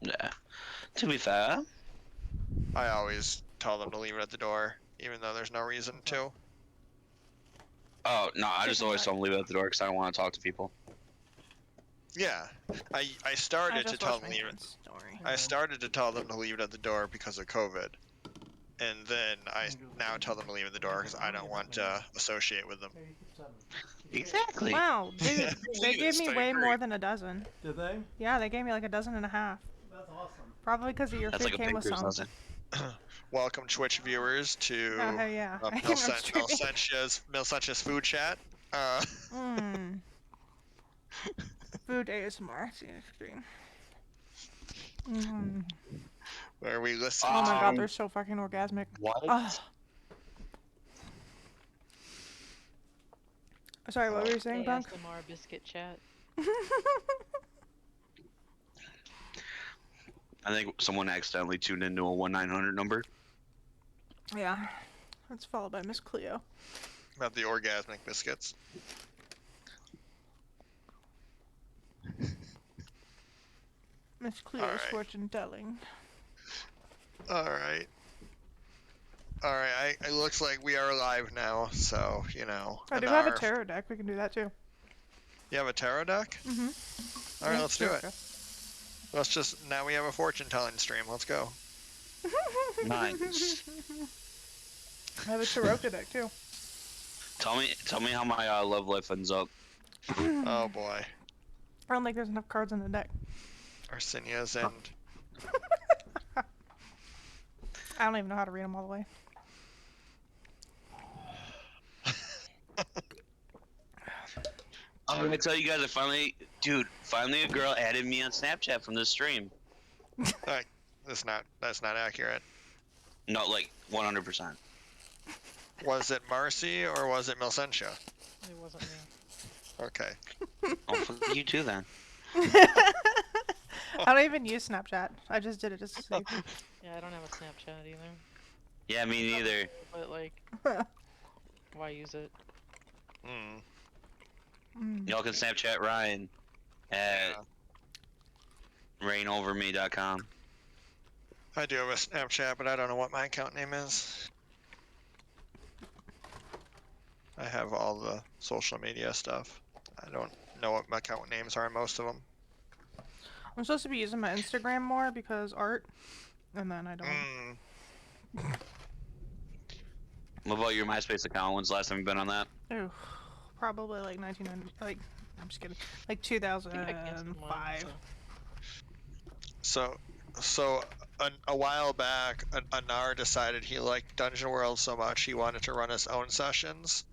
Yeah. To be fair. I always tell them to leave it at the door, even though there's no reason to. Oh, no, I just always tell them to leave it at the door because I don't want to talk to people. Yeah, I started to tell them to leave it. I started to tell them to leave it at the door because of COVID, and then I now tell them to leave it at the door because I don't want to associate with them. Exactly. Wow, dude, they gave me I way agree. more than a dozen. Did they? Yeah, they gave me like a dozen and a half. That's awesome. Probably because of your That's food like a came with baker's some. dozen. Welcome Twitch viewers to Oh, hey, yeah. I am streaming. Milsenchia's food chat. Mmm. Food ASMR. Stream. Mm. Where we listen. Oh my god, they're so fucking orgasmic. What? Sorry, what were you saying, Punk? ASMR biscuit chat. I think someone accidentally tuned into a 1-900 number. Yeah. That's followed by Miss Cleo. About the orgasmic biscuits. Miss Cleo's Alright. fortune telling. Alright. Alright, it looks like we are live now, so, you know. I do have a tarot deck, we can do that too. You have a tarot deck? Mm-hmm. Alright, let's do it. Let's just, now we have a fortune telling stream, let's go. Nice. I have a tarot deck too. Tell me how my love life ends up. Oh boy. I don't think there's enough cards in the deck. Arsenia's end. I don't even know how to read them all the way. I'm gonna tell you guys, finally a girl added me on Snapchat from this stream. That's not accurate. No, like 100%. Was it Marcy or was it Milsentia? It wasn't me. Okay. Oh, fuck you too then. I don't even use Snapchat. I just did it just to see. Yeah, I don't have a Snapchat either. Yeah, me neither. But like, why use it? Y'all can Snapchat Ryan at rainoverme.com. I do have a Snapchat, but I don't know what my account name is. I have all the social media stuff. I don't know what my account names are on most of them. I'm supposed to be using my Instagram more because art, and then I don't. What about your MySpace account? When's the last time you've been on that? Ooh, probably like 1990. Like, I'm just kidding. Like 2005. So a while back, Anar decided he liked Dungeon World so much he wanted to run his own sessions.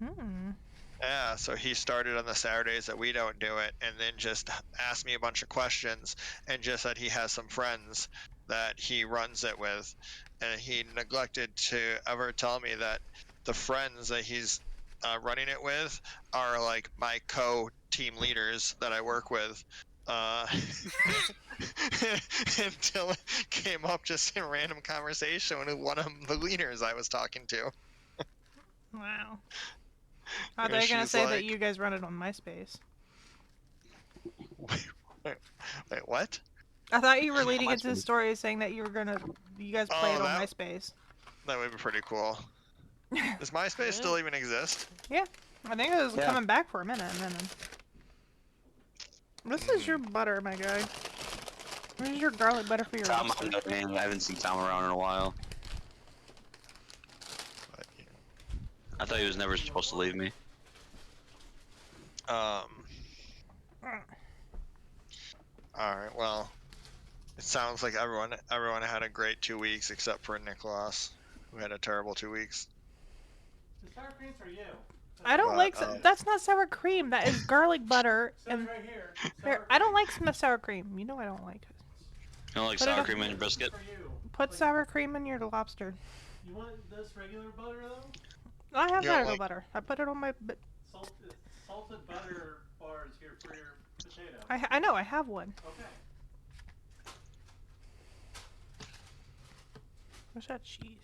Yeah, so he started on the Saturdays that we don't do it, and then just asked me a bunch of questions, and just said he has some friends that he runs it with, and he neglected to ever tell me that the friends that he's running it with are like my co-team leaders that I work with. Until it came up just in random conversation with one of the leaders I was talking to. Wow. How are they gonna say that you guys run it on MySpace? Wait, what? I thought you were leading into the story saying that you guys play it on MySpace. That would be pretty cool. Does MySpace still even exist? Yeah, I think it was coming back for a minute. This is your butter, my guy. This is your garlic butter for your Tom, lobster. man, I haven't seen Tom around in a while. I thought he was never supposed to leave me. Alright, well, it sounds like everyone had a great 2 weeks except for Nicholas, who had a terrible 2 weeks. The sour cream's for you. I don't like that's not sour cream. That is garlic butter. And right here. I don't like sour cream. You know I don't like it. You don't like sour cream in your biscuit? Put sour cream in your lobster. You want this regular butter though? I have regular butter. I put it on my. Salted butter bars here for your potato. I know. I have one. Okay. What's that cheese?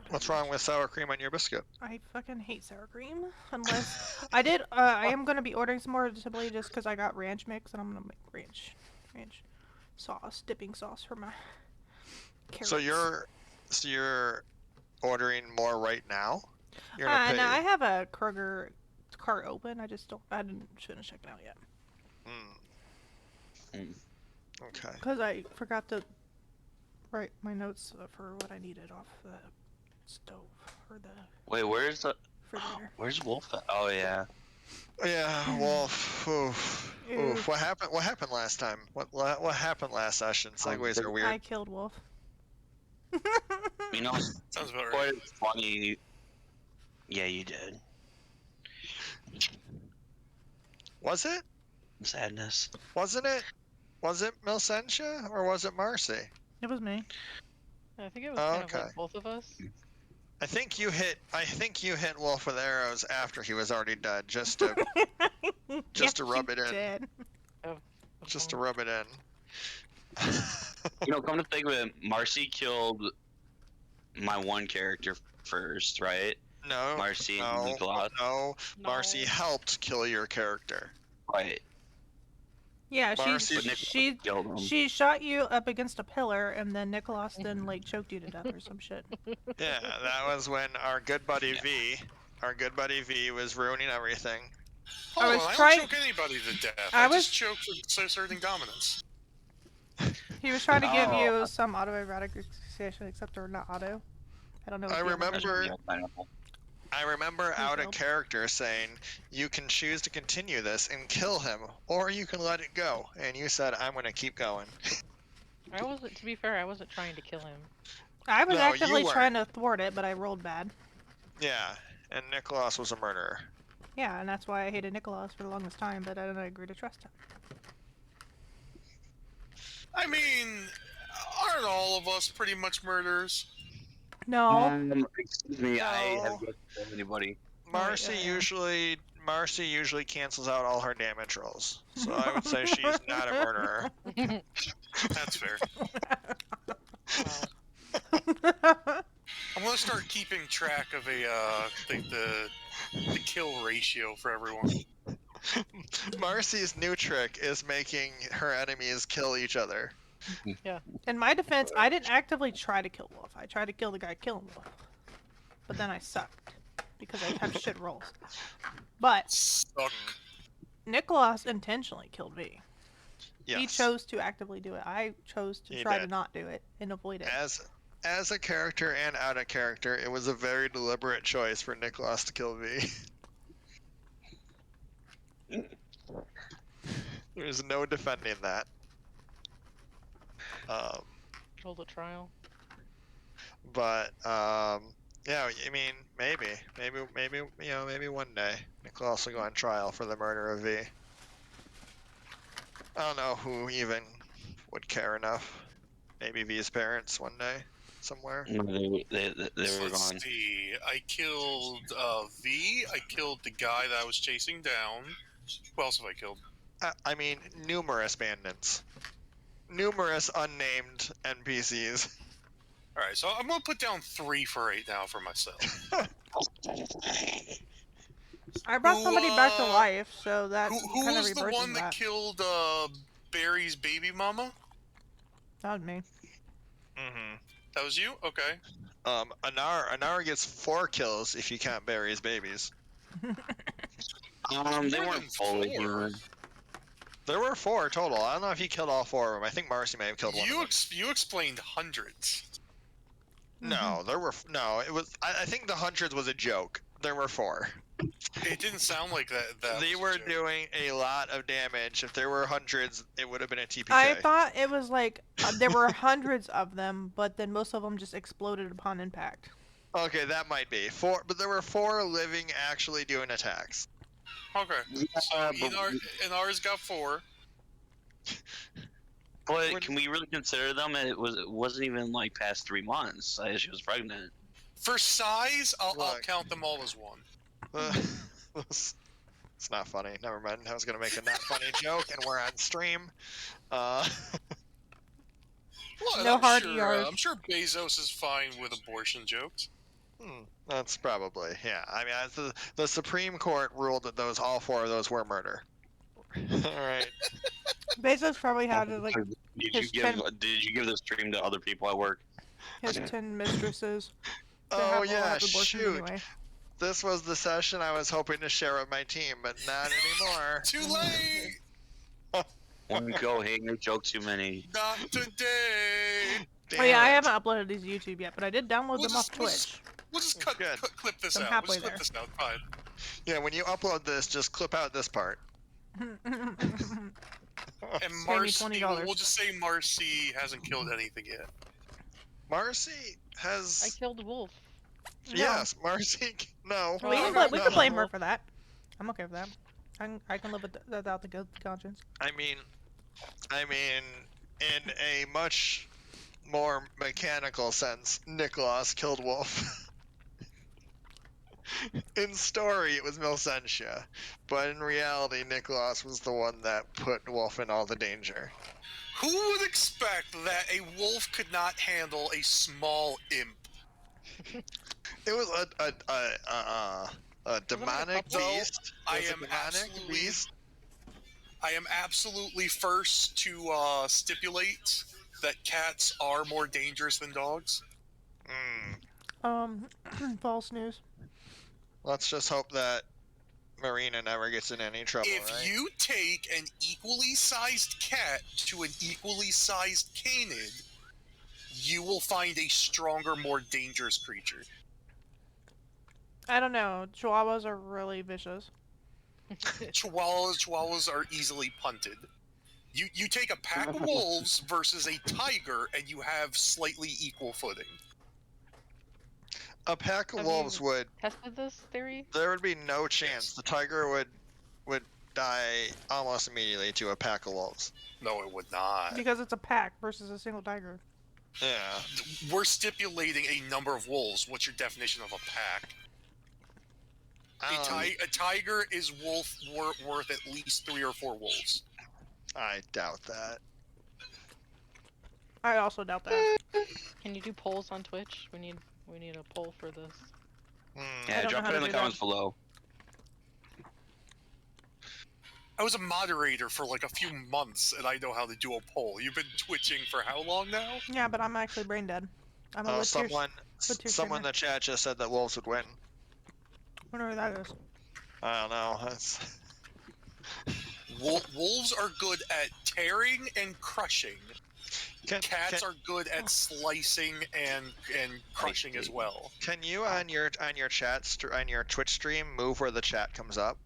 What's wrong with sour cream on your biscuit? I fucking hate sour cream. Unless I am gonna be ordering some more simply just because I got ranch mix and I'm gonna make ranch dipping sauce for my carrots. So you're ordering more right now? You're gonna pay. No, I have a Kroger cart open. I just shouldn't check it out yet. Okay. Because I forgot to write my notes for what I needed off the stove or the Wait, refrigerator. where's Wolf at? Oh yeah. Yeah, Wolf. Oof. What happened? What happened last time? What happened last session? Segues are weird. I killed Wolf. You know, Sounds about right. quite funny. Yeah, you did. Was it? Sadness. Wasn't it? Was it Milsentia or was it Marcy? It was me. I think it was kind of Okay. like both of us. I think you hit Wolf with arrows after he was already dead, just to to rub it in. Did. Just to rub it in. You know, come to think of it, Marcy killed my one character first, right? No. Marcy and no, Nicholas. no. Marcy helped kill your character. Right. Yeah, Marcy- she Killed him. she shot you up against a pillar, and then Nicholas then like choked you to death or some shit. Yeah, that was when our good buddy V was ruining everything. I was I trying- don't choke anybody to death. I I was- just choke for asserting dominance. He was trying to give Oh. you some autoerotic fixation, except they're not auto. I don't know. I if you remember- Pineapple. I remember out of killed? character saying, you can choose to continue this and kill him, or you can let it go. And you said, I'm going to keep going. I wasn't. To be fair, I wasn't trying to kill him. I was No, you actively weren't. trying to thwart it, but I rolled bad. Yeah, and Nicholas was a murderer. Yeah, and that's why I hated Nicholas for the longest time, but I didn't agree to trust him. I mean, aren't all of us pretty much murderers? No. Excuse me, I No. have yet to kill anybody. Marcy yeah. usually cancels out all her damage rolls. So I would say she's not a murderer. That's fair. I'm gonna start keeping track of the kill ratio for everyone. Marcy's new trick is making her enemies kill each other. In my defense, I didn't actively try to kill Wolf. I tried to kill the guy killing Wolf. But then I sucked. Because I have shit rolls. But Suck. Nicholas intentionally killed me. Yes. He chose to actively do it. I chose to He try to did. not do it and avoid it. As a character and out of character, it was a very deliberate choice for Nicholas to kill V. There's no defending that. Hold a trial. But yeah, I mean, maybe one day Nicholas will go on trial for the murder of V. I don't know who even would care enough. Maybe V's parents one day, somewhere. They were Let's gone. see. I killed V. I killed the guy that I was chasing down. Who else have I killed? I mean, numerous bandits. Numerous unnamed NPCs. Alright, so I'm gonna put down 3 for right now for myself. I brought somebody back to Who, life, so that Who kind of was the reverses one that killed Barry's baby mama? That was me. Mm-hmm. That was you? Okay. Anar gets 4 kills if you count Barry's babies. They More weren't than fully 4. human. There were 4 total. I don't know if he killed all 4 of them. I think Marcy may have killed one of them. You explained hundreds. No, there were no. It was. I think the hundreds was a joke. There were 4. It didn't sound like that. They was a were joke. doing a lot of damage. If there were hundreds, it would have been a TPK. I thought it was like there were hundreds of them, but then most of them just exploded upon impact. Okay, that might be 4, but there were 4 living actually doing attacks. Okay. So Inar's got 4. But can we really consider them? It wasn't even like past 3 months. She was pregnant. For size, I'll Look. count them all as 1. It's not funny. Never mind. I was gonna make a not funny joke, and we're on stream. Well, No I'm hard sure, ERs. I'm sure Bezos is fine with abortion jokes. That's probably, yeah. I mean, the Supreme Court ruled that all 4 of those were murder. All right. Bezos probably had like His 10 Did you give the stream to other people at work? his 10 mistresses. They Oh all yeah, have abortions shoot. anyway. This was the session I was hoping to share with my team, but not anymore. Too late. One go, hate no joke too many. Not today. Damn Oh yeah, I it. haven't uploaded these to YouTube yet, but I did download them off Twitch. We'll just Good. clip this I'm out. halfway We'll just clip there. this out. Fine. Yeah, when you upload this, just clip out this part. And Save me Marcy, $20. we'll just say Marcy hasn't killed anything yet. Marcy I has. killed a wolf. Yes, Marcy. No. We Well, can, no, we can blame her well- for that. I'm okay with that. I can live without the guilty conscience. I mean, in a much more mechanical sense, Nicholas killed Wolf. In story, it was Milsentia, but in reality, Nicholas was the one that put Wolf in all the danger. Who would expect that a wolf could not handle a small imp? It was a demonic couple? beast. I It was a am demonic absolutely- beast. I am absolutely first to stipulate that cats are more dangerous than dogs. False news. Let's just hope that Marina never gets in any trouble, If right? you take an equally sized cat to an equally sized canid, you will find a stronger, more dangerous creature. I don't know. Chihuahuas are really vicious. Chihuahuas are easily punted. You take a pack of wolves versus a tiger, and you have slightly equal footing. A pack of Have wolves you- would. Tested this theory? There would be no chance the tiger would die almost immediately to a pack of wolves. No, it would not. Because it's a pack versus a single tiger. Yeah. We're stipulating a number of wolves. What's your definition of a pack? A tiger is worth at least 3 or 4 wolves. I doubt that. I also doubt that. Can you do polls on Twitch? We need a poll for this. Yeah, don't drop know it how in to the do comments below. I was a moderator for like a few months, and I know how to do a poll. You've been twitching for how long now? Yeah, but I'm actually brain dead. I'm a Oh, lit tier. someone lit tier in the streamer. chat just said that wolves would win. Wonder who that is. I don't know. That's... Wolves are good at tearing and crushing. Cats are good at slicing and crushing as well. Can you on your chat on your Twitch stream move where the chat comes up?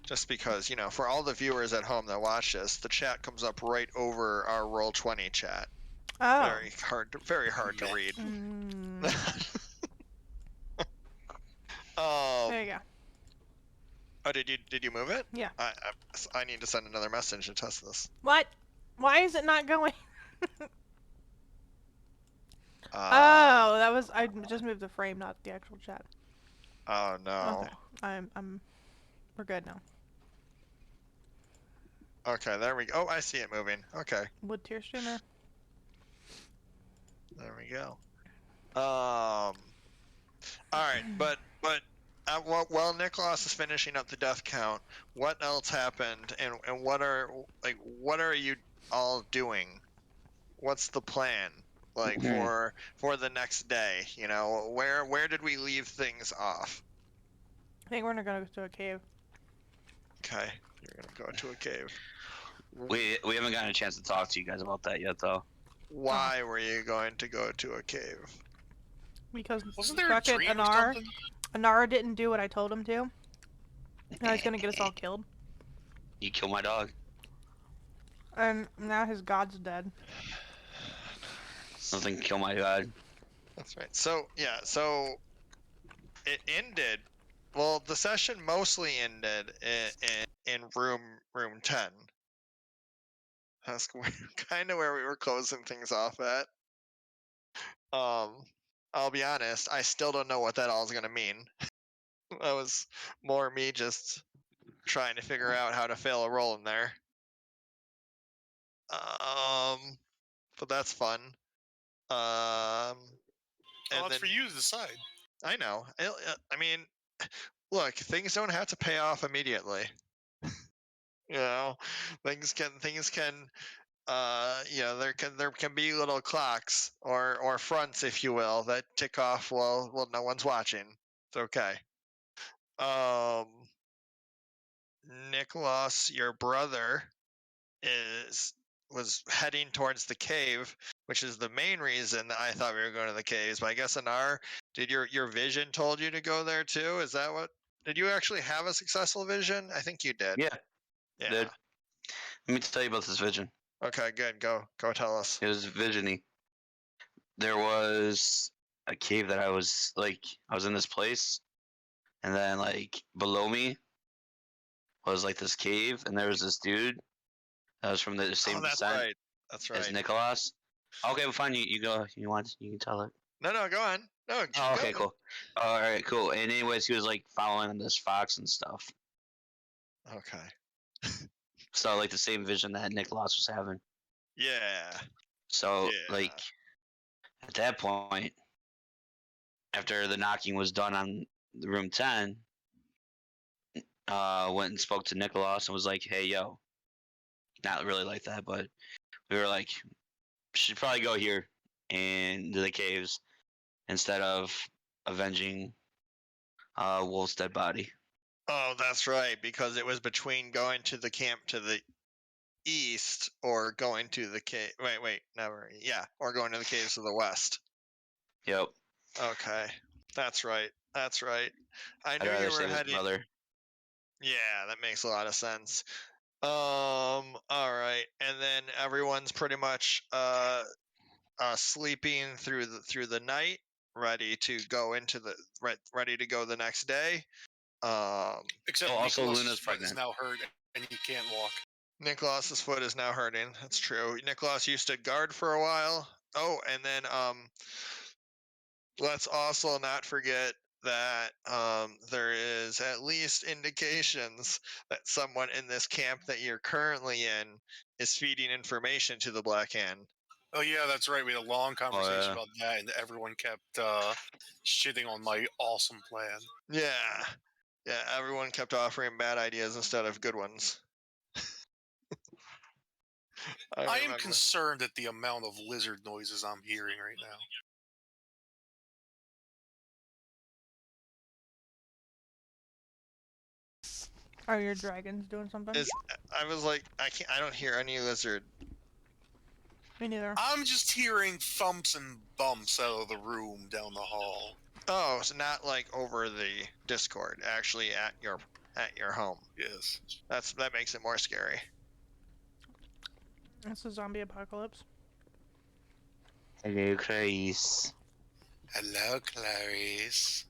Just because, you know, for all the viewers at home that watch this, the chat comes up right over our Roll20 chat. Oh. Very hard to read. Mm, there you go. Oh, did you move it? Yeah. I need to send another message to test this. What? Why is it not going? Uh, Oh, that was I just moved the frame, not the actual chat. Oh no. Okay. We're good now. Okay, there we go. Oh, I see it moving. Okay, Wood tier streamer. there we go. All right, but while Nicholas is finishing up the death count, what else happened, and what are you all doing? What's the plan, like for the next day? You know, where did we leave things off? I think we're gonna go to a cave. Okay, you're gonna go to a cave. We haven't gotten a chance to talk to you guys about that yet, though. Why were you going to go to a cave? Because Wasn't there a fucking dream or Anar something? Anara didn't do what I told him to. Now he's gonna get us all killed. You killed my dog. And now his god's dead. Nothing kill my dog. That's right. So yeah, so it ended. Well, the session mostly ended in room 10. That's kind of where we were closing things off at. I'll be honest, I still don't know what that all is gonna mean. That was more me just trying to figure out how to fail a roll in there. But that's fun. Well, And it's then for you to decide. I know. I mean, look, things don't have to pay off immediately. You know, things can there can be little clocks or fronts, if you will, that tick off while no one's watching. It's okay. Nicholas, your brother, was heading towards the cave, which is the main reason that I thought we were going to the caves. But I guess did your vision told you to go there too? Is that what? Did you actually have a successful vision? I think you did. Yeah, Yeah. dude. Let me tell you about this vision. Okay, good. Go tell us. It was visiony. There was a cave that I was in this place, and then like below me was like this cave, and there was this dude that was from the same Oh, that's descent right. That's as right. Nicholas. Okay, well, fine. You go. You can tell it. No, go on. No. Oh, okay, go. cool. All right, cool. And anyways, he was like following this fox and stuff. Okay. So like the same vision that Nicholas was having. Yeah. So Yeah. like at that point, after the knocking was done on room 10, went and spoke to Nicholas and was like, "Hey, yo," not really like that, but we were like, "Should probably go here and to the caves instead of avenging Wolf's dead body." Oh, that's right, because it was between going to the camp to the east or going to the cave. Wait, never. Yeah, or going to the caves to the west. Yep. Okay, that's right. That's right. I I'd knew rather you were save his heading. brother. Yeah, that makes a lot of sense. All right, and then everyone's pretty much sleeping through the night, ready to go ready to go the next day. Except Oh, also Nicholas's Luna's foot is pregnant. now hurt and he can't walk. Nicholas's foot is now hurting. That's true. Nicholas used to guard for a while. Oh, and then let's also not forget that there is at least indications that someone in this camp that you're currently in is feeding information to the Black Hand. Oh yeah, that's right. We had a long conversation yeah. about that, and everyone kept shitting on my awesome plan. Yeah, everyone kept offering bad ideas instead of good ones. I am remember. concerned at the amount of lizard noises I'm hearing right now. Are your dragons doing something? I was like, I don't hear any lizard. Me neither. I'm just hearing thumps and bumps out of the room down the hall. Oh, so not like over the Discord, actually at your home. Yes. That makes it more scary. It's a zombie apocalypse. Hello, Clarice. Hello, Clarice.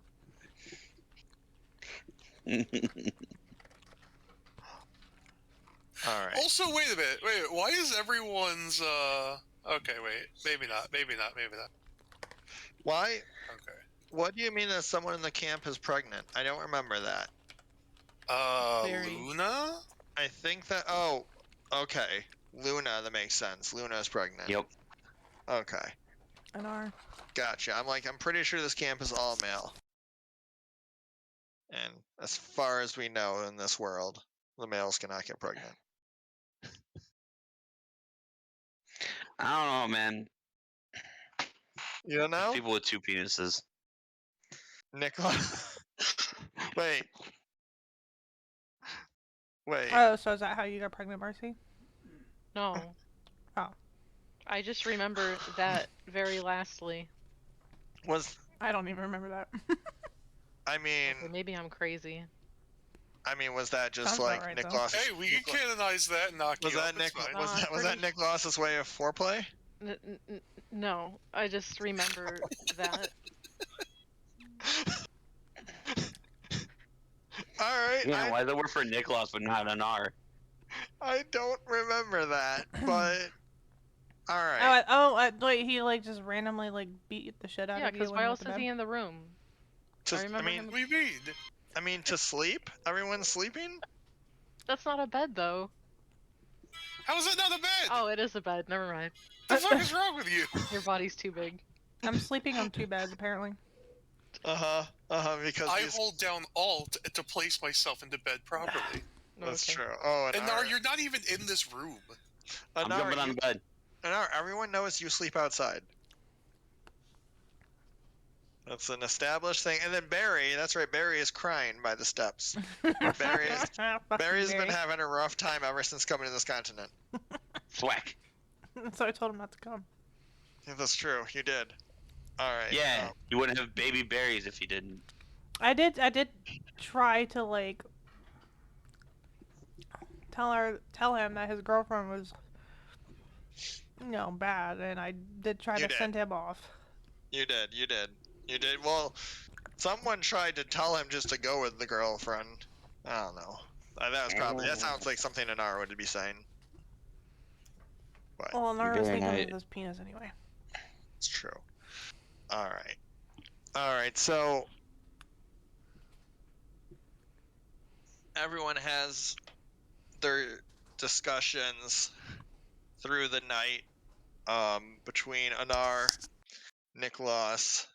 All right. Also, wait a minute. Wait, why is everyone's okay, wait. Maybe not. Why? Okay. What do you mean that someone in the camp is pregnant? I don't remember that. Very. Luna? I think that. Oh, okay. Luna, that makes sense. Luna is pregnant. Yep. Okay. An R. Gotcha. I'm pretty sure this camp is all male. And as far as we know in this world, the males cannot get pregnant. I don't know, man. You don't know? People with 2 penises. Nicholas. Wait. Oh, so is that how you got pregnant, Marcy? No. Oh. I just remember that very lastly. I don't even remember that. I mean, Or maybe I'm crazy. was that just Sounds like about right, though. Nicholas? Hey, we can canonize that and knock Was you that up. It's fine. was that Nicholas's way of foreplay? No, I just remember that. All right. Yeah, why the word for Nicholas but not an R? I don't remember that, but all right. Wait, he like just randomly like beat the shit out Yeah, of you. because when why you else went to is bed? he in the room? I remember him. What do you mean? To sleep? Everyone's sleeping? That's not a bed, though. How is that not a bed? Oh, it is a bed. Never mind. What the fuck is wrong with you? Your body's too big. I'm sleeping on 2 beds apparently. Because I hold down Alt to place myself into bed properly. That's Okay. true. Oh, And Nar, you're not even in this room. I'm jumping on bed. Everyone knows you sleep outside. That's an established thing. And then Barry, that's right, Barry is crying by the steps. Barry's been having a rough time ever since coming to this continent. Thwack. So I told him not to come. Yeah, that's true. You did. All right. Yeah, you wouldn't have baby berries if you didn't. I did try to like tell him that his girlfriend was bad, and I did try to send him off. You did. Well, someone tried to tell him just to go with the girlfriend. I don't know. That sounds like something Anara would be saying. But Well, Nara was Very thinking nice. of his penis anyway. it's true. All right. So everyone has their discussions through the night between Anar, Nicholas,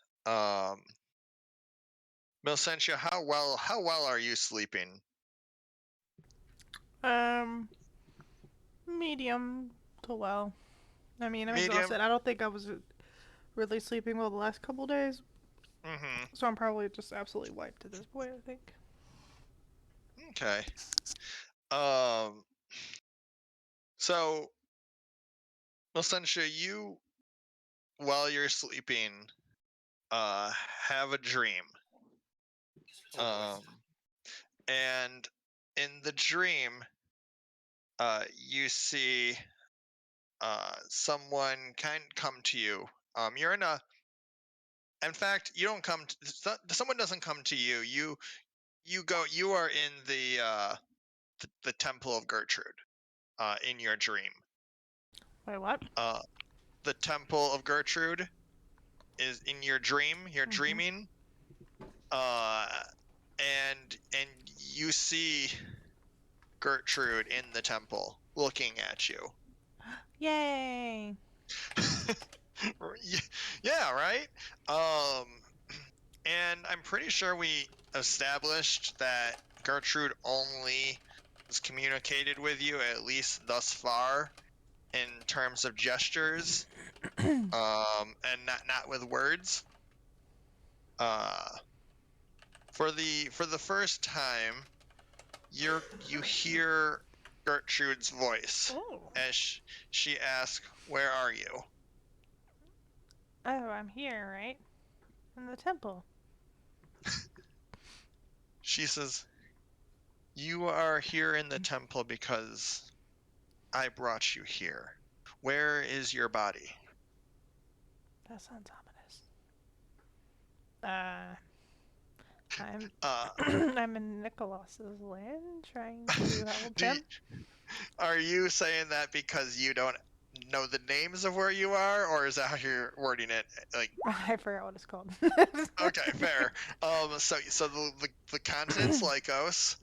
Milcentia. How well are you sleeping? Medium to well. I mean, I'm Medium? exhausted. I don't think I was really sleeping well the last couple days, Mm-hmm. so I'm probably just absolutely wiped at this point, I think. Okay. So, Milcentia, you, while you're sleeping, have a dream. And in the dream, you see someone come to you. You're in a. In fact, you don't come. Someone doesn't come to you. You go. You are in the Temple of Gertrude. In your dream. Wait, what? The Temple of Gertrude is in your dream. You're dreaming. And you see Gertrude in the temple looking at you. Yay! Yeah, right? And I'm pretty sure we established that Gertrude only has communicated with you, at least thus far, in terms of gestures, and not with words. For the first time, you hear Gertrude's voice as she asks, "Where are you?" Oh, I'm here, right? In the temple. She says, "You are here in the temple because I brought you here. Where is your body?" That sounds ominous. I'm in Nicholas's land trying to help him. Are you saying that because you don't know the names of where you are, or is that how you're wording it? Like, I forgot what it's called. okay, fair. So the continent's Lycos.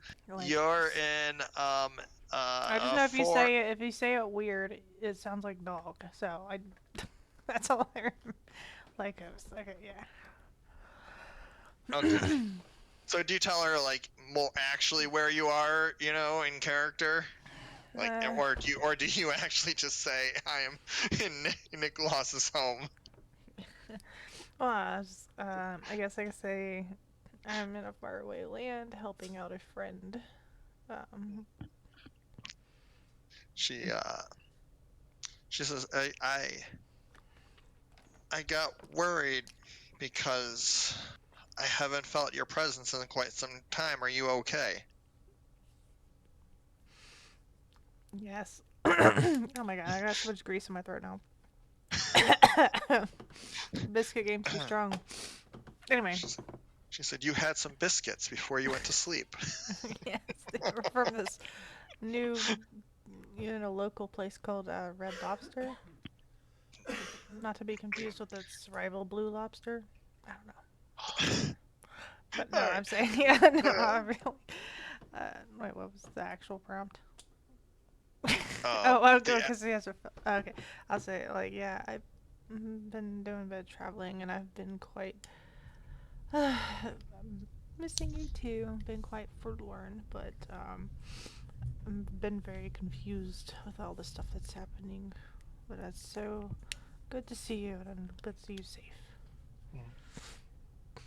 You're in I just know if you say it weird, it sounds like dog. So that's all I remember. Lycos. Okay, yeah. Okay. So do you tell her like more actually where you are, in character? Like, or do you actually just say I am in Nicholas's home? Well, I guess I could say I'm in a faraway land helping out a friend. She says I got worried because I haven't felt your presence in quite some time. Are you okay? Yes. Oh my god, I got so much grease in my throat now. Biscuit game's too strong. Anyway. She said you had some biscuits before you went to sleep. Yes, they were from this new, local place called Red Lobster. Not to be confused with its rival Blue Lobster. I don't know. But no, I'm saying, yeah, no, I really. Wait, what was the actual prompt? Because he has a. Okay, I'll say like, yeah, I've been doing a bit of traveling, and I've been quite missing you too. Been quite forlorn, but I've been very confused with all the stuff that's happening, but it's so good to see you and good to see you safe.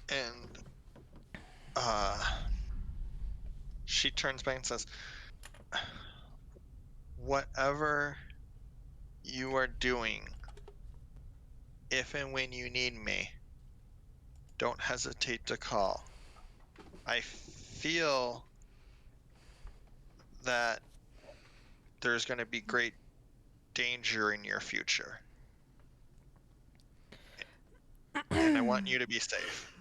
And she turns back and says, "Whatever you are doing, if and when you need me, don't hesitate to call. I feel that there's going to be great danger in your future. And I want you to be safe."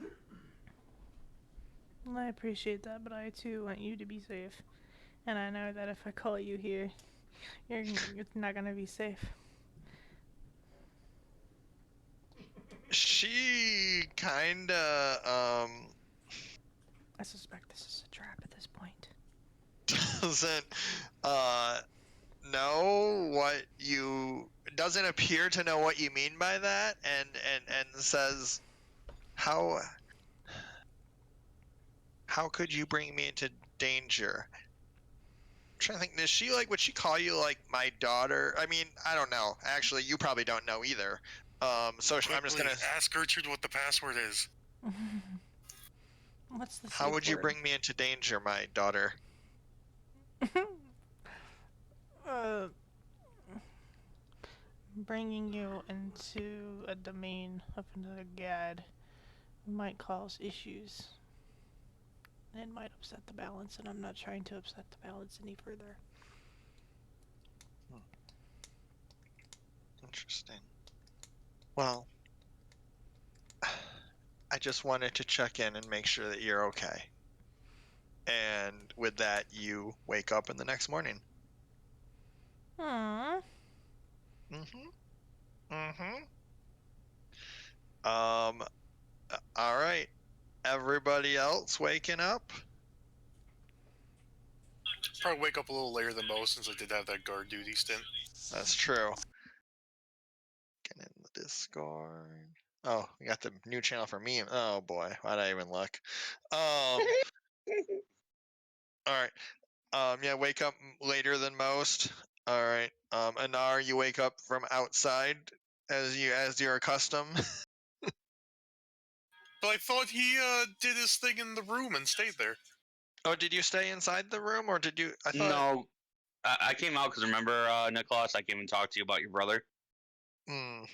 Well, I appreciate that, but I too want you to be safe. And I know that if I call you here, you're not gonna be safe. She kinda I suspect this is a trap at this point. doesn't know what you doesn't appear to know what you mean by that, and says, how could you bring me into danger? I'm trying to think, is she like, would she call you like my daughter? I mean, I don't know, actually. You probably don't know either. So I'm just gonna ask Gertrude what the password is. What's the how safe would you word? bring me into danger, my daughter? Bringing you into a domain of another god might cause issues. It might upset the balance, and I'm not trying to upset the balance any further. Interesting. Well, I just wanted to check in and make sure that you're okay. And with that, you wake up in the next morning. Aww. All right. Everybody else waking up? Probably wake up a little later than most since I did have that guard duty stint. That's true. Get in the Discord. Oh, we got the new channel for me. Oh boy, why'd I even look? All right. Yeah, wake up later than most. All right. Anar, you wake up from outside as you're accustomed. But I thought he did his thing in the room and stayed there. Oh, did you stay inside the room, or did you? I thought. No, I came out because remember, Nicholas, I came and talked to you about your brother. Hmm.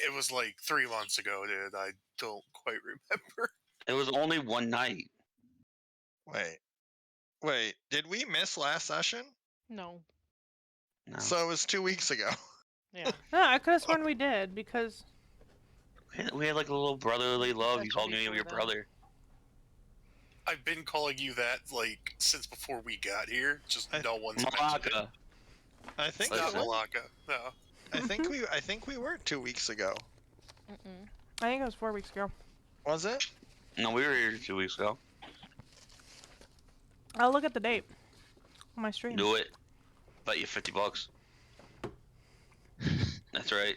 It was like 3 months ago, dude. I don't quite remember. It was only one night. Wait. Did we miss last session? No. No. So it was 2 weeks ago. Yeah. No, I could have sworn we did because We had like a little brotherly love. You Session called me before your that. brother. I've been calling you that like since before we got here. Just no one's mentioned it. Malaka. I think It's not it was. Malaka. No. I think we were 2 weeks ago. I think it was 4 weeks ago. Was it? No, we were here 2 weeks ago. I'll look at the date on my stream. Do it. Bet you $50. That's right.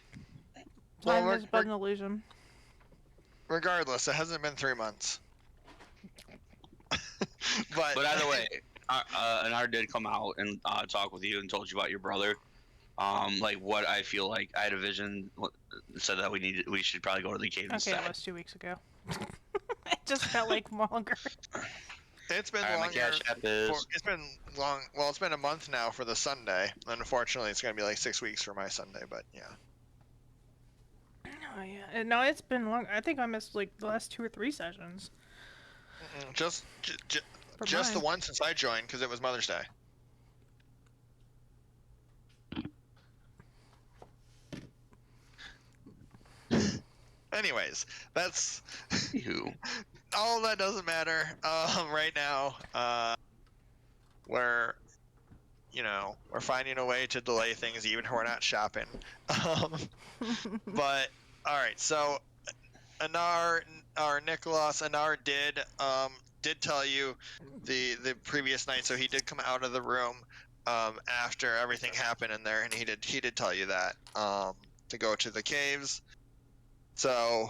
Time Well, is but an illusion. Regardless, it hasn't been 3 months. But Either way, Anar did come out and talk with you and told you about your brother. Like what I feel like I had a vision said that we should probably go to the cave Okay, instead. it was 2 weeks ago. It just felt like longer. it's been Alright, my longer. cash app is It's been long. Well, it's been a month now for the Sunday. Unfortunately, it's gonna be like 6 weeks for my Sunday. But yeah. Oh yeah, no, it's been long. I think I missed like the last 2 or 3 sessions. Just For the mine. one since I joined because it was Mother's Day. Anyways, that's you. all that doesn't matter. Right now, we're finding a way to delay things even when we're not shopping. But all right, so Anar or Nicholas, Anar did tell you the previous night, so he did come out of the room after everything happened in there, and he did tell you that to go to the caves. So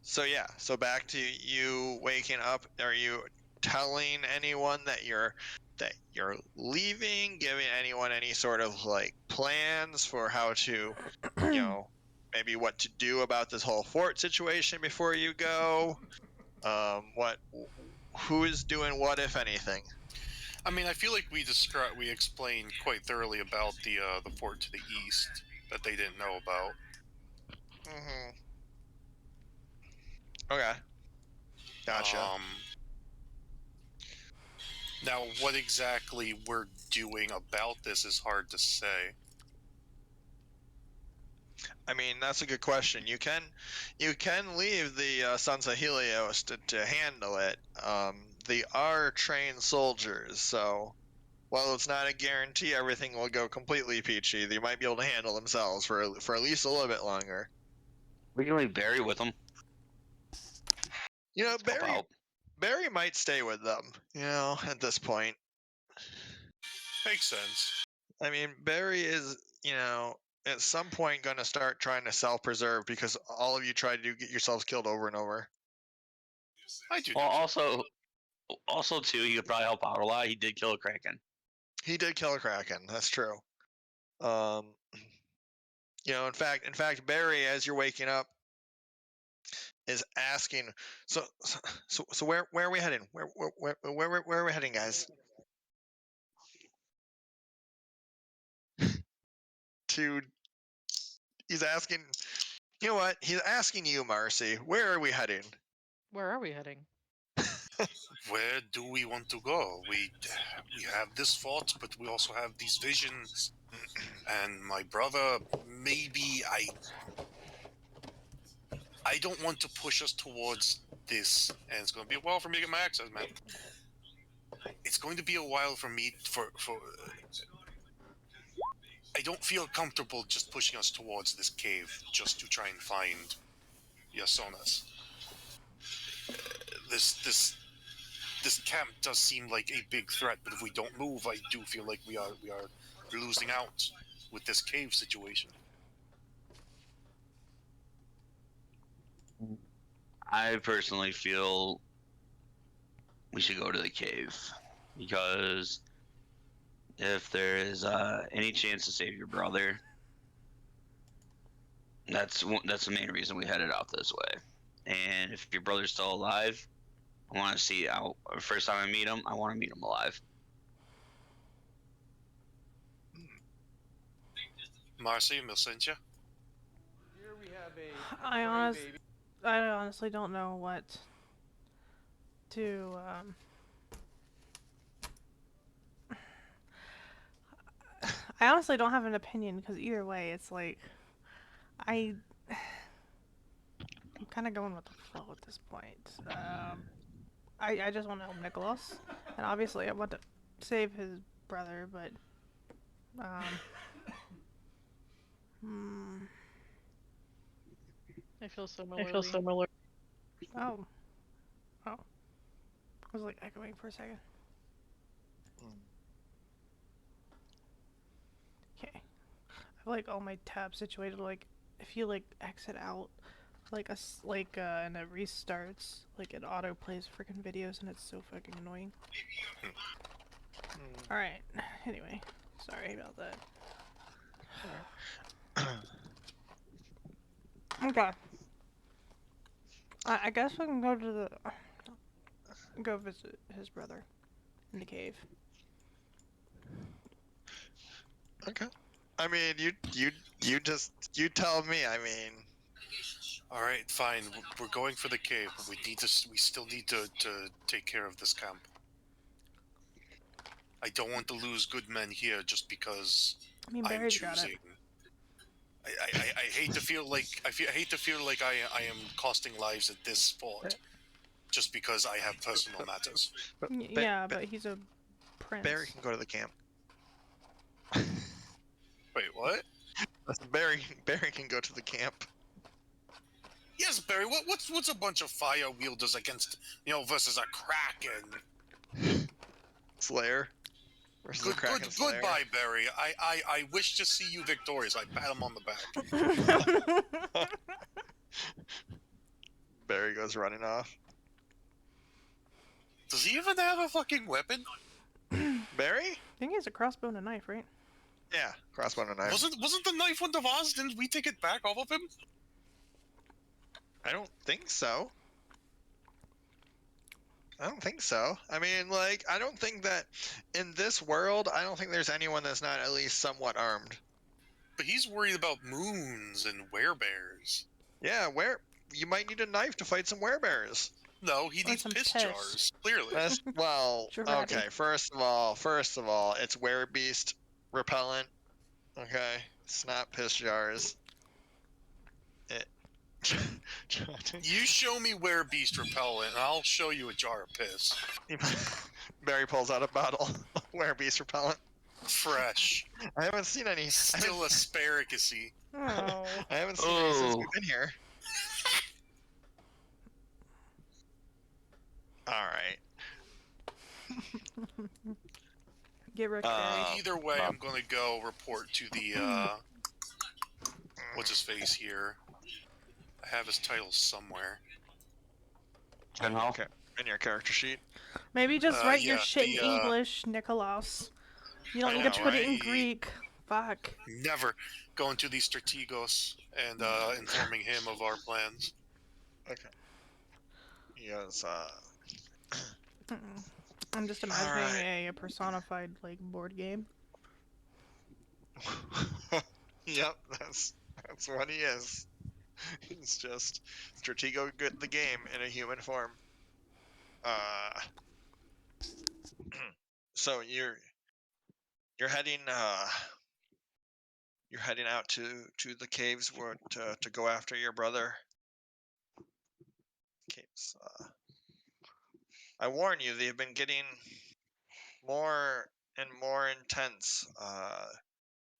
so yeah, so back to you waking up. Are you telling anyone that you're leaving, giving anyone any sort of like plans for how to, maybe what to do about this whole fort situation before you go? Who is doing what, if anything? I mean, I feel like we explained quite thoroughly about the fort to the east that they didn't know about. Mm-hmm. Okay. Gotcha. Now, what exactly we're doing about this is hard to say. I mean, that's a good question. You can leave the Sons of Helios to handle it. They are trained soldiers, so while it's not a guarantee everything will go completely peachy, they might be able to handle themselves for at least a little bit longer. We can leave Barry with them. Barry might stay with them, at this point. Makes sense. I mean, Barry is, at some point going to start trying to self-preserve because all of you try to get yourselves killed over and over. I do. Well, also too, he could probably help out a lot. He did kill a Kraken. He did kill a Kraken. That's true. In fact, Barry, as you're waking up, is asking. So where are we heading? Where are we heading, guys? He's asking. You know what? He's asking you, Marcy. Where are we heading? Where are we heading? Where do we want to go? We have this fort, but we also have these visions. And my brother, maybe I don't want to push us towards this, and it's going to be a while for me to get my access, man. It's going to be a while for me for. I don't feel comfortable just pushing us towards this cave just to try and find Yasonas. This camp does seem like a big threat, but if we don't move, I do feel like we are losing out with this cave situation. I personally feel we should go to the cave because if there is any chance to save your brother, that's the main reason we headed out this way. And if your brother's still alive, I want to see out. First time I meet him, I want to meet him alive. Marcy, Milcentia? Here we have a I honestly don't know what to I honestly don't have an opinion because either way it's like I'm kind of going with the flow at this point. I just want to help Nicholas, and obviously I want to save his brother, but I feel similarly. Oh. I was like echoing for a second. Okay. I have like all my tabs situated. Like if you like exit out, and it restarts, like it auto plays freaking videos, and it's so fucking annoying. All right. Anyway, sorry about that. Okay. I guess we can go to go visit his brother in the cave. Okay. I mean, you tell me. I mean. All right, fine. We're going for the cave, but we still need to take care of this camp. I don't want to lose good men here just because I'm choosing. I hate to feel like I hate to feel like I am costing lives at this fort just because I have personal matters. But he's a prince. Barry can go to the camp. Wait, what? Barry can go to the camp. Yes, Barry. What's a bunch of fire wielders against versus a Kraken? Slayer. Goodbye, Barry. I wish to see you victorious. I pat him on the back. Barry goes running off. Does he even have a fucking weapon? Barry? I think he has a crossbow and a knife, right? Yeah, crossbow and a knife. Wasn't the knife one of ours? Didn't we take it back off of him? I don't think so. I don't think so. I mean, like, I don't think that in this world, I don't think there's anyone that's not at least somewhat armed. But he's worried about moons and werebears. Yeah, you might need a knife to fight some werebears. No, he Or needs some piss piss. jars. Clearly. Well, Girardi. okay. First of all, it's werebeast repellent. Okay, it's not piss jars. You show me werebeast repellent, and I'll show you a jar of piss. Barry pulls out a bottle of werebeast repellent. Fresh. I haven't seen any. Still asparagus-y. Oh. I haven't seen any since we've been here. All right. Get Rick Barry. Either way, I'm gonna go report to the, what's his face here? I have his title somewhere. General. In your character sheet. Maybe just write your yeah, shit in English, Nikolaus. You don't need to put it in Greek. Fuck. Never going to the Strategos and informing him of our plans. Okay. He goes, I'm just imagining a personified like board game. Yep, that's what he is. He's just Stratego the game in a human form. So you're heading out to the caves where to go after your brother. Caves. I warn you, they've been getting more and more intense.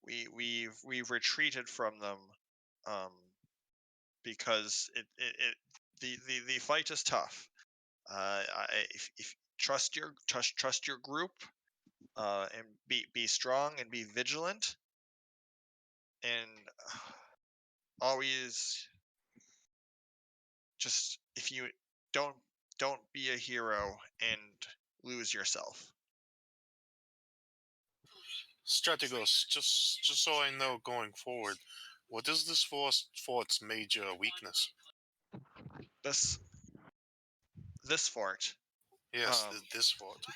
We've retreated from them, because the fight is tough. If trust your group, and be strong and be vigilant, and always just, if you don't be a hero and lose yourself. Strategos, just so I know going forward, what is this fort's major weakness? This fort. Yes, this fort.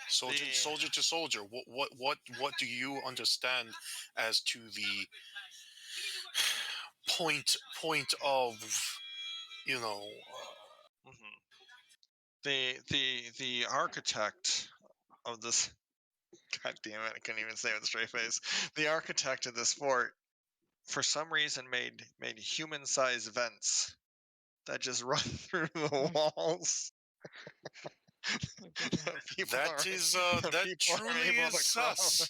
Soldier to soldier. What do you understand as to the point of, you know? The architect of this. God damn it! I couldn't even say it with a straight face. The architect of this fort, for some reason, made human-sized vents that just run through the walls. That truly is sus.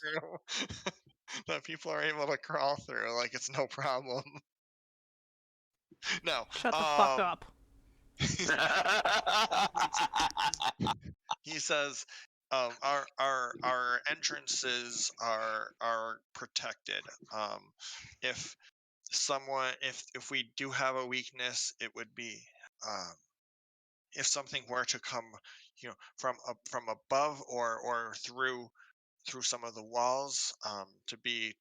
That people are able to crawl through like it's no problem. No. Shut the fuck up. He says, our entrances are protected. If we do have a weakness, it would be, if something were to come, from above or through some of the walls. To be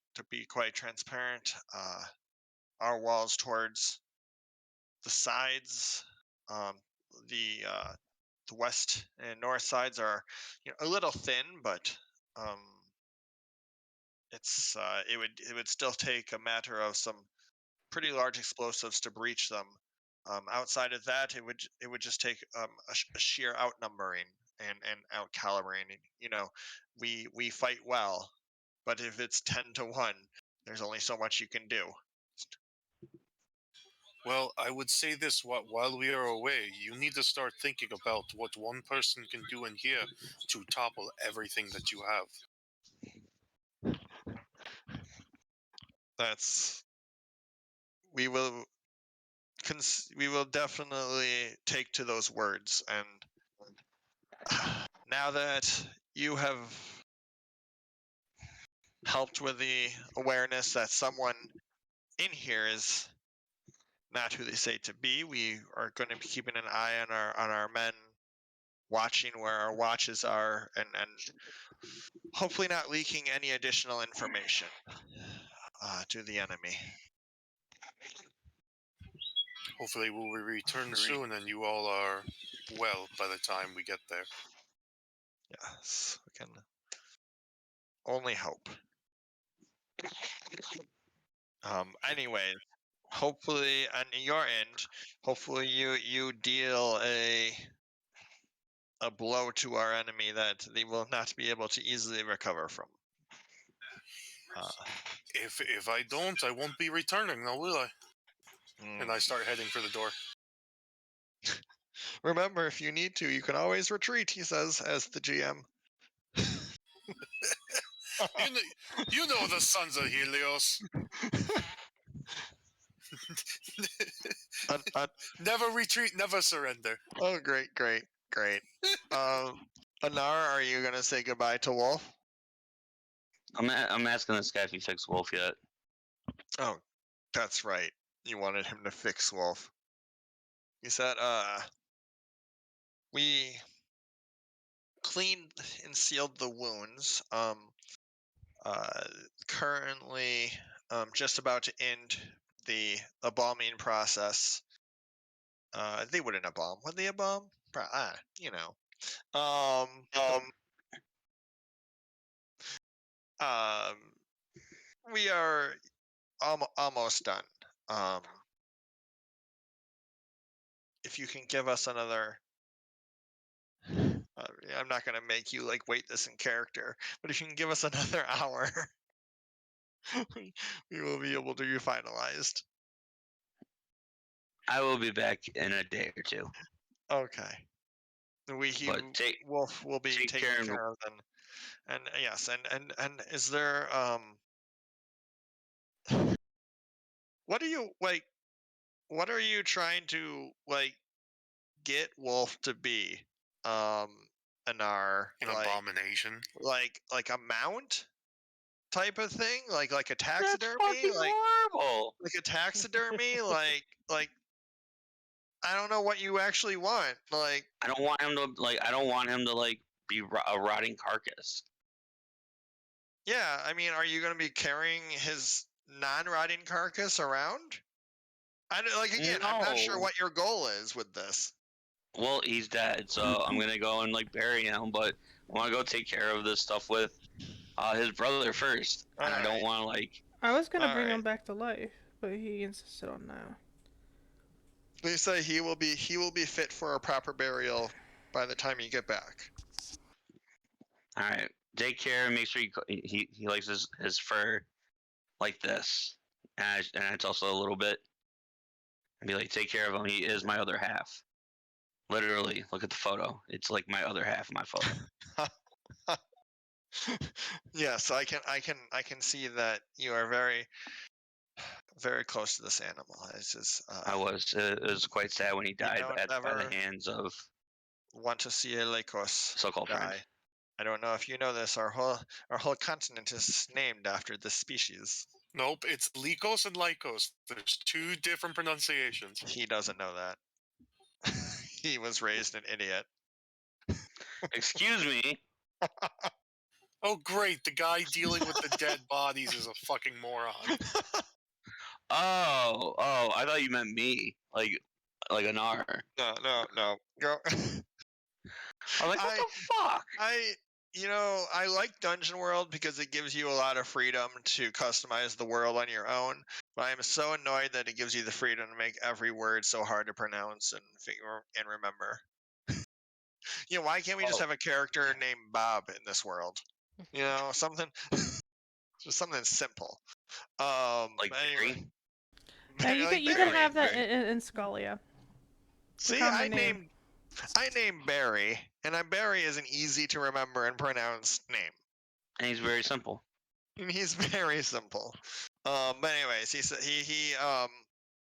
quite transparent, our walls towards the sides, the west and north sides are a little thin, but it would still take a matter of some pretty large explosives to breach them. Outside of that, it would just take a sheer outnumbering and out calibrating. We fight well, but if it's 10-1, there's only so much you can do. Well, I would say this: while we are away, you need to start thinking about what one person can do in here to topple everything that you have. We will definitely take to those words, and now that you have helped with the awareness that someone in here is not who they say to be, we are going to be keeping an eye on our men watching where our watches are, and hopefully not leaking any additional information to the enemy. Hopefully, we'll return soon, and you all are well by the time we get there. Yes, we can only hope. Anyway, hopefully on your end, hopefully you deal a blow to our enemy that they will not be able to easily recover from. If I don't, I won't be returning, now will I? And I start heading for the door. Remember, if you need to, you can always retreat, he says, as the GM. You know the sons of Helios. Never retreat, never surrender. Oh, great. Anar, are you gonna say goodbye to Wolf? I'm asking this guy if he fixed Wolf yet. Oh, that's right. You wanted him to fix Wolf. He said, we cleaned and sealed the wounds. Currently, just about to end the embalming process. They wouldn't embalm. Would they embalm? You know. We are almost done. If you can give us another, I'm not gonna make you like wait this in character, but if you can give us another hour, we will be able to be finalized. I will be back in a day or two. Okay. Wolf will be taken care of then. And yes, and is there what are you like? What are you trying to like get Wolf to be? Anar, an abomination, like a mount type of thing, like a taxidermy, That's fucking horrible. like a taxidermy, like I don't know what you actually want. Like I don't want him to be a rotting carcass. Yeah, I mean, are you going to be carrying his non-rotting carcass around? Again, I'm not sure what your goal is with this. Well, he's dead, so I'm gonna go and bury him. But I want to go take care of this stuff with his brother first. And I don't want to I was gonna bring him back to life, but he insisted on no. They say he will be fit for a proper burial by the time you get back. All right, take care. Make sure he likes his fur like this, and it's also a little bit. And be like, take care of him. He is my other half. Literally, look at the photo. It's like my other half of my photo. Yes, I can see that you are very, very close to this animal. It's just, I was. It was quite sad when he died by the hands of. Want to see a Lycos so-called die. friend. I don't know if you know this. Our whole continent is named after this species. Nope, it's Lycos and Lycos. There's two different pronunciations. He doesn't know that. He was raised an idiot. Excuse me. Oh, great. The guy dealing with the dead bodies is a fucking moron. Oh, I thought you meant me. Like Anar. No. Go. I'm like, what the fuck? I like Dungeon World because it gives you a lot of freedom to customize the world on your own. But I am so annoyed that it gives you the freedom to make every word so hard to pronounce and figure and remember. Why can't we just have a character named Bob in this world? Something, just something simple. Anyway. You can have that in Scalia. See, I named Barry, and Barry is an easy to remember and pronounce name. And he's very simple. And he's very simple. But anyways,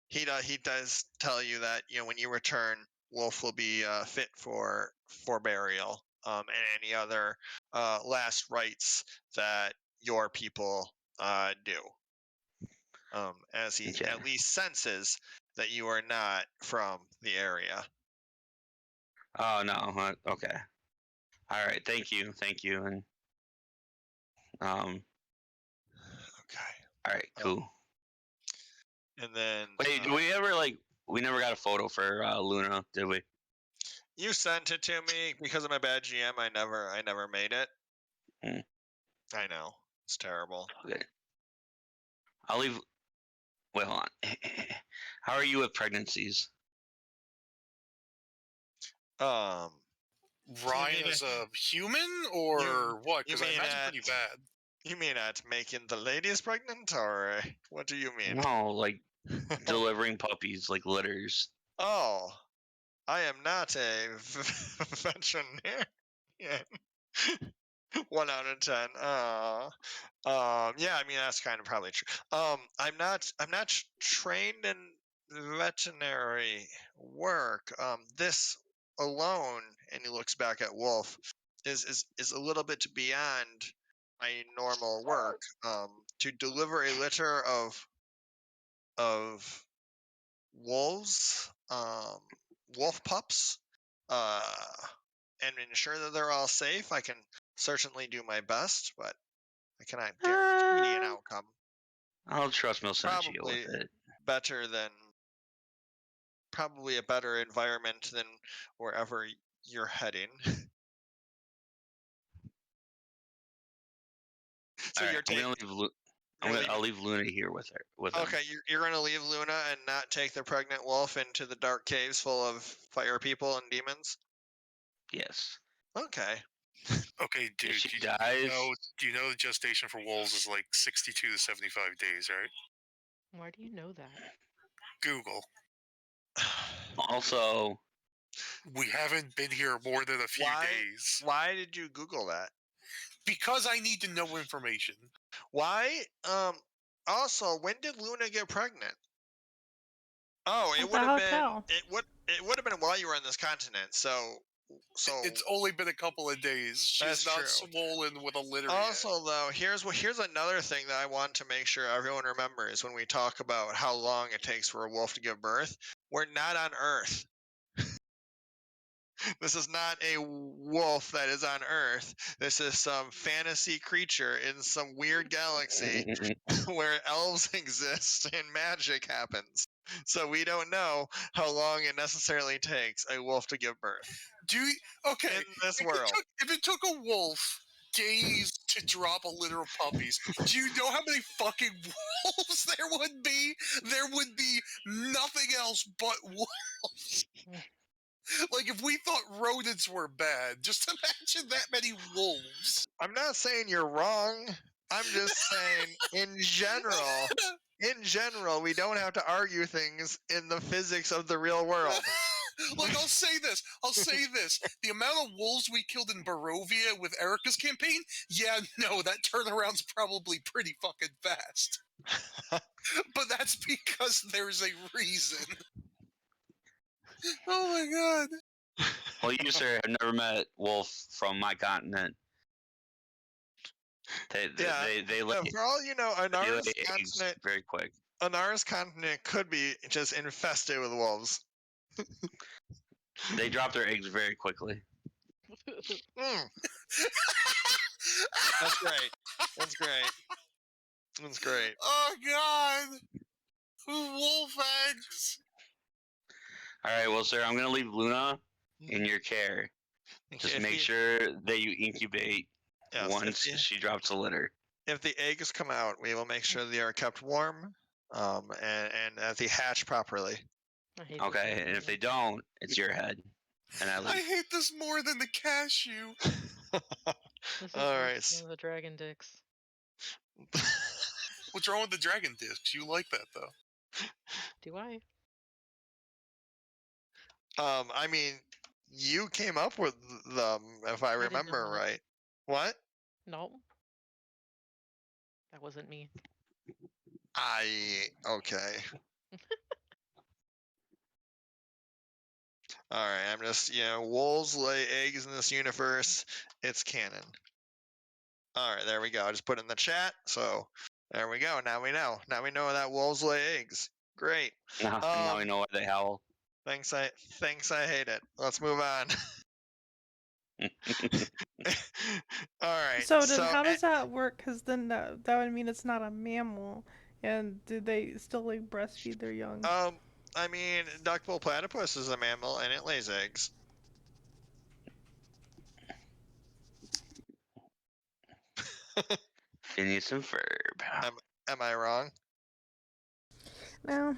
he does tell you that when you return, Wolf will be fit for burial. And any other last rites that your people do. As he at least senses that you are not from the area. Oh no. Okay. All right. Thank you. And Okay. all right. Cool. And then Wait, did we ever we never got a photo for Luna, did we? you sent it to me because of my bad GM. I never made it. Hmm. I know it's terrible. Okay. I'll leave. Wait, hold on. How are you with pregnancies? Um, Ryan mean as a human or what? you Because I mean imagine at- pretty bad. you mean at making the ladies pregnant, or what do you mean? No, like delivering puppies, like litters. Oh, I am not a veterinarian. 1 out of 10. Yeah, I mean that's kind of probably true. I'm not trained in veterinary work. This alone, and he looks back at Wolf, is a little bit beyond my normal work. To deliver a litter of wolves, wolf pups, and ensure that they're all safe. I can certainly do my best, but I cannot guarantee an outcome. I'll trust Milsenachio Probably with it. better than, probably a better environment than wherever you're heading. So All you're right, I'm taking. gonna leave. I'll leave Luna here with her. With him. Okay, you're going to leave Luna and not take the pregnant wolf into the dark caves full of fire people and demons? Yes. Okay. Okay, dude. If she do dies, you know the gestation for wolves is like 62 to 75 days, right? Why do you know that? Google. also, We haven't been here more than a few days. Why did you Google that? Because I need to know information. Why? Also, when did Luna get pregnant? Oh, it At would the have been. hotel. It would have been while you were on this continent. So It's only been a couple of days. She's That's not true. swollen with a litter Also, yet. though, here's another thing that I want to make sure everyone remembers when we talk about how long it takes for a wolf to give birth. We're not on Earth. This is not a wolf that is on Earth. This is some fantasy creature in some weird galaxy where elves exist and magic happens. So we don't know how long it necessarily takes a wolf to give birth. Okay, in this if world. if it took a wolf days to drop a litter of puppies, do you know how many fucking wolves there would be? There would be nothing else but wolves. Like, if we thought rodents were bad, just imagine that many wolves. I'm not saying you're wrong. I'm just saying, in general, we don't have to argue things in the physics of the real world. Like, I'll say this. The amount of wolves we killed in Barovia with Erica's campaign, yeah, no, that turnaround's probably pretty fucking fast. But that's because there's a reason. Oh my god. well, you, sir, have never met Wolf from my continent. They lay, for all you know, they lay Anara's eggs continent, very quick. Anara's continent could be just infested with wolves. They drop their eggs very quickly. Mm. That's great. That's great. That's great. Oh god. Wolf eggs. All right, well, sir, I'm gonna leave Luna in your care. Just make sure that you incubate once she drops a litter. If the eggs come out, we will make sure they are kept warm, and that they hatch properly. Okay, and if they don't, it's your head. And I hate this more than the cashew. This is All right. one of the dragon dicks. What's wrong with the dragon discs? You like that though. Do I? I mean, you came up with them, if I remember right. What? No. That wasn't me. Okay. All right, I'm just, wolves lay eggs in this universe. It's canon. All right, there we go. I just put it in the chat, so there we go. Now we know. Now we know that wolves lay eggs. Great. now we know why they howl. Thanks, I hate it. Let's move on. All right. So then, how does that work? Because then that would mean it's not a mammal. And do they still like breastfeed their young? I mean, duckbill platypus is a mammal and it lays eggs. Phineas and Ferb. Am I wrong? No.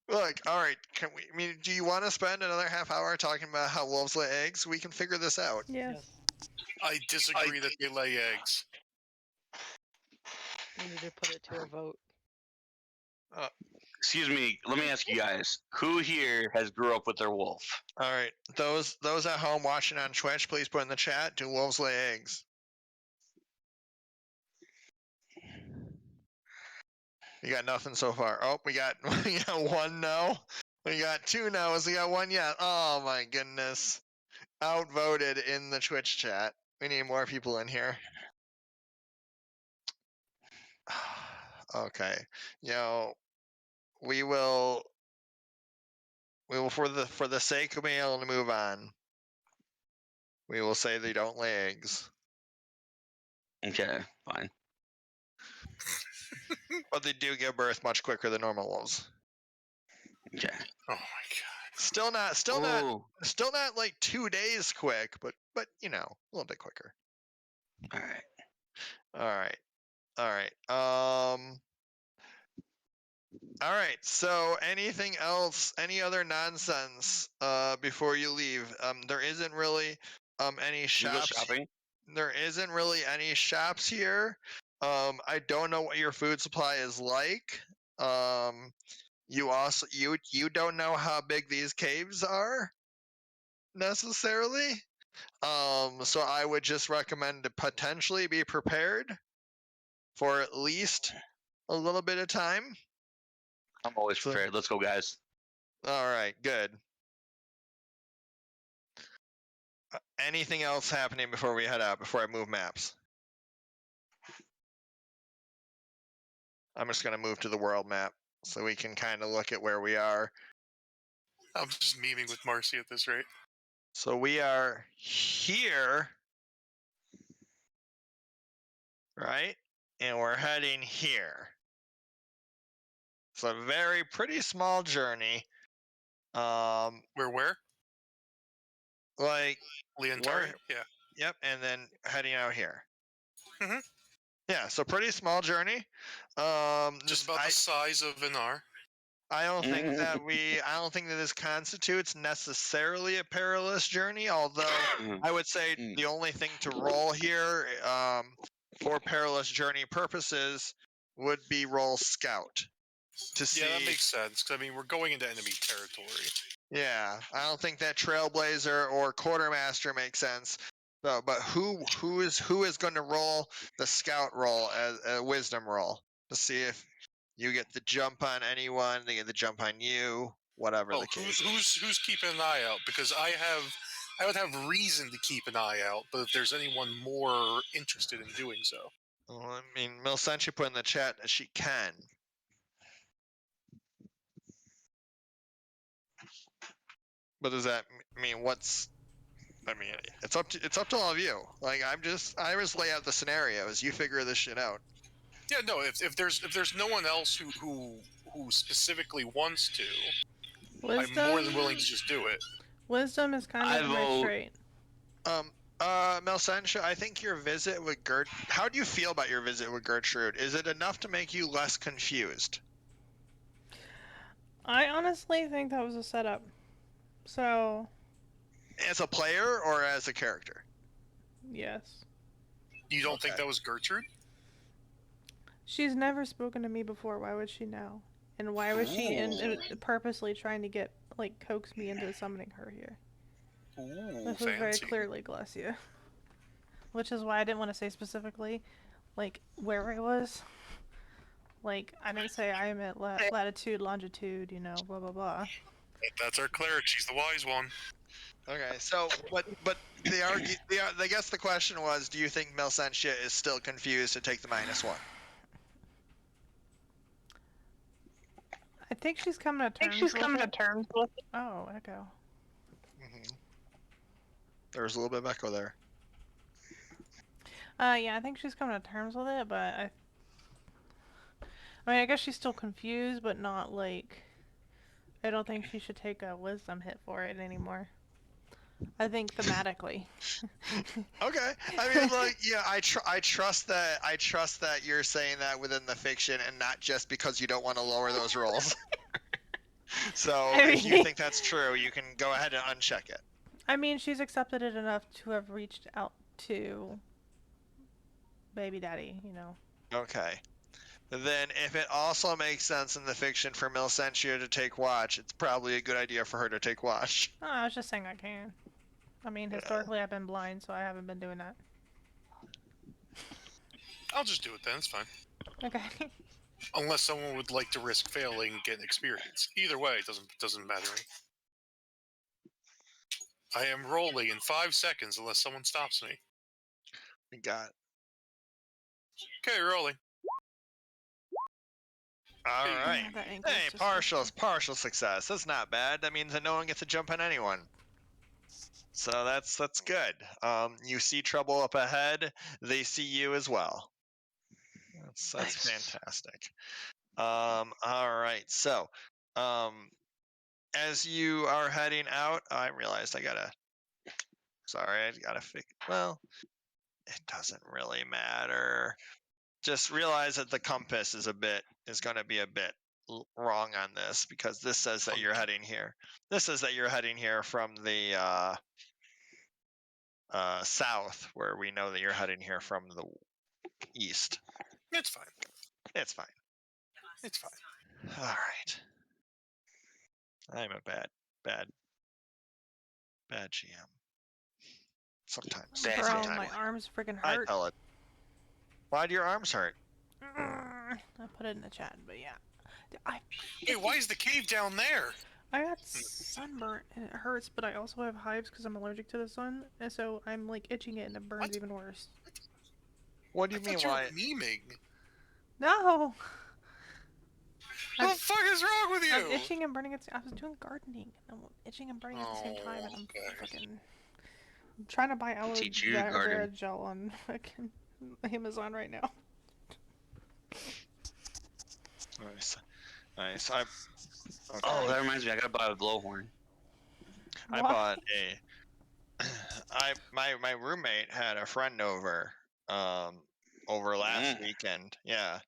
Look, all right. Can we? I mean, do you want to spend another half hour talking about how wolves lay eggs? We can figure this out. Yes. I disagree that they lay eggs. We need to put it to a vote. Excuse me. Let me ask you guys: who here has grew up with their wolf? All right. Those at home watching on Twitch, please put in the chat. Do wolves lay eggs? You got nothing so far. Oh, we got one no. We got two no's. We got one yes. Oh my goodness. Outvoted in the Twitch chat. We need more people in here. Okay. We will for the sake of being able to move on. We will say they don't lay eggs. Okay, fine. But they do give birth much quicker than normal wolves. Okay. Oh my god. Still not like 2 days quick, but a little bit quicker. All right. All right. So anything else? Any other nonsense? Before you leave, there isn't really any Should we go shops. shopping? There isn't really any shops here. I don't know what your food supply is like. You also you don't know how big these caves are necessarily. So I would just recommend to potentially be prepared for at least a little bit of time. I'm always prepared. Let's go, guys. All right, good. Anything else happening before we head out, before I move maps? I'm just going to move to the world map so we can kind of look at where we are. I'm just memeing with Marcy at this rate. So we are here, right? And we're heading here. It's a pretty small journey. Where? Like Leontari? Yeah. Yep, and then heading out here. Mhm. Yeah, so pretty small journey. Just about the size of an R. I don't think that this constitutes necessarily a perilous journey, although I would say the only thing to roll here for perilous journey purposes would be roll scout to see. Yeah, that makes sense. 'Cause, I mean, we're going into enemy territory. Yeah, I don't think that trailblazer or quartermaster makes sense. So, but who is going to roll the scout roll as a wisdom roll to see if you get the jump on anyone, they get the jump on you, whatever the case. Who's keeping an eye out? Because I would have reason to keep an eye out, but if there's anyone more interested in doing so. Well, I mean, Milsentia put in the chat that she can. But does that mean it's up to all of you. Like I just lay out the scenarios. You figure this shit out. Yeah, no. If there's no one else who specifically wants to, Wisdom, I'm more than willing to just do it. Wisdom is kind of my trait. Melsentia, I think your visit with how do you feel about your visit with Gertrude? Is it enough to make you less confused? I honestly think that was a setup. So. As a player or as a character? Yes. You don't think that was Gertrude? She's never spoken to me before. Why would she now? And why was she purposely trying to coax me into summoning her here? Ooh, this was very clearly Glacia. Which is why I didn't want to say specifically, where I was. I didn't say I am at latitude, longitude, blah, blah, blah. That's our cleric. She's the wise one. Okay, so, but I guess the question was, do you think Melsentia is still confused to take the -1? I think she's coming to terms. With it. Oh, echo. There's a little bit of echo there. Yeah, I think she's coming to terms with it, but I mean, I guess she's still confused, but not like. I don't think she should take a wisdom hit for it anymore. I think thematically. Okay. I mean, like, yeah, I trust that you're saying that within the fiction and not just because you don't want to lower those rolls. So if you think that's true, you can go ahead and uncheck it. I mean, she's accepted it enough to have reached out to baby daddy, you know. Okay. Then if it also makes sense in the fiction for Milcentia to take watch, it's probably a good idea for her to take watch. Oh, I was just saying I can. I mean, historically I've been blind, so I haven't been doing that. I'll just do it then. It's fine. Okay. Unless someone would like to risk failing and get experience. Either way, it doesn't matter. I am rolling in 5 seconds unless someone stops me. We got. Okay, rolling. All right. Hey, partial success. That's not bad. That means that no one gets to jump on anyone. So that's good. You see trouble up ahead. They see you as well. That's fantastic. All right. So, as you are heading out, I realized I gotta. Sorry, I gotta fix. Well, it doesn't really matter. Just realize that the compass is going to be a bit wrong on this because this says that you're heading here. This says that you're heading here from the south, where we know that you're heading here from the east. It's fine. It's fine. It's fine. All right. I'm a bad GM. Sometimes. Bro, my arms freaking hurt. I tell it. Why do your arms hurt? I put it in the chat, but yeah. Hey, why is the cave down there? I got sunburnt and it hurts, but I also have hives because I'm allergic to the sun, and so I'm like itching it and it burns even worse. What do you mean? Why? You're memeing. No. What the fuck is wrong with you? I'm itching and burning. I was doing gardening. I'm itching and burning at the same time, and I'm trying to buy aloe vera gel on fucking Amazon right now. Nice. Okay. Oh, that reminds me. I gotta buy a blowhorn. I bought my roommate had a friend over last weekend. Yeah,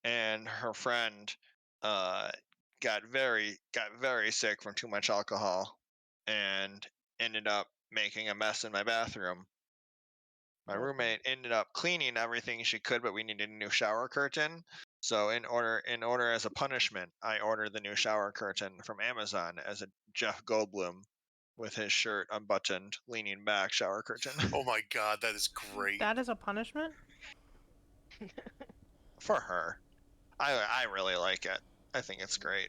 and her friend got very sick from too much alcohol and ended up making a mess in my bathroom. My roommate ended up cleaning everything she could, but we needed a new shower curtain. So in order as a punishment, I ordered the new shower curtain from Amazon as a Jeff Goldblum with his shirt unbuttoned, leaning back shower curtain. Oh my god, that is great. That is a punishment? For her. I really like it. I think it's great.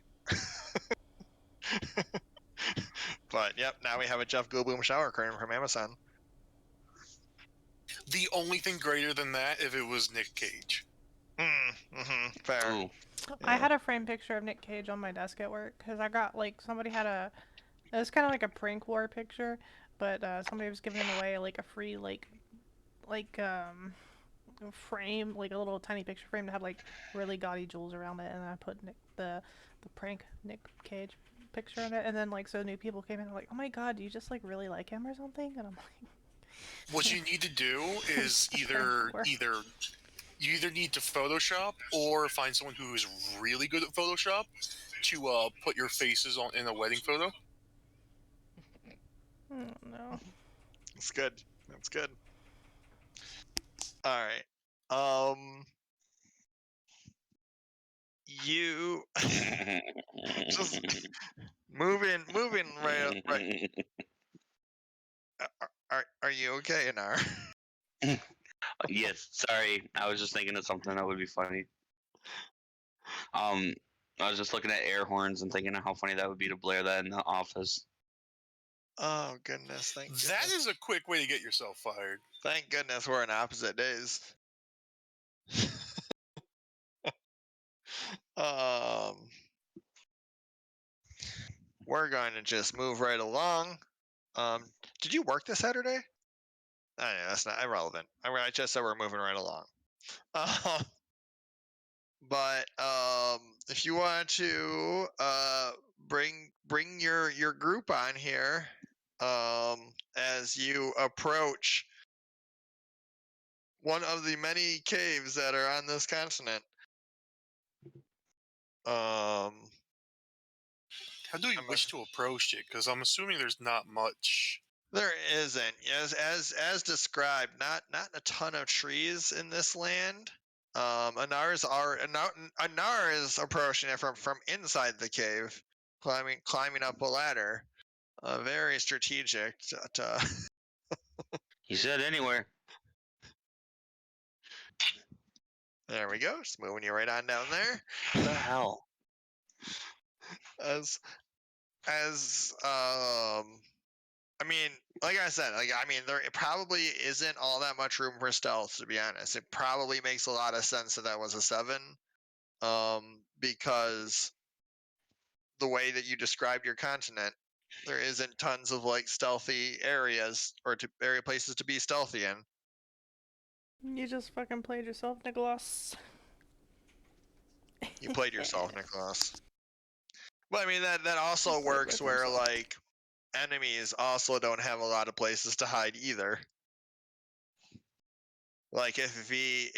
But yep, now we have a Jeff Goldblum shower curtain from Amazon. The only thing greater than that if it was Nick Cage. Fair. Ooh. Yeah. I had a framed picture of Nick Cage on my desk at work because I got somebody had it was kind of like a prank war picture, but somebody was giving away like a free frame, like a little tiny picture frame that had like really gaudy jewels around it, and I put the prank Nick Cage picture in it, and then so new people came in and like, oh my god, do you just really like him or something? And I'm like, what you need to do is either you need to Photoshop or find someone who is really good at Photoshop to put your faces in a wedding photo. No. That's good. That's good. All right. You just moving right. Are you okay, Anar? Yes, sorry. I was just thinking of something that would be funny. I was just looking at air horns and thinking of how funny that would be to blare that in the office. Oh goodness, thank goodness. That is a quick way to get yourself fired. Thank goodness we're in opposite days. we're going to just move right along. Did you work this Saturday? Oh, yeah, that's not irrelevant. I just said we're moving right along. But if you want to bring your group on here, as you approach one of the many caves that are on this continent. How do we wish to approach it? Because I'm assuming there's not much. There isn't, as described. Not a ton of trees in this land. Anar is approaching it from inside the cave, climbing up a ladder. Very strategic. He said anywhere. There we go. Just moving you right on down there. What the hell? I mean, like I said, there probably isn't all that much room for stealth, to be honest. It probably makes a lot of sense that was a 7, because the way that you described your continent, there isn't tons of like stealthy areas or area places to be stealthy in. You just fucking played yourself, Nicholas. You played yourself, Nicholas. But I mean that also works where like enemies also don't have a lot of places to hide either. Like if V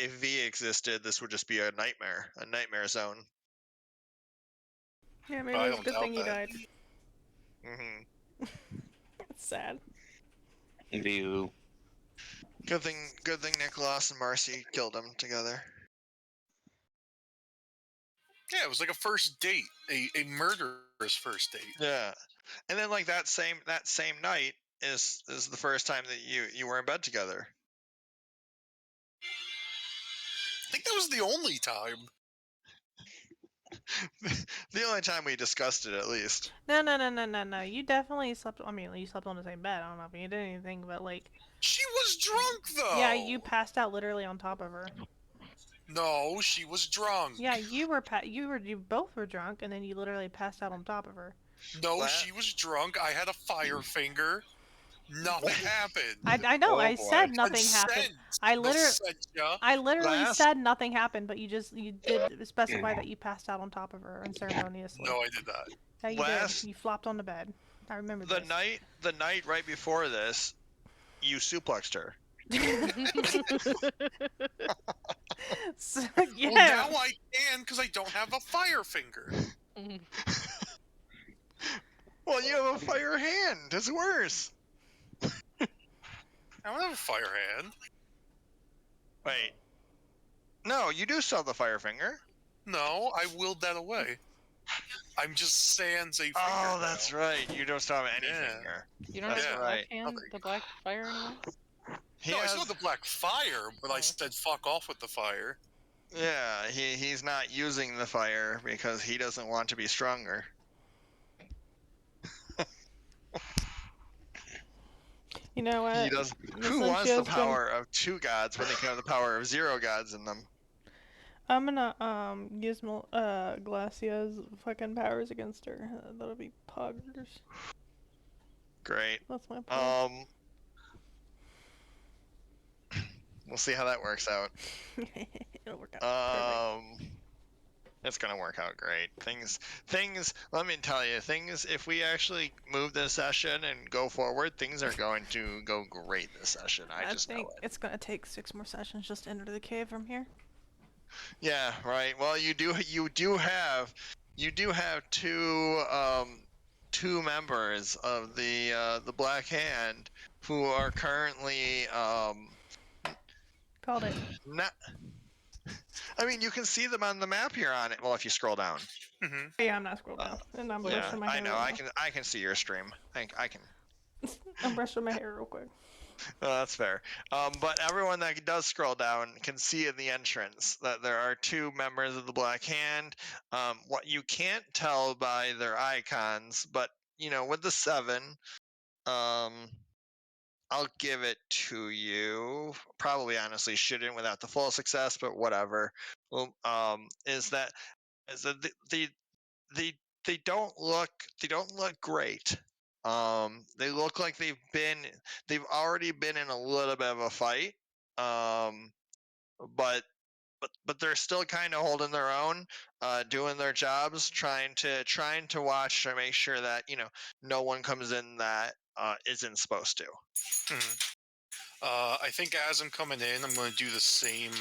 existed, this would just be a nightmare zone. Yeah, maybe it's a good thing he died. Mm-hmm. That's sad. View. Good thing Nicholas and Marcy killed him together. Yeah, it was like a first date, a murderous first date. Yeah, and then like that same night is the first time that you were in bed together. I think that was the only time. The only time we discussed it, at least. No. You definitely slept. I mean, you slept on the same bed. I don't know if you did anything, but like. She was drunk though. Yeah, you passed out literally on top of her. No, she was drunk. Yeah, you both were drunk, and then you literally passed out on top of her. No, she was drunk. I had a fire finger. Nothing happened. I know. I said nothing happened. I literally said nothing happened, but you did specify that you passed out on top of her unceremoniously. No, I did not. Yeah, you did. You flopped on the bed. I remember the night right before this, you suplexed her. So, yeah. Well, now I can because I don't have a fire finger. Well, you have a fire hand. It's worse. I don't have a fire hand. Wait. No, you do still have the fire finger. No, I willed that away. I'm just sans a finger. Oh, that's right. You don't still have any finger. You don't have the black hand, the black fire anymore? I still have the black fire, but I said fuck off with the fire. Yeah, he's not using the fire because he doesn't want to be stronger. You know what? He does. Who wants the power of 2 gods when they can have the power of 0 gods in them? I'm gonna use Glacia's fucking powers against her. That'll be poggers. Great. That's my plan. We'll see how that works out. It'll work out. It's gonna work out great. Things. Let me tell you, if we actually move this session and go forward, things are going to go great this session. I just think it's gonna take 6 more sessions just to enter the cave from here. Yeah, right. Well, you do have 2 members of the Black Hand who are currently Called it. Not. I mean, you can see them on the map here on it. Well, if you scroll down. Mm-hmm. Yeah, I'm not scrolling down, and I'm brushing my hair. I know. I can see your stream. I can. I'm brushing my hair real quick. Oh, that's fair. But everyone that does scroll down can see in the entrance that there are 2 members of the Black Hand. What you can't tell by their icons, but with the 7, I'll give it to you. Probably, honestly, shouldn't without the full success, but whatever. Well, is that the they don't look great. They look like they've already been in a little bit of a fight. But they're still kind of holding their own, doing their jobs, trying to watch to make sure that no one comes in that isn't supposed to. I think as I'm coming in, I'm going to do the same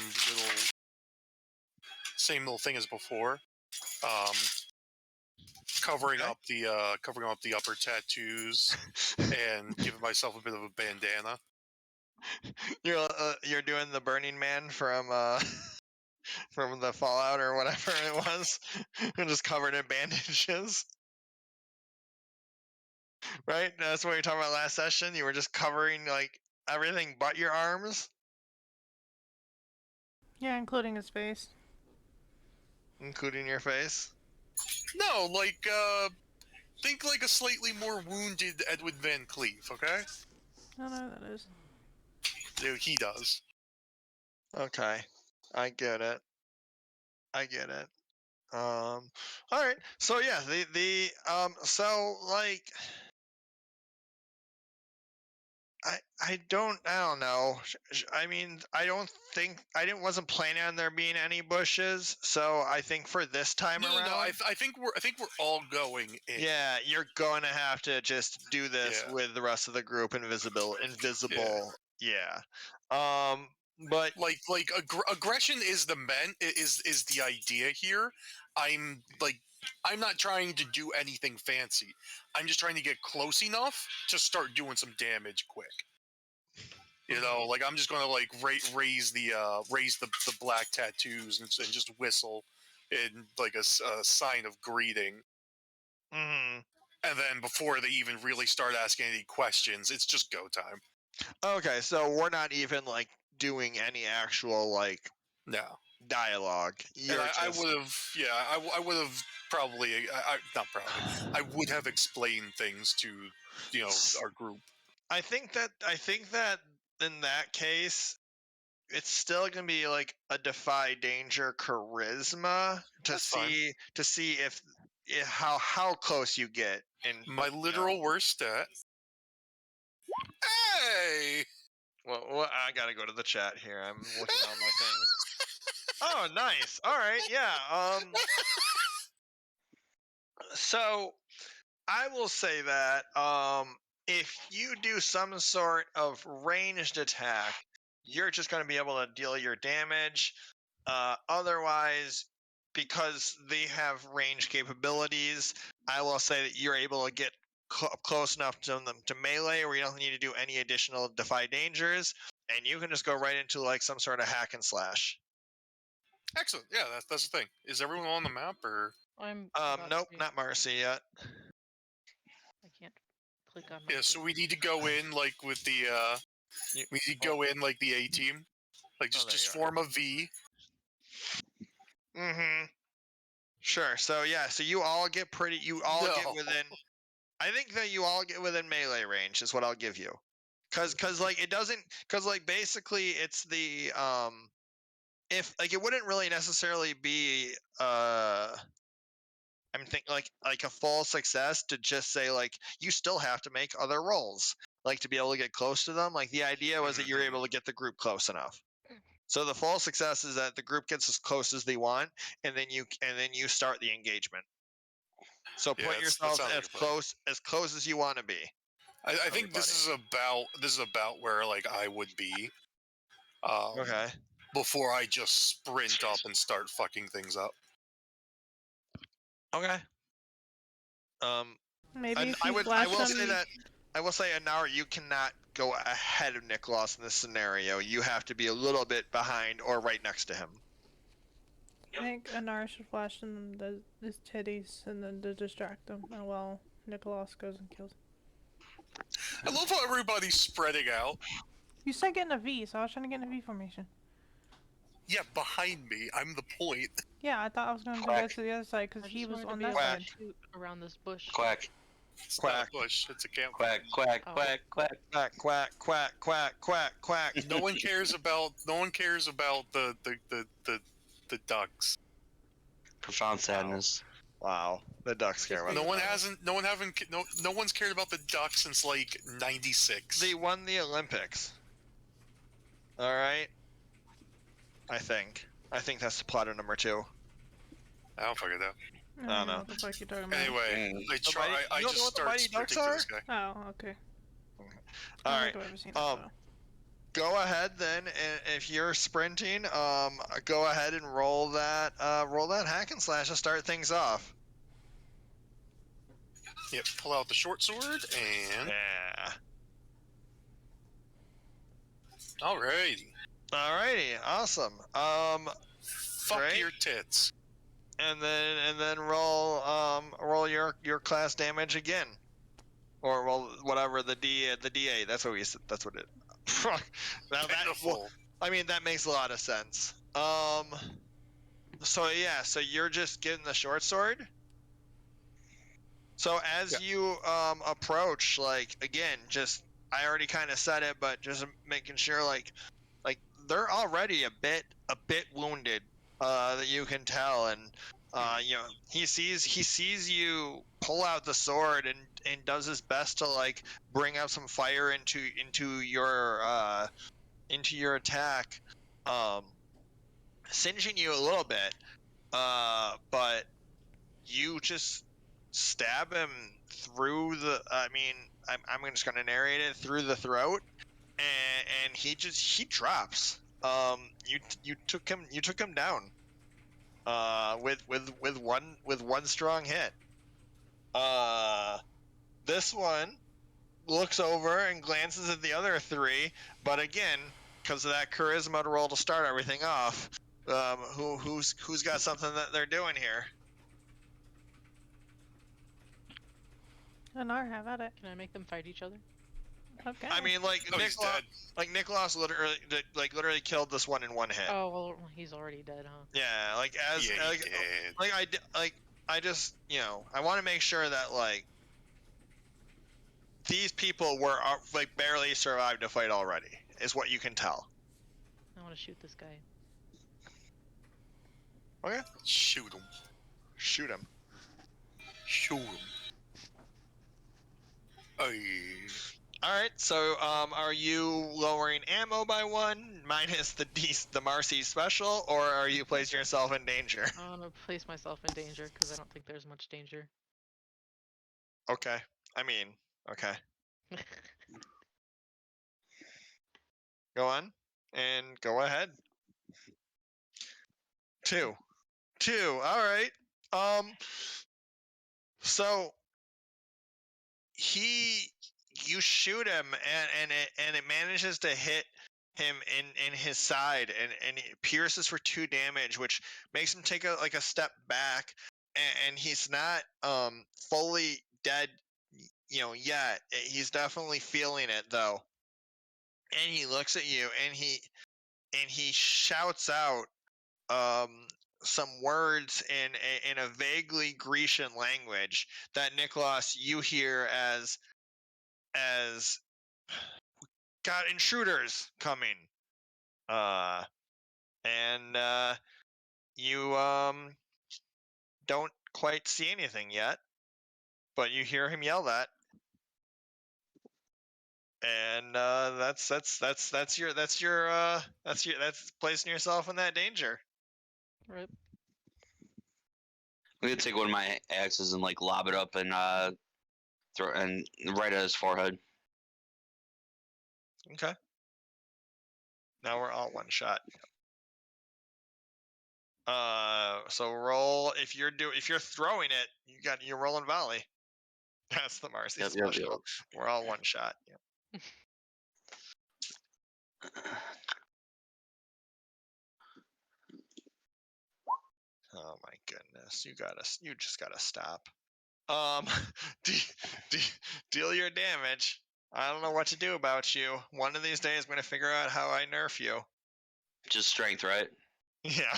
little thing as before. Covering up the upper tattoos and giving myself a bit of a bandana. You're doing the Burning Man from from the Fallout or whatever it was, just covered in bandages. Right? That's what you were talking about last session. You were just covering like everything but your arms. Yeah, including his face. Including your face? No, think like a slightly more wounded Edwin Van Cleef, okay? I don't know who that is. Dude, he does. Okay. I get it. All right. So yeah, so like I don't know. I mean, I wasn't planning on there being any bushes. So I think for this time around, No. I think we're all going in. Yeah, you're going to have to just do this with the rest of the group, invisible. Yeah. But aggression is is the idea here. I'm not trying to do anything fancy. I'm just trying to get close enough to start doing some damage quick. I'm just going to raise the black tattoos and just whistle in like a sign of greeting. Mm-hmm. And then before they even really start asking any questions, it's just go time. Okay, so we're not even like doing any actual no dialogue. I would have probably not probably. I would have explained things to our group. I think that in that case, it's still gonna be like a defy danger charisma to see if how close you get. And my literal worst stat. Hey. Well, I gotta go to the chat here. I'm looking at all my things. Oh, nice. All right, yeah. So I will say that if you do some sort of ranged attack, you're just going to be able to deal your damage. Otherwise, because they have range capabilities, I will say that you're able to get close enough to them to melee where you don't need to do any additional defy dangers, and you can just go right into like some sort of hack and slash. Excellent. Yeah, that's the thing. Is everyone on the map or? Nope, not Marcy yet. I can't click on my so we need to go in like with the we need to go in like the A team. Like just form a V. Mm-hmm. Sure. So yeah, so you all get get within. I think that you all get within melee range is what I'll give you. Cause like it doesn't like basically it's the if like it wouldn't really necessarily be I'm thinking like a full success to just say like you still have to make other rolls like to be able to get close to them. Like the idea was that you're able to get the group close enough. So the full success is that the group gets as close as they want, and then you start the engagement. So put yourself as close as you want to be. I think this is about where like I would be. Okay. Before I just sprint up and start fucking things up. Okay. Maybe if I will say Anar, you cannot go ahead of Nicholas in this scenario. You have to be a little bit behind or right next to him. I think Anar should flash him his titties and then to distract him while Nicholas goes and kills him. I love how everybody's spreading out. You said getting a V, so I was trying to get in a V formation. Yeah, behind me. I'm the point. Yeah, I thought I was going to go to the other side because he was on that side. Around this bush. Quack. It's not a bush. It's a camp. Quack. Quack. Quack. Quack. Quack. Quack. Quack. Quack. Quack. Quack. No one cares about. No one cares about the ducks. Profound sadness. Wow, the ducks care about No the one ducks. hasn't. No one's cared about the ducks since like '96. They won the Olympics. All right. I think that's the plot of number 2. I don't fucking know. I don't know. What the fuck you talking about? Anyway, I you don't know just what the start Mighty Ducks sprinting to this guy. Oh, okay. All I right. don't think I've ever seen it, though. Go ahead then, and if you're sprinting, go ahead and roll that hack and slash to start things off. Yep, pull out the short sword and. Yeah. Alrighty, awesome. fuck great. your tits. And then roll your class damage again, or roll whatever the DA. That's what That's what it. Now I mean that makes a lot of sense. So yeah, so you're just getting the short sword. So as you approach, like again, just I already kind of said it, but just making sure like they're already a bit wounded, that you can tell, and you know he sees you pull out the sword and does his best to like bring up some fire into your attack, singeing you a little bit, but you just stab him through the. I mean, I'm just gonna narrate it through the throat, and he drops. You took him down. With one strong hit. This one looks over and glances at the other 3, but again, because of that charisma to roll to start everything off, who's got something that they're doing here? Anar, have at it. Can I make them fight each other? Okay. I mean, Nicholas literally killed this one in one hit. Oh well, he's already dead, huh? Yeah, I just I want to make sure that like these people were like barely survived a fight already, is what you can tell. I want to shoot this guy. Okay. Shoot him. Shoot him. Shoot him. Alright, so are you lowering ammo by 1 minus the Marcy special, or are you placing yourself in danger? I want to place myself in danger because I don't think there's much danger. Okay. I mean, okay. Go on and go ahead. 2. Alright. So you shoot him and it manages to hit him in his side, and it pierces for 2 damage, which makes him take a step back, and he's not fully dead yet. He's definitely feeling it though, and he looks at you and he shouts out some words in a vaguely Grecian language that Nicholas you hear as got intruders coming, and you don't quite see anything yet, but you hear him yell that, and that's placing yourself in that danger. Right. I'm gonna take one of my axes and like lob it up and throw and right at his forehead. Okay. Now we're all one shot. So roll if you're throwing it, you're rolling volley. That's the Marcy special. Yep. We're all one shot. Yep. Oh my goodness, you just gotta stop. Deal your damage. I don't know what to do about you. One of these days, I'm gonna figure out how I nerf you. Just strength, right? Yeah.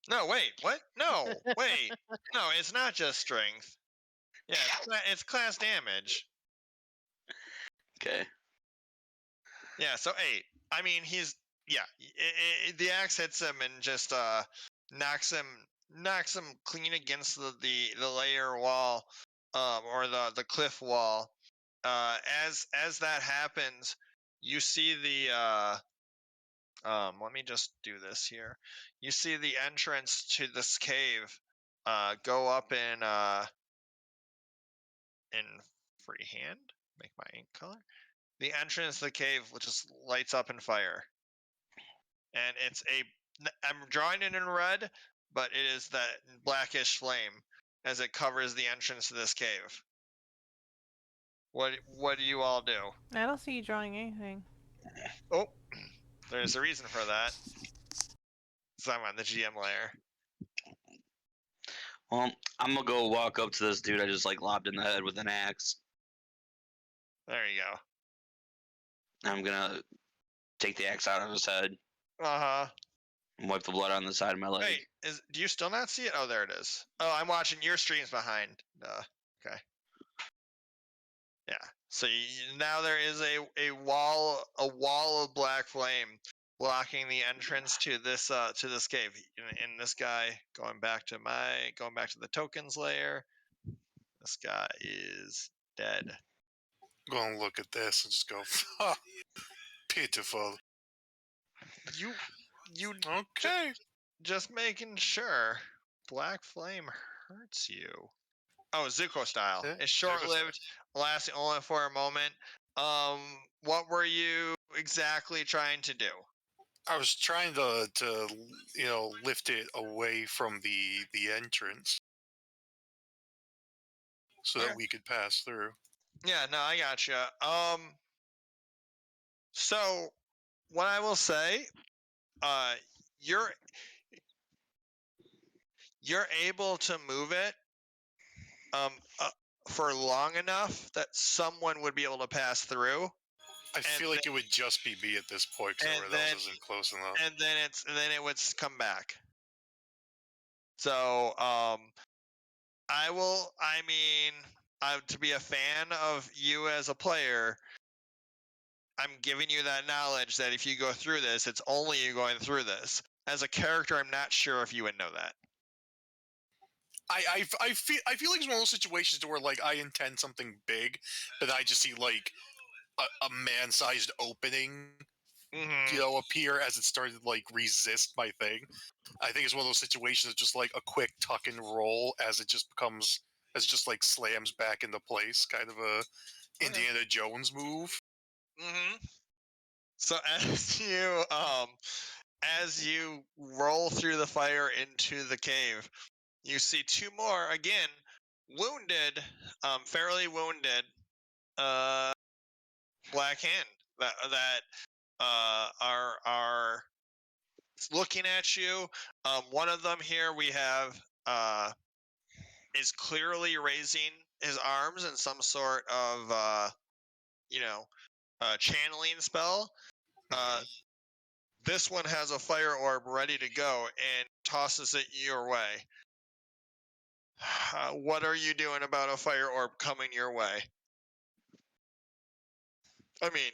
No, wait, what? No, wait. No, it's not just strength. Yeah, it's class damage. Okay. Yeah, so 8. I mean, he's Yeah, the axe hits him and just knocks him clean against the layer wall, or the cliff wall. As that happens, you see the let me just do this here. You see the entrance to this cave go up in freehand. Make my ink color. The entrance to the cave just lights up in fire, and I'm drawing it in red, but it is that blackish flame as it covers the entrance to this cave. What do you all do? I don't see you drawing anything. Oh, there's a reason for that. So I'm on the GM layer. Well, I'm gonna go walk up to this dude I just like lobbed in the head with an axe. There you go. And I'm gonna take the axe out of his head Uh-huh. and wipe the blood on the side of my leg. Wait, do you still not see it? Oh, there it is. Oh, I'm watching your streams behind. Okay. Yeah. So now there is a wall of black flame blocking the entrance to this cave. And this guy going back to the tokens layer. This guy is dead. Gonna look at this and just go, "Ha, pitiful." You Okay. just making sure. Black flame hurts you. Oh, Zuko style. Yeah, It's short-lived, lasting only for a moment. What were you exactly trying to do? I was trying to lift it away from the entrance so that we could pass through. Yeah, no, I gotcha. So what I will say, you're able to move it, for long enough that someone would be able to pass through. I feel like it would just be me at this point because everyone else isn't close enough. And then it would come back. So, to be a fan of you as a player, I'm giving you that knowledge that if you go through this, it's only you going through this. As a character, I'm not sure if you would know that. I feel like it's one of those situations to where like I intend something big, but I just see like a man-sized opening, appear as it started to like resist my thing. I think it's one of those situations that's just like a quick tuck and roll as it just like slams back into place, kind of a Indiana Jones move. So as you roll through the fire into the cave, you see two more again, wounded, fairly wounded, Black Hand that are looking at you. One of them here we have is clearly raising his arms in some sort of channeling spell. This one has a fire orb ready to go and tosses it your way. What are you doing about a fire orb coming your way? I mean,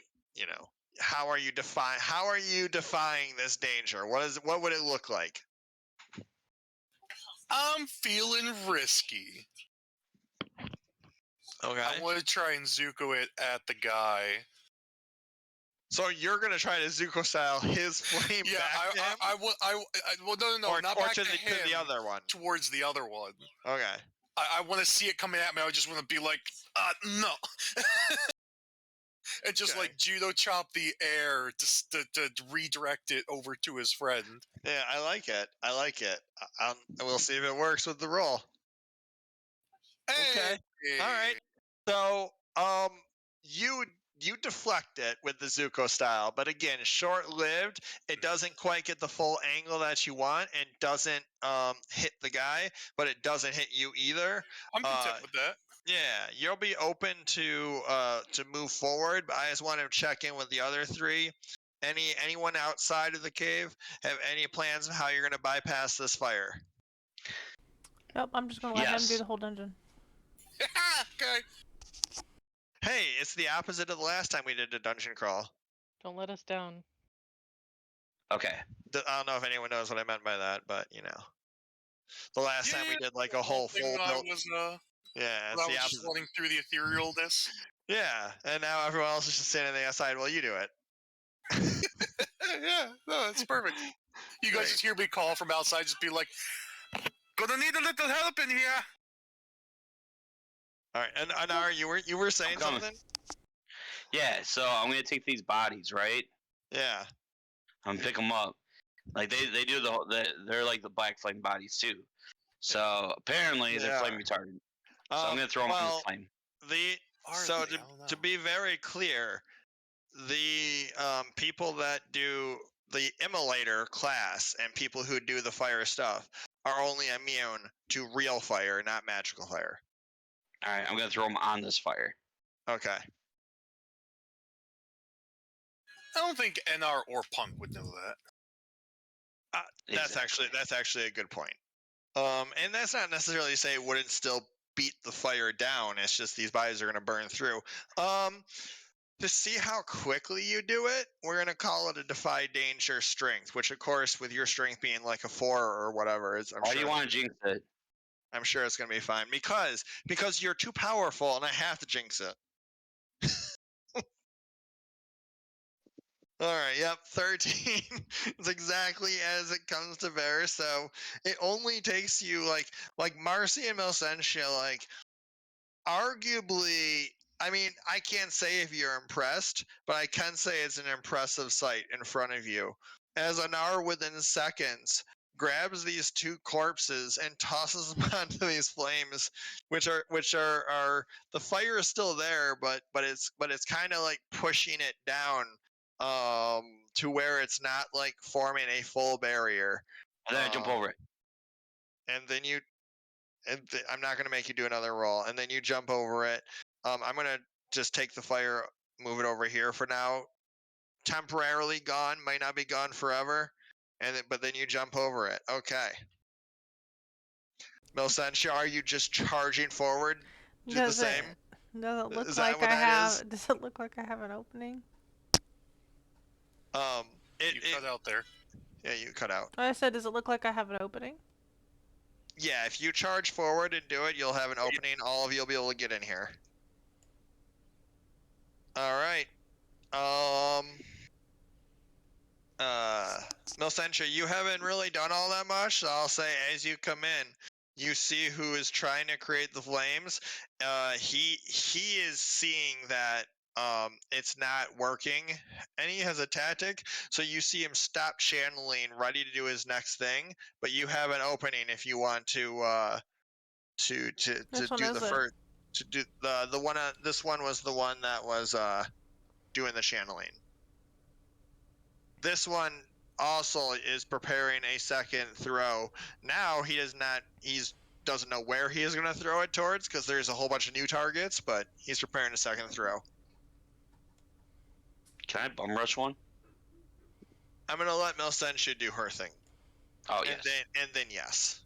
how are you defying this danger? What would it look like? I'm feeling risky. Okay. I want to try and Zuko it at the guy. So you're gonna try to Zuko style his flame back to him? No, not back to to him. the other one. Towards the other one. Okay. I want to see it coming at me. I just want to be like, no. And just like judo chop the air to redirect it over to his friend. Yeah, I like it. We'll see if it works with the roll. Hey. Okay. All right. So, you deflect it with the Zuko style, but again, short-lived. It doesn't quite get the full angle that you want, and doesn't hit the guy, but it doesn't hit you either. I'm content with that. Yeah, you'll be open to move forward, but I just want to check in with the other three. Anyone outside of the cave have any plans of how you're going to bypass this fire? Nope, I'm just gonna let him do the whole dungeon. Okay. Hey, it's the opposite of the last time we did a dungeon crawl. Don't let us down. Okay. I don't know if anyone knows what I meant by that, but you know, the last time we did like a whole full build. Yeah, it's I the was just opposite. running through the etherealness. Yeah, and now everyone else is just standing outside. Well, you do it. Yeah, no, that's perfect. You guys Great. just hear me call from outside, just be like, "Gonna need a little help in here." All right, and Anar, you were saying coming. something? Yeah. So I'm gonna take these bodies, right? Yeah. I'm gonna pick them up. Like they do they're like the black flame bodies too. So apparently they're flame retardant. So I'm gonna throw them on the flame. To be very clear, the people that do the immolator class and people who do the fire stuff are only immune to real fire, not magical fire. All right, I'm gonna throw them on this fire. Okay. I don't think NR or Punk would know that. That's actually a good point. And that's not necessarily to say it wouldn't still beat the fire down. It's just these bodies are going to burn through. To see how quickly you do it, we're going to call it a defy danger strength, which of course, with your strength being like a 4 or whatever, Why do you want to jinx it? I'm sure it's going to be fine because you're too powerful and I have to jinx it. All right, yep, 13 is exactly as it comes to bear. So it only takes you like Marcy and Melsentia, like arguably, I mean, I can't say if you're impressed, but I can say it's an impressive sight in front of you. As Anar within seconds grabs these two corpses and tosses them onto these flames, which are the fire is still there, but it's kind of like pushing it down to where it's not like forming a full barrier. And then I jump over it. And then I'm not going to make you do another roll. And then you jump over it. I'm going to just take the fire, move it over here for now. Temporarily gone, might not be gone forever. But then you jump over it. Okay. Melsentia, are you just charging forward? Do the same? Does it look Is that like what I that have? is? Does it look like I have an opening? You cut out there. Yeah, you cut out. I said, does it look like I have an opening? Yeah, if you charge forward and do it, you'll have an opening. All of you will be able to get in here. All right. Melsentia, you haven't really done all that much, so I'll say as you come in, you see who is trying to create the flames. He is seeing that it's not working, and he has a tactic. So you see him stop channeling, ready to do his next thing. But you have an opening if you want to do the first. To do the one. This one was the one that was doing the channeling. This one also is preparing a second throw. Now he doesn't know where he is going to throw it towards because there's a whole bunch of new targets, but he's preparing a second throw. Can I bum rush one? I'm going to let Melsentia do her thing. Oh, yes. And then yes.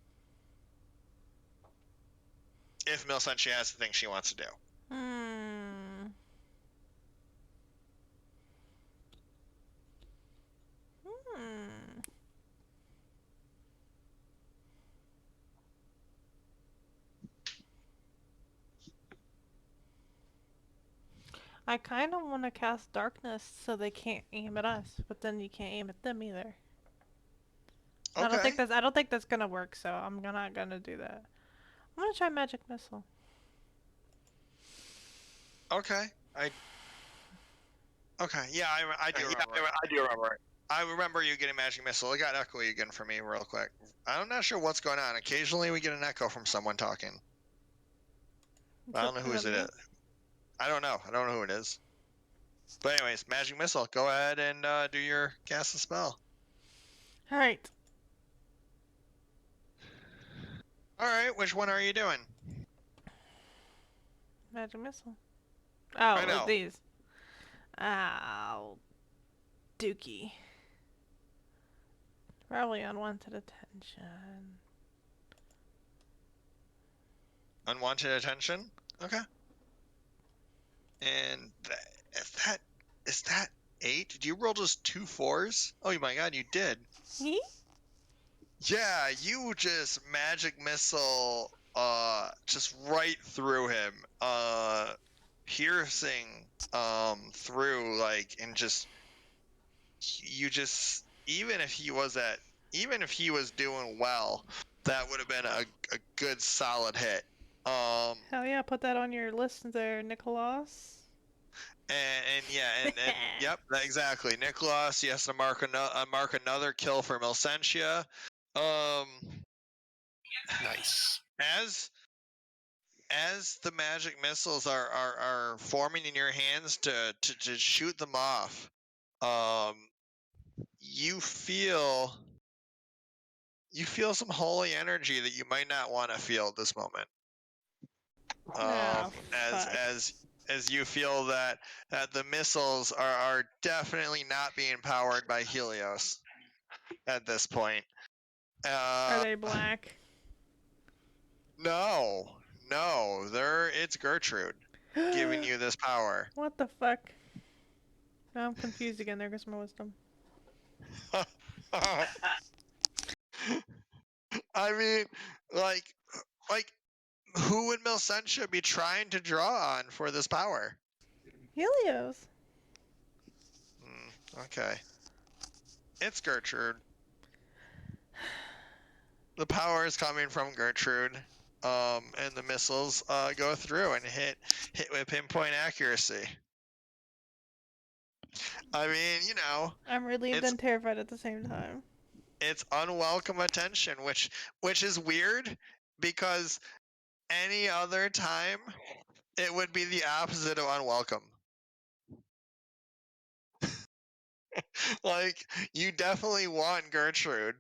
If Melsentia has the thing she wants to do. I kind of want to cast darkness so they can't aim at us, but then you can't aim at them either. Okay. I don't think that's gonna work, so I'm not gonna do that. I'm gonna try magic missile. Okay. Yeah, I do remember. I remember you getting magic missile. It got echoey again for me real quick. I'm not sure what's going on. Occasionally we get an echo from someone talking. I don't know who it is. I don't know who it is. But anyways, magic missile. Go ahead and do your cast a spell. All right. All right. Which one are you doing? Magic missile. Oh, these. Ow. Dookie. Probably unwanted attention. Unwanted attention? Okay. And is that a 8. Did you roll just 2 4s? Oh my god, you did. Yeah, you just magic missile just right through him. Piercing through, like, and just you just even if he was doing well, that would have been a good solid hit. Hell yeah, put that on your list there, Nicholas. And yep, exactly. Nicholas, he has to mark another kill for Milsentia. Nice. As the magic missiles are forming in your hands to shoot them off, you feel some holy energy that you might not want to feel at this moment. As you feel that the missiles are definitely not being powered by Helios at this point. Are they black? No, it's Gertrude giving you this power. What the fuck? Now I'm confused again. There goes my wisdom. I mean, like, who would Milsentia be trying to draw on for this power? Helios. Okay. It's Gertrude. The power is coming from Gertrude. And the missiles go through and hit with pinpoint accuracy. I mean, I'm relieved and terrified at the same time. It's unwelcome attention, which is weird because any other time it would be the opposite of unwelcome. Like, you definitely want Gertrude,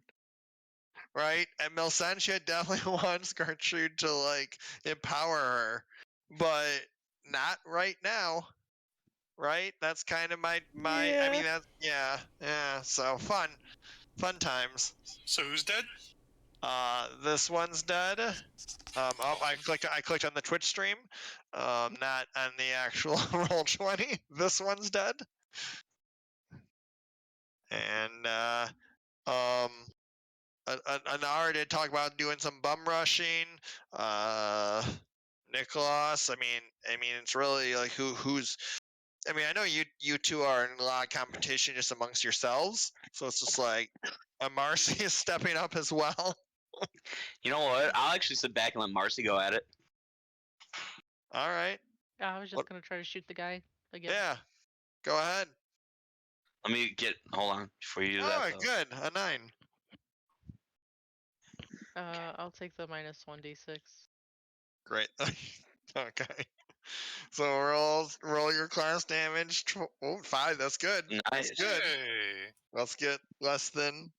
right? And Milsentia definitely wants Gertrude to, like, empower her, but not right now, right? That's kind of my Yeah. I mean, that's yeah. So fun times. So who's dead? This one's dead. I clicked on the Twitch stream, not on the actual Roll20. This one's dead. And Anar did talk about doing some bum rushing. Nicholas, I mean, it's really like who's. I mean, I know you two are in a lot of competition just amongst yourselves, so it's just like Marcy is stepping up as well. You know what? I'll actually sit back and let Marcy go at it. All right. I was just gonna try to shoot the guy again. Yeah. Go ahead. Let me hold on before you do that. Oh, good. A 9. I'll take the minus 1d6. Great. Okay. So roll your class damage. 5. That's good. Nice. That's good. Hey. Let's get less than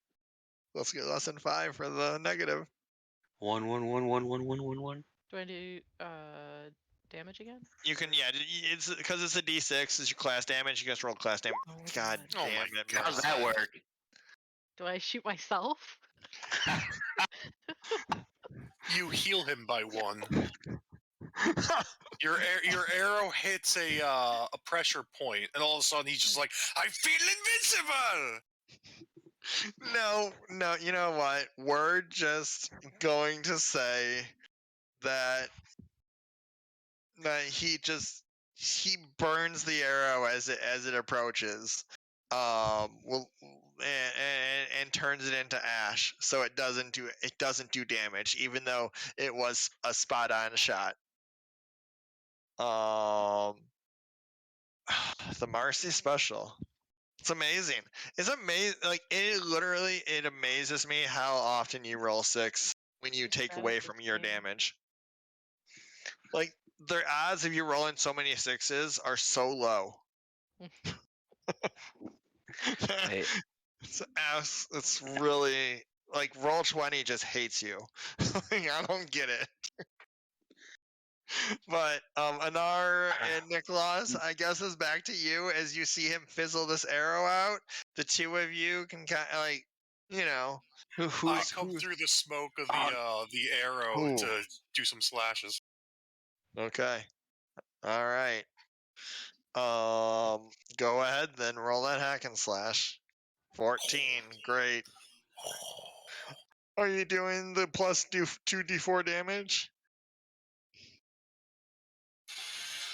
5 for the negative. 1 1 1 1 1 1 1 1. Do I do damage again? You can, yeah. It's because it's a D6. It's your class damage. You guys roll class damage. Oh, God Oh my damn it! God. How's that work? Do I shoot myself? You heal him by 1. Your arrow hits a pressure point, and all of a sudden he's just like, I feel invincible. No. You know what? We're just going to say that he burns the arrow as it approaches, and turns it into ash, so it doesn't do damage, even though it was a spot on shot. The Marcy special. It's amazing. It's amazing. Like, it amazes me how often you roll 6 when you take away from your damage. Like, the odds of you rolling so many 6s are so low. Wait. It's really like Roll20 just hates you. Like, I don't get it. But Anar and Nicholas, I guess, is back to you as you see him fizzle this arrow out. The two of you can kind of, like, I come through the smoke of the arrow to do some slashes. Okay. All right. Go ahead, then roll that hack and slash. 14, great. Are you doing the plus 2d4 damage?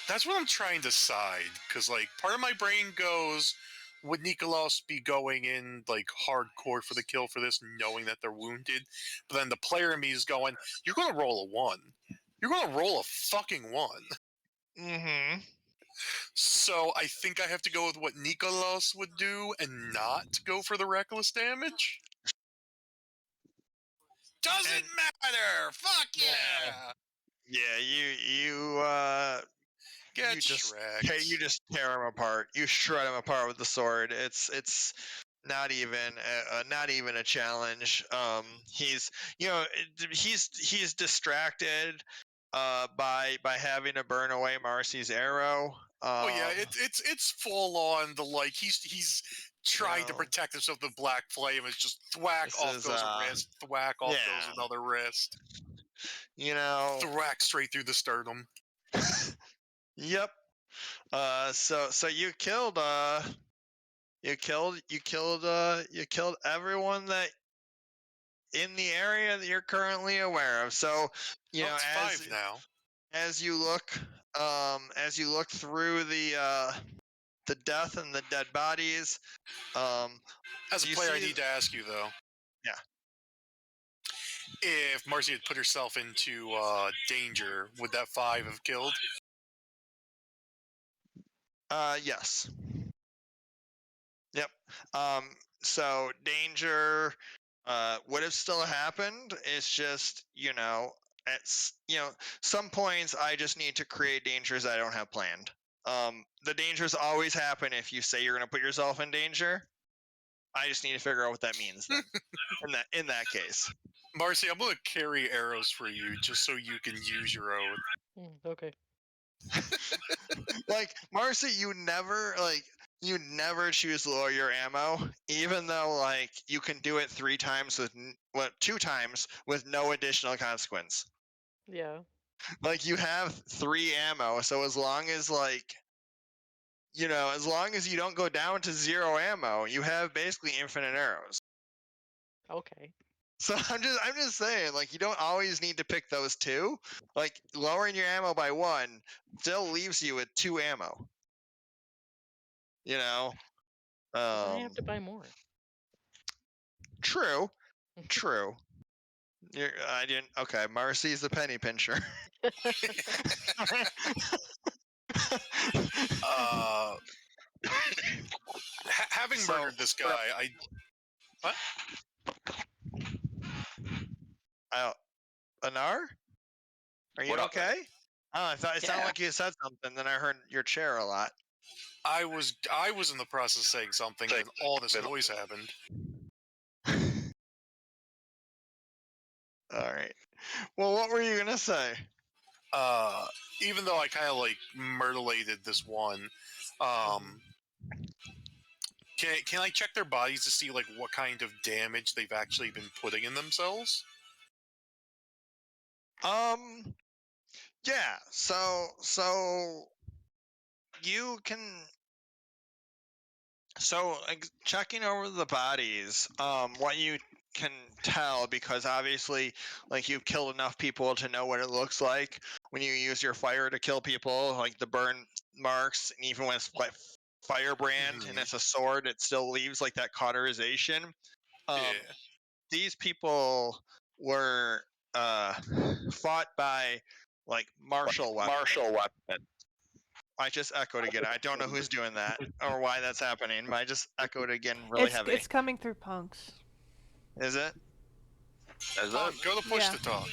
That's what I'm trying to decide, because like part of my brain goes, would Nikolaos be going in like hardcore for the kill for this, knowing that they're wounded? But then the player in me is going, you're going to roll a 1. You're going to roll a fucking 1. Mm-hmm. So I think I have to go with what Nikolaos would do and not go for the reckless damage. Doesn't matter. Fuck yeah. Yeah, Get you just Shrek. you just tear him apart. You shred him apart with the sword. It's not even a challenge. He's he's distracted by having to burn away Marcy's arrow. Oh yeah, it's full on the like he's trying to protect himself. The black flame is just thwack off goes a wrist, thwack off goes another wrist. Thwack straight through the sternum. Yep. So you killed everyone that in the area that you're currently aware of. So it's 5 now. As you look through the death and the dead bodies, as a player, I need to ask you though. Yeah. If Marcy had put herself into danger, would that 5 have killed? Yes. Yep. So danger would have still happened. It's just, at some points I just need to create dangers I don't have planned. The dangers always happen if you say you're going to put yourself in danger. I just need to figure out what that means then. in that case. Marcy, I'm going to carry arrows for you just so you can use your own. Okay. Like Marcy, you never choose to lower your ammo, even though like you can do it 2 times with no additional consequence. Yeah. Like you have 3 ammo, so as long as you don't go down to 0 ammo, you have basically infinite arrows. Okay. So I'm just saying, like, you don't always need to pick those 2. Like lowering your ammo by 1 still leaves you with 2 ammo. I have to buy more. True. I didn't. Okay, Marcy's the penny pincher. Having murdered this guy, what? Anar? Are you okay? Oh, I thought it sounded like you said something. Then I heard your chair a lot. I was in the process of saying something, and all this noise happened. All right. Well, what were you gonna say? Even though I kind of like mutilated this one, can I check their bodies to see like what kind of damage they've actually been putting in themselves? Yeah. So you can. So checking over the bodies, what you can tell, because obviously like you've killed enough people to know what it looks like when you use your fire to kill people, like the burn marks, and even when it's like firebrand and it's a sword, it still leaves like that cauterization. These people were fought by like martial weapons. I just echoed again. I don't know who's doing that or why that's happening, but I just echoed again really heavy. It's coming through punks. Is it? Go to push to talk.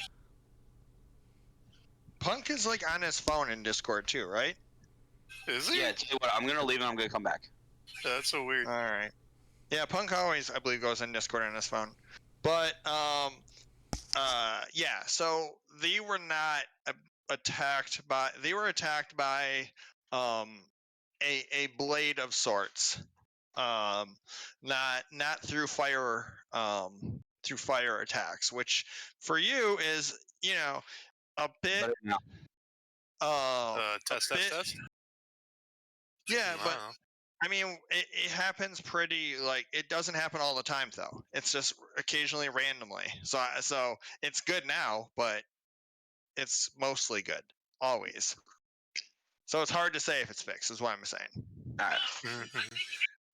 Punk is like on his phone in Discord too, right? Is he? Yeah, tell you what, I'm gonna leave and I'm gonna come back. That's so weird. All right. Yeah, Punk always, I believe, goes in Discord on his phone. But yeah. So they were not attacked by. They were attacked by a blade of sorts. Not through fire. Through fire attacks, which for you is a bit. Test. Yeah, but I mean, it happens pretty, like, it doesn't happen all the time though. It's just occasionally randomly. So it's good now, but it's mostly good always. So it's hard to say if it's fixed, is what I'm saying.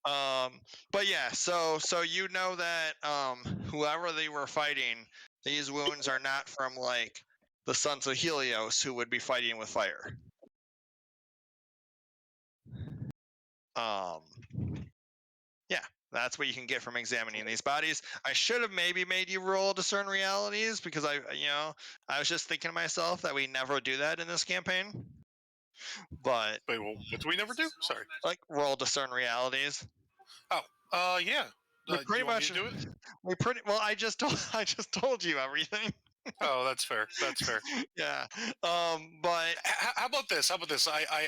But yeah, so you know that whoever they were fighting, these wounds are not from like the Sons of Helios who would be fighting with fire. Yeah, that's what you can get from examining these bodies. I should have maybe made you roll discern realities because I was just thinking to myself that we never do that in this campaign. But wait, well, what do we never do? Sorry. Like roll discern realities. Oh, yeah. Pretty much. Do it? We pretty well. I just told you everything. Oh, that's fair. That's fair. Yeah. But how about this? How about this? I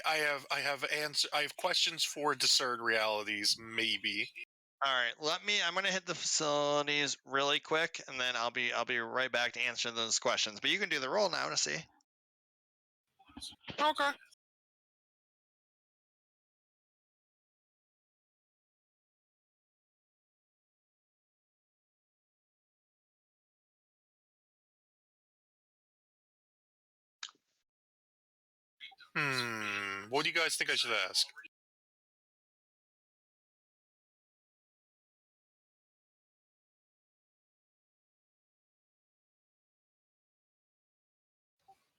have questions for discern realities. Maybe. All right. I'm gonna hit the facilities really quick, and then I'll be right back to answer those questions. But you can do the roll now to see. Okay. What do you guys think I should ask?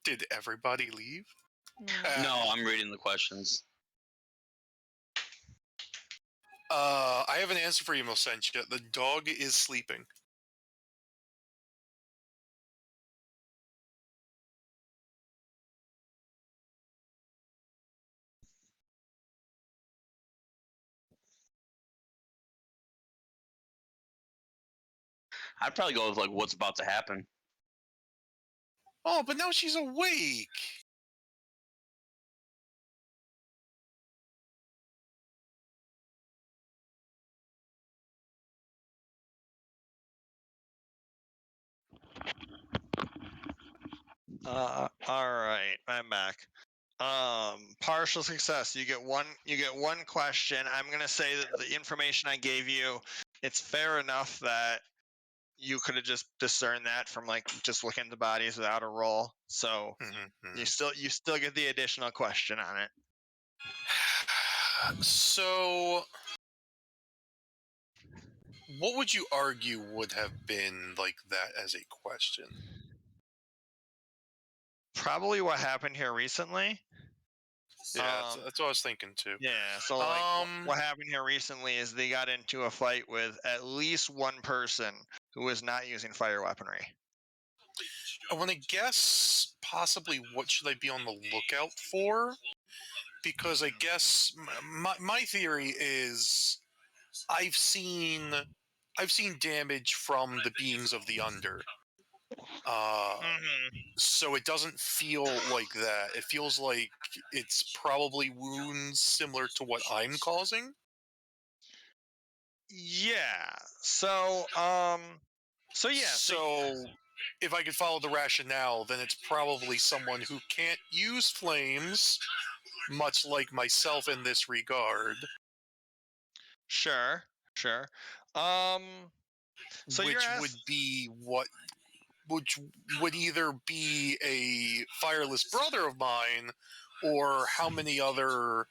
Did everybody leave? No, I'm reading the questions. I have an answer for you, Mosentia. The dog is sleeping. I'd probably go with like what's about to happen. Oh, but now she's awake. All right, I'm back. Partial success. You get one question. I'm gonna say that the information I gave you, it's fair enough that you could have just discerned that from like just looking at the bodies without a roll. So you still get the additional question on it. So, what would you argue would have been like that as a question? Probably what happened here recently. Yeah, that's what I was thinking too. Yeah, so like what happened here recently is they got into a fight with at least one person who was not using fire weaponry. I want to guess possibly what should I be on the lookout for? Because I guess my theory is I've seen damage from the beings of the under. So it doesn't feel like that. It feels like it's probably wounds similar to what I'm causing. Yeah. So if I could follow the rationale, then it's probably someone who can't use flames, much like myself in this regard. Sure. Which would either be a fireless brother of mine, or how many other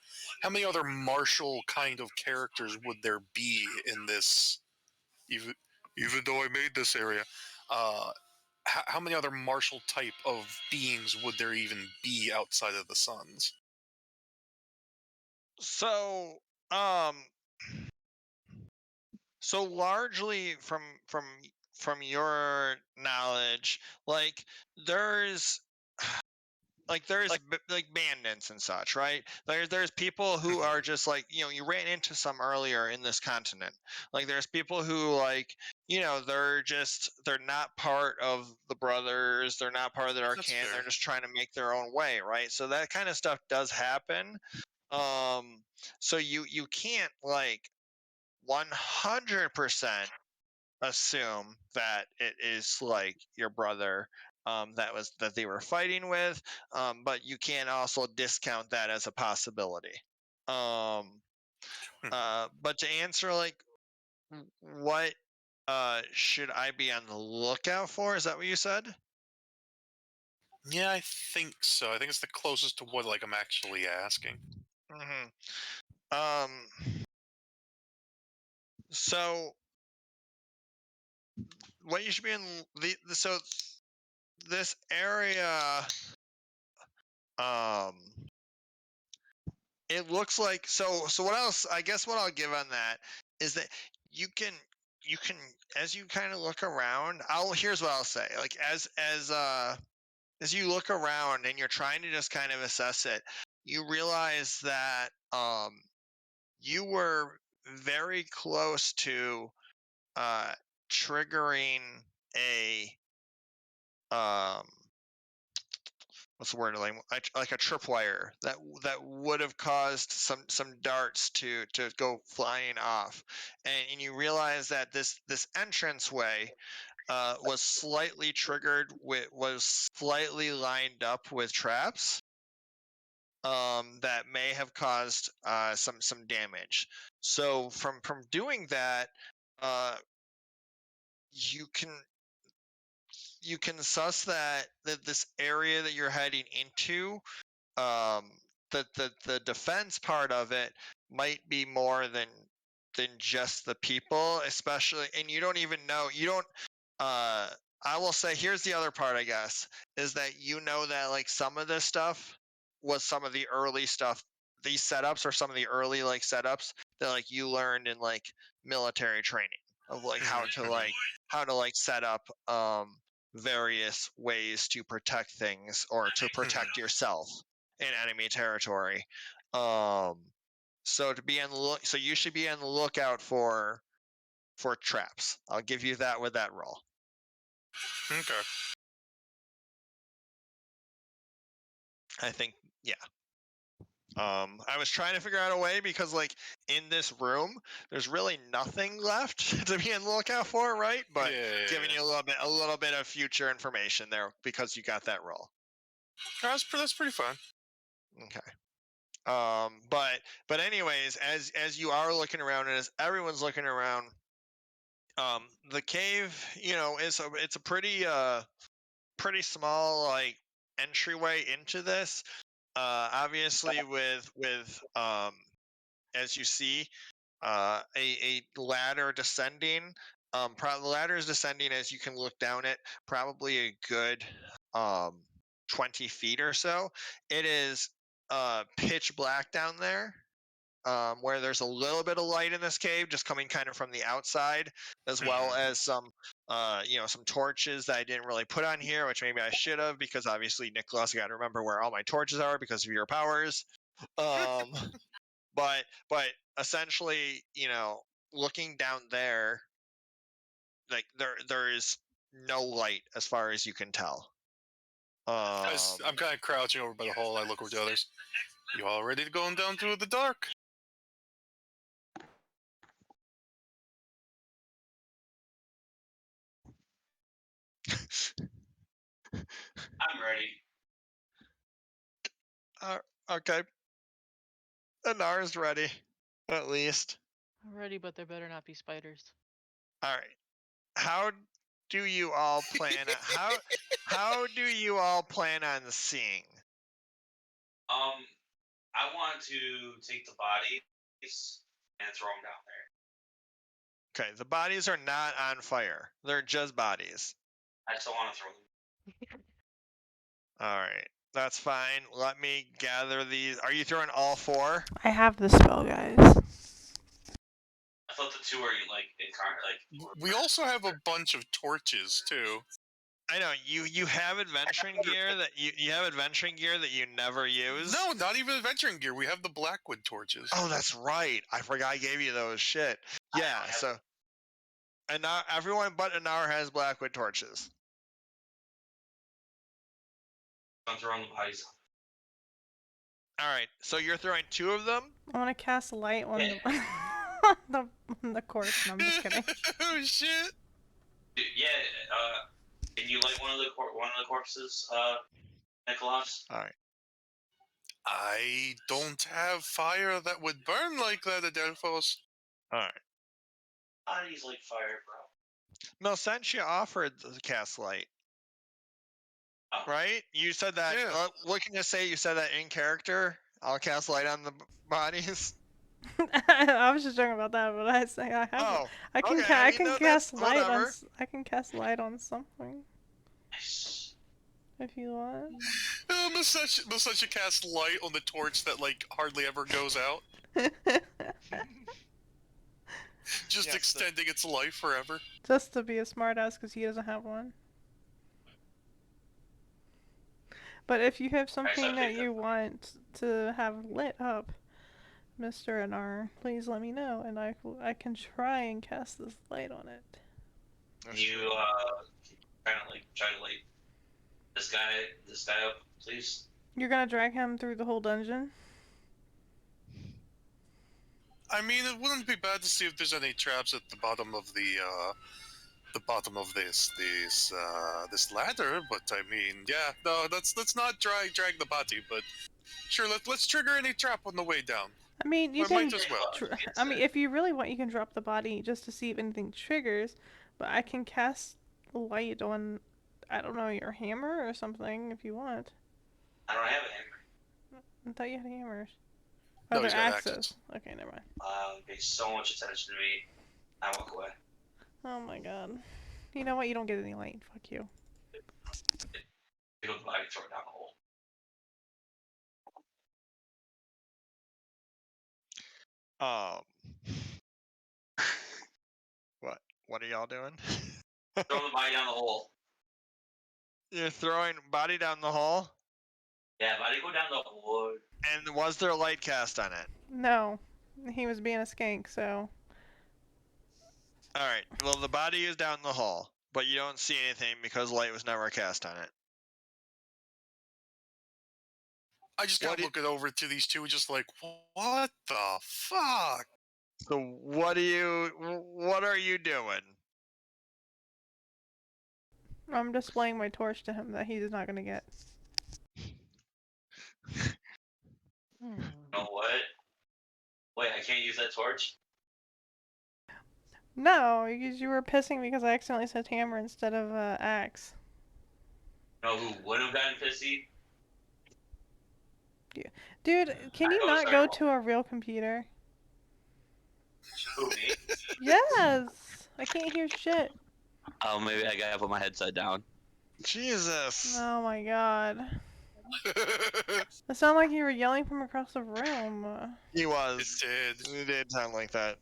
martial kind of characters would there be in this? Even though I made this area, how many other martial type of beings would there even be outside of the Suns? So largely from your knowledge, like there's bandits and such, right? There's people who are just like, you ran into some earlier in this continent. Like there's people who like, they're not part of the brothers, they're not part of the Arcane, they're just trying to make their own way, right? So that kind of stuff does happen. So you can't like 100% assume that it is like your brother that they were fighting with, but you can also discount that as a possibility. But to answer like what should I be on the lookout for? Is that what you said? Yeah, I think so. I think it's the closest to what like I'm actually asking. So what you should be in so this area it looks like so what else I guess what I'll give on that is that you can as you kind of look around, here's what I'll say. Like as you look around and you're trying to just kind of assess it, you realize that you were very close to triggering a what's the word, like a tripwire that would have caused some darts to go flying off, and you realize that this entranceway was slightly triggered was slightly lined up with traps that may have caused some damage. So from doing that, you can suss that this area that you're heading into, the defense part of it might be more than just the people, especially, and you don't even know, you don't I will say, here's the other part, I guess, is that you know that like some of this stuff was some of the early stuff, these setups are some of the early like setups that like you learned in like military training of like how to set up various ways to protect things or to protect yourself in enemy territory. So to be on the look, so you should be on the lookout for traps. I'll give you that with that roll. Okay. I think, yeah. I was trying to figure out a way because, like, in this room, there's really nothing left to be on the lookout for, right? But giving you a little bit of future information there because you got that roll. That's pretty fun. Okay. But anyways, as you are looking around and as everyone's looking around, the cave, you know, it's a pretty small like entryway into this. Obviously with as you see, a ladder descending. The ladder is descending as you can look down it, probably a good 20 feet or so. It is pitch black down there. Where there's a little bit of light in this cave, just coming kind of from the outside, as well as some, some torches that I didn't really put on here, which maybe I should have, because obviously, Nicholas, I got to remember where all my torches are because of your powers. But essentially, looking down there, like there is no light as far as you can tell. I'm kind of crouching over by the hole. I look over the others. You all ready to go down through the dark? I'm ready. Okay. Anar's ready, at least. I'm ready, but there better not be spiders. All right. How do you all plan? How do you all plan on seeing? I want to take the bodies and throw them down there. Okay, the bodies are not on fire. They're just bodies. I still want to throw them. All right, that's fine. Let me gather these. Are you throwing all four? I have the spell, guys. I thought the two are like. We also have a bunch of torches too. I know you have adventuring gear that you have adventuring gear that you never use. No, not even adventuring gear. We have the Blackwood torches. Oh, that's right. I forgot I gave you those. Shit. Yeah. So, and now everyone but Anar has Blackwood torches. I'm throwing the bodies. All right. So you're throwing two of them. I want to cast light on the corpse. No, I'm just kidding. Oh shit. Yeah. Can you light one of the corpses, Nicholas? All right. I don't have fire that would burn like that, Adelphos. Alright. Bodies like fire, bro. No, Senshi offered the cast light. Oh. Right? You said that. Yeah. Looking to say you said that in character. I'll cast light on the bodies. I was just joking about that, but I say I have. Oh, I can. okay, I I mean, can no, cast that's light on. whatever. I can cast light on something Nice. if you want. Musashi casts light on the torch that like hardly ever goes out, just Yes, extending its life forever. Just to be a smartass because he doesn't have one. But if you have something that you want to have lit up, Mr. Anar, please let me know, and I can try and cast this light on it. Can you kind of like try to light this guy up, please? You're gonna drag him through the whole dungeon? I mean, it wouldn't be bad to see if there's any traps at the bottom of this ladder. But I mean, yeah, no, let's not drag the body. But sure, let's trigger any trap on the way down. I mean, you Or can. might as well. I mean, if you really want, you can drop the body just to see if anything triggers. But I can cast light on, I don't know, your hammer or something if you want. I don't have a hammer. I thought you had hammers. No, Oh, he's they're got axes. axes. Okay, never mind. Pay so much attention to me. I walk away. Oh my god. You know what? You don't get any light. Fuck you. You look like throw it down the hole. What are y'all doing? Throw the body down the hole. You're throwing body down the hole? Yeah, body go down the hole. And was there light cast on it? No. He was being a skank, so. Alright, well, the body is down the hole, but you don't see anything because light was never cast on it. I just gotta look it over to these two, just like, what the fuck? So what are you doing? I'm displaying my torch to him that he's not gonna get. You know what? Wait, I can't use that torch? No, because you were pissing because I accidentally said hammer instead of axe. You know who would have gotten pissy? Dude, can you not go to a real computer? Who, me? Yes! I can't hear shit. Oh, maybe I gotta put my headset down. Jesus. Oh my god. It sounded like you were yelling from across the room. He was. It did. It did sound like that.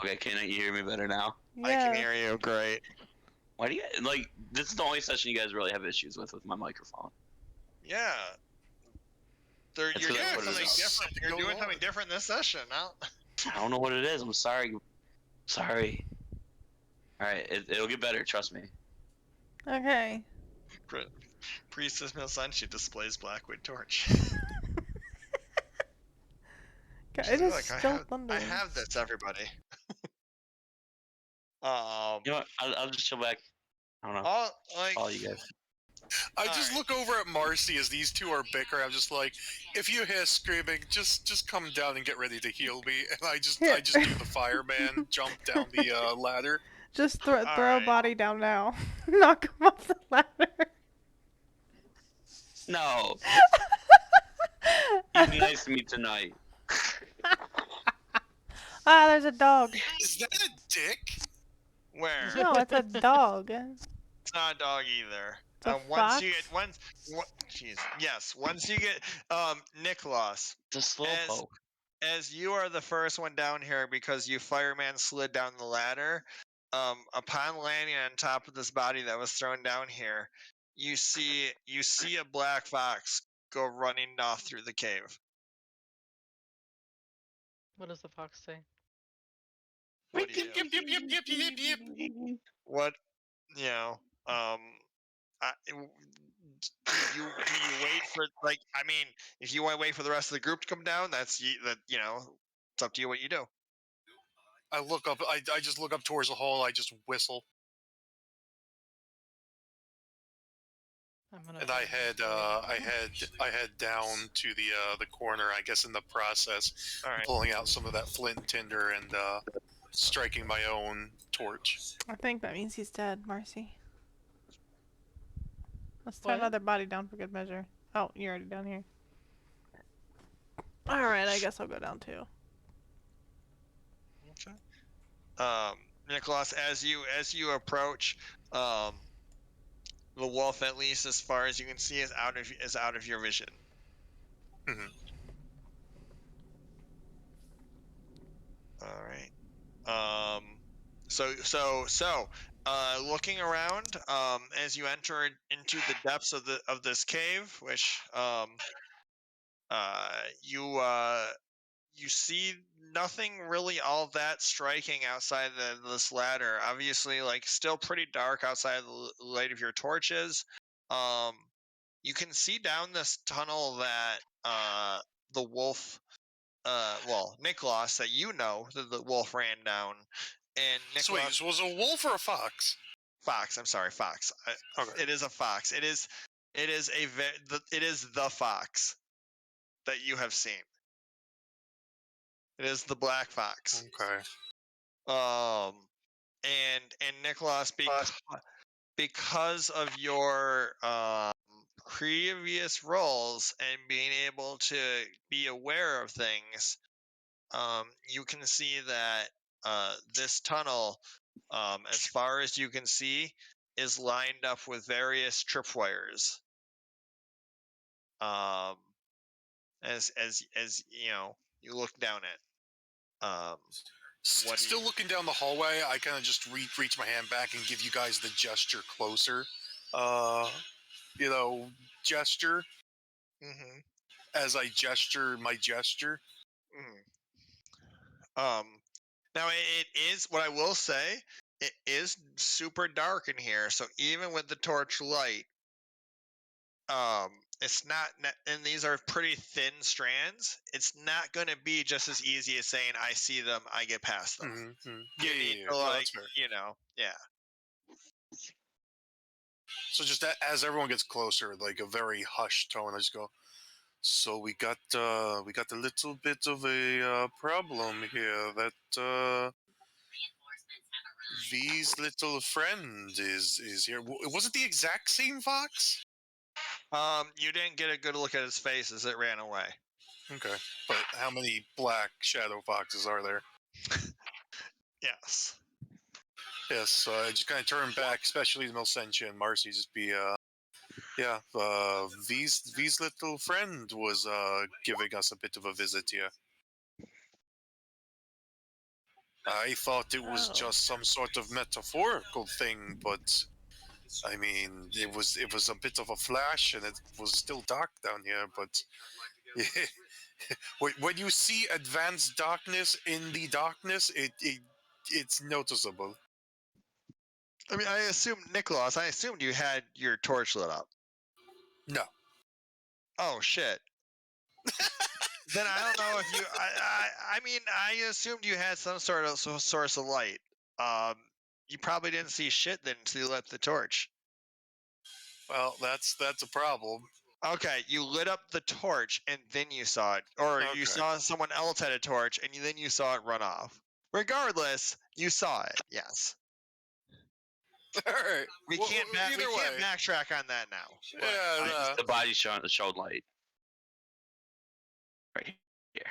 Okay, can you hear me better now? Yeah. I can hear you great. Why do you like? This is the only session you guys really have issues with my microphone. Yeah. You're That's doing what it something is. different. You're doing something different this session now. I don't know what it is. I'm sorry. Sorry. All right, it'll get better. Trust me. Okay. Priestess Milsanchi displays Blackwood torch. God, it is Look, still thundering. I have this, everybody. You know what? I'll just chill back. I don't know. All you guys. I just look over at Marcy as these two are bickering. I'm just like, if you hear screaming, just come down and get ready to heal me. And I just do the fireman jump down the ladder. Just throw a body down now. Knock him off the ladder. No. You be nice to me tonight. Ah, there's a dog. Is that a dick? Where? No, it's a dog. It's not a dog either. It's a Once fox? you get jeez, yes. Once you get Nicholas, The slowpoke. as you are the first one down here because you fireman slid down the ladder. Upon landing on top of this body that was thrown down here, you see a black fox go running off through the cave. What does the fox say? What do you do? What, you know, do you wait for, like, I mean, if you want to wait for the rest of the group to come down, it's up to you what you do. I look up. I just look up towards the hole. I just whistle. And I head down to the corner. I guess in the process, All right. pulling out some of that flint and tinder and striking my own torch. I think that means he's dead, Marcy. Let's tie What? another body down for good measure. Oh, you're already down here. Alright, I guess I'll go down too. Okay. Nicholas, as you approach, the wolf, at least as far as you can see, is out of your vision. Mm-hmm. All right. Looking around, as you enter into the depths of this cave, which you see nothing really all that striking outside this ladder. Obviously, like still pretty dark outside the light of your torches. You can see down this tunnel that the wolf, Nicholas, that the wolf ran down, and So wait, Nicholas. was it a wolf or a fox? Fox. I'm sorry, fox. Okay. It is a fox. It is the fox that you have seen. It is the black fox. Okay. And Nicholas, because of your previous roles and being able to be aware of things, you can see that this tunnel, as far as you can see, is lined up with various tripwires. As you know, you look down it. Still looking down the hallway, I kind of just reach my hand back and give you guys the gesture closer. Gesture. Mm-hmm. As I gesture my gesture. Mm-hmm. Now it is, what I will say, it is super dark in here. So even with the torch light, it's not, and these are pretty thin strands. It's not going to be just as easy as saying, I see them, I get past them. Mm-hmm. Yeah. No, that's fair. Yeah. So just as everyone gets closer, like a very hushed tone, I just go, so we got a little bit of a problem here. That V's little friend is here. Was it the exact same fox? You didn't get a good look at his face as it ran away. Okay, but how many black shadow foxes are there? Yes. Yes, so I just kind of turn back, especially the Milsentia and Marcy, just be, V's little friend was giving us a bit of a visit here. I thought it was just some sort of metaphorical thing, but I mean, it was a bit of a flash, and it was still dark down here. But when you see advanced darkness in the darkness, it's noticeable. I mean, Nicholas, I assumed you had your torch lit up. No. Oh shit. Then I don't know if you. I mean, I assumed you had some sort of source of light. You probably didn't see shit then until you lit the torch. Well, that's a problem. Okay, you lit up the torch and then you saw it, or Okay. you saw someone else had a torch and then you saw it run off. Regardless, you saw it. Yes. All right. We can't backtrack on that now. Yeah. The body showed light. Right here.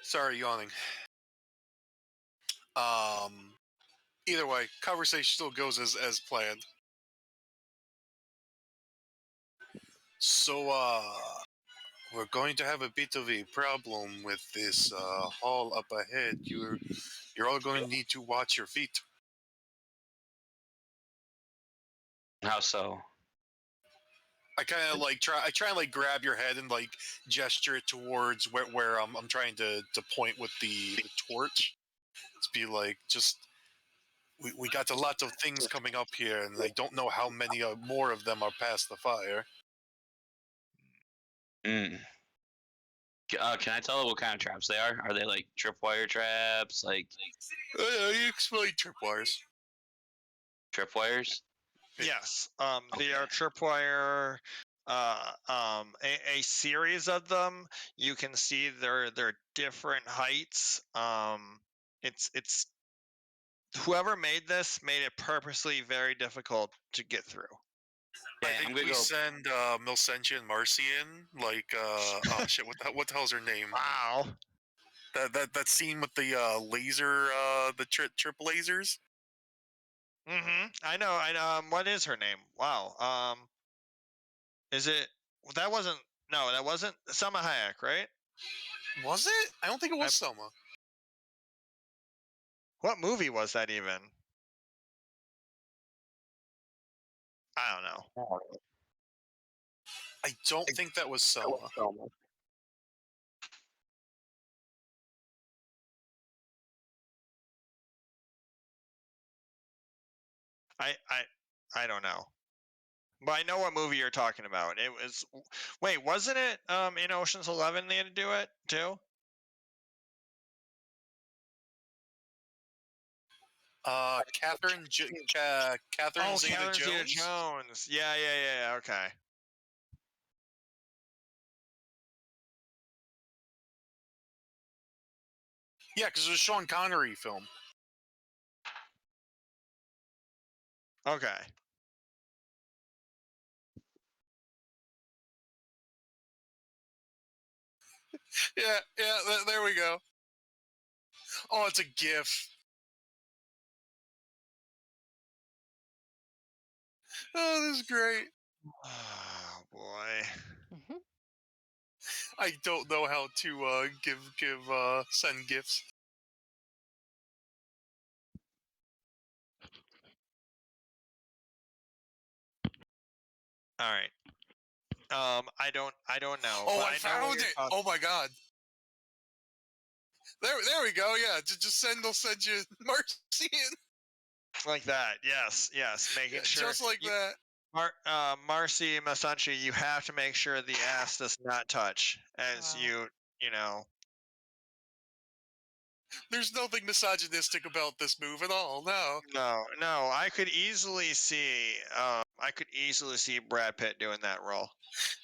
Sorry, yawning. Either way, conversation still goes as planned. So, we're going to have a bit of a problem with this hall up ahead. You're all going to need to watch your feet. How so? I kind of try and grab your head and gesture it towards where I'm trying to point with the torch. To be like, just we got a lot of things coming up here, and I don't know how many more of them are past the fire. Give Can I tell what kind of traps they are? Are they like tripwire traps, like You explain tripwires. tripwires? Yes. They are tripwire. A series of them. You can see they're different heights. It's whoever made this made it purposely very difficult to get through. Yeah, I think we send Milsentia and Marcy in, like oh shit, what the hell's her name? Wow. That scene with the laser, the trip lasers. I know. What is her name? Wow. Is it? That wasn't. No, that wasn't Selma Hayek, right? Was it? I don't think it was Selma. What movie was that even? I don't know. I don't think that was Selma. I don't know. But I know what movie you're talking about. It was. Wait, wasn't it in Ocean's 11 they had to do it too? Catherine Oh, Zeta Catherine Jones. Zeta-Jones. Yeah. Okay. Yeah, because it was a Sean Connery film. Okay. Yeah, there we go. Oh, it's a GIF. Oh, this is great. Oh boy. Mhm. I don't know how to send GIFs. All right. I don't know. Oh, but I found it! Oh my god. There we go. Yeah, just they'll send you Marcy in. Like that. Yes. Making sure. Just like that. Marcy Masanchi, you have to make sure the ass does not touch as Wow. you know. There's nothing misogynistic about this move at all. No. No. I could easily see. I could easily see Brad Pitt doing that role.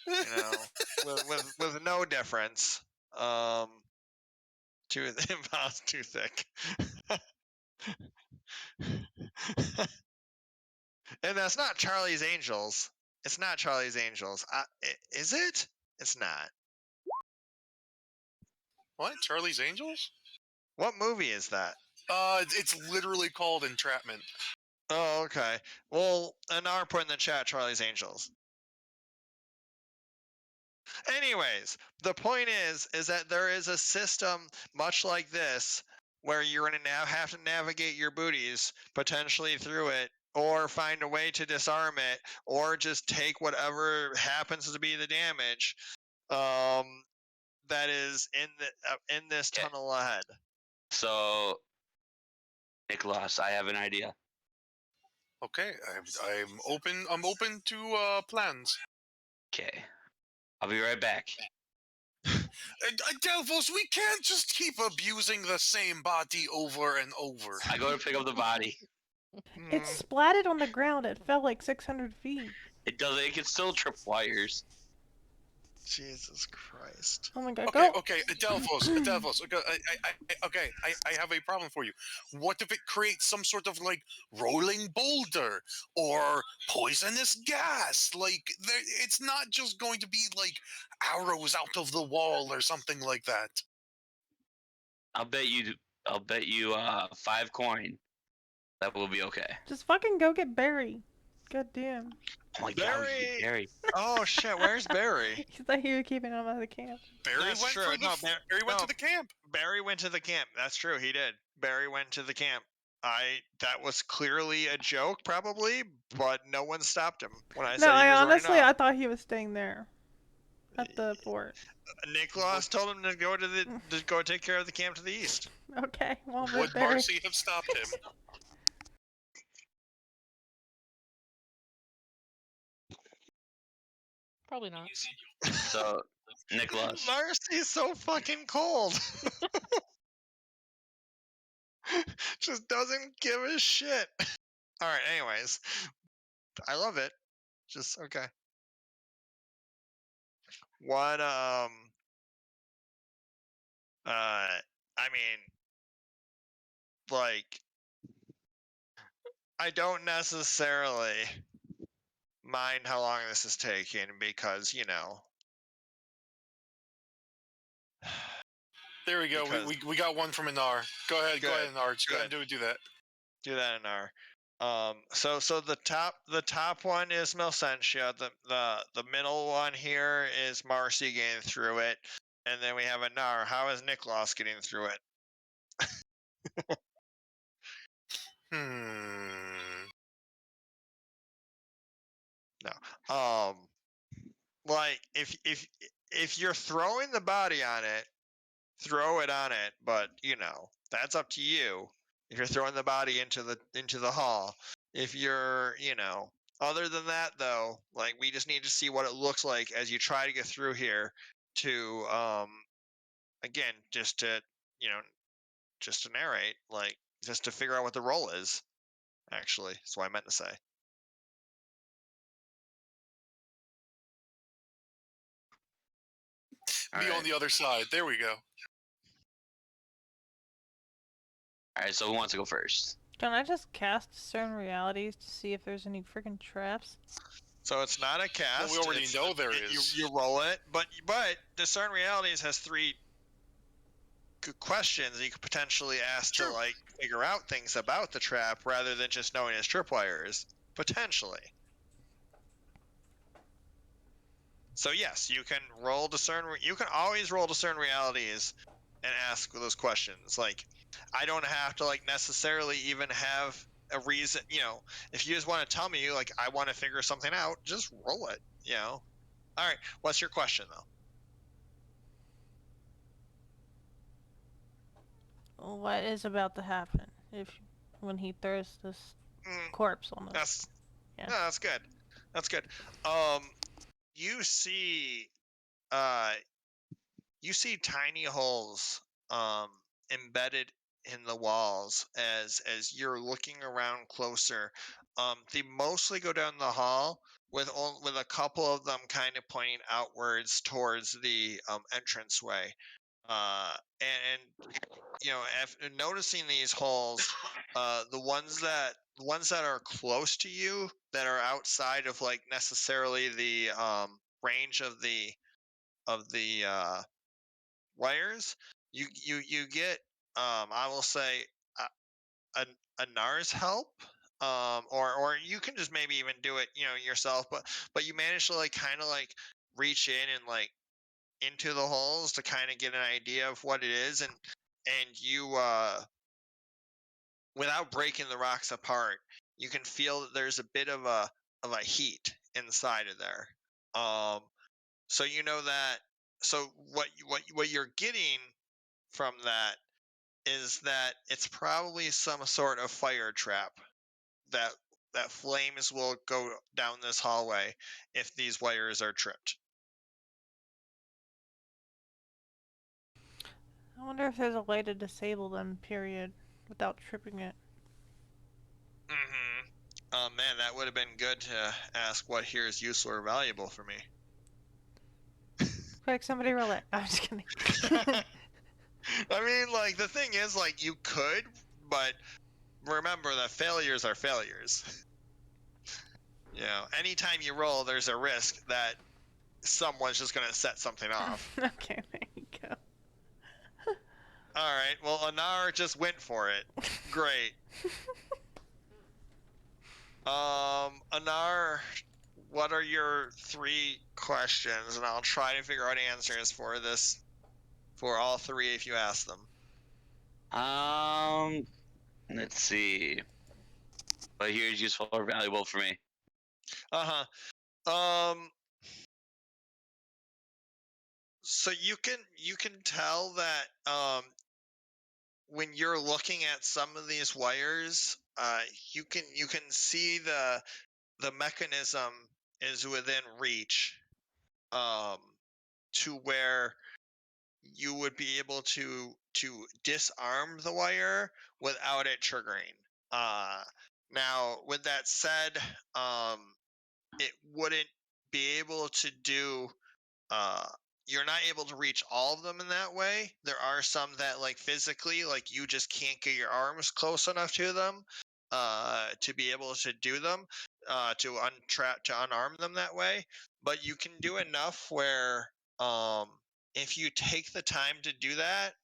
You know, with no difference. Too too thick. And that's not Charlie's Angels. It's not Charlie's Angels. Is it? It's not. What? Charlie's Angels? What movie is that? It's literally called Entrapment. Oh, okay. Well, Anar put in the chat Charlie's Angels. Anyways, the point is that there is a system much like this where you're going to now have to navigate your booties potentially through it, or find a way to disarm it, or just take whatever happens to be the damage that is in this tunnel ahead. So, Nicholas, I have an idea. Okay, I'm open. I'm open to plans. Okay, I'll be right back. Delphos, we can't just keep abusing the same body over and over. I go to pick up the body. It splatted on the ground. It fell like 600 feet. It does. It can still trip wires. Jesus Christ. Oh my god, Okay, Delphos, okay, I have a problem for you. What if it creates some sort of, like, rolling boulder or poisonous gas? Like, it's not just going to be, like, arrows out of the wall or something like that. I'll bet you 5 coin. That will be okay. Just fucking go get Barry. God damn. Oh my god, Barry. Oh shit, where's Barry? He thought you were keeping him out of the camp. Barry went to the camp. Barry went to the camp. That's true, he did. Barry went to the camp. That was clearly a joke, probably, but no one stopped him when I said he was honestly, running off. I thought he was staying there at the fort. Nicholas told him to go take care of the camp to the east. Okay, well, Would Barry. Marcy have stopped him? Probably not. So, Nicholas. Marcy's so fucking cold. Just doesn't give a shit. All right. Anyways, I love it. Just okay. What I mean, like, I don't necessarily mind how long this is taking because, you know. There we go. We got one from Anar. Go ahead, Anar. Just go ahead and do that. Do that, Anar. So the top one is Milsentia. The middle one here is Marcy getting through it, and then we have Anar. How is Niklas getting through it? No. Like if you're throwing the body on it, throw it on it. But you know that's up to you. If you're throwing the body into the hall, if you're other than that though, like we just need to see what it looks like as you try to get through here. To again, just to narrate, like just to figure out what the role is. Actually, that's what I meant to say. Be on the other side. There we go. Alright, so who wants to go first? Can I just cast Discern Realities to see if there's any freaking traps? So it's not a cast. Well, we already know there is. You roll it, but Discern Realities has 3 good questions you could potentially ask to like figure out things about the trap rather than just knowing it's tripwires. Potentially. So yes, you can roll discern. You can always roll Discern Realities and ask those questions. Like, I don't have to like necessarily even have a reason. If you just want to tell me like I want to figure something out, just roll it. All right. What's your question though? What is about to happen when he throws this corpse on us? No, that's good. That's good. You see tiny holes embedded in the walls as you're looking around closer. They mostly go down the hall with a couple of them kind of pointing outwards towards the entranceway. And after noticing these holes, the ones that are close to you that are outside of like necessarily the range of the wires, you get I will say a Nar's help, or you can just maybe even do it yourself, but you manage to like kind of like reach in and like into the holes to kind of get an idea of what it is, and you without breaking the rocks apart, you can feel that there's a bit of a heat inside of there. So you know that. So what you're getting from that is that it's probably some sort of fire trap that flames will go down this hallway if these wires are tripped. I wonder if there's a way to disable them, period, without tripping it. Man, that would have been good to ask what here is useful or valuable for me. Quick, somebody roll it. I'm just kidding. I mean, like, the thing is, like, you could, but remember that failures are failures. Anytime you roll, there's a risk that someone's just going to set something off. Okay, there you go. Alright, well, Anar just went for it. Great. Anar, what are your 3 questions? And I'll try to figure out answers for all 3 if you ask them. Let's see. But here's useful or valuable for me. So you can tell that when you're looking at some of these wires, you can see the mechanism is within reach. to where you would be able to disarm the wire without it triggering. Now, with that said, it wouldn't be able to do. You're not able to reach all of them in that way. There are some that, like, physically, like, you just can't get your arms close enough to them to be able to do them, to unarm them that way. But you can do enough where, if you take the time to do that,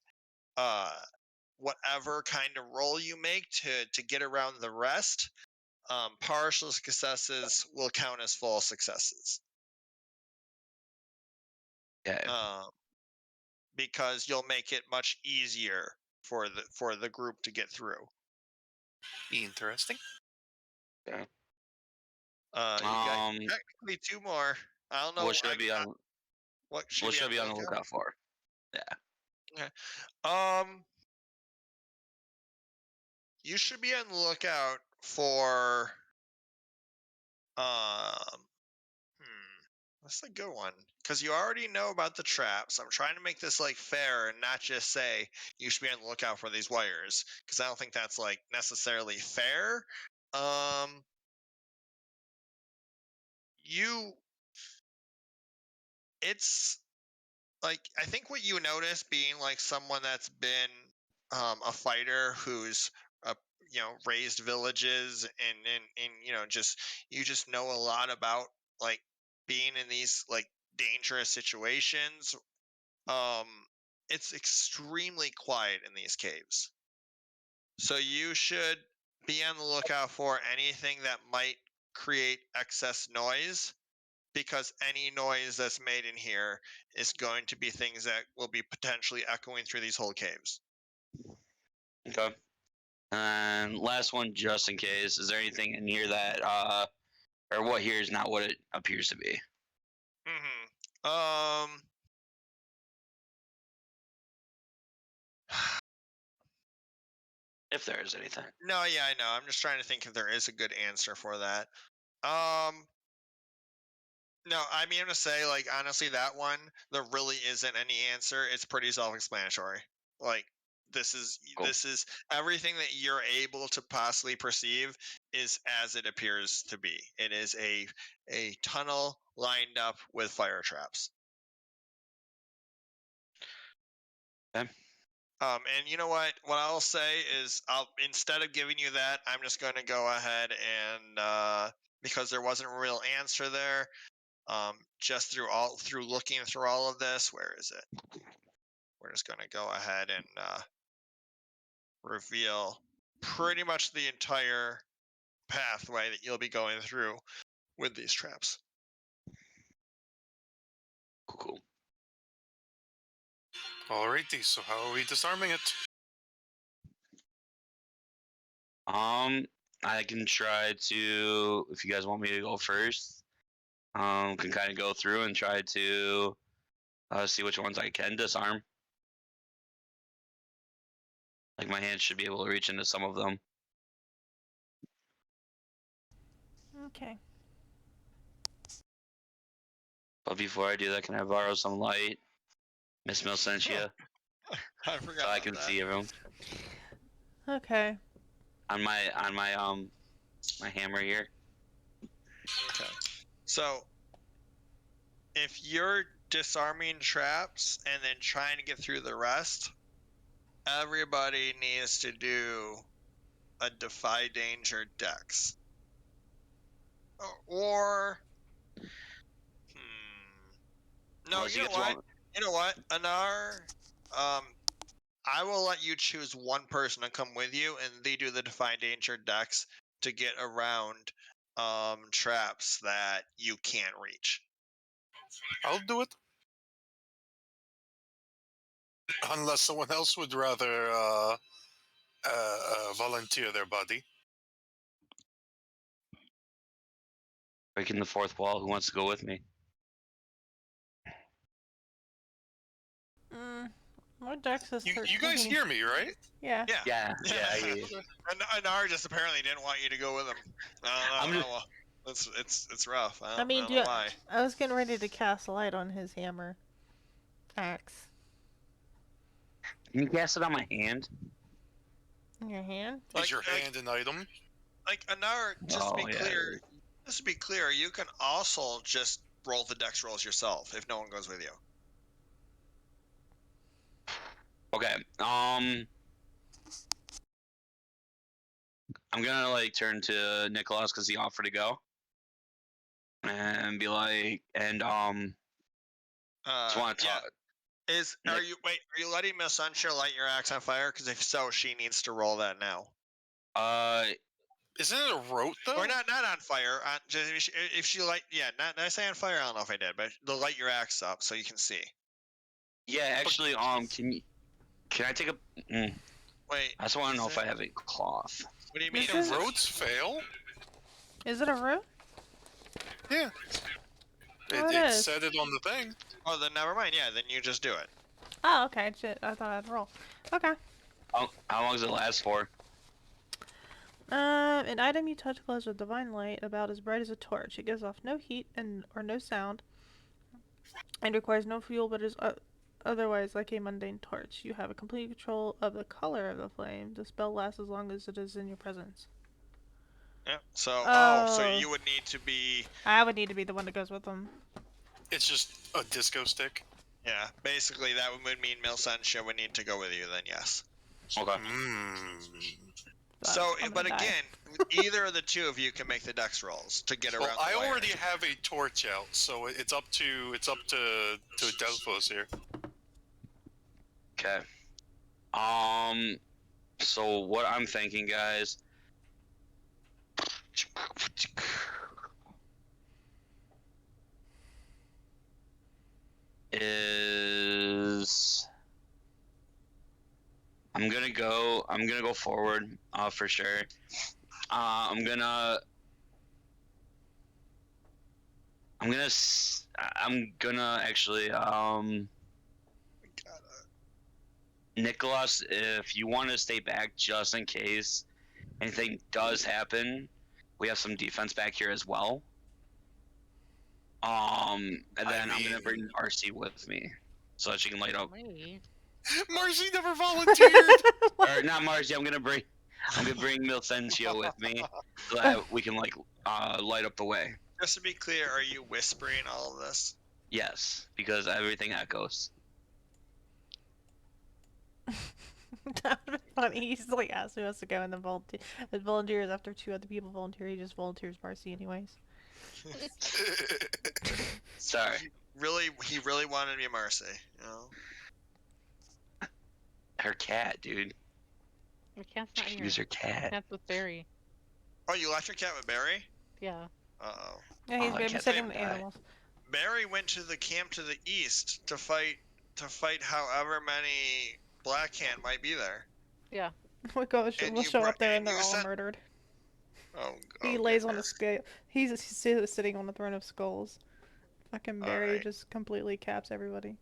whatever kind of roll you make to get around the rest, partial successes will count as full successes. Okay. Because you'll make it much easier for the group to get through. Interesting. Okay. You got technically 2 more. I don't know. What should I be on? What should I be on the lookout for? Yeah. Okay. You should be on the lookout for. That's a good one, because you already know about the traps. I'm trying to make this like fair and not just say you should be on the lookout for these wires, because I don't think that's like necessarily fair. It's like, I think what you notice, being like someone that's been a fighter who's raised villages and you just know a lot about like being in these like dangerous situations. It's extremely quiet in these caves, so you should be on the lookout for anything that might create excess noise, because any noise that's made in here is going to be things that will be potentially echoing through these whole caves. Okay. And last one, just in case, is there anything in here that, or what here is not what it appears to be? If there is anything. No, yeah, I know. I'm just trying to think if there is a good answer for that. No, I mean, I'm gonna say, like, honestly, that one, there really isn't any answer. It's pretty self-explanatory. Like, this is everything that you're able to possibly perceive is as it appears to be. It is a tunnel lined up with fire traps. Okay. And you know what? What I'll say is, instead of giving you that, I'm just going to go ahead and because there wasn't a real answer there, just through looking through all of this, where is it? We're just going to go ahead and reveal pretty much the entire pathway that you'll be going through with these traps. Cool. Alrighty, so how are we disarming it? I can try to, if you guys want me to go first, can kind of go through and try to see which ones I can disarm. Like, my hands should be able to reach into some of them. Okay. But before I do that, can I borrow some light? Miss Milsentia? I forgot. So I can see everyone. Okay. On my my hammer here. Okay. So if you're disarming traps and then trying to get through the rest, everybody needs to do a defy danger dex. Or no, Unless you know what? You know what, Anar? I will let you choose one person to come with you, and they do the defy danger dex to get around traps that you can't reach. I'll do it. Unless someone else would rather volunteer their body. Breaking the fourth wall. Who wants to go with me? My dex is 13. You guys hear me, right? Yeah. Yeah, I hear you. And Anar just apparently didn't want you to go with him. I don't know. It's rough. I mean, I was getting ready to cast light on his hammer. axe? Can you cast it on my hand? In your hand? Is your hand an item? Like Anar, just to be clear, you can also just roll the dex rolls yourself if no one goes with you. Okay. I'm gonna like turn to Nicholas because he offered to go, and be like, and just want to talk. Are you letting Miss Sunshine light your axe on fire? Because if so, she needs to roll that now. Isn't it a rote though? Or not on fire. Just if she light, not I say on fire. I don't know if I did, but they'll light your axe up so you can see. Yeah, actually, can I take a? Wait. I just want to know if I have a cloth. What do you mean? Can rotes fail? Is it a root? Yeah. It said it on the thing. Oh, then never mind. Yeah, then you just do it. Oh, okay. Shit, I thought I'd roll. Okay. How long does it last for? An item you touch glows with divine light, about as bright as a torch. It gives off no heat or no sound, and requires no fuel, but is otherwise like a mundane torch. You have a complete control of the color of the flame. The spell lasts as long as it is in your presence. Yeah. So, so you would need to be. I would need to be the one that goes with them. It's just a disco stick. Yeah. Basically, that would mean Milsentia would need to go with you. Then yes. Okay. So, but again, either of the two of you can make the dex rolls to get around. Well, I already have a torch out, so it's up to Delphos here. Okay. So what I'm thinking, guys, is I'm gonna go forward, for sure. I'm gonna actually, Nicholas, if you want to stay back just in case anything does happen, we have some defense back here as well. And then I'm gonna bring Marcy with me so that she can light up. Marcy never volunteered. Or not Marcy. I'm gonna bring Milsentia with me so that we can light up the way. Just to be clear, are you whispering all of this? Yes, because everything echoes. That would be funny. He's like asked who has to go, and the volunteers after 2 other people volunteer. He just volunteers Marcy anyways. Sorry. He really wanted to be Marcy. You know. Her cat, dude. Your cat's not here. Use her cat. Cat's with Barry. Oh, you left your cat with Barry? Yeah. Uh-oh. Yeah, he's babysitting the animals. Barry went to the camp to the east to fight however many Black Hand might be there. Yeah. We'll show up there and they're all murdered. Oh, he lays on a scale. He's sitting on the throne of skulls. Fucking Barry just completely caps everybody.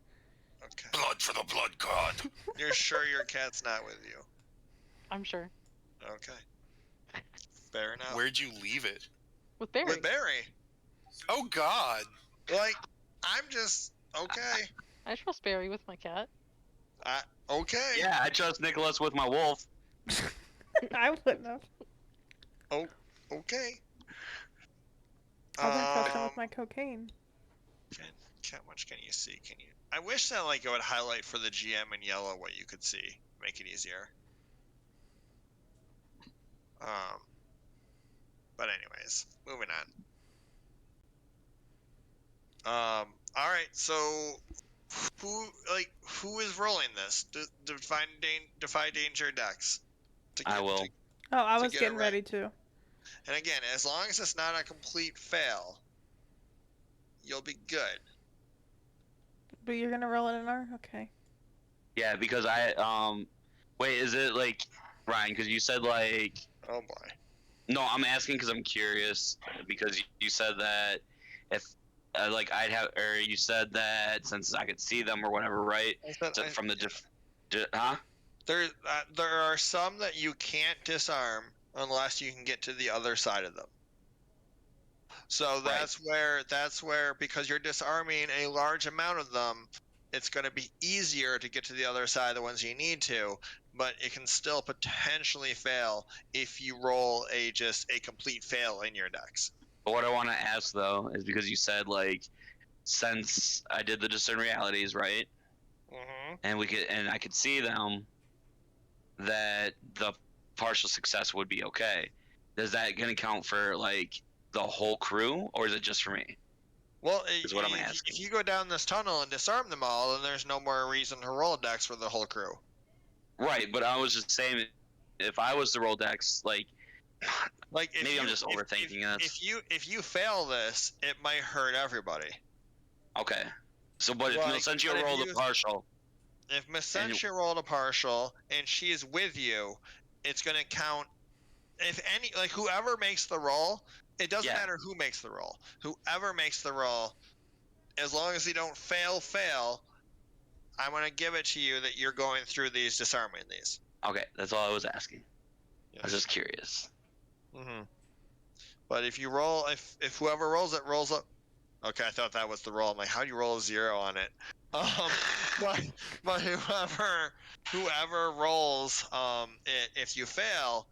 Okay. Blood for the blood god. You're sure your cat's not with you? I'm sure. Okay. Fair enough. Where'd you leave it? With Barry. With Barry. Oh God. Like, I'm just okay. I trust Barry with my cat. Okay. Yeah, I trust Nicholas with my wolf. I wouldn't have. Oh, okay. I wouldn't trust him with my cocaine. How much can you see? Can you? I wish that like it would highlight for the GM in yellow what you could see, make it easier. But anyways, moving on. All right. So, who is rolling this? Defy danger Dex. I will. Oh, I was getting ready to. And again, as long as it's not a complete fail, you'll be good. But you're gonna roll it in R? Okay. Yeah, because wait, is it like Ryan? Because you said like. Oh boy. No, I'm asking because I'm curious. Because you said that if like I'd have, or you said that since I could see them or whatever, right? From the huh? There are some that you can't disarm unless you can get to the other side of them. So that's where because you're disarming a large amount of them, it's going to be easier to get to the other side of the ones you need to, but it can still potentially fail if you roll just a complete fail in your decks. But what I want to ask though is because you said like since I did the discern realities, right? Mm-hmm. And I could see them that the partial success would be okay. Is that going to count for like the whole crew, or is it just for me? Well, Is what I'm if asking. you go down this tunnel and disarm them all, then there's no more reason to roll decks for the whole crew. Right, but I was just saying, if I was to roll decks, like maybe I'm just overthinking this. If you fail this, it might hurt everybody. Okay, so but if Milsentia rolled a partial, if Milsentia rolled a partial and she is with you, it's going to count. If any, like whoever makes the roll, it doesn't matter who makes the roll. Whoever makes the roll, as long as you don't fail, I'm going to give it to you that you're going through these, disarming these. Okay, that's all I was asking. Yes. I was just curious. Mm-hmm. But if you roll, if whoever rolls it rolls up. Okay, I thought that was the roll. I'm like, how do you roll a 0 on it? But whoever rolls, if you fail,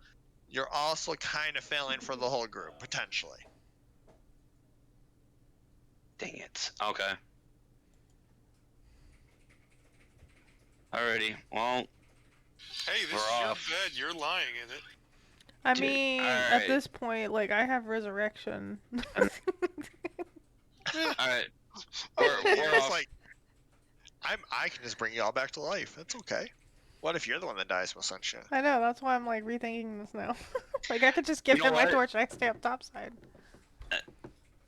you're also kind of failing for the whole group potentially. Dang it. Okay. Hey, Alrighty. Well, this is your bed. You're lying in it. I mean, at this point, like, I have resurrection. Alright. We're off. Like, I can just bring you all back to life. That's okay. What if you're the one that dies, Milsentia? I know, that's why I'm, like, rethinking this now. Like, I could just give him my torch and I stay up topside.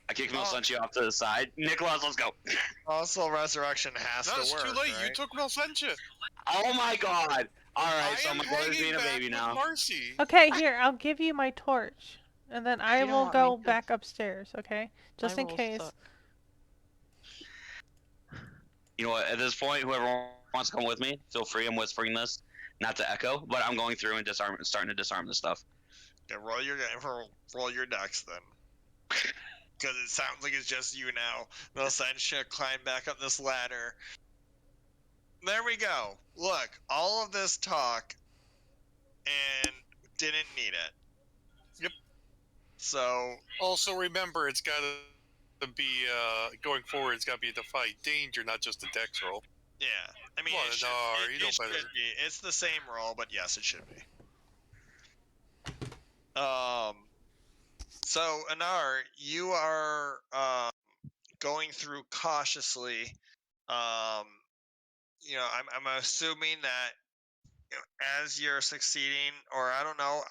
I kicked Milsentia off to the side. Nicholas, let's go. Also, resurrection has to work. No, it's too late. Right? You took Milsentia. Oh my god. Alright, so my brother's being a baby now. Marcy. Okay, here, I'll give you my torch. And then I will go back upstairs, okay? Just in case. You know what, at this point, whoever wants to come with me, feel free. I'm whispering this, not to echo, but I'm going through and starting to disarm this stuff. Yeah, roll your decks then. Because it sounds like it's just you now. Milsentia climb back up this ladder. There we go. Look, all of this talk and didn't need it. Yep. So also remember, it's got to be going forward. It's got to be to fight danger, not just a dex roll. Yeah, I mean, it should be. It's the same roll, but yes, it should be. So Anar, you are going through cautiously. You know, I'm assuming that as you're succeeding, or I don't know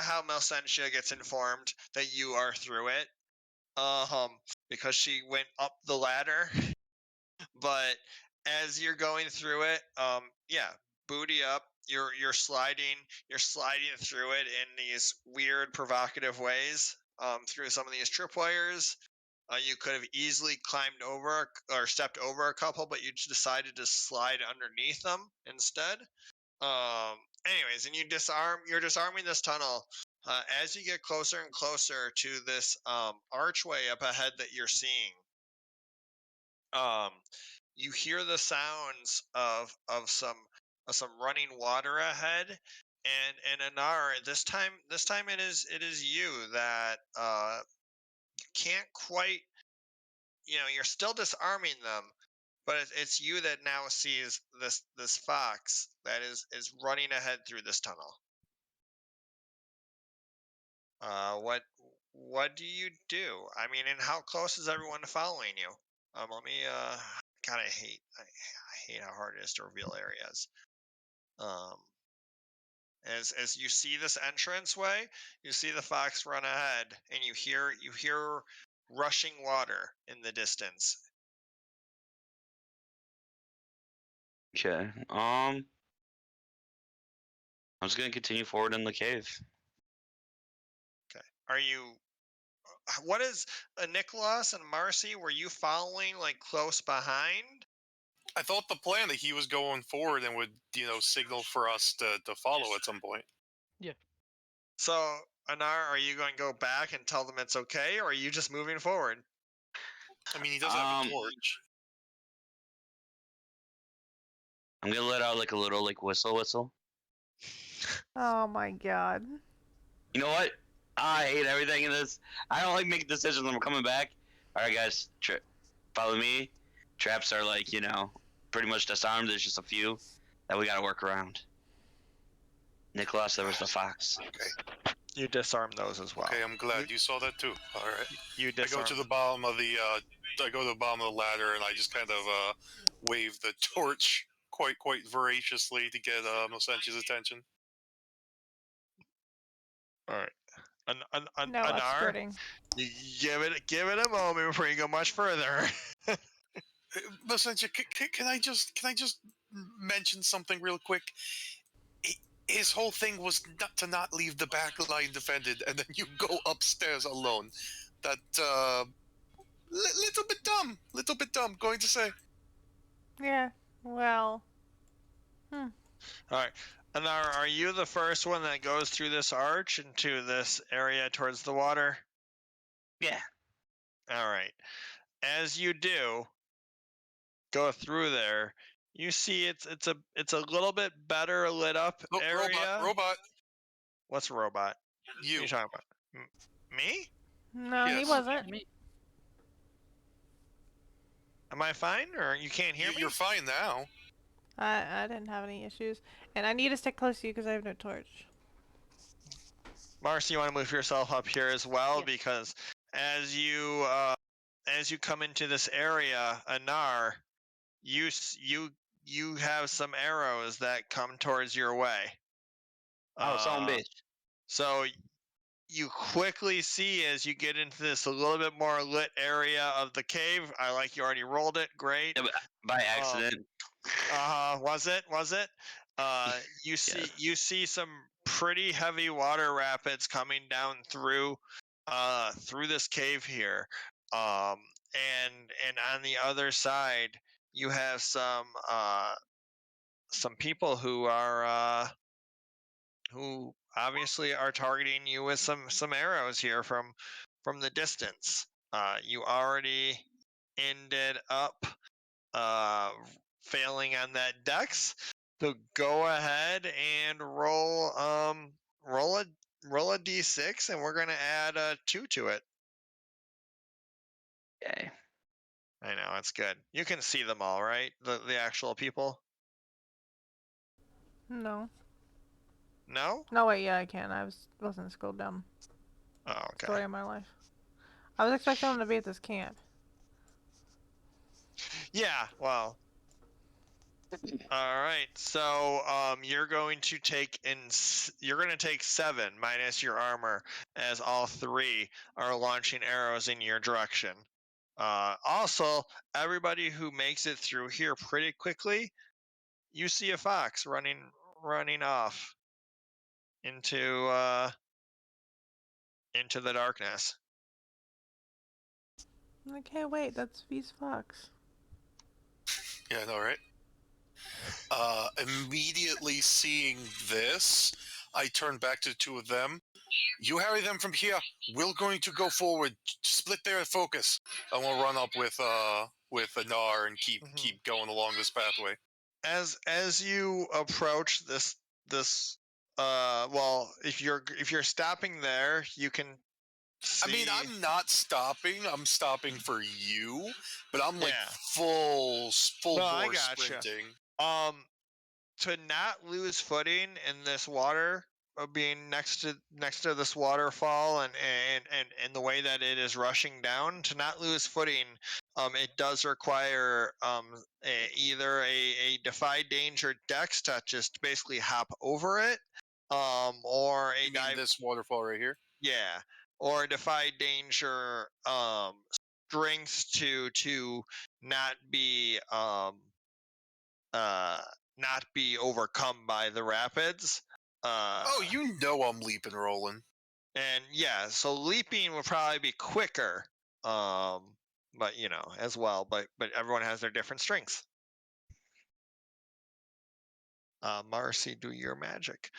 how Milsentia gets informed that you are through it, because she went up the ladder. But as you're going through it, yeah, booty up, you're sliding through it in these weird, provocative ways, through some of these tripwires. You could have easily climbed over or stepped over a couple, but you decided to slide underneath them instead. Anyways, and you're disarming this tunnel. As you get closer and closer to this archway up ahead that you're seeing, you hear the sounds of some running water ahead, and Anar, this time it is you that you can't quite, you're still disarming them, but it's you that now sees this fox that is running ahead through this tunnel. What do you do? I mean, and how close is everyone to following you? Let me God, I hate how hard it is to reveal areas. As you see this entranceway, you see the fox run ahead, and you hear rushing water in the distance. Okay. I'm just gonna continue forward in the cave. Okay. Are you? What is Nicholas and Marcy? Were you following like close behind? I thought the plan that he was going forward and would, signal for us to follow at some point. Yeah. So, Anar, are you going to go back and tell them it's okay, or are you just moving forward? I mean, he doesn't have a torch. I'm gonna let out like a little like whistle. Oh my god. You know what? I hate everything in this. I don't like making decisions when we're coming back. All right, guys, follow me. Traps are like pretty much disarmed. There's just a few that we gotta work around. Nicholas, there was the fox. Okay. You disarm those as well. Okay, I'm glad you saw that too. All right. You I go disarm. to the bottom of the ladder and I just kind of wave the torch quite voraciously to get Mosenchi's attention. All right. No Anar, upskirting. you give it a moment before you go much further. Mosenchi, can I just mention something real quick? His whole thing was not leave the back line defended, and then you go upstairs alone. That little bit dumb. Going to say. Yeah. Well. All right. Anar, are you the first one that goes through this arch into this area towards the water? Yeah. All right. As you do go through there, you see it's a little bit better lit up area. Robot. What's a robot? You. What are you talking about? Me? No, he Yes. wasn't. Me. Am I fine, or you can't hear me? You're fine now. I didn't have any issues, and I need to stick close to you because I have no torch. Marcy, you want to move yourself up here as well, Yes. because as you come into this area, Anar, you have some arrows that come towards your way. Oh, son bitch. So you quickly see as you get into this a little bit more lit area of the cave. I like you already rolled it. Great. Yeah, by accident. Was it? You see Yes. you see some pretty heavy water rapids coming down through this cave here. And on the other side you have some people who are who obviously are targeting you with some arrows here from the distance. You already ended up failing on that dex, so go ahead and roll a d6, and we're gonna add a 2 to it. Okay. I know, it's good. You can see them all, right? The actual people. No. No? No, wait, yeah, I can. Wasn't scrolled down. Oh, okay. Story of my life. I was expecting them to be at this camp. Yeah, well. All right. So you're going to take 7 minus your armor, as all 3 are launching arrows in your direction. Also, everybody who makes it through here pretty quickly, you see a fox running off into the darkness. Okay, wait, that's V's fox. Yeah, I know, right? Immediately seeing this, I turn back to the 2 of them. You harry them from here. We're going to go forward. Split their focus. I will run up with Anar and keep going along this pathway. As you approach this well, if you're stopping there, you can see... I mean, I'm not stopping. I'm stopping for you, but I'm like full bore sprinting. To not lose footing in this water, being next to this waterfall, and the way that it is rushing down, to not lose footing, it does require either a defy danger dex to just basically hop over it, or a this waterfall right here. Yeah, or a defy danger strength to not be not be overcome by the rapids. Oh, you know I'm leaping rolling. And yeah, so leaping would probably be quicker, but as well. But everyone has their different strengths. Marcy, do your magic.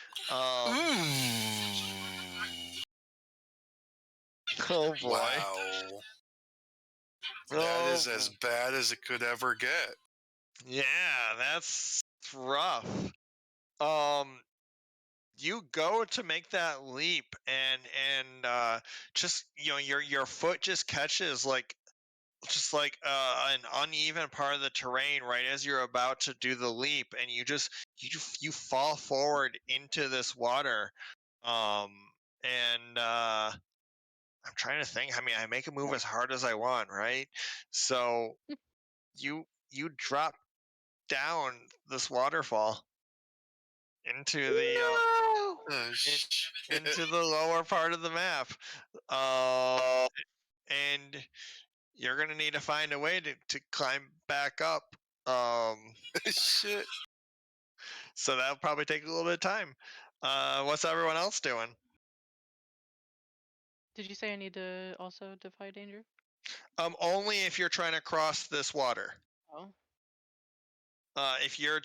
Oh boy! Wow, that is as bad as it could ever get. Yeah, that's rough. You go to make that leap, and just your foot just catches just like an uneven part of the terrain right as you're about to do the leap, and you fall forward into this water. And I'm trying to think. I mean, I make a move as hard as I want, right? So you drop down this waterfall into the into the lower part of the map. And you're gonna need to find a way to climb back up. Shit. So that'll probably take a little bit of time. What's everyone else doing? Did you say I need to also defy danger? Only if you're trying to cross this water. Oh. If you're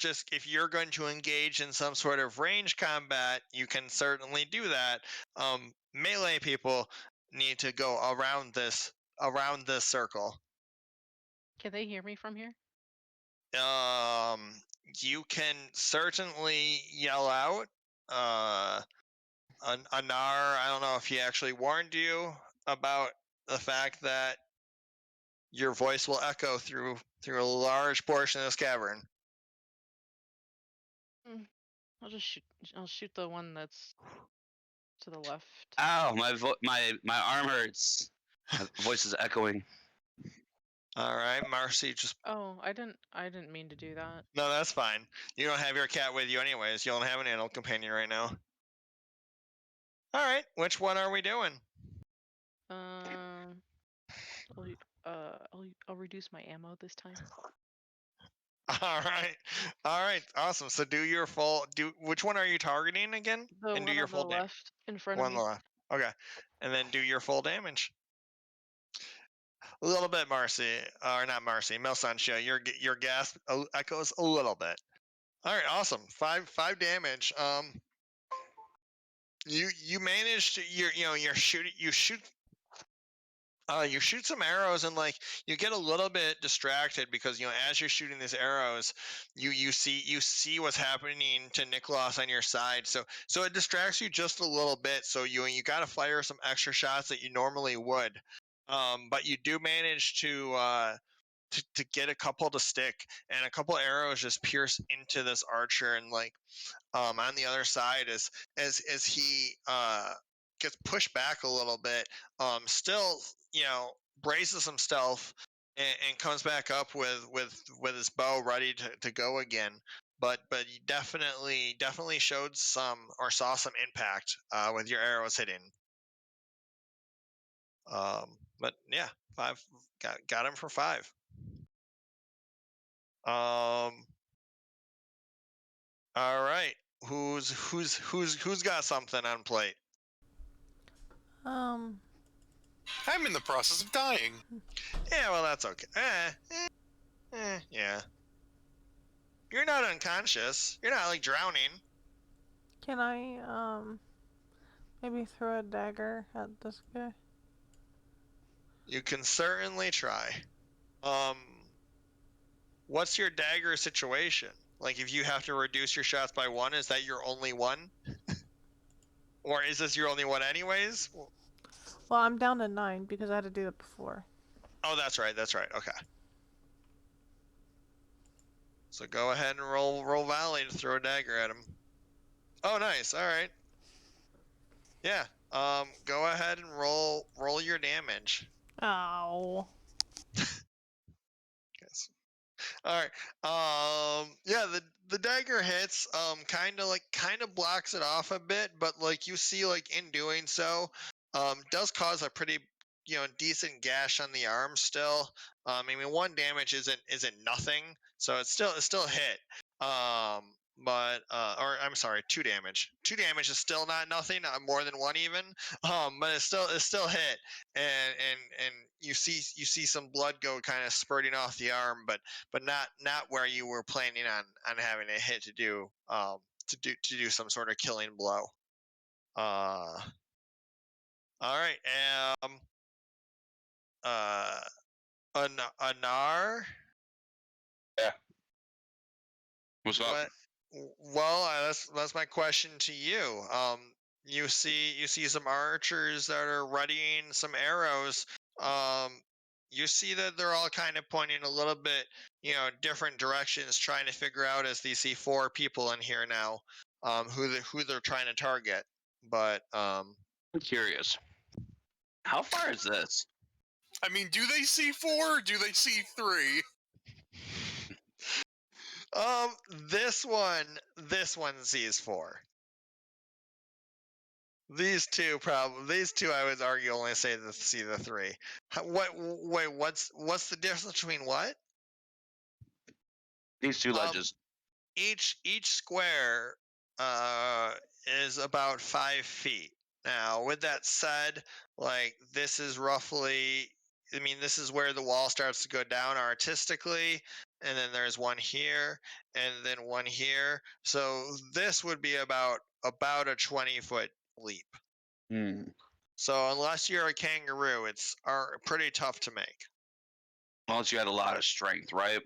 going to engage in some sort of range combat, you can certainly do that. Melee people need to go around this circle. Can they hear me from here? You can certainly yell out. Anar, I don't know if he actually warned you about the fact that your voice will echo through a large portion of this cavern. I'll shoot the one that's to the left. Ow, my arm hurts. My voice is echoing. All right, Marcy, just Oh, I didn't mean to do that. no, that's fine. You don't have your cat with you anyways. You don't have an animal companion right now. All right, which one are we doing? I'll reduce my ammo this time. All right, awesome. So do your full. Which one are you targeting again? The and do one your on full the damage. left in front One of on me. the left. Okay, and then do your full damage. A little bit, Marcy, or not Marcy, Melsantia. Your gasp echoes a little bit. All right, awesome. Five damage. You managed to you shoot some arrows, and like you get a little bit distracted because as you're shooting these arrows, you see what's happening to Nicholas on your side, so it distracts you just a little bit. So you got to fire some extra shots that you normally would, but you do manage to get a couple to stick, and a couple arrows just pierce into this archer, and like on the other side as he gets pushed back a little bit, still braces himself, and comes back up with his bow ready to go again. But he definitely showed some or saw some impact with your arrows hitting. But yeah, 5 got him for 5. All right. Who's got something on plate? Um, I'm in the process of dying. Yeah, well, that's okay. Yeah. You're not unconscious. You're not like drowning. can I maybe throw a dagger at this guy? You can certainly try. What's your dagger situation? Like, if you have to reduce your shots by 1, is that your only one? Or is this your only one anyways? Well, I'm down to 9 because I had to do it before. Oh, that's right. Okay. So go ahead and roll Valley to throw a dagger at him. Oh, nice. All right. Yeah. Go ahead and roll your damage. Ow. Yes. All right. Yeah, the dagger hits. Kind of blocks it off a bit, but like you see, like in doing so, does cause a pretty decent gash on the arm still. I mean, 1 damage isn't nothing, so it's still hit. But or I'm sorry, 2 damage. 2 damage is still not nothing. More than 1 even. But it's still hit, and you see some blood go kind of spurting off the arm, but not where you were planning on having it hit to do some sort of killing blow. All right. Anar. Yeah. What's up? What? Well, that's my question to you. You see some archers that are readying some arrows. You see that they're all kind of pointing a little bit, different directions, trying to figure out as they see 4 people in here now, who they're trying to target. But I'm curious. How far is this? I mean, do they see 4 or do they see 3? this one sees 4. These two I would argue only see the 3. Wait, what's the difference between what? These 2 ledges. Each square is about 5 feet. Now, with that said, like this is roughly, this is where the wall starts to go down artistically, and then there's one here, and then one here. So this would be about a 20-foot leap. Hmm. So unless you're a kangaroo, it's pretty tough to make. Unless you had a lot of strength, right?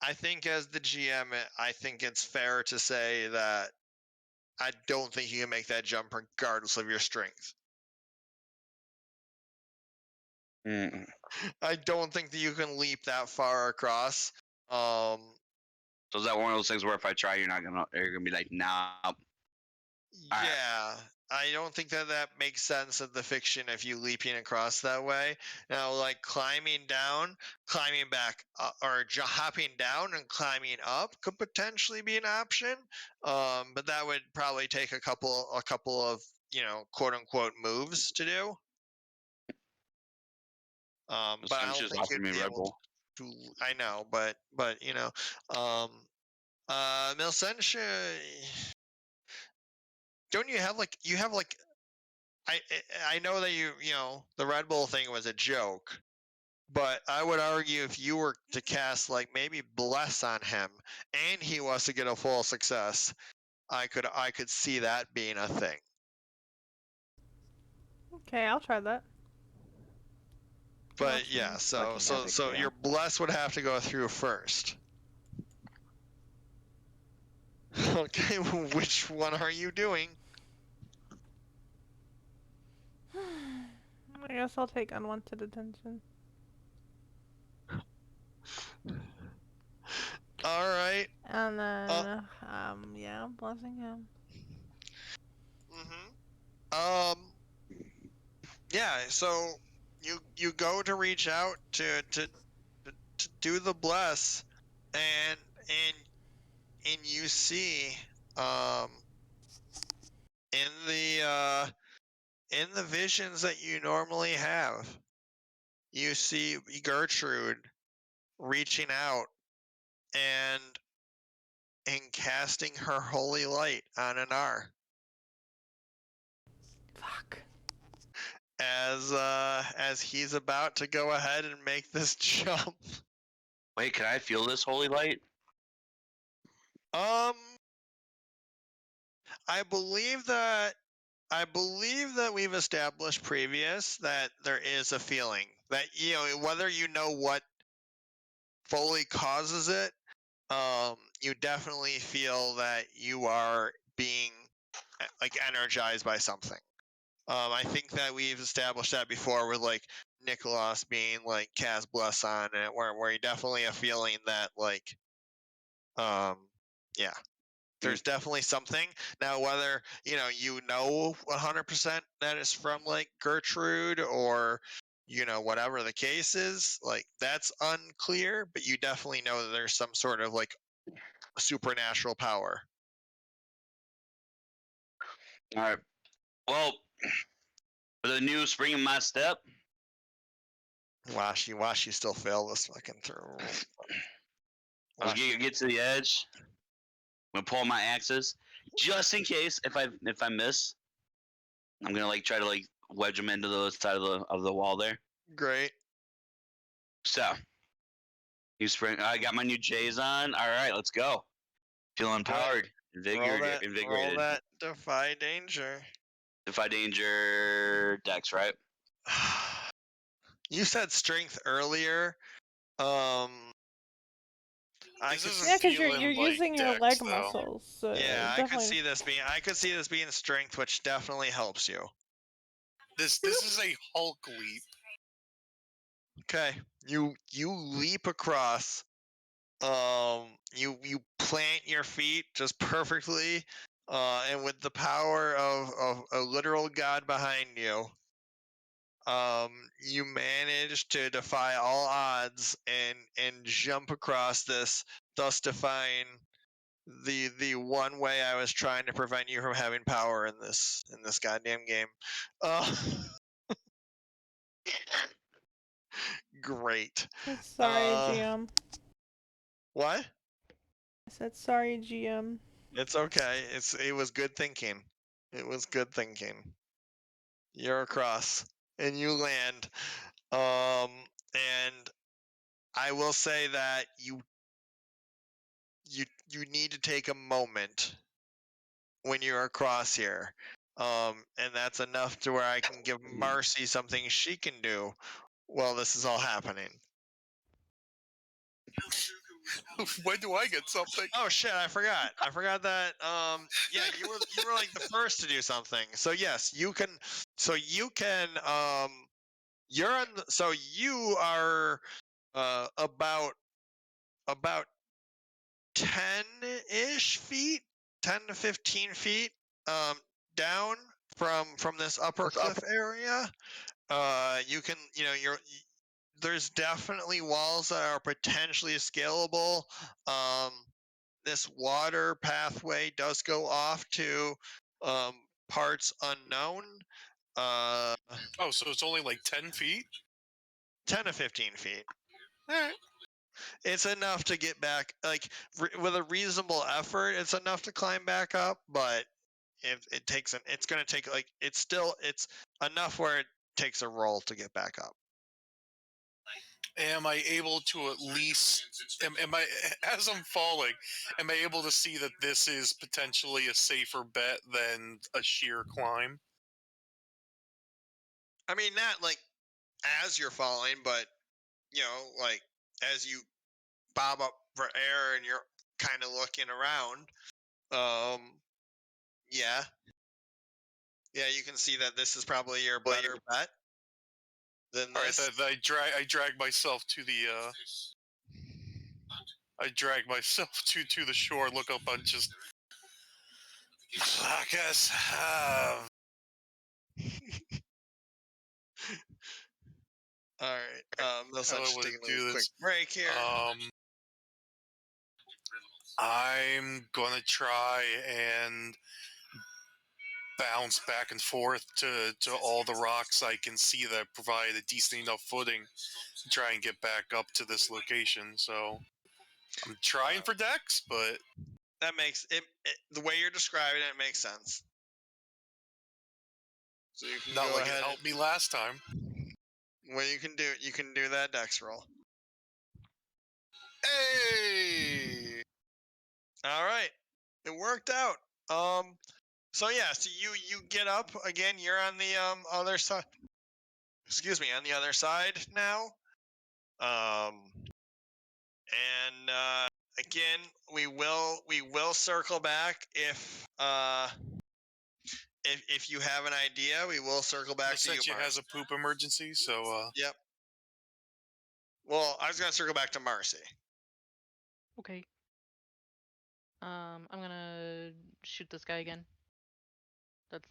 I think as the GM, I think it's fair to say that I don't think you can make that jump regardless of your strength. Mm. I don't think that you can leap that far across. So is that one of those things where if I try, you're gonna be like, nah. Yeah, I don't think that makes sense of the fiction if you leaping across that way. Now, like climbing down, climbing back, or hopping down and climbing up could potentially be an option. But that would probably take a couple of quote unquote moves to do. But I don't just think offering you'd me be Red able Bull. to. I know, but Milsentia, don't you have like I know that the Red Bull thing was a joke, but I would argue if you were to cast like maybe bless on him and he was to get a full success, I could see that being a thing. Okay, I'll try that. But yeah, so your bless would have to go through first. Okay, which one are you doing? I guess I'll take unwanted attention. All right. And then, yeah, blessing him. Yeah. So you go to reach out to do the bless, and you see, in the visions that you normally have, you see Gertrude reaching out and casting her holy light on Anar. Fuck. As he's about to go ahead and make this jump. Wait, can I feel this holy light? I believe that we've established previous that there is a feeling that whether you know what fully causes it, you definitely feel that you are being like energized by something. I think that we've established that before with like Nicholas being like cast bless on it, where you definitely a feeling that like, yeah, there's definitely something. Now, whether 100% that is from like Gertrude or whatever the case is, like that's unclear. But you definitely know that there's some sort of like supernatural power. All right. Well, for the new spring in my step. Watch you still fail this fucking throw. I'll get to the edge. I'm gonna pull my axes just in case if I miss. I'm gonna like try to like wedge them into the side of the wall there. Great. So, new spring. I got my new J's on. All right, let's go. Feeling empowered, invigorated. Roll that defy danger. Defy danger, Dex, right? You said strength earlier. I This could, isn't Yeah, because you're feeling like using your Dex, leg though. muscles. So yeah, I could definitely. see this being. I could see this being strength, which definitely helps you. This is a Hulk leap. Okay, you leap across. You plant your feet just perfectly, and with the power of a literal god behind you, you manage to defy all odds and jump across this, thus defying the one way I was trying to prevent you from having power in this goddamn game. Great. Sorry, GM. What? I said sorry, GM. It's okay. It was good thinking. It was good thinking. You're across and you land. And I will say that you need to take a moment when you're across here. And that's enough to where I can give Marcy something she can do while this is all happening. When do I get something? Oh shit, I forgot. I forgot that yeah, you were like the first to do something. So yes, you can you're on the, so you are about 10-ish feet, 10 to 15 feet down from this upper cliff area. You can, there's definitely walls that are potentially scalable. This water pathway does go off to parts unknown. Oh, so it's only like 10 feet? 10 to 15 feet. Alright. It's enough to get back, like, with a reasonable effort, it's enough to climb back up, but it takes it's going to take, like, it's enough where it takes a roll to get back up. Am I able to at least, am I, as I'm falling, am I able to see that this is potentially a safer bet than a sheer climb? I mean, not like as you're falling, but, like, as you bob up for air and you're kind of looking around, yeah. Yeah, you can see that this is probably your better bet than this. Alright, I drag myself to the, I drag myself to the shore, look up and just... I guess, Alright, let's just take a do quick this. break here. I'm gonna try and bounce back and forth to all the rocks I can see that provide a decent enough footing to try and get back up to this location. So I'm trying for Dex, but that makes it, the way you're describing it makes sense. So you can not go like ahead it helped me last time. Well, you can do that Dex roll. Hey! All right, it worked out. So yeah, so you get up again. You're on the other side. Excuse me, on the other side now. And again, we will circle back if you have an idea, we will circle back to you. Essentially has a poop emergency, so Yep. Well, I was gonna circle back to Marcy. Okay. I'm gonna shoot this guy again. That's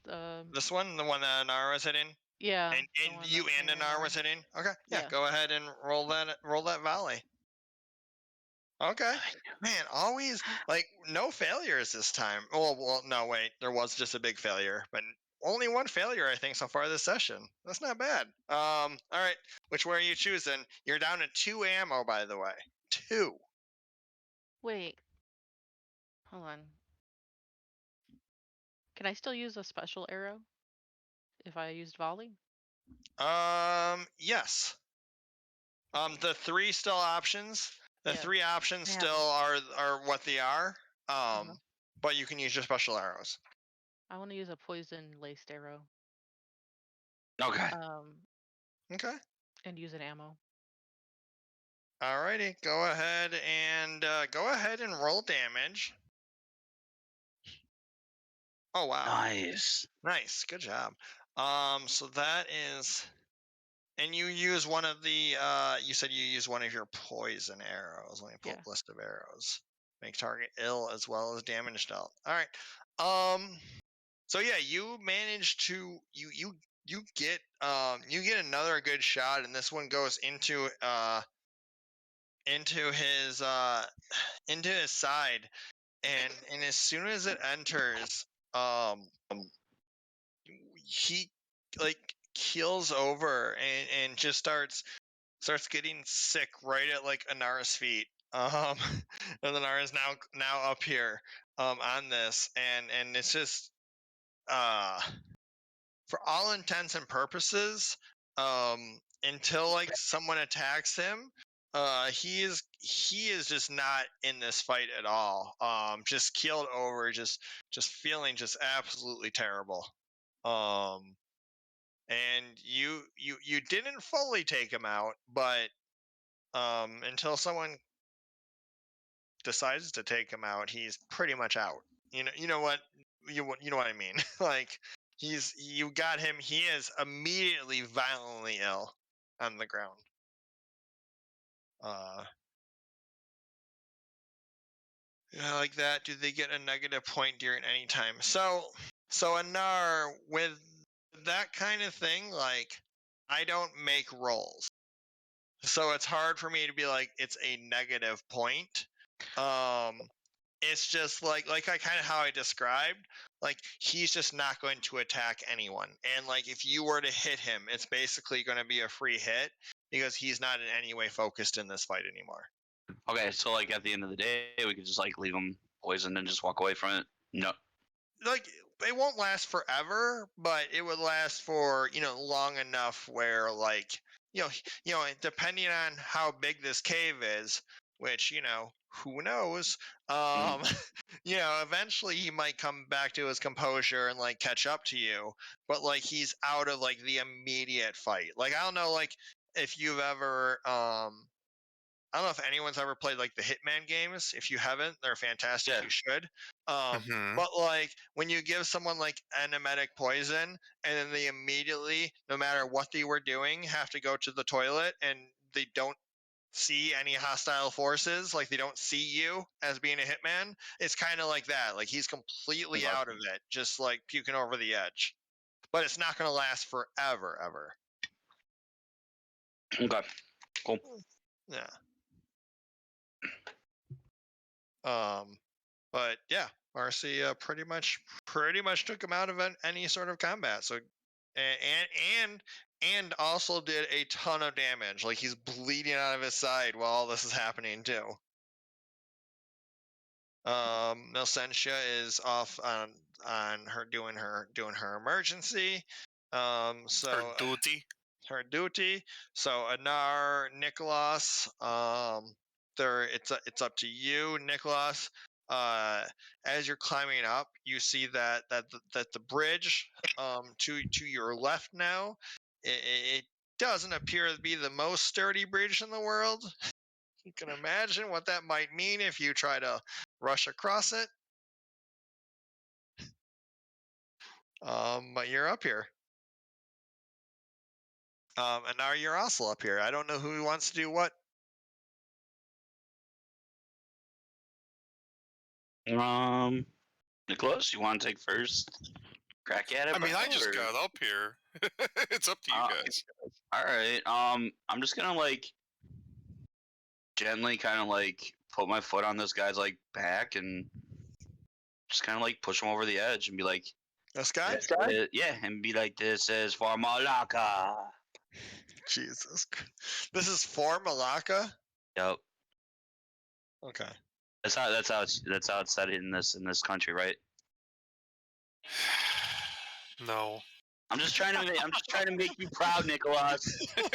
This one, the one that Anar was hitting. yeah. And you and Anar was hitting. Okay. Yeah, Yeah. Go ahead and roll that volley. Okay. Man, always like no failures this time. Well, no, wait. There was just a big failure, but only one failure I think so far this session. That's not bad. All right. Which way are you choosing? You're down to 2 ammo, by the way. 2. Wait. Hold on. Can I still use a special arrow if I used volley? Yes. The 3 still options. The 3 options Yeah. still are what they are. But you can use your special arrows. I want to use a poison laced arrow. Okay. Okay. And use an ammo. Alrighty, go ahead and roll damage. Oh wow. Nice. Nice, good job. So that is, and you use one of the, you said you use one of your poison arrows. Let me pull up a list of arrows. Make target ill as well as damage dealt. All right. So yeah, you manage to you get another good shot, and this one goes into his into his side, and as soon as it enters, um he like keels over and just starts getting sick right at like Anara's feet. And Anara's now up here on this, and it's just for all intents and purposes, until like someone attacks him, he is just not in this fight at all. Just keeled over, just feeling just absolutely terrible. And you didn't fully take him out, but until someone decides to take him out, he's pretty much out. You know what you know what I mean. Like you got him. He is immediately violently ill on the ground. Yeah, like that. Do they get a negative point during any time? So Anar, with that kind of thing, like I don't make rolls. So it's hard for me to be like it's a negative point. It's just like I kind of how I described, like he's just not going to attack anyone, and like if you were to hit him, it's basically going to be a free hit because he's not in any way focused in this fight anymore. Okay, so like at the end of the day, we could just like leave him poisoned and just walk away from it. No. Like it won't last forever, but it would last for long enough where like depending on how big this cave is, which who knows, eventually he might come back to his composure and like catch up to you, but like he's out of like the immediate fight. Like I don't know, like if you've ever I don't know if anyone's ever played like the Hitman games. If you haven't, they're fantastic. Yeah. You should. But like when you give someone like emetic poison, and then they immediately, no matter what they were doing, have to go to the toilet, and they don't see any hostile forces, like they don't see you as being a hitman. It's kind of like that. Like he's completely out of it, just like puking over the edge. But it's not going to last forever, ever. Okay. Cool. Yeah. But yeah, Marcy pretty much took him out of any sort of combat. So, and also did a ton of damage. Like he's bleeding out of his side while all this is happening too. Milsentia is off on her doing her emergency. So her duty. So Anar, Nicholas, it's up to you, Nicholas. As you're climbing up, you see that the bridge to your left now, it doesn't appear to be the most sturdy bridge in the world. You can imagine what that might mean if you try to rush across it. But you're up here. And now you're also up here. I don't know who wants to do what. Nicholas, you want to take first crack at it? I mean, I just got up here. It's up to you guys. All right. I'm just gonna like gently kind of like put my foot on this guy's like back and just kind of like push him over the edge and be like, "This guy?" Yeah, and be like, "This is for Malacca." Jesus, this is for Malacca. Yep. Okay. That's how it's said in this country, right? No. I'm just trying to make you proud, Nicholas. I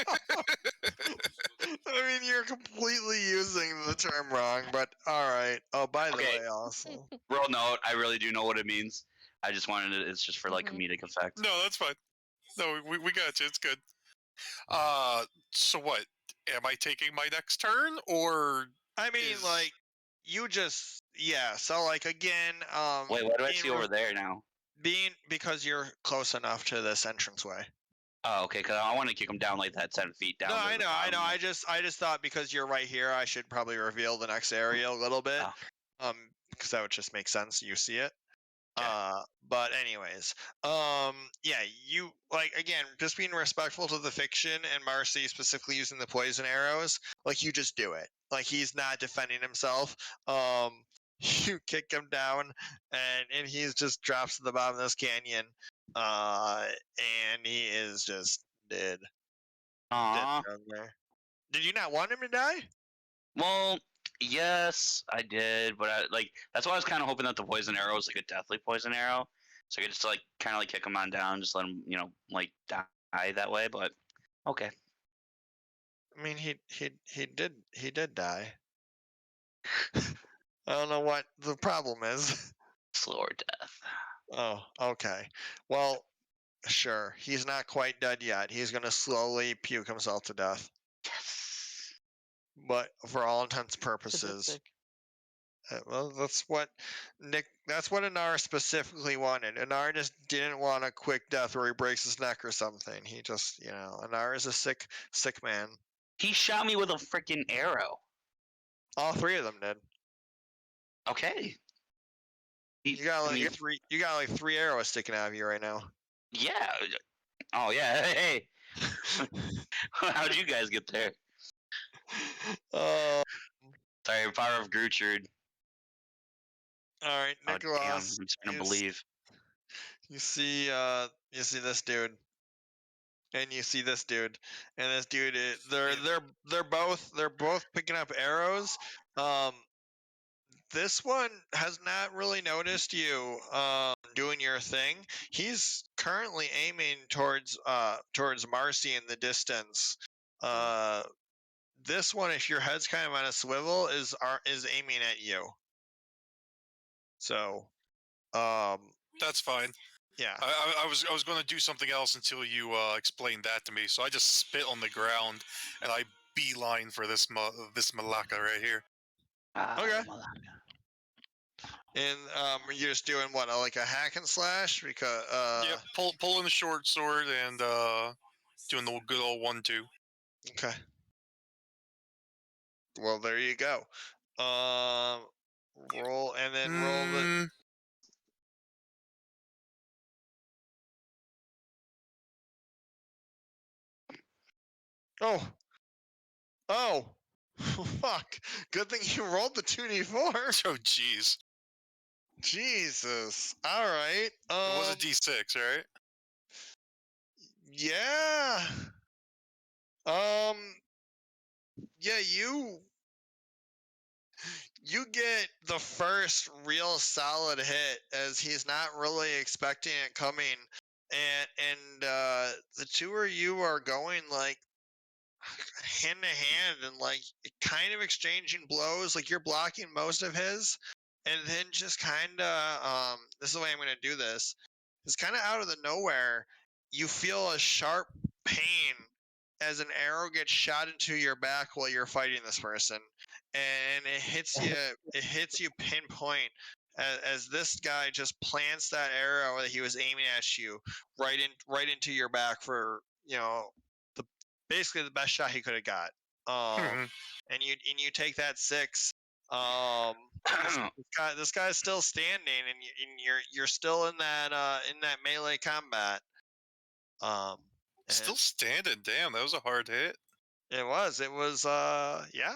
mean, you're completely using the term wrong, but all right. Oh, by the way, also. Real note, I really do know what it means. I just wanted it. It's just for like comedic effect. No, that's fine. No, we got you. It's good. So what? Am I taking my next turn, or I mean, like, you just So like again, Wait, what do I being see over there now? because you're close enough to this entranceway. Oh, okay, because I want to kick him down like that 10 feet down. No, to I the know. bottom. I just thought because you're right here, I should probably reveal the next area a little bit. Oh. Because that would just make sense. You see it. Okay. But anyways, yeah, you like again, just being respectful to the fiction and Marcy specifically using the poison arrows. Like you just do it. Like he's not defending himself. You kick him down, and he just drops to the bottom of this canyon. And he is just dead. Aww. Dead down there. Did you not want him to die? Well, yes, I did, but that's why I was kind of hoping that the poison arrow was like a deathly poison arrow, so I could just like kind of like kick him on down, just let him, like die that way. But okay. I mean, he did die. I don't know what the problem is. Slower death. Oh, okay. Well, sure. He's not quite dead yet. He's gonna slowly puke himself to death. Yes. But for all intents and purposes, Sadistic. well, that's what Anar specifically wanted. Anar just didn't want a quick death where he breaks his neck or something. He just, Anar is a sick man. He shot me with a freaking arrow. All three of them did. Okay. You got like three. You got like 3 arrows sticking out of you right now. Yeah. Oh yeah. Hey. How'd you guys get there? Sorry, power of Gertrude. All right, Nicholas. Oh, damn, I'm just gonna believe. You see this dude, and you see this dude, and this dude. They're both picking up arrows. This one has not really noticed you doing your thing. He's currently aiming towards Marcy in the distance. This one, if your head's kind of on a swivel, is aiming at you. So, that's fine. Yeah. I was going to do something else until you explained that to me. So I just spit on the ground and I beeline for this malaka right here. Okay. And you're just doing what, like a hack and slash? Because yeah, pulling the short sword and doing the good old 1-2. Okay. Well, there you go. Roll and then roll the. Oh, fuck! Good thing you rolled the 2d4. Oh, jeez. Jesus. All right. It was a d6, right? Yeah. Yeah, you get the first real solid hit as he's not really expecting it coming, and the two of you are going like hand to hand and like kind of exchanging blows. Like you're blocking most of his, and then just kind of this is the way I'm gonna do this. It's kind of out of the nowhere. You feel a sharp pain as an arrow gets shot into your back while you're fighting this person, and it hits you. It hits you pinpoint as this guy just plants that arrow that he was aiming at you right into your back for basically the best shot he could have got. And you take that 6. This guy's still standing, and you're still in that melee combat. Still standing. Damn, that was a hard hit. It was. Yeah.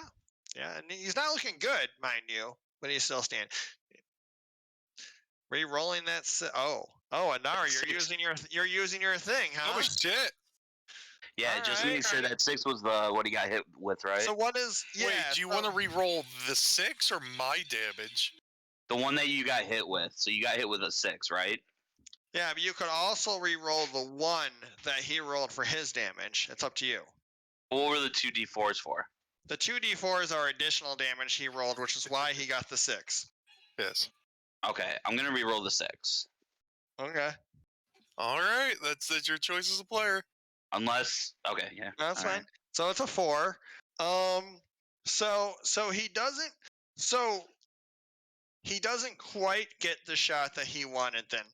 And he's not looking good, mind you, but he's still standing. Re-rolling that. Anar, you're using your thing, huh? Oh shit. Yeah, All just right. making sure that 6 was what he got hit with, right? So what is? Yeah. Wait, do you want to re-roll the 6 or my damage? The one that you got hit with. So you got hit with a 6, right? Yeah, but you could also re-roll the 1 that he rolled for his damage. It's up to you. What were the 2 d4s for? The 2 d4s are additional damage he rolled, which is why he got the 6. Yes. Okay, I'm gonna re-roll the 6. Okay. All right, that's your choice as a player. Unless, okay, yeah. That's all fine. right. So it's a 4. So he doesn't. So he doesn't quite get the shot that he wanted. Then,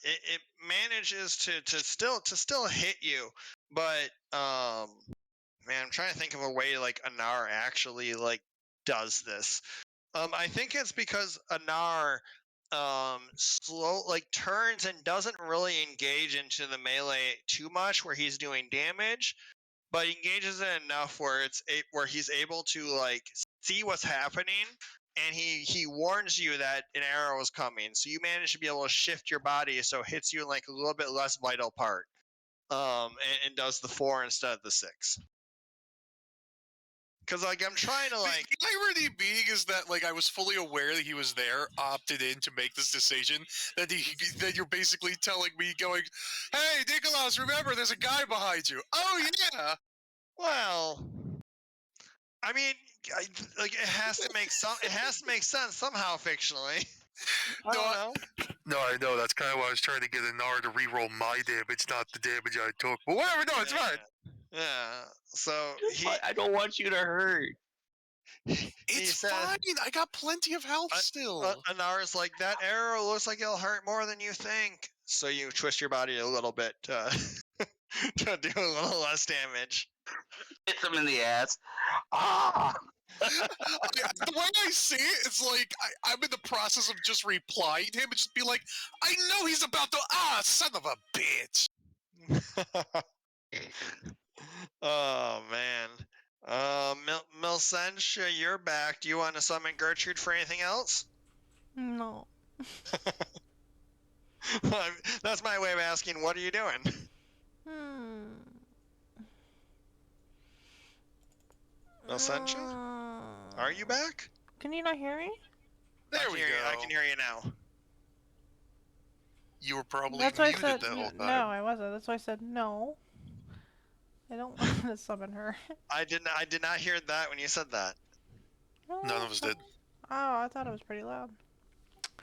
it manages to still hit you, but man, I'm trying to think of a way like Anar actually like does this. I think it's because Anar turns and doesn't really engage into the melee too much where he's doing damage, but he engages it enough where where he's able to like see what's happening, and he warns you that an arrow is coming, so you manage to be able to shift your body so it hits you in like a little bit less vital part, and does the 4 instead of the 6. Because like I'm trying to like the irony being is that like I was fully aware that he was there, opted in to make this decision. That you're basically telling me, going, "Hey, Nicholas, remember, there's a guy behind you." Oh yeah. well, I mean, like it has to make sense somehow fictionally. I don't know. No, I know. That's kind of why I was trying to get Anar to re-roll my damage, not the damage I took. But whatever. No, it's fine. Yeah. So I don't want you to hurt. It's said, fine. I got plenty of health still. Anar's like, that arrow looks like it'll hurt more than you think. So you twist your body a little bit to do a little less damage. Hits him in the ass. Ah! The way I see it, it's like I'm in the process of just replying to him and just be like, I know he's about to. Son of a bitch. Oh man. Milsentia, you're back. Do you want to summon Gertrude for anything else? No. That's my way of asking, what are you doing? Milsentia? Are you back? Can you not hear me? There we go. I can hear you now. You were probably That's why I muted said the whole time. no. I wasn't. That's why I said no. I don't want to summon her. I did not hear that when you said that. None of us did. Oh, I thought it was pretty loud.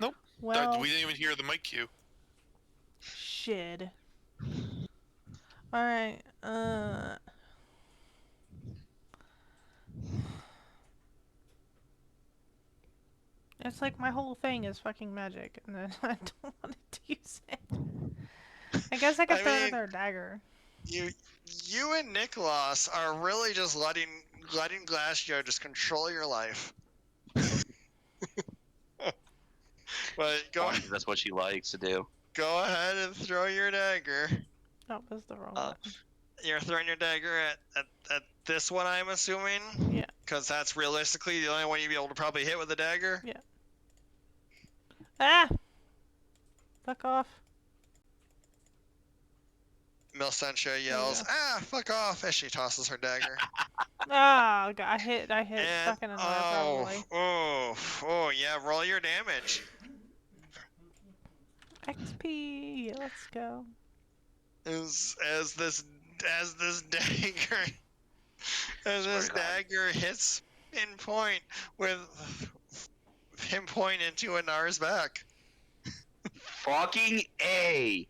Nope. Well, We didn't even hear the mic cue. shit. Alright, it's like my whole thing is fucking magic, and then I don't want to use it. I guess I could throw another dagger. You and Nicholas are really just letting Glacio just control your life. But That's what she likes to do. Go ahead and throw your dagger. Oh, that's the wrong one. You're throwing your dagger at this one, I'm assuming? Yeah. Because that's realistically the only one you'd be able to probably hit with a dagger? Yeah. Ah! Fuck off. Milsentia yells, fuck off, as she tosses her dagger. Oh, God, I hit And, fucking another probably. Oh, yeah, roll your damage. XP, let's go. As this dagger hits in point with him pointing into Anar's back. Fucking A.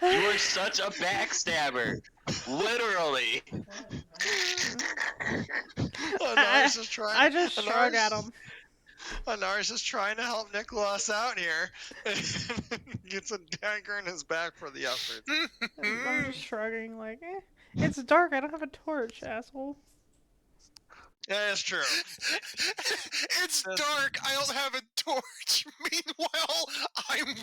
You are such a backstabber. Literally. Anar's just trying. I just shrug at him. Anar's just trying to help Nicholas out here. Gets a dagger in his back for the effort. I'm just shrugging like, it's dark, I don't have a torch, asshole. Yeah, it's true. It's dark. I don't have a torch. Meanwhile, I'm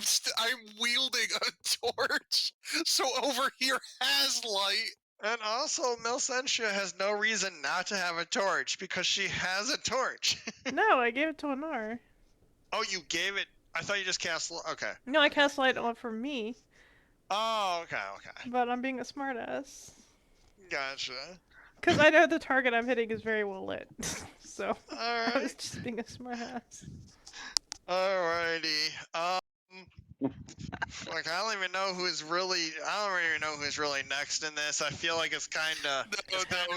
wielding a torch. So over here has light. And also, Milsentia has no reason not to have a torch because she has a torch. No, I gave it to Anar. Oh, you gave it? I thought you just cast. Okay. No, I cast light on for me. Oh, okay. But I'm being a smartass. Gotcha. Because I know the target I'm hitting is very well lit. So, Alright. I was just being a smartass. Alrighty. Like I don't even know who's really next in this. I feel like it's kind of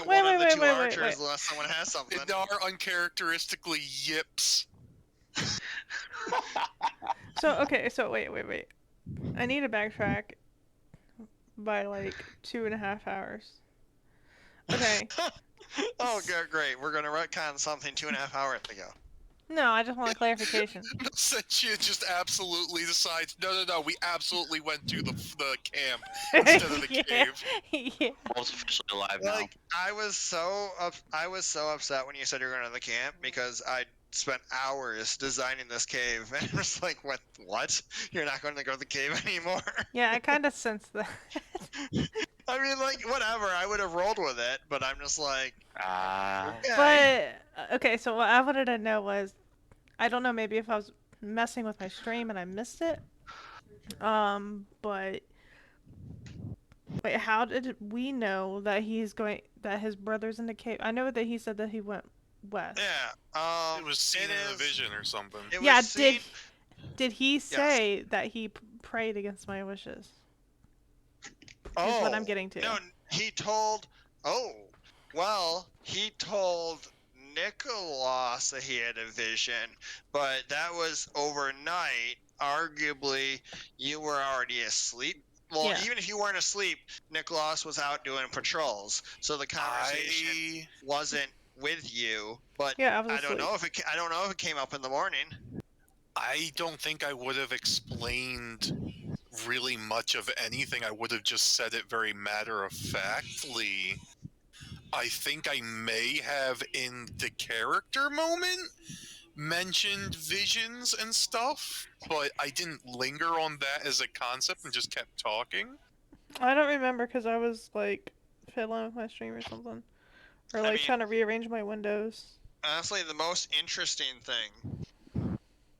one of the two archers unless someone has something. Idar uncharacteristically yips. So okay, so wait. I need to backtrack by like 2.5 hours. Okay. Oh, great. We're gonna retcon something 2.5 hours ago. No, I just want a clarification. Sentia just absolutely decides, no, we absolutely went to the camp instead of the cave. Yeah. Wolf's officially alive now. Like, I was so upset when you said you were going to the camp because I spent hours designing this cave, and it was like, what? You're not going to go to the cave anymore? Yeah, I kind of sensed that. I mean, like, whatever. I would have rolled with it, but I'm just like, okay. But okay, so what I wanted to know was, I don't know, maybe if I was messing with my stream and I missed it. But wait, how did we know that that his brother's in the cave? I know that he said that he went west. Yeah. It was seen in a vision or something. Yeah, did he say that he prayed against my wishes? Oh, is what I'm getting to. No, he told. He told Nicholas that he had a vision, but that was overnight. Arguably, you were already asleep. Well, Yeah. even if you weren't asleep, Nicholas was out doing patrols, so the conversation wasn't with you. But Yeah, I was I don't asleep. know if it came up in the morning. I don't think I would have explained really much of anything. I would have just said it very matter-of-factly. I think I may have, in the character moment, mentioned visions and stuff, but I didn't linger on that as a concept and just kept talking. I don't remember because I was like fiddling with my stream or something, or like trying to rearrange my windows. Honestly, the most interesting thing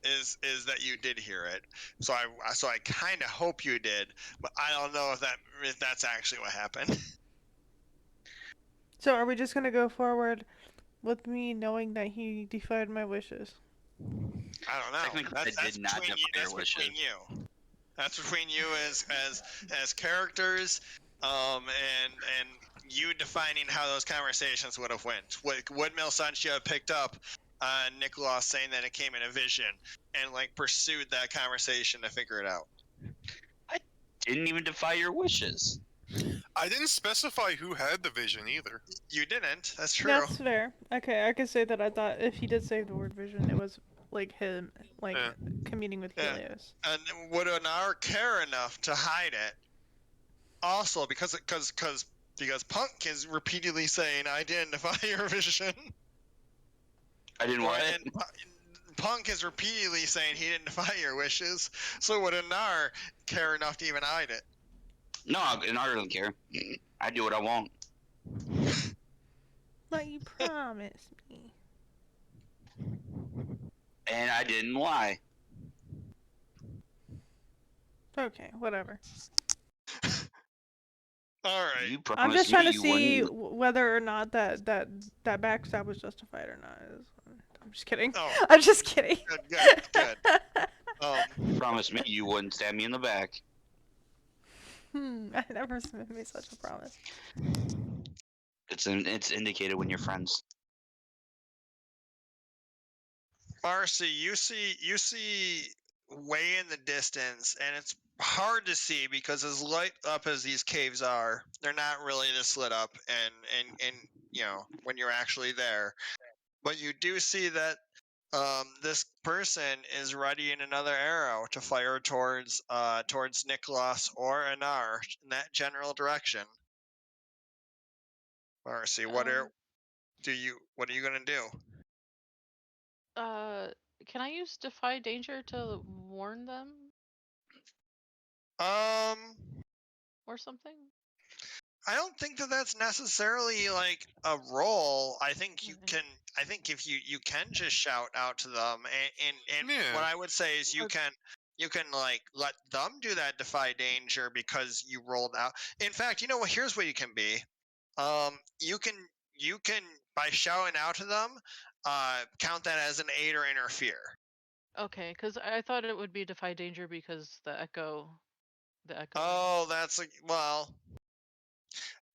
is that you did hear it. So I kind of hope you did, but I don't know if that's actually what happened. So are we just gonna go forward with me knowing that he defied my wishes? I don't know. Technically, I did not defy your wishes. Between you. That's between you as characters, and you defining how those conversations would have went. Would Milsantia have picked up Nicholas saying that it came in a vision and like pursued that conversation to figure it out? I didn't even defy your wishes. I didn't specify who had the vision either. You didn't. That's true. That's fair. Okay, I could say that I thought if he did say the word vision, it was like him, like communing with Helios. And would Anar care enough to hide it? Also, because Punk is repeatedly saying, "I didn't defy your vision." I didn't what? And Punk is repeatedly saying he didn't defy your wishes. So would Anar care enough to even hide it? No, Anar doesn't care. I do what I want. But you promised me. And I didn't lie. Okay, whatever. All right. I'm just trying to see whether or not that backstab was justified or not. I'm just kidding. Oh. I'm just kidding. Good. You promised me you wouldn't stab me in the back. I never made such a promise. It's indicated when you're friends. Marcy, you see way in the distance, and it's hard to see because as light up as these caves are, they're not really this lit up, and you know when you're actually there. But you do see that this person is readying another arrow to fire towards Nicholas or Anar in that general direction. Marcy, what are you gonna do? Can I use Defy Danger to warn them? Or something? I don't think that's necessarily like a role. I think you can. I think if you can just shout out to them, and what I would say is you can like let them do that defy danger because you rolled out. In fact, you know what? Here's what you can be. You can by shouting out to them, count that as an aid or interfere. Okay, because I thought it would be Defy Danger because the echo. Oh, that's like well.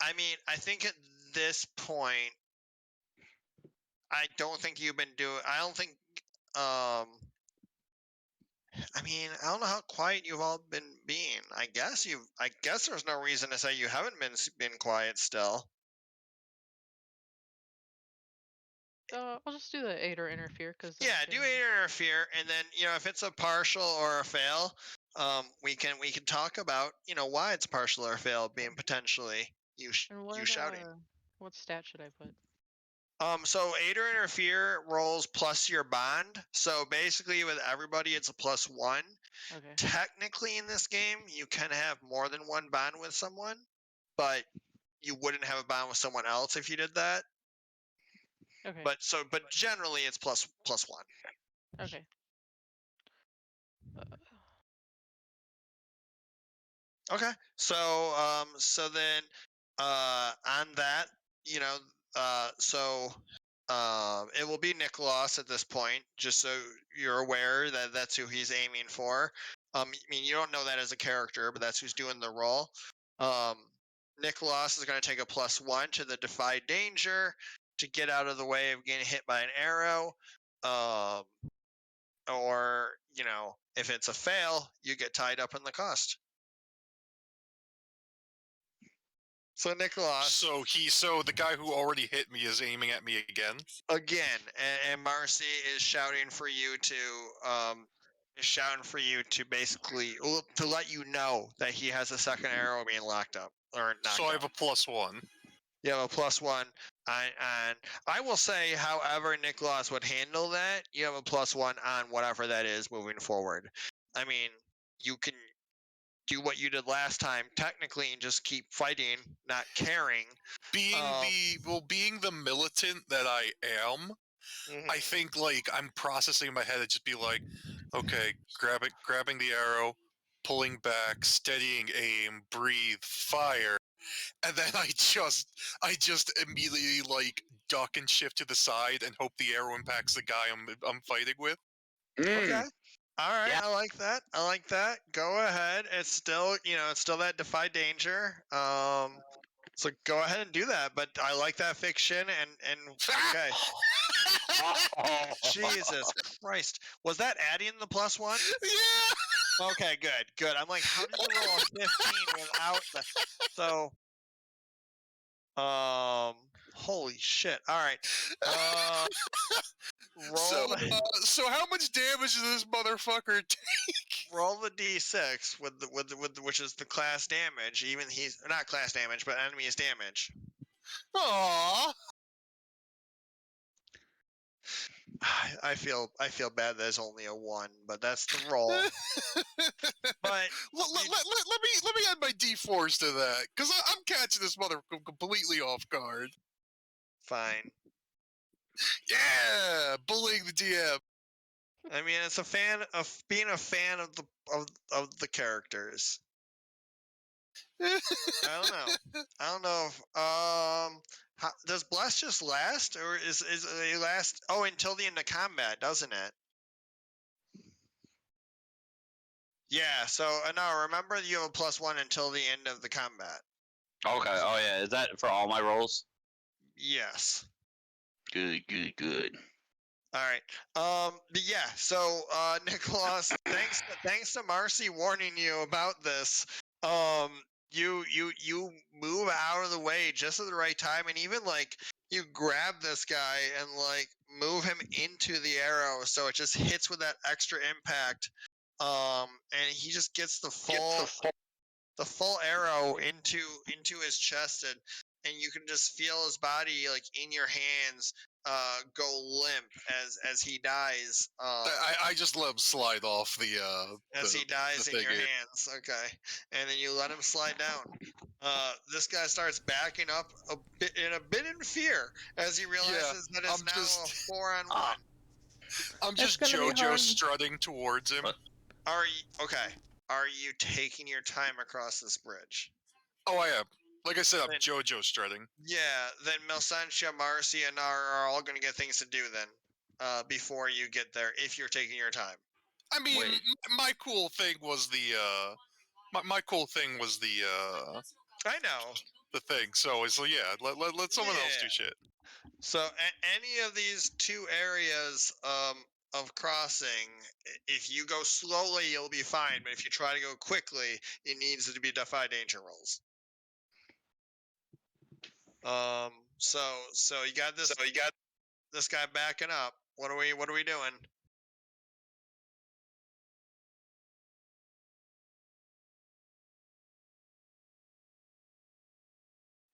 I mean, I think at this point, I don't think you've been doing. I don't think. I mean, I don't know how quiet you've all been being. I guess there's no reason to say you haven't been quiet still. I'll just do the aid or interfere because. Yeah, do aid or interfere, and then if it's a partial or a fail, we can talk about why it's partial or fail being potentially you shouting. What stat should I put? So aid or interfere rolls plus your bond. So basically, with everybody, it's a +1. Okay. Technically, in this game, you can have more than one bond with someone, but you wouldn't have a bond with someone else if you did that. Okay. But generally, it's +1. Okay. Okay. So then, on that, it will be Nicholas at this point, just so you're aware that that's who he's aiming for. I mean, you don't know that as a character, but that's who's doing the role. Nicholas is going to take a +1 to the defy danger to get out of the way of getting hit by an arrow. Or, if it's a fail, you get tied up in the cost. So Nicholas. So the guy who already hit me is aiming at me again. And Marcy is shouting for you to basically to let you know that he has a second arrow being locked up or knocked So I have out. a +1. You have a +1. And I will say, however Nicholas would handle that, you have a +1 on whatever that is moving forward. I mean, you can do what you did last time technically and just keep fighting, not caring. Being the militant that I am, I think I'm processing in my head. It'd just be like, okay, grabbing the arrow, pulling back, steadying aim, breathe, fire, and then I just immediately duck and shift to the side and hope the arrow impacts the guy I'm fighting with. Okay. All right, yeah. I like that. Go ahead. It's still, it's still that defy danger. So go ahead and do that. But I like that fiction and okay. Jesus Christ. Was that adding the +1? Yeah. Okay, good. I'm like, how did you roll a 15 without the holy shit. All right. So how much damage does this motherfucker take? Roll the d6 with which is the class damage. Even he's not class damage, but enemy's damage. Aww. I feel bad that there's only a 1, but that's the roll. But let me add my d4s to that, because I'm catching this mother completely off guard. Fine. Yeah, bullying the DM. I mean, it's being a fan of the characters. I don't know. Does Bless just last, or is it last? Oh, until the end of combat, doesn't it? Yeah. So no, remember you have a +1 until the end of the combat. Okay. Oh yeah. Is that for all my rolls? Yes. Good. All right. But yeah. So, Nicholas, thanks to Marcy warning you about this. You move out of the way just at the right time, and even you grab this guy and move him into the arrow, so it just hits with that extra impact. And he just gets the full arrow into his chest, and you can just feel his body in your hands go limp as he dies. I just let him slide off the he dies in your hands. Okay, and then you let him slide down. This guy starts backing up a bit in fear as he realizes that it's now a 4-on-1. I'm just JoJo strutting towards him. Are you taking your time across this bridge? Oh, I am. Like I said, I'm JoJo strutting. Yeah, then Melsantia, Marcy, and Nar are all going to get things to do then, before you get there, if you're taking your time. I mean, my cool thing was the, my cool thing was the, I know. The thing, so yeah, let someone else do shit. So, any of these 2 areas, of crossing, if you go slowly, you'll be fine. But if you try to go quickly, it needs to be defy danger rolls. So you got this guy backing up. What are we doing?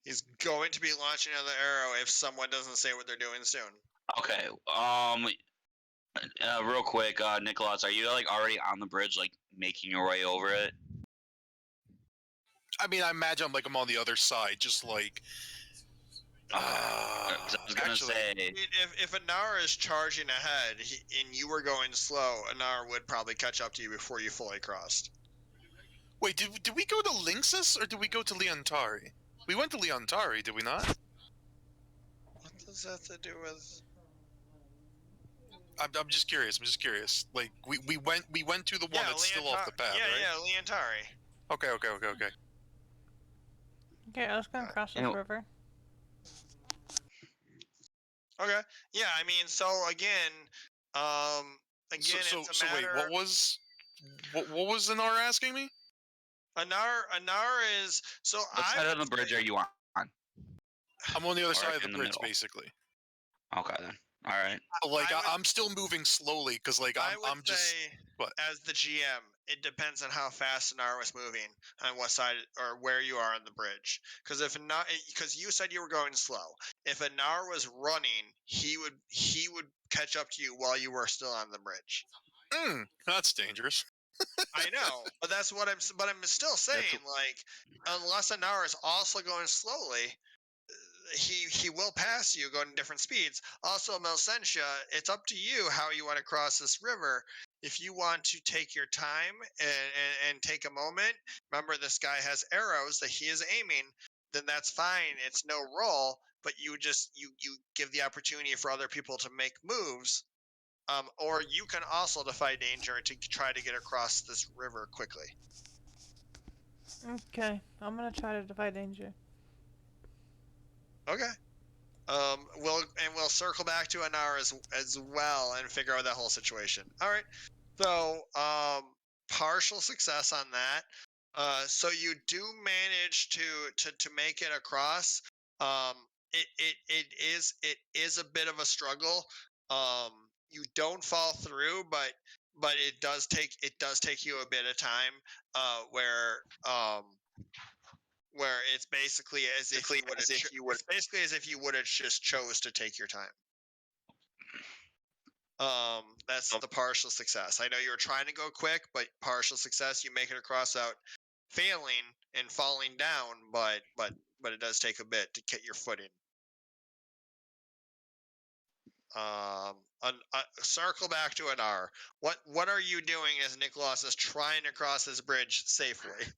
He's going to be launching another arrow if someone doesn't say what they're doing soon. Okay. Real quick, Nicholas, are you like already on the bridge, like making your way over it? I mean, I imagine I'm on the other side, just like. 'Cause I was gonna say, if Anara is charging ahead and you were going slow, Anara would probably catch up to you before you fully crossed. Wait, did we go to Linksys or did we go to Leontari? We went to Leontari, did we not? What does that have to do with? I'm just curious. Like we went to the one that's still off the path, right? Yeah, Leontari. Okay. Okay, let's go across this river. Okay. Yeah, I mean, so again, it's a matter. Wait, what was Anar asking me? Anar is so. What side of the bridge are you on? I'm on the other side of the in the bridge, middle. basically. Okay then. All right. I'm still moving slowly because I'm just. What? As the GM, it depends on how fast Anar was moving, on what side or where you are on the bridge. Because because you said you were going slow. If Anar was running, he would catch up to you while you were still on the bridge. That's dangerous. I know, but that's what I'm still saying. Like, unless Anar is also going slowly, he will pass you going different speeds. Also, Melsentia, it's up to you how you want to cross this river. If you want to take your time and take a moment, remember this guy has arrows that he is aiming, then that's fine. It's no roll, but you give the opportunity for other people to make moves. Or you can also defy danger to try to get across this river quickly. Okay, I'm gonna try to defy danger. Okay. We'll circle back to Anar as well and figure out that whole situation. All right. So, partial success on that. So you do manage to make it across. It is a bit of a struggle. You don't fall through, but it does take you a bit of time. Where it's basically as if you would have just chose to take your time. That's the partial success. I know you were trying to go quick, but partial success, you make it across without failing and falling down, but it does take a bit to get your footing. Circle back to Anar. What are you doing as Nicholas is trying to cross this bridge safely?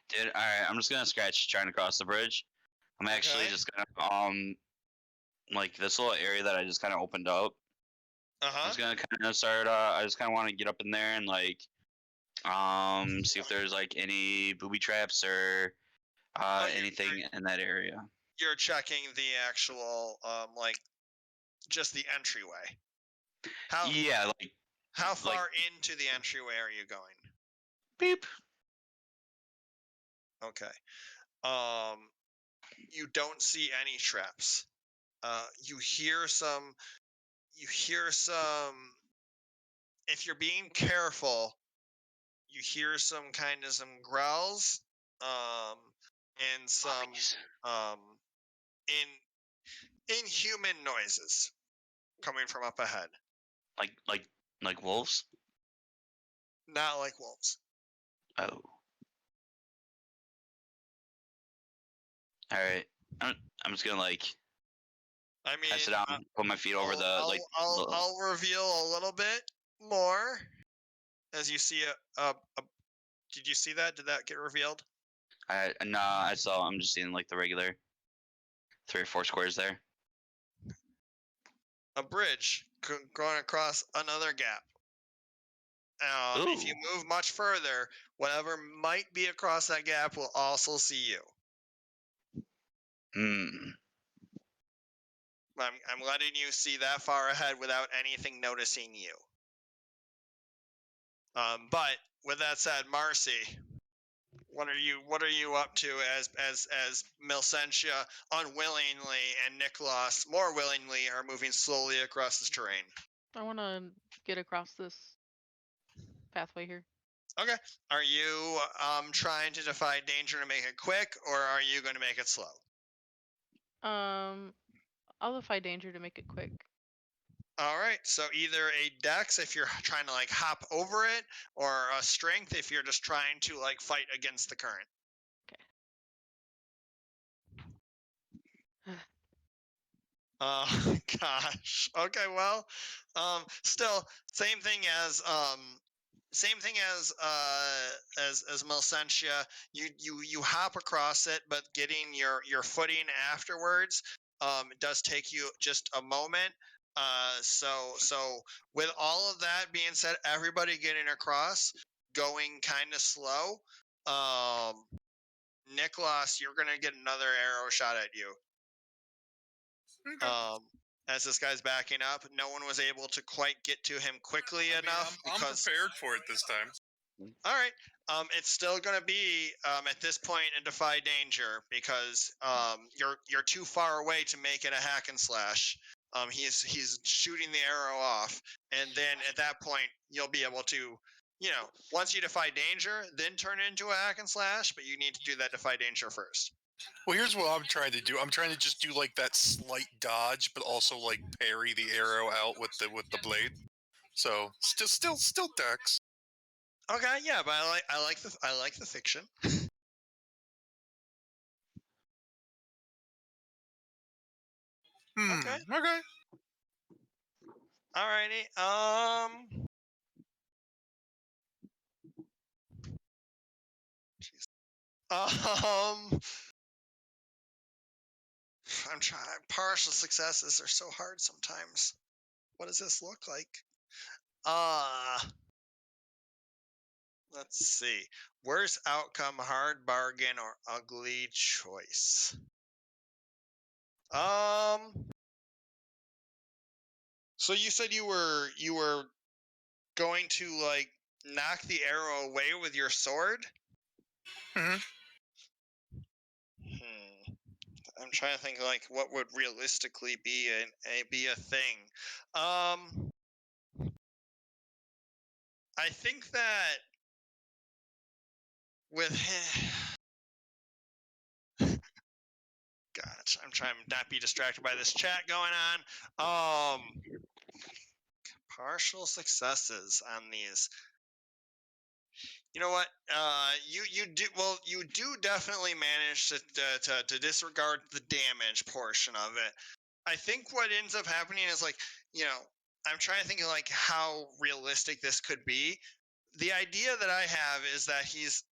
Dude, all right. I'm just gonna scratch trying to cross the bridge. I'm actually just gonna like this little area that I just kind of opened up. I was gonna kind of start. I just kind of want to get up in there and like, see if there's like any booby traps or anything in that area. You're checking the actual like just the entryway. How far into the entryway are you going? Beep. Okay. You don't see any traps. You hear some. If you're being careful, you hear some growls, and some inhuman noises coming from up ahead. Like wolves? Not like wolves. Oh. All right. I'm just gonna like. I mean, I sit down, put my feet over the like. I'll reveal a little bit more as you see a. Did you see that? Did that get revealed? No, I saw. I'm just seeing like the regular 3 or 4 squares there. A bridge going across another gap. If you move much further, whatever might be across that gap will also see you. I'm letting you see that far ahead without anything noticing you. But with that said, Marcy, what are you up to as Milsentia unwillingly and Niklas more willingly are moving slowly across this terrain? I want to get across this pathway here. Okay. Are you trying to defy danger to make it quick, or are you going to make it slow? I'll defy danger to make it quick. All right. So either a dex if you're trying to like hop over it, or a strength if you're just trying to like fight against the current. Okay. Gosh. Okay. Well, still same thing as Milsentia. You hop across it, but getting your footing afterwards it does take you just a moment. So with all of that being said, everybody getting across, going kind of slow. Niklas, you're gonna get another arrow shot at you. Okay. As this guy's backing up, no one was able to quite get to him quickly enough. I'm prepared for it this time. All right. It's still gonna be at this point a defy danger because you're too far away to make it a hack and slash. He's shooting the arrow off, and then at that point you'll be able to, once you defy danger, then turn it into a hack and slash. But you need to do that defy danger first. Well, here's what I'm trying to do. I'm trying to just do like that slight dodge, but also like parry the arrow out with the blade. So still dex. Okay, yeah, but I like the fiction. Okay. Okay. Alrighty. I'm trying. Partial successes are so hard sometimes. What does this look like? Let's see. Worst outcome, hard bargain, or ugly choice? So you said you were going to like knock the arrow away with your sword? Mhm. I'm trying to think like what would realistically be a thing. I think that with gosh, I'm trying to not be distracted by this chat going on. Partial successes on these. You know what? You do definitely manage to disregard the damage portion of it. I think what ends up happening is like, I'm trying to think of like how realistic this could be. The idea that I have is that he's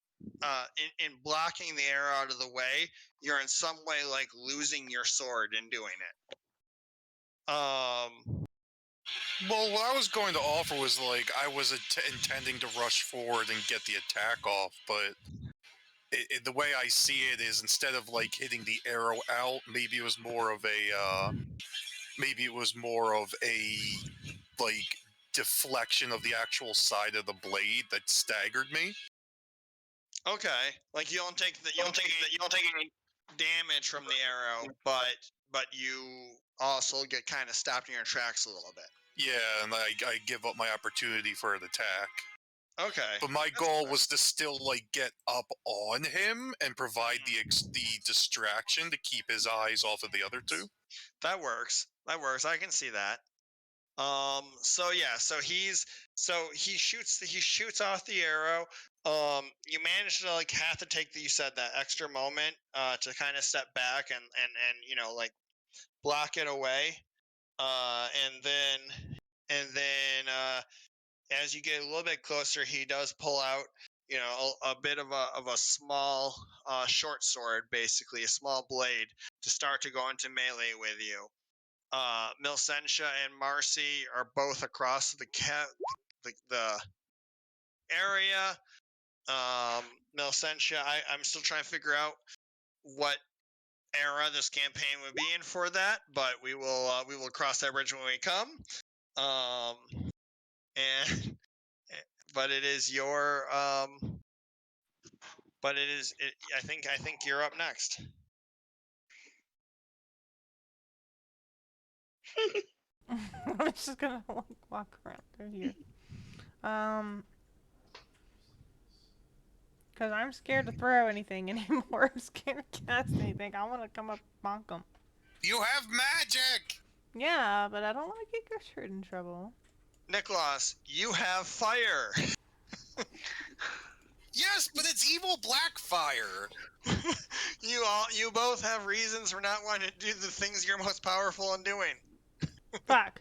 in blocking the arrow out of the way, you're in some way like losing your sword in doing it. Well, what I was going to offer was like I was intending to rush forward and get the attack off, but the way I see it is instead of like hitting the arrow out, maybe it was more of a like deflection of the actual side of the blade that staggered me. Okay, like you don't take any damage from the arrow, but you also get kind of stopped in your tracks a little bit. Yeah, and I give up my opportunity for an attack. Okay. But my goal was to still like get up on him and provide the distraction to keep his eyes off of the other two. That works. I can see that. So yeah, so he shoots off the arrow. You manage to like have to take you said that extra moment to kind of step back and like block it away. And then as you get a little bit closer, he does pull out a bit of a small short sword, basically a small blade, to start to go into melee with you. Milsentia and Marcy are both across the area. Milsentia, I'm still trying to figure out what era this campaign would be in for that, but we will cross that bridge when we come. And but it is your but it is it, I think you're up next. I'm just gonna walk around through here. Because I'm scared to throw anything anymore. I'm scared to cast anything. I want to come up and bonk them. You have magic! Yeah, but I don't want to get Gertrude in trouble. Nicholas, you have fire. Yes, but it's evil black fire. You both have reasons for not wanting to do the things you're most powerful in doing. Fuck.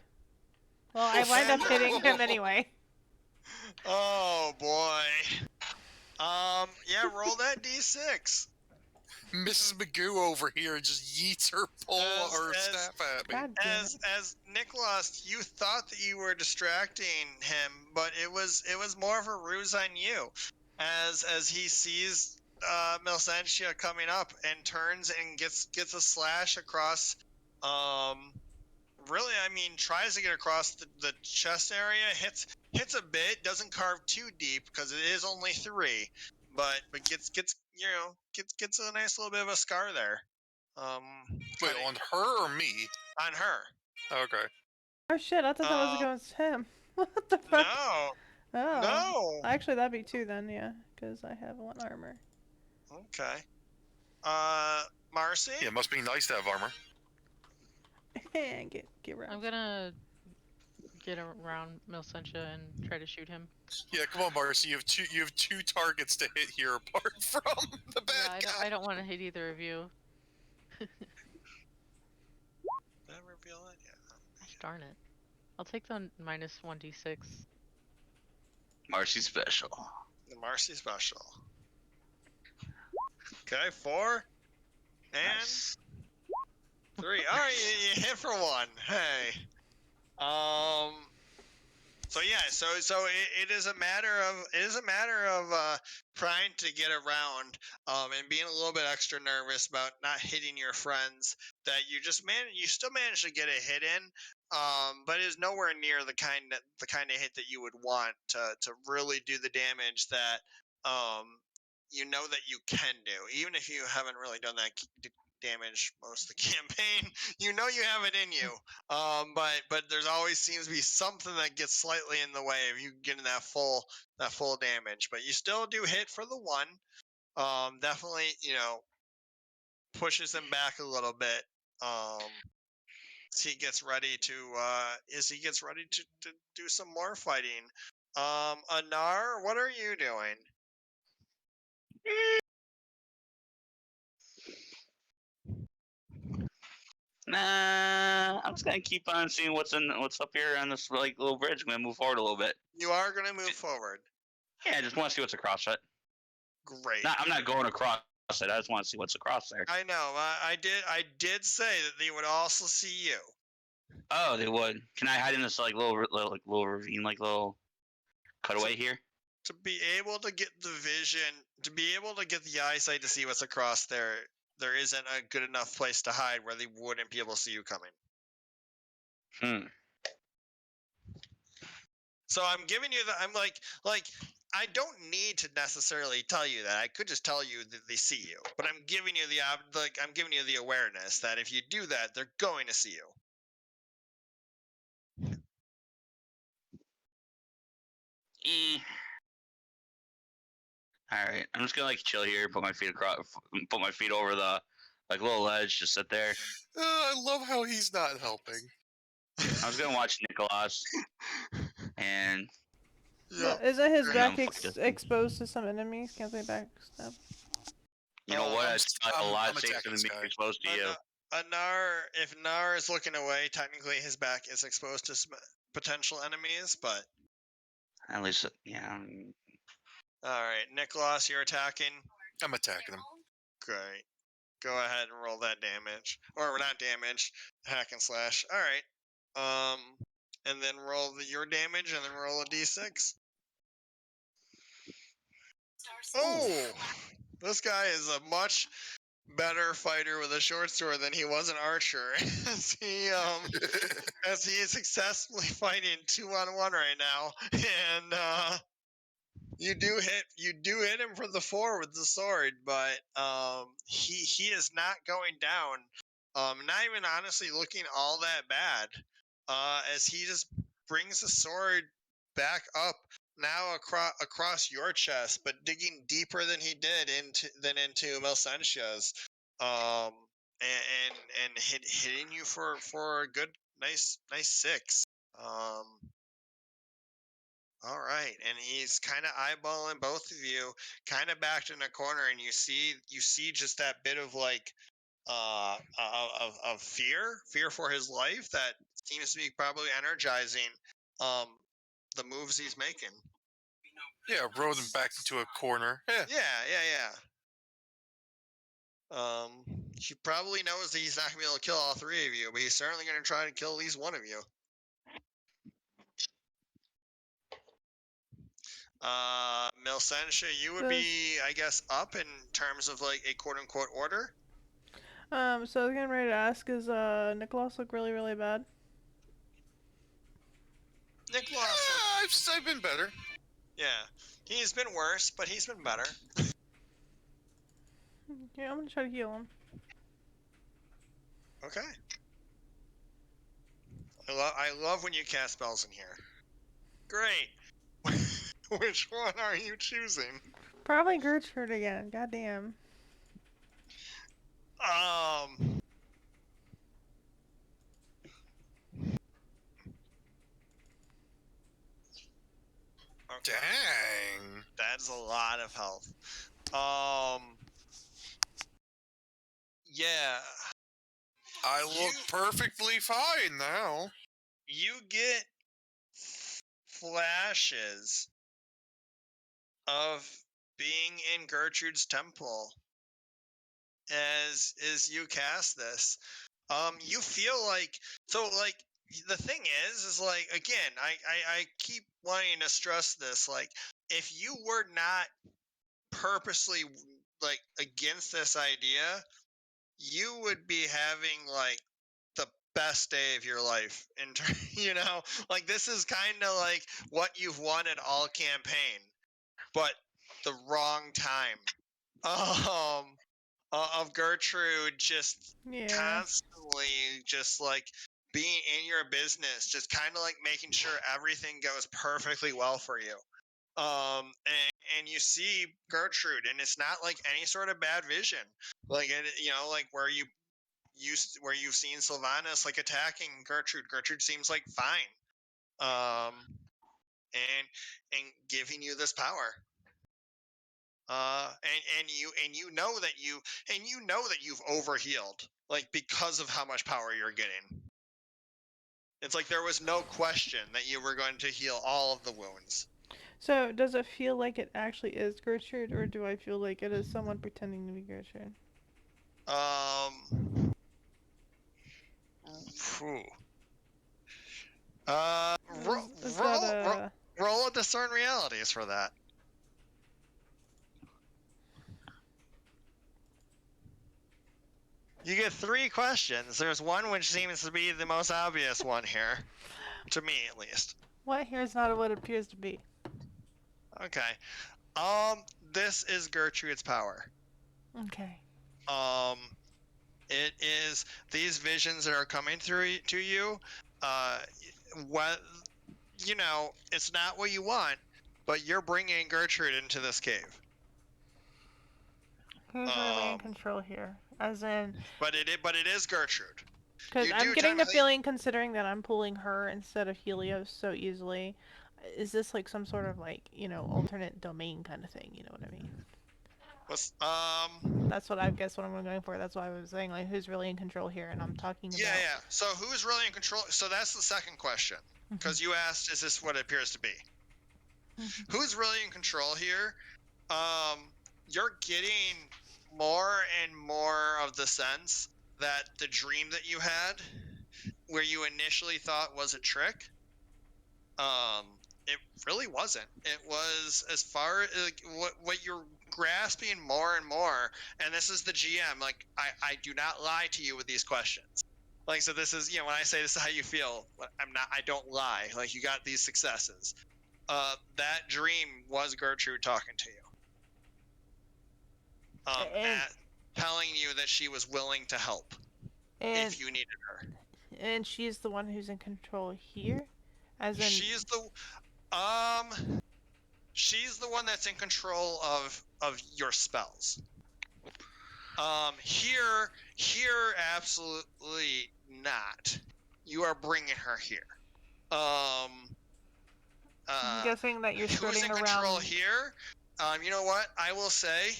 Well, I wind up hitting him anyway. Oh boy. Yeah, roll that d6. Mrs. Magoo over here just yeets her staff at me. As Nicholas, you thought that you were distracting him, but it was more of a ruse on you. As he sees Milsentia coming up and turns and gets a slash across, really, I mean, tries to get across the chest area, hits a bit, doesn't carve too deep because it is only 3, but gets a nice little bit of a scar there. Wait, on her or me? On her. Okay. Oh shit, I thought that was against him. What the fuck? No. Oh. No. Actually, that'd be 2 then, yeah, because I have 1 armor. Okay. Marcy? Yeah, it must be nice to have armor. Get around. I'm gonna get around Milsentia and try to shoot him. Yeah, come on, Marcy. You have two targets to hit here apart from the bad guy. I don't want to hit either of you. Did I reveal it? Yeah. Gosh darn it. I'll take the minus 1d6. Marcy special. The Marcy special. Okay, 4 and Nice. 3. All right, you hit for 1. Hey. So yeah, so it is a matter of trying to get around and being a little bit extra nervous about not hitting your friends that you still managed to get a hit in, but it is nowhere near the kind of hit that you would want to really do the damage that you know that you can do, even if you haven't really done that damage most of the campaign. You know you have it in you, but there's always seems to be something that gets slightly in the way of you getting that full damage. But you still do hit for the 1. Definitely, pushes him back a little bit. As he gets ready to do some more fighting. Anar, what are you doing? Nah, I'm just gonna keep on seeing what's up here on this little bridge. I'm gonna move forward a little bit. You are gonna move forward. Yeah, I just want to see what's across it. Great. I'm not going across it. I just want to see what's across there. I know. I did say that they would also see you. Oh, they would. Can I hide in this little ravine, little cutaway here? To be able to get the vision, to be able to get the eyesight to see what's across there, there isn't a good enough place to hide where they wouldn't be able to see you coming. So I'm giving you I'm like I don't need to necessarily tell you that. I could just tell you that they see you, but I'm giving you the awareness that if you do that, they're going to see you. All right, I'm just gonna chill here, put my feet over the little ledge, just sit there. I love how he's not helping. I was gonna watch Nicholas, and yeah. Isn't his back exposed to some enemies? Can't they backstab? You know what? It's a lot safer than being exposed to you. If Nar is looking away, technically his back is exposed to some potential enemies, but at least, yeah. All right, Nicholas, you're attacking. I'm attacking him. Great. Go ahead and roll that damage, or not damage, hack and slash. All right. And then roll your damage, and then roll a d6. Oh, this guy is a much better fighter with a short sword than he was an archer. as he is successfully fighting 2-on-1 right now, and you do hit him from the 4 with the sword, but he is not going down. Not even honestly looking all that bad. As he just brings the sword back up now across your chest, but digging deeper than he did into Melsensia's, and hitting you for a good nice 6. All right, and he's kind of eyeballing both of you, kind of backed in a corner, and you see just that bit of like of fear for his life that seems to be probably energizing the moves he's making. Yeah, rode him back into a corner. Yeah. He probably knows that he's not gonna be able to kill all 3 of you, but he's certainly gonna try to kill at least one of you. Melsensia, you would be, I guess, up in terms of like a quote unquote order. So I was getting ready to ask, is Nicholas look really, really bad? Nicholas, yeah, I've been better. Yeah, he's been worse, but he's been better. Yeah, I'm gonna try to heal him. Okay. I love when you cast spells in here. Great. Which one are you choosing? Probably Gertrude again. Goddamn. Okay. Dang. That's a lot of health. Yeah. I look perfectly fine now. You get flashes of being in Gertrude's temple as you cast this. You feel like the thing is like, again, I keep wanting to stress this, like, if you were not purposely like against this idea, you would be having like the best day of your life like this is kind of like what you've wanted all campaign, but the wrong time. Of Gertrude just constantly just like being in your business, just kind of like making sure everything goes perfectly well for you. And you see Gertrude, and it's not like any sort of bad vision, like like where you've seen Sylvanas like attacking Gertrude. Gertrude seems like fine, and giving you this power. And you know that you've overhealed, like, because of how much power you're getting. It's like there was no question that you were going to heal all of the wounds. So, does it feel like it actually is Gertrude, or do I feel like it is someone pretending to be Gertrude? Roll a discern realities for that. You get 3 questions. There's one which seems to be the most obvious one here, to me at least. What here is not what it appears to be. Okay. This is Gertrude's power. Okay. It is these visions that are coming through to you. What it's not what you want, but you're bringing Gertrude into this cave. Who's really in control here? As in. But it is Gertrude. Because I'm getting the feeling, considering that I'm pulling her instead of Helios so easily, is this like some sort of like, alternate domain kind of thing? You know what I mean? That's what I guess what I'm going for. That's why I was saying, like, who's really in control here, and I'm talking about. Yeah. So who's really in control? So that's the second question, because you asked, is this what it appears to be? Who's really in control here? You're getting more and more of the sense that the dream that you had, where you initially thought was a trick, it really wasn't. It was, as far as what you're grasping more and more. And this is the GM. Like, I do not lie to you with these questions. Like, so this is, when I say this is how you feel, I don't lie. Like, you got these successes. That dream was Gertrude talking to you. Telling you that she was willing to help if you needed her. And she's the one who's in control here? As in... She's the one that's in control of your spells. Here, absolutely not. You are bringing her here. I'm guessing that you're skirting around... Who's in control here? You know what? I will say...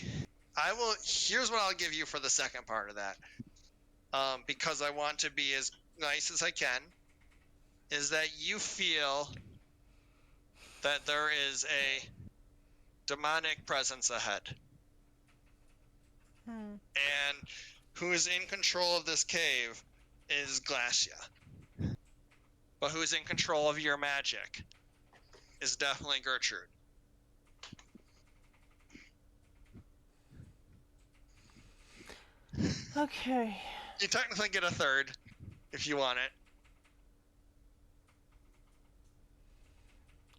Here's what I'll give you for the second part of that. Because I want to be as nice as I can, is that you feel that there is a demonic presence ahead. And who is in control of this cave is Glacia. But who is in control of your magic is definitely Gertrude. Okay. You technically get a third, if you want it.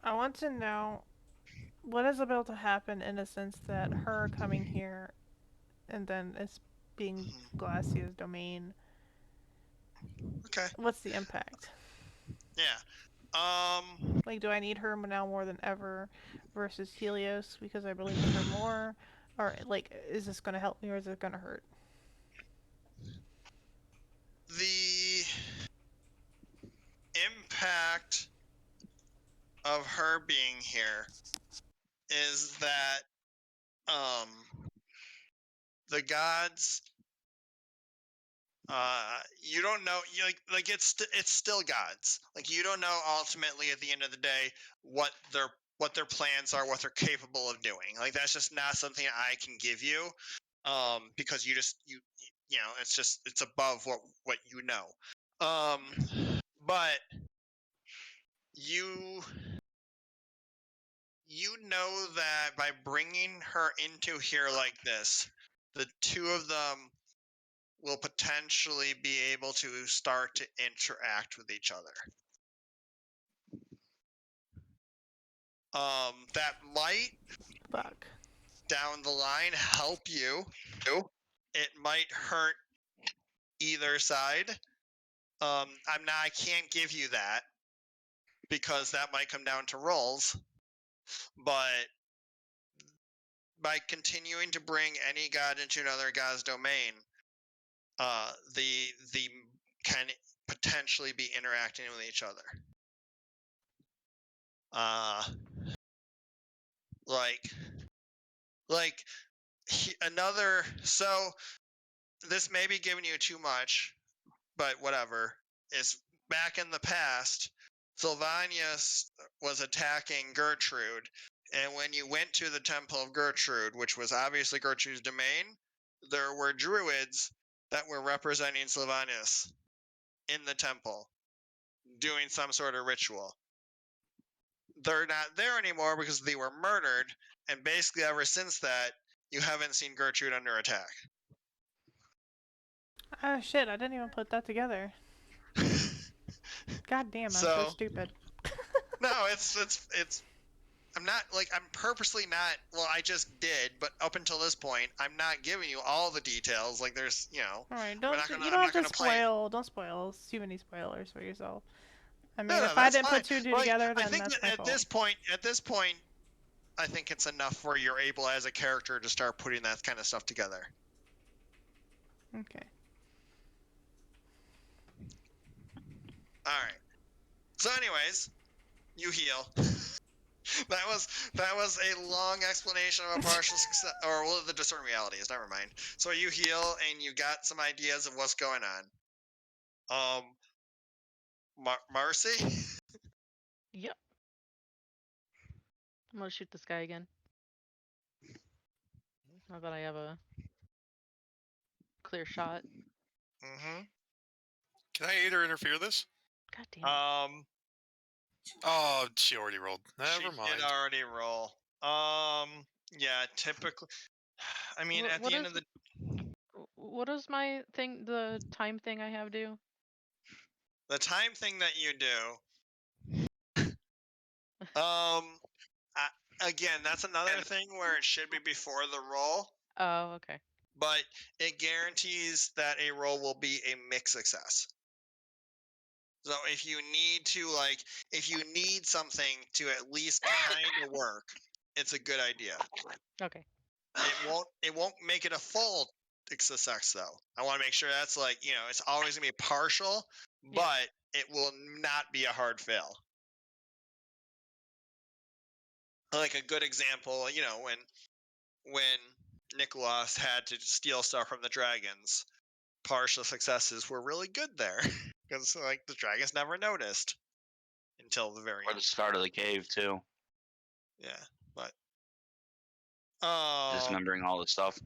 I want to know what is about to happen in the sense that her coming here and then it's being Glacia's domain. Okay. What's the impact? Yeah. Like, do I need her now more than ever versus Helios because I believe in her more? Or, like, is this going to help me or is it going to hurt? The impact of her being here is that the gods you don't know, like it's still gods. Like, you don't know ultimately at the end of the day what their plans are, what they're capable of doing. Like, that's just not something I can give you, because you know, it's above what you know. But you know that by bringing her into here like this, the two of them will potentially be able to start to interact with each other. That might down the line help you. It might hurt either side. I can't give you that because that might come down to rolls. But by continuing to bring any god into another god's domain, the can potentially be interacting with each other. So this may be giving you too much, but whatever. Is back in the past, Sylvanius was attacking Gertrude, and when you went to the Temple of Gertrude, which was obviously Gertrude's domain, there were druids that were representing Sylvanius in the temple, doing some sort of ritual. They're not there anymore because they were murdered, and basically ever since that, you haven't seen Gertrude under attack. Oh shit, I didn't even put that together. God damn, I'm so stupid. No, it's I'm purposely not, well, I just did, but up until this point, I'm not giving you all the details. Like, there's, Alright, don't spoil too many spoilers for yourself. I mean, if I didn't put two together, then that's my fault. At this point, I think it's enough where you're able as a character to start putting that kind of stuff together. Okay. Alright. So anyways, you heal. That was a long explanation of a partial success, or well, the discern realities. Never mind. So you heal, and you got some ideas of what's going on. Marcy. Yep. I'm gonna shoot this guy again. Now that I have a clear shot. Mm-hmm. Can I aid or interfere this? God damn it. Oh, she already rolled. Never mind. She did already roll. Yeah, typically. I mean, at What the end is of the what does my thing, the time thing I have do? time thing that you do, again, that's another thing where it should be before the roll, Oh, okay. but it guarantees that a roll will be a mixed success. So if you need to if you need something to at least kind of work, it's a good idea. Okay. It won't make it a full success though. I want to make sure that's it's always gonna be partial, Yeah. but it will not be a hard fail. Like a good example, when Nicholas had to steal stuff from the dragons, partial successes were really good there because the dragons never noticed until the very Or end. the start of the cave too. Yeah, but Dismembering all the stuff.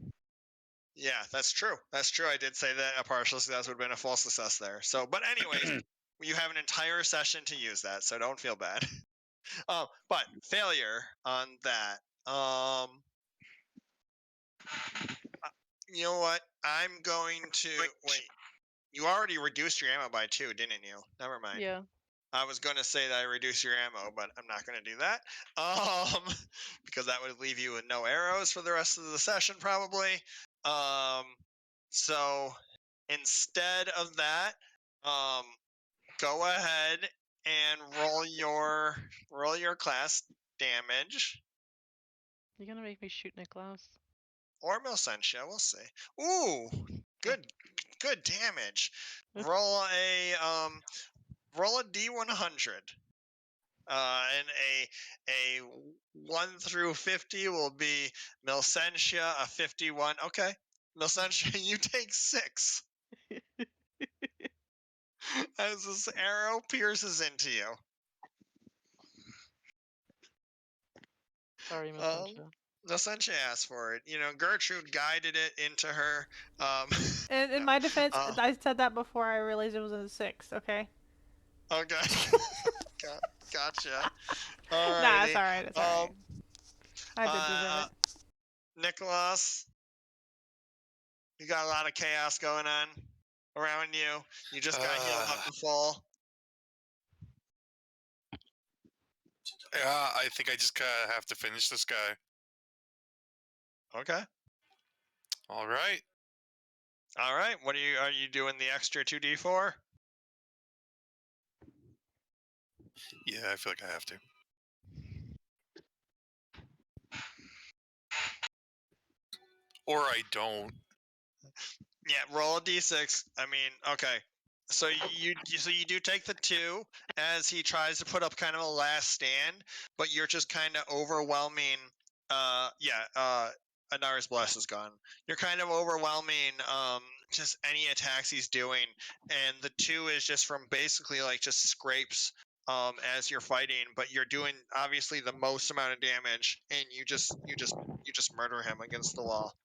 yeah, that's true. That's true. I did say that a partial success would have been a full success there. So, but anyways, you have an entire session to use that, so don't feel bad. But failure on that. You know what? I'm going to wait. You already reduced your ammo by 2, didn't you? Never mind. Yeah. I was going to say that I reduced your ammo, but I'm not going to do that. Because that would leave you with no arrows for the rest of the session, probably. So instead of that, go ahead and roll your class damage. You're gonna make me shoot Niklaus? Or Milsentia, we'll see. Ooh, good damage. Roll a D100. And a 1 through 50 will be Milsentia, a 51. Okay, Milsentia, you take 6 as this arrow pierces into you. Sorry, Milsentia. Milsentia asked for it. Gertrude guided it into her. In my defense, I said that before I realized it was a 6. Okay. Okay. Gotcha. Nah, it's alright. It's alright. I did deserve it. Nicholas, you got a lot of chaos going on around you. You just got healed up to full. Yeah, I think I just kind of have to finish this guy. Okay. All right. All right. What are you doing the extra 2d4? Yeah, I feel like I have to. Or I don't. Yeah, roll a d6. I mean, okay. So you do take the 2 as he tries to put up kind of a last stand, but you're just kind of overwhelming. Anar's bless is gone. You're kind of overwhelming just any attacks he's doing, and the 2 is just from basically just scrapes as you're fighting, but you're doing obviously the most amount of damage, and you just murder him against the wall.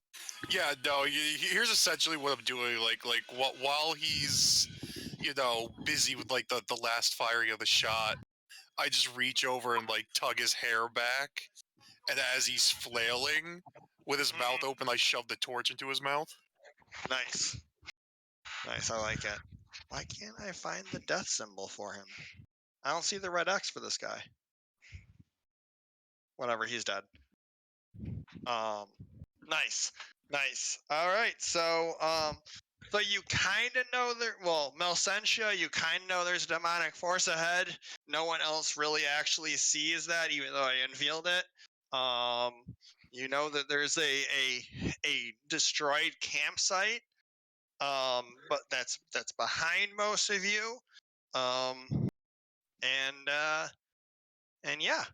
Yeah, no. Here's essentially what I'm doing. While he's, busy with the last firing of the shot, I just reach over and tug his hair back, and as he's flailing with his mouth open, I shove the torch into his mouth. Nice. I like it. Why can't I find the death symbol for him? I don't see the red X for this guy. Whatever, he's dead. Nice. All right, so you kind of know Melsentia, you kind of know there's a demonic force ahead. No one else really actually sees that, even though I unveiled it. You know that there's a destroyed campsite, but that's behind most of you. And yeah,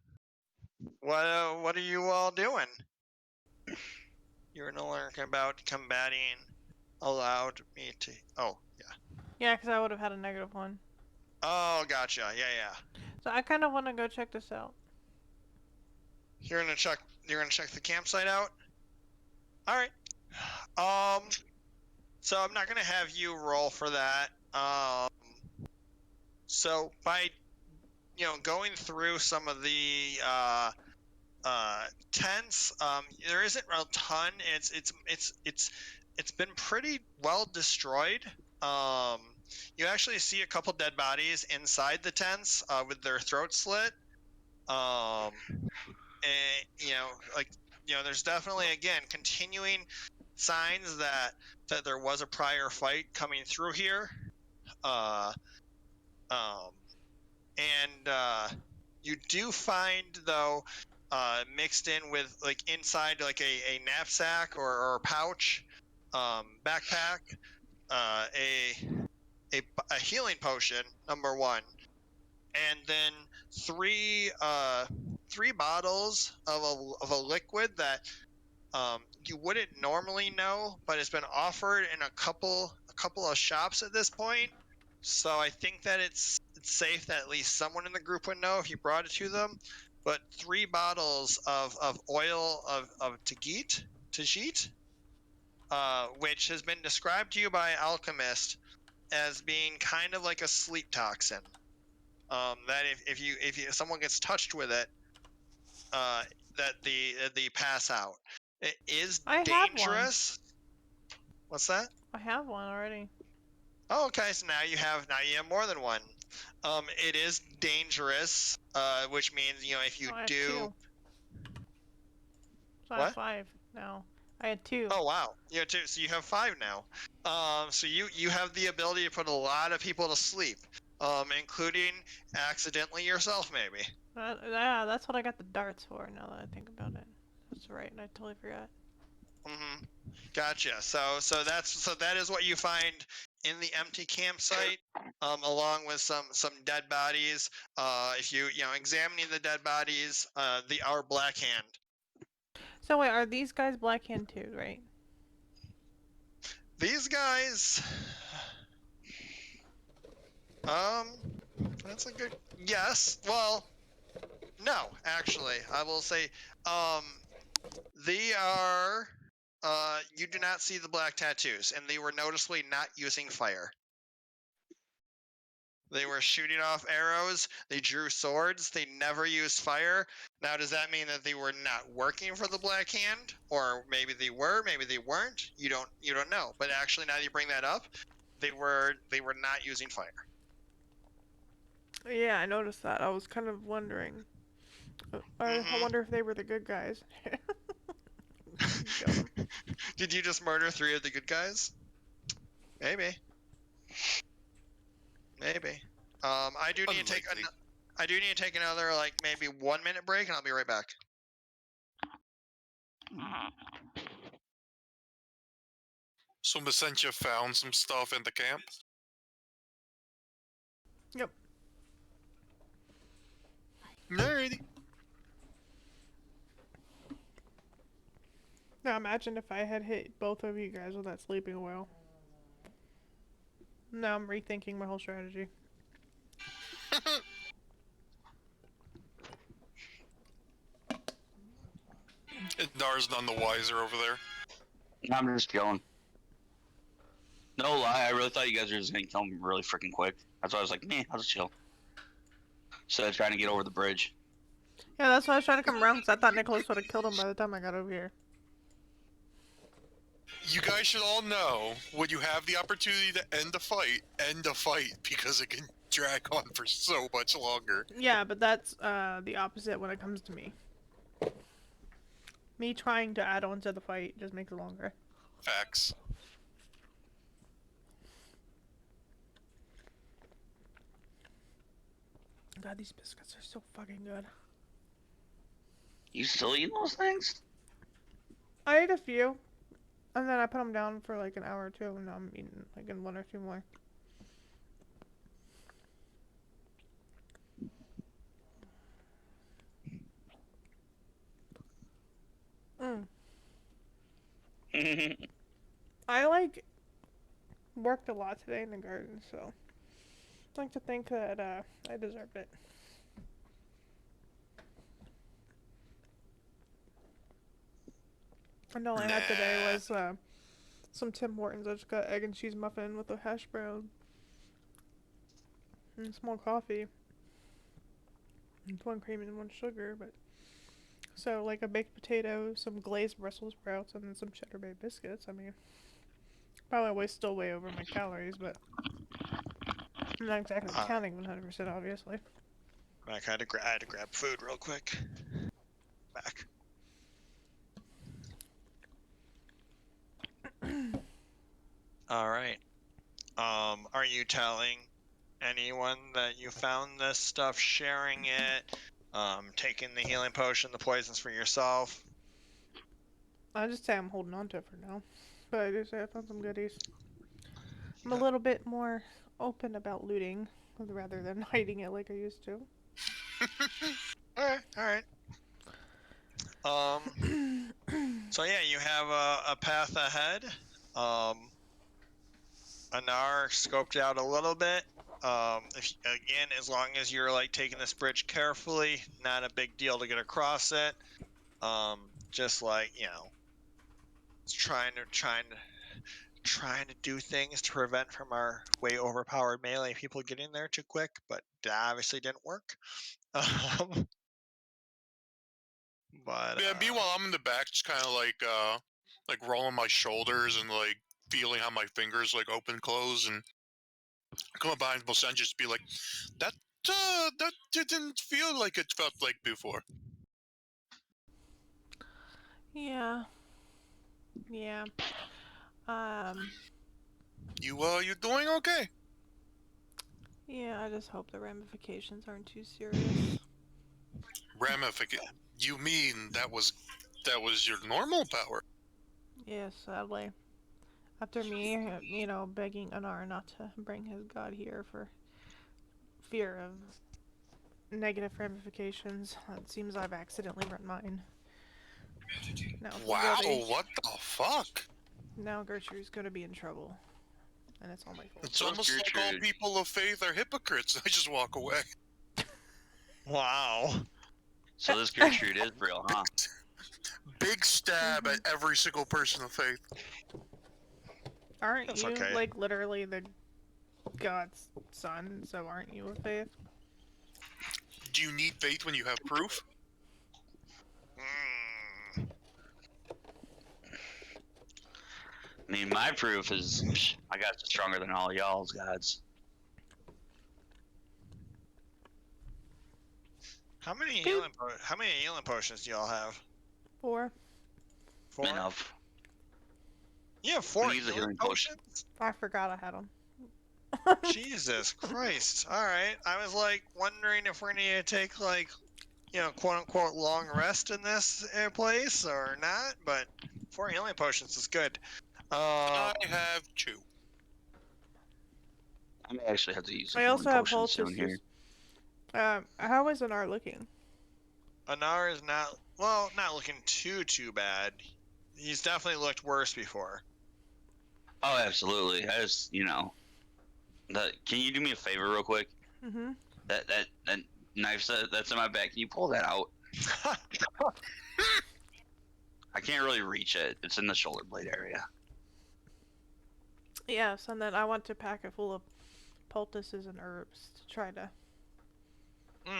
what are you all doing? You're no longer about combating. Allowed me to. Oh yeah. Yeah, because I would have had a -1. Oh, gotcha. Yeah. So I kind of want to go check this out. You're gonna check the campsite out. All right. So I'm not gonna have you roll for that. So by going through some of the tents. There isn't a ton. It's been pretty well destroyed. You actually see a couple dead bodies inside the tents with their throats slit. And there's definitely again continuing signs that there was a prior fight coming through here. You do find though, mixed in with like inside like a knapsack or a pouch, backpack, a healing potion, number one, and then three bottles of a liquid that you wouldn't normally know, but it's been offered in a couple of shops at this point. So I think that it's safe that at least someone in the group would know if you brought it to them. But 3 bottles of oil of Tajit, which has been described to you by alchemist as being kind of like a sleep toxin. That if someone gets touched with it, that they pass out. It is dangerous. What's that? I have one already. Oh, okay. So now you have more than one. It is dangerous, which means if you do. 2. So I have 5 now. I had 2. Oh wow, you have 2. So you have 5 now. So you have the ability to put a lot of people to sleep, including accidentally yourself, maybe. Yeah, that's what I got the darts for. Now that I think about it, that's right. I totally forgot. Gotcha. So that is what you find in the empty campsite, along with some dead bodies. If you examining the dead bodies, our Black Hand. So wait, are these guys Black Hand too, right? These guys. That's a good yes. Well, no, actually, I will say, they are. You do not see the black tattoos, and they were noticeably not using fire. They were shooting off arrows. They drew swords. They never used fire. Now, does that mean that they were not working for the Black Hand, or maybe they were, maybe they weren't? You don't know. But actually, now that you bring that up, they were not using fire. Yeah, I noticed that. I was kind of wondering. I wonder if they were the good guys. Did you just murder 3 of the good guys? Maybe. I do need to take another like maybe 1 minute break, and I'll be right back. So Messentia found some stuff in the camp? Yep. Alrighty. Now imagine if I had hit both of you guys with that sleeping oil. Now I'm rethinking my whole strategy. Dar's none the wiser over there. I'm just chilling. No lie, I really thought you guys were just gonna kill him really freaking quick. That's why I was like, I'll just chill. Instead of trying to get over the bridge. Yeah, that's why I was trying to come around, because I thought Nicholas would have killed him by the time I got over here. You guys should all know, when you have the opportunity to end a fight, because it can drag on for so much longer. Yeah, but that's the opposite when it comes to me. Me trying to add on to the fight just makes it longer. Facts. God, these biscuits are so fucking good. You still eating those things? I ate a few, and then I put them down for like an hour or 2, and now I'm eating like 1 or 2 more. I like worked a lot today in the garden, so I like to think that I deserved it. And all I had today was some Tim Hortons. I just got egg and cheese muffin with a hash brown and small coffee. And 1 cream and 1 sugar, but So, like a baked potato, some glazed Brussels sprouts, and then some cheddar bay biscuits. I mean, probably still way over my calories, but I'm not exactly counting 100%, obviously. I had to grab food real quick. Back. All right. Are you telling anyone that you found this stuff, sharing it, taking the healing potion, the poisons for yourself? I'll just say I'm holding on to it for now. But I do say I found some goodies. I'm a little bit more open about looting rather than hiding it like I used to. Alright. So yeah, you have a path ahead. Anar scoped out a little bit. Again, as long as you're like taking this bridge carefully, not a big deal to get across it. Just like, you know, trying to do things to prevent from our way overpowered melee people getting there too quick, but that obviously didn't work. But Yeah, meanwhile I'm in the back, just kind of like rolling my shoulders and like feeling how my fingers like open, close, and come up behind Bosen, just be like, that didn't feel like it felt like before. Yeah. You doing okay? Yeah, I just hope the ramifications aren't too serious. You mean that was your normal power? Yes, sadly. After me, begging Anar not to bring his god here for fear of negative ramifications, it seems I've accidentally run mine. Now, wow, what the fuck? Now Gertrude's gonna be in trouble. And it's all my fault. It's almost like all people of faith are hypocrites. I just walk away. Wow. So this Gertrude is real, huh? Big stab at every single person of faith. Aren't you like literally the God's son? So aren't you of faith? Do you need faith when you have proof? I mean, my proof is I got stronger than all y'all's gods. How many healing potions do y'all have? 4. 4? Enough. You have 4 healing potions? I forgot I had them. Jesus Christ. Alright. I was like wondering if we're gonna take like, quote unquote long rest in this place or not, but 4 healing potions is good. I have 2. I may actually have to use some I also have potions here. How is Anar looking? Anar is not looking too bad. He's definitely looked worse before. Oh, absolutely. I just, can you do me a favor real quick? Mm-hmm. That knife that's in my back. Can you pull that out? I can't really reach it. It's in the shoulder blade area. Yes, and then I want to pack it full of poultices and herbs to try to. All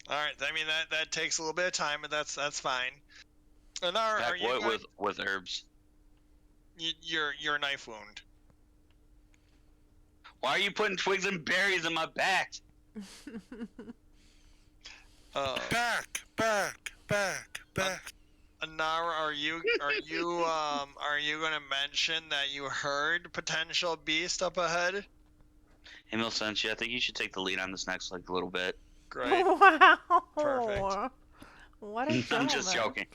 right. I mean that takes a little bit of time, but that's fine. Anar, Pack what with herbs? Your knife wound. Why are you putting twigs and berries in my back? Back. Anar, are you gonna mention that you heard potential beast up ahead? Hey, Milsenchi, I think you should take the lead on this next little bit. Great. Wow. Perfect. What a I'm just joking.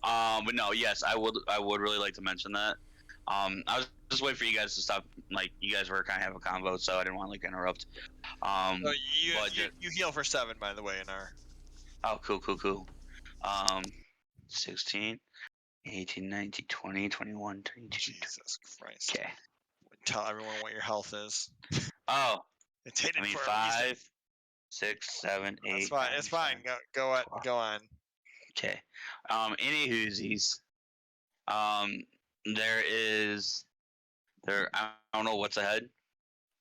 But no, yes, I would really like to mention that. I was just waiting for you guys to stop. Like, you guys were kind of having a combo, so I didn't want to interrupt. So you heal for 7, by the way, Anar. Oh, cool. 16, 18, 19, 20, 21, 22. Jesus Christ. Okay. Tell everyone what your health is. Oh. It's hidden for 5, 6, 7, 8. It's fine. 9, It's fine. 10. Go on. Okay. Any whoosies. I don't know what's ahead,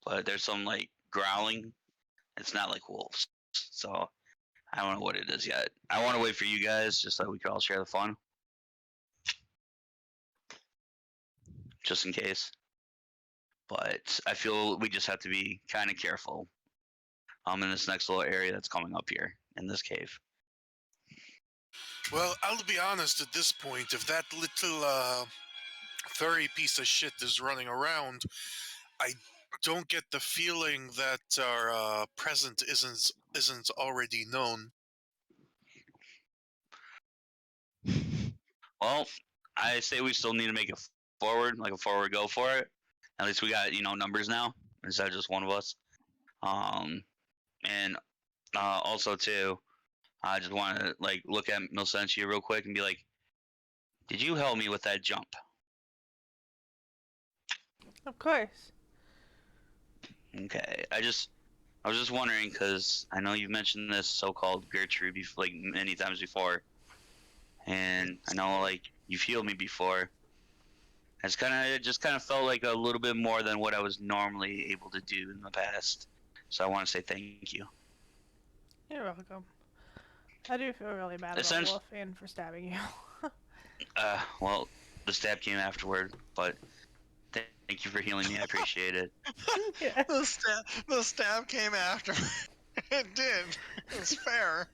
but there's some like growling. It's not like wolves, so I don't know what it is yet. I want to wait for you guys just so we can all share the fun, just in case. But I feel we just have to be kind of careful in this next little area that's coming up here in this cave. Well, I'll be honest at this point, if that little furry piece of shit is running around, I don't get the feeling that our present isn't already known. Well, I say we still need to make a forward go for it. At least we got numbers now instead of just one of us. And also too, I just want to look at Milsentia real quick and be like, "Did you help me with that jump?" Of course. Okay, I was just wondering because I know you've mentioned this so-called Gertrude many times before, and I know you've healed me before. It just kind of felt like a little bit more than what I was normally able to do in the past. So I want to say thank you. You're welcome. I do feel really bad about Wolfman for stabbing you. Well, the stab came afterward, but thank you for healing me. I appreciate it. Yeah. The stab came after. It did. It's fair.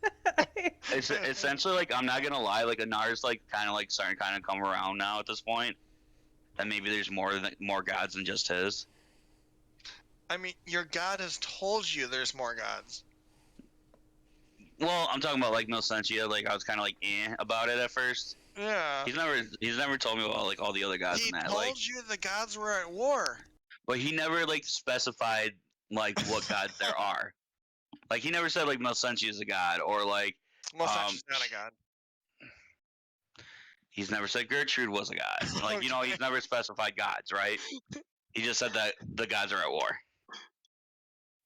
It's essentially I'm not gonna lie, Anar's kind of starting to kind of come around now at this point. That maybe there's more gods than just his. I mean, your god has told you there's more gods. Well, I'm talking about Milsentia. I was kind of about it at first. Yeah. He's never told me about all the other gods He in that. told you the gods were at war. But he never specified what gods there are. He never said Milsentia is a god or Milsentia's not a god. He's never said Gertrude was a god. He's never specified gods, right? He just said that the gods are at war.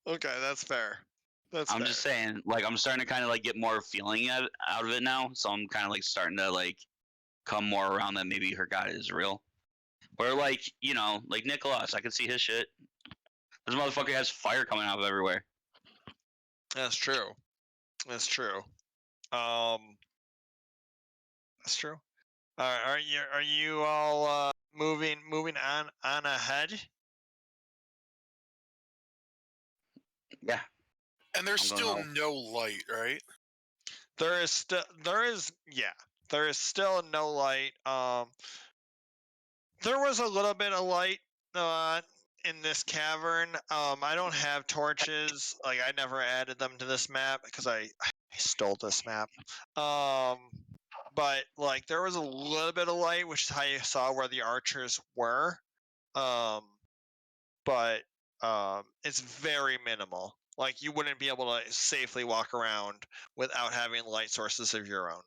Okay, that's fair. I'm just saying, I'm starting to kind of get more feeling out of it now. So I'm kind of starting to come more around that maybe her god is real. Or Nicholas, I can see his shit. This motherfucker has fire coming out of everywhere. That's true. That's true. That's true. Are you all moving on ahead? Yeah. And there's still no light, right? There is still no light. There was a little bit of light in this cavern. I don't have torches. I never added them to this map because I stole this map. But there was a little bit of light, which is how you saw where the archers were. But it's very minimal. You wouldn't be able to safely walk around without having light sources of your own.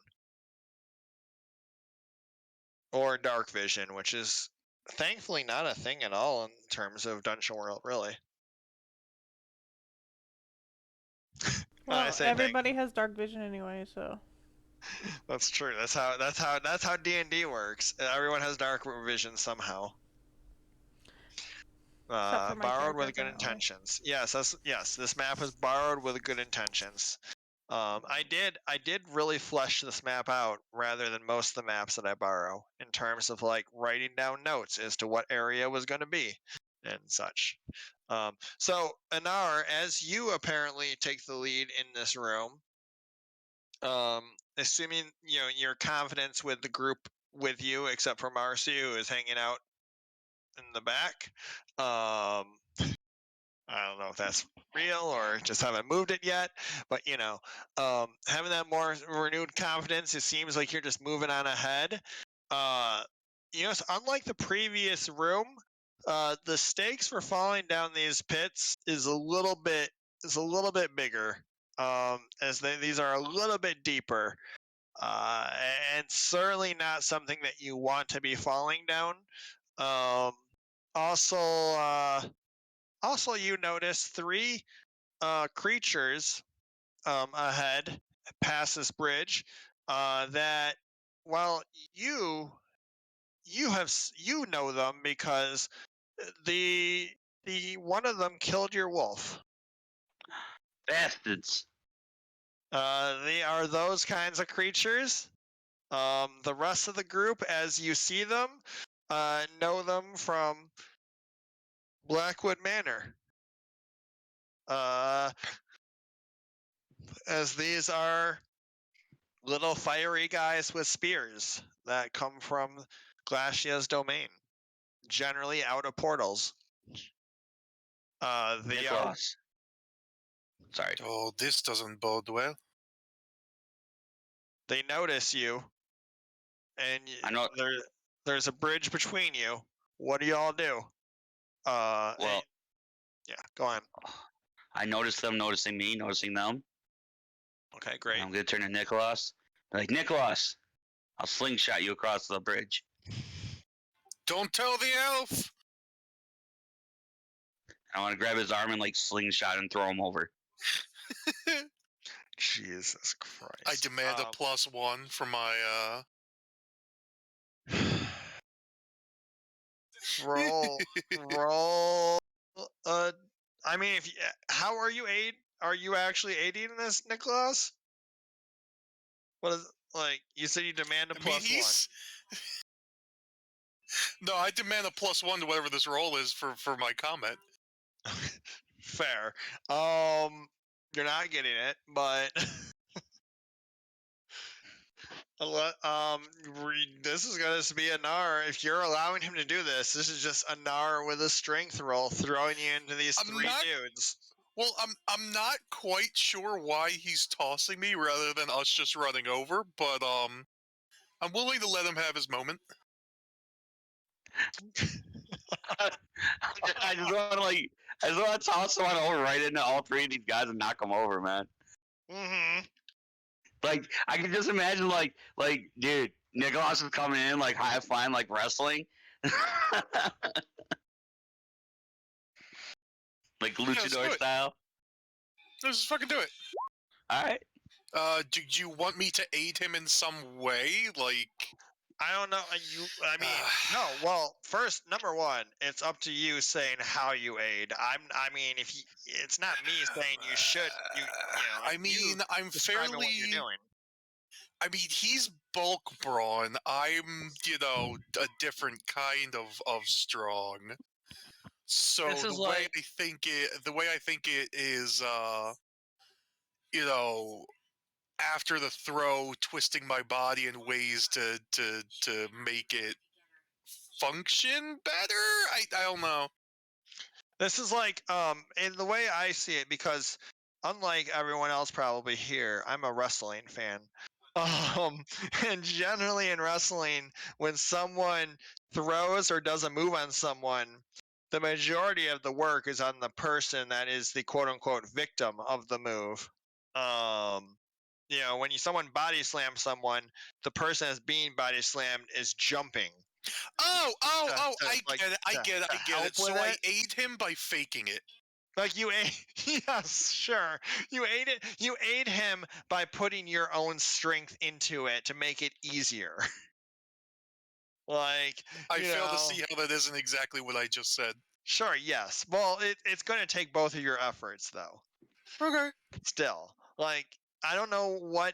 Or dark vision, which is thankfully not a thing at all in terms of Dungeon World, really. Well, everybody has dark vision anyway, so. That's true. That's how D&D works. Everyone has dark vision somehow. Borrowed with good intentions. Yes, this map is borrowed with good intentions. I did really flesh this map out rather than most of the maps that I borrow in terms of writing down notes as to what area was going to be and such. So Anar, as you apparently take the lead in this room, assuming your confidence with the group with you, except for Marcy, who is hanging out in the back. I don't know if that's real or just haven't moved it yet, but having that more renewed confidence, it seems like you're just moving on ahead. So unlike the previous room, the stakes for falling down these pits is a little bit bigger, as these are a little bit deeper, and certainly not something that you want to be falling down. Also, you notice 3 creatures ahead past this bridge that, well, you know them because the one of them killed your wolf. Bastards. They are those kinds of creatures. The rest of the group, as you see them, know them from Blackwood Manor. As these are little fiery guys with spears that come from Glacia's domain, generally out of portals. They are. Nicholas. Sorry. Oh, this doesn't bode well. They notice you, and I know. there's a bridge between you. What do y'all do? Well, yeah, go on. I noticed them noticing me, noticing them. Okay, great. And I'm gonna turn to Nicholas. Like, Nicholas, I'll slingshot you across the bridge. Don't tell the elf. I want to grab his arm and like slingshot and throw him over. Jesus Christ! I demand a +1 for my roll. I mean, how are you aid? Are you actually aiding in this, Nicholas? What is like? You said you demand a +1. No, I demand a +1 to whatever this roll is for my comment. Fair. You're not getting it, but this is going to be a Nar. If you're allowing him to do this, this is just a Nar with a strength roll, throwing you into these three dudes. Well, I'm not quite sure why he's tossing me rather than us just running over, but I'm willing to let him have his moment. I just want to toss someone over right into all three of these guys and knock them over, man. Mm-hmm. Like, I can just imagine, like, dude, Nicholas is coming in, like, high flying, like, wrestling. Like, luchador style. Let's just fucking do it. Alright. Do you want me to aid him in some way? Like, I don't know. I mean, no. Well, first, number one, it's up to you saying how you aid. I mean, it's not me saying you should. You know. I mean, I'm fairly. What you're doing. I mean, he's bulk brawn. I'm, a different kind of strong. So the way I think it is, after the throw, twisting my body in ways to make it function better. I don't know. This is like in the way I see it, because unlike everyone else probably here, I'm a wrestling fan. And generally in wrestling, when someone throws or does a move on someone, the majority of the work is on the person that is the quote unquote victim of the move. When someone body slams someone, the person that's being body slammed is jumping. I get it. So I aid him by faking it. Like you aid, yes, sure. You aid him by putting your own strength into it to make it easier. Like, I fail to see how that isn't exactly what I just said. Sure, yes. Well, it's going to take both of your efforts, though. Okay. Still, like, I don't know why,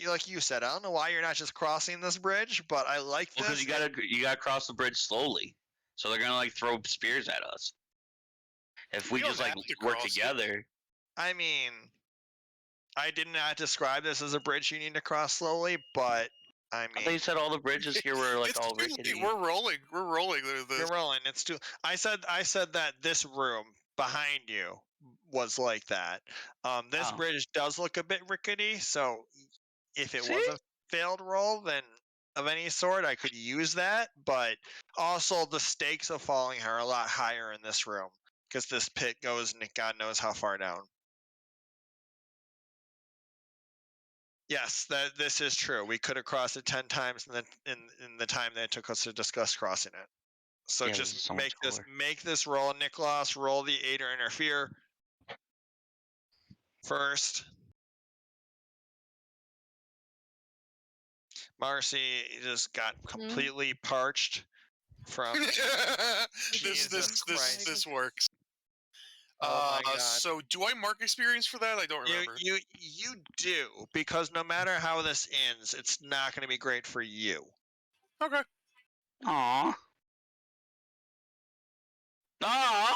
like you said, I don't know why you're not just crossing this bridge, but I like this. Because you gotta cross the bridge slowly, so they're gonna like throw spears at us. If we just like work together. I mean, I did not describe this as a bridge you need to cross slowly, but I mean, I thought you said all the bridges here were like all rickety. We're rolling. You're rolling. It's too. I said that this room behind you was like that. This bridge does look a bit rickety, so if it was a failed roll, then of any sort, I could use that. But also, the stakes of falling are a lot higher in this room because this pit goes God knows how far down. Yes, this is true. We could have crossed it 10 times in the time that it took us to discuss crossing it. So yeah, just make this roll, Nicholas. Roll the aid or interfere first. Marcy just got completely parched from. This works. Oh my god. So do I mark experience for that? I don't remember. You do, because no matter how this ends, it's not going to be great for you. Okay. Aww. Aww.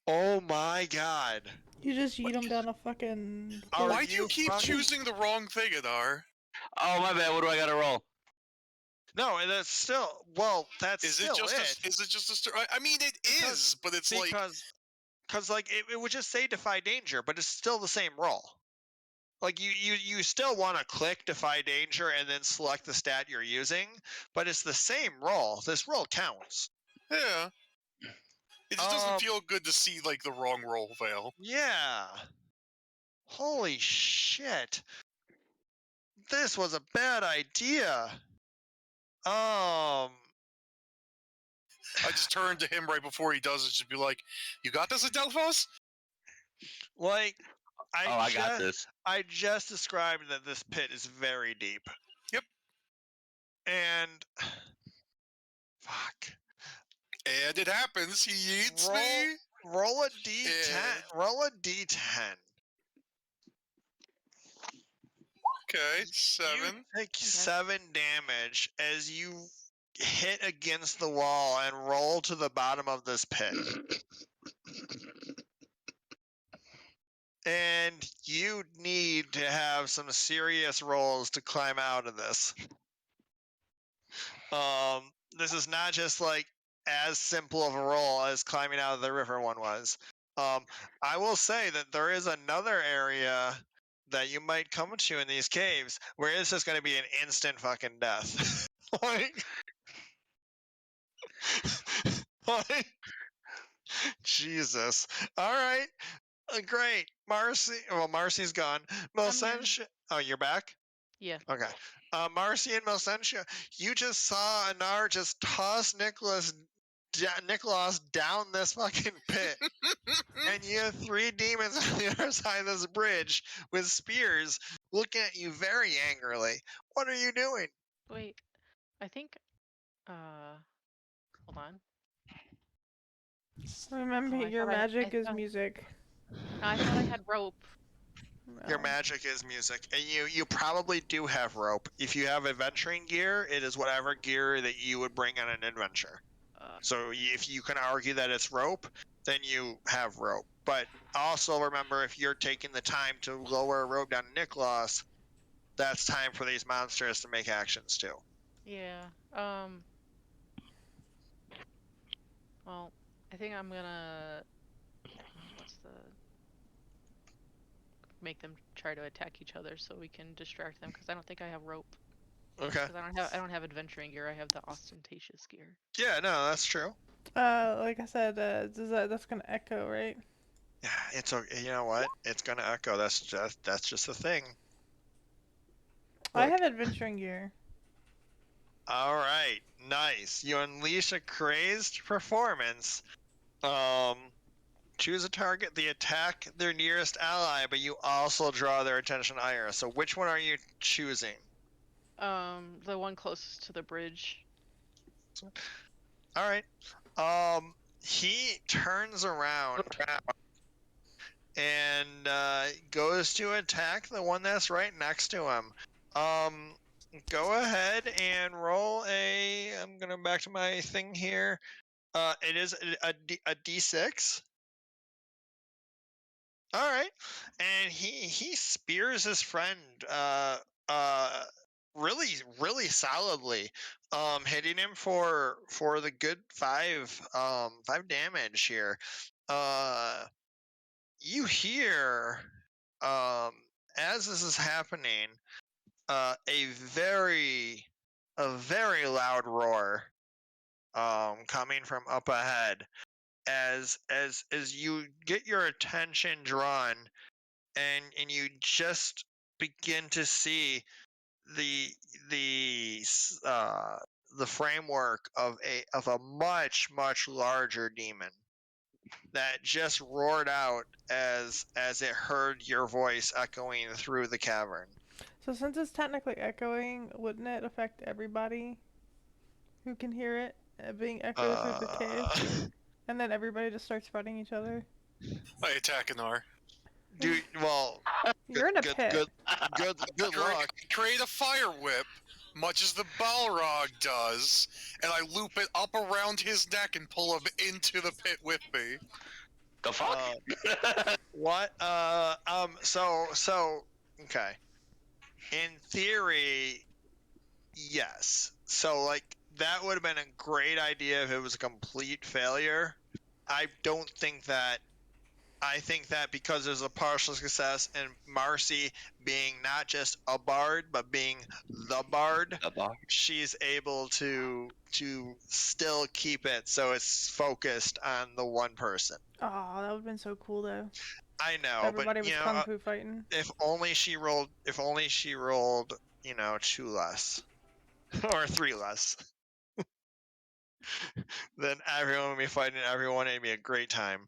Oh my god. You just yeet them down a fucking. Why do you keep fucking- choosing the wrong thing, Adar? Oh, my bad. What do I gotta roll? No, that's still, well, that's Is still it just it. is it just a story? I mean, it is, but it's like Because like it would just say defy danger, but it's still the same roll. Like you still want to click defy danger and then select the stat you're using, but it's the same roll. This roll counts. yeah. It just doesn't feel good to see like the wrong roll fail. Yeah. Holy shit. This was a bad idea. I just turned to him right before he does it, just be like, "You got this, Adelphos?" Like I got this. I just described that this pit is very deep. Yep. And fuck. And it happens. He eats me. Roll a d10. Roll a d10. Okay, 7. You take 7 damage as you hit against the wall and roll to the bottom of this pit. And you need to have some serious rolls to climb out of this. This is not just like as simple of a roll as climbing out of the river one was. I will say that there is another area that you might come to in these caves where it's just going to be an instant fucking death. like, Jesus. All right. Great. Marcy. Well, Marcy's gone. Melcentia. Oh, you're back? Yeah. Okay. Marcy and Melcentia, you just saw Anar just toss Nicholas down this fucking pit. And you have 3 demons on the other side of this bridge with spears looking at you very angrily. What are you doing? Wait, I think. Hold on. Remember, Oh, your magic is music. No, I thought I had rope. Your magic is music, and you probably do have rope. If you have adventuring gear, it is whatever gear that you would bring on an adventure. So if you can argue that it's rope, then you have rope. But also remember, if you're taking the time to lower a rope down to Nicholas, that's time for these monsters to make actions too. Yeah. Well, I think I'm gonna. What's the? Make them try to attack each other so we can distract them, because I don't think I have rope. Okay. Because I don't have adventuring gear. I have the ostentatious gear. Yeah, no, that's true. Like I said, that's gonna echo, right? Yeah, it's okay. You know what? It's gonna echo. That's just a thing. I have adventuring gear. All right, nice. You unleash a crazed performance. Choose a target. They attack their nearest ally, but you also draw their attention higher. So which one are you choosing? The one closest to the bridge. All right. He turns around and goes to attack the one that's right next to him. Go ahead and roll a. I'm gonna back to my thing here. It is a D6. All right, and he spears his friend really solidly, hitting him for the good 5 damage here. You hear as this is happening a very loud roar coming from up ahead. As you get your attention drawn and you just begin to see the framework of a much larger demon that just roared out as it heard your voice echoing through the cavern. So since it's technically echoing, wouldn't it affect everybody who can hear it being echoed through the cave? And then everybody just starts fighting each other? I attack Anar. Dude, well, You're in a pit. good luck. Create a fire whip, much as the Balrog does, and I loop it up around his neck and pull him into the pit with me. The fuck? What? So, okay. In theory, yes. So, like, that would have been a great idea if it was a complete failure. I don't think that. I think that because there's a partial success and Marcy being not just a bard, but being the bard, she's able to still keep it so it's focused on the one person. Oh, that would have been so cool though. I know, Everybody but was kung fu fighting. if only she rolled, you know, 2 less or 3 less, then everyone would be fighting everyone. It'd be a great time.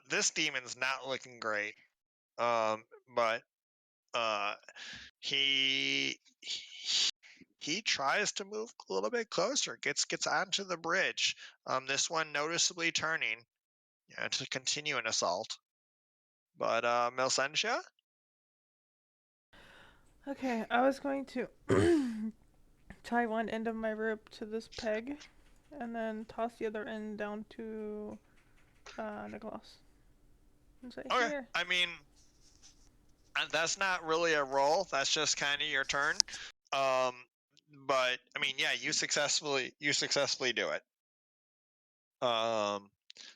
This demon's not looking great. But he tries to move a little bit closer, gets onto the bridge. This one noticeably turning, to continue an assault. But Milsentia? Okay, I was going to tie one end of my rope to this peg, and then toss the other end down to Nicholas. And say, Okay. here. I mean, that's not really a roll. That's just kind of your turn. But I mean, yeah, you successfully do it.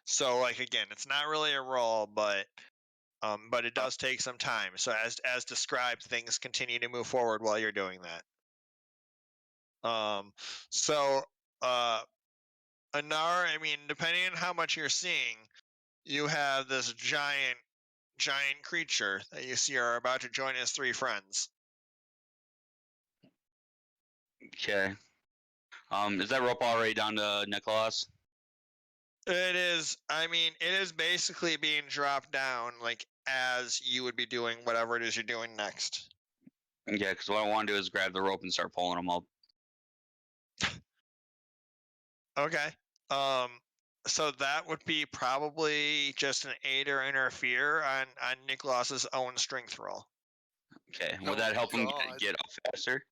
So like again, it's not really a roll, but it does take some time. So as described, things continue to move forward while you're doing that. So Anar, I mean, depending on how much you're seeing, you have this giant creature that you see are about to join his 3 friends. Okay. Is that rope already down to Nicholas? It is. I mean, it is basically being dropped down, like as you would be doing whatever it is you're doing next. Yeah, because what I want to do is grab the rope and start pulling them up. Okay. So that would be probably just an aid or interfere on Nicholas's own strength roll. Okay. Would that help him get up faster?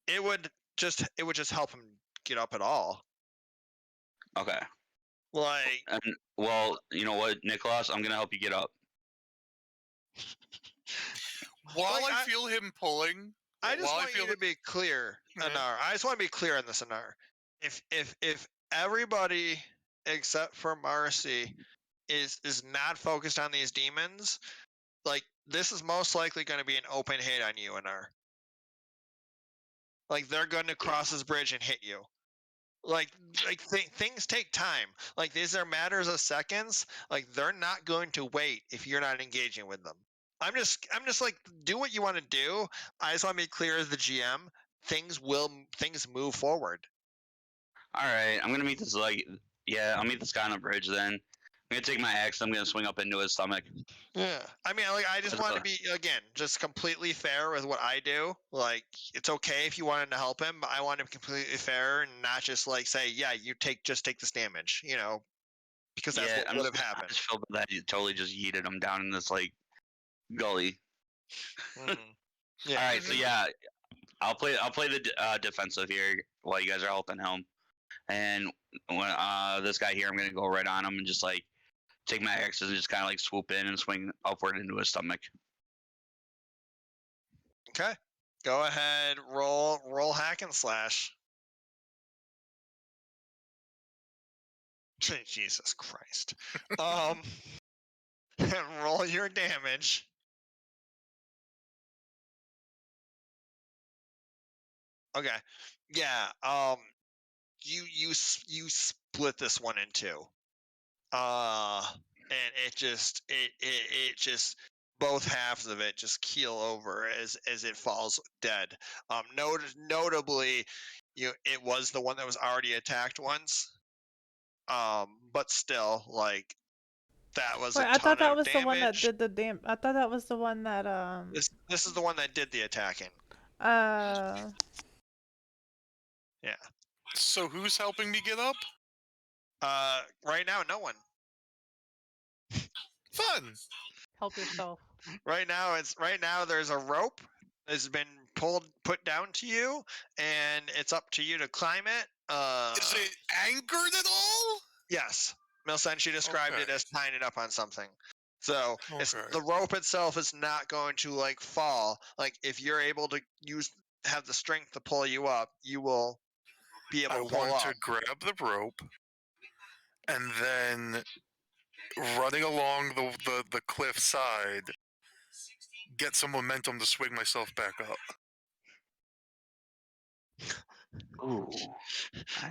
It would just help him get up at all. Okay. Like, well, you know what, Nicholas, I'm gonna help you get up. While like, I feel him pulling, I just want you to be clear, Anar. I just want to be clear on this, Anar. If everybody except for Marcy is not focused on these demons, like this is most likely going to be an open hit on you, Anar. Like they're going to cross this bridge and hit you. Like things take time. Like these are matters of seconds. Like they're not going to wait if you're not engaging with them. I'm just like, do what you want to do. I just want to be clear as the GM. Things move forward. All right, I'm gonna meet this I'll meet this guy on the bridge then. I'm gonna take my axe. I'm gonna swing up into his stomach. Yeah, I mean, like I just want to be just completely fair with what I do. Like it's okay if you wanted to help him, but I want to be completely fair and not just like say, yeah, you take this damage, because that's what would have happened. I just feel that you totally just yeeted him down in this gully. Mm-hmm. Yeah. All right, so yeah, I'll play the defensive here while you guys are helping him. And when this guy here, I'm gonna go right on him and just take my axes and just kind of swoop in and swing upward into his stomach. Okay, go ahead, roll hack and slash. Jesus Christ. Roll your damage. Okay. Yeah. You split this one in 2. And it just both halves of it just keel over as it falls dead. Notably, it was the one that was already attacked once. But still, like that was. Wait, a I thought that ton of was the one that damage. did the I thought that was the one that This is the one that did the attacking. Yeah. So who's helping me get up? Right now, no one. Fun. Help yourself. Right now there's a rope that's been put down to you, and it's up to you to climb it. Is it anchored at all? Yes, Milsenshi described it Okay. as tying it up on something. So it's Okay. the rope itself is not going to like fall. Like if you're able to have the strength to pull you up, you will be able I to pull want up. to grab the rope and then running along the cliff side, get some momentum to swing myself back up. Ooh.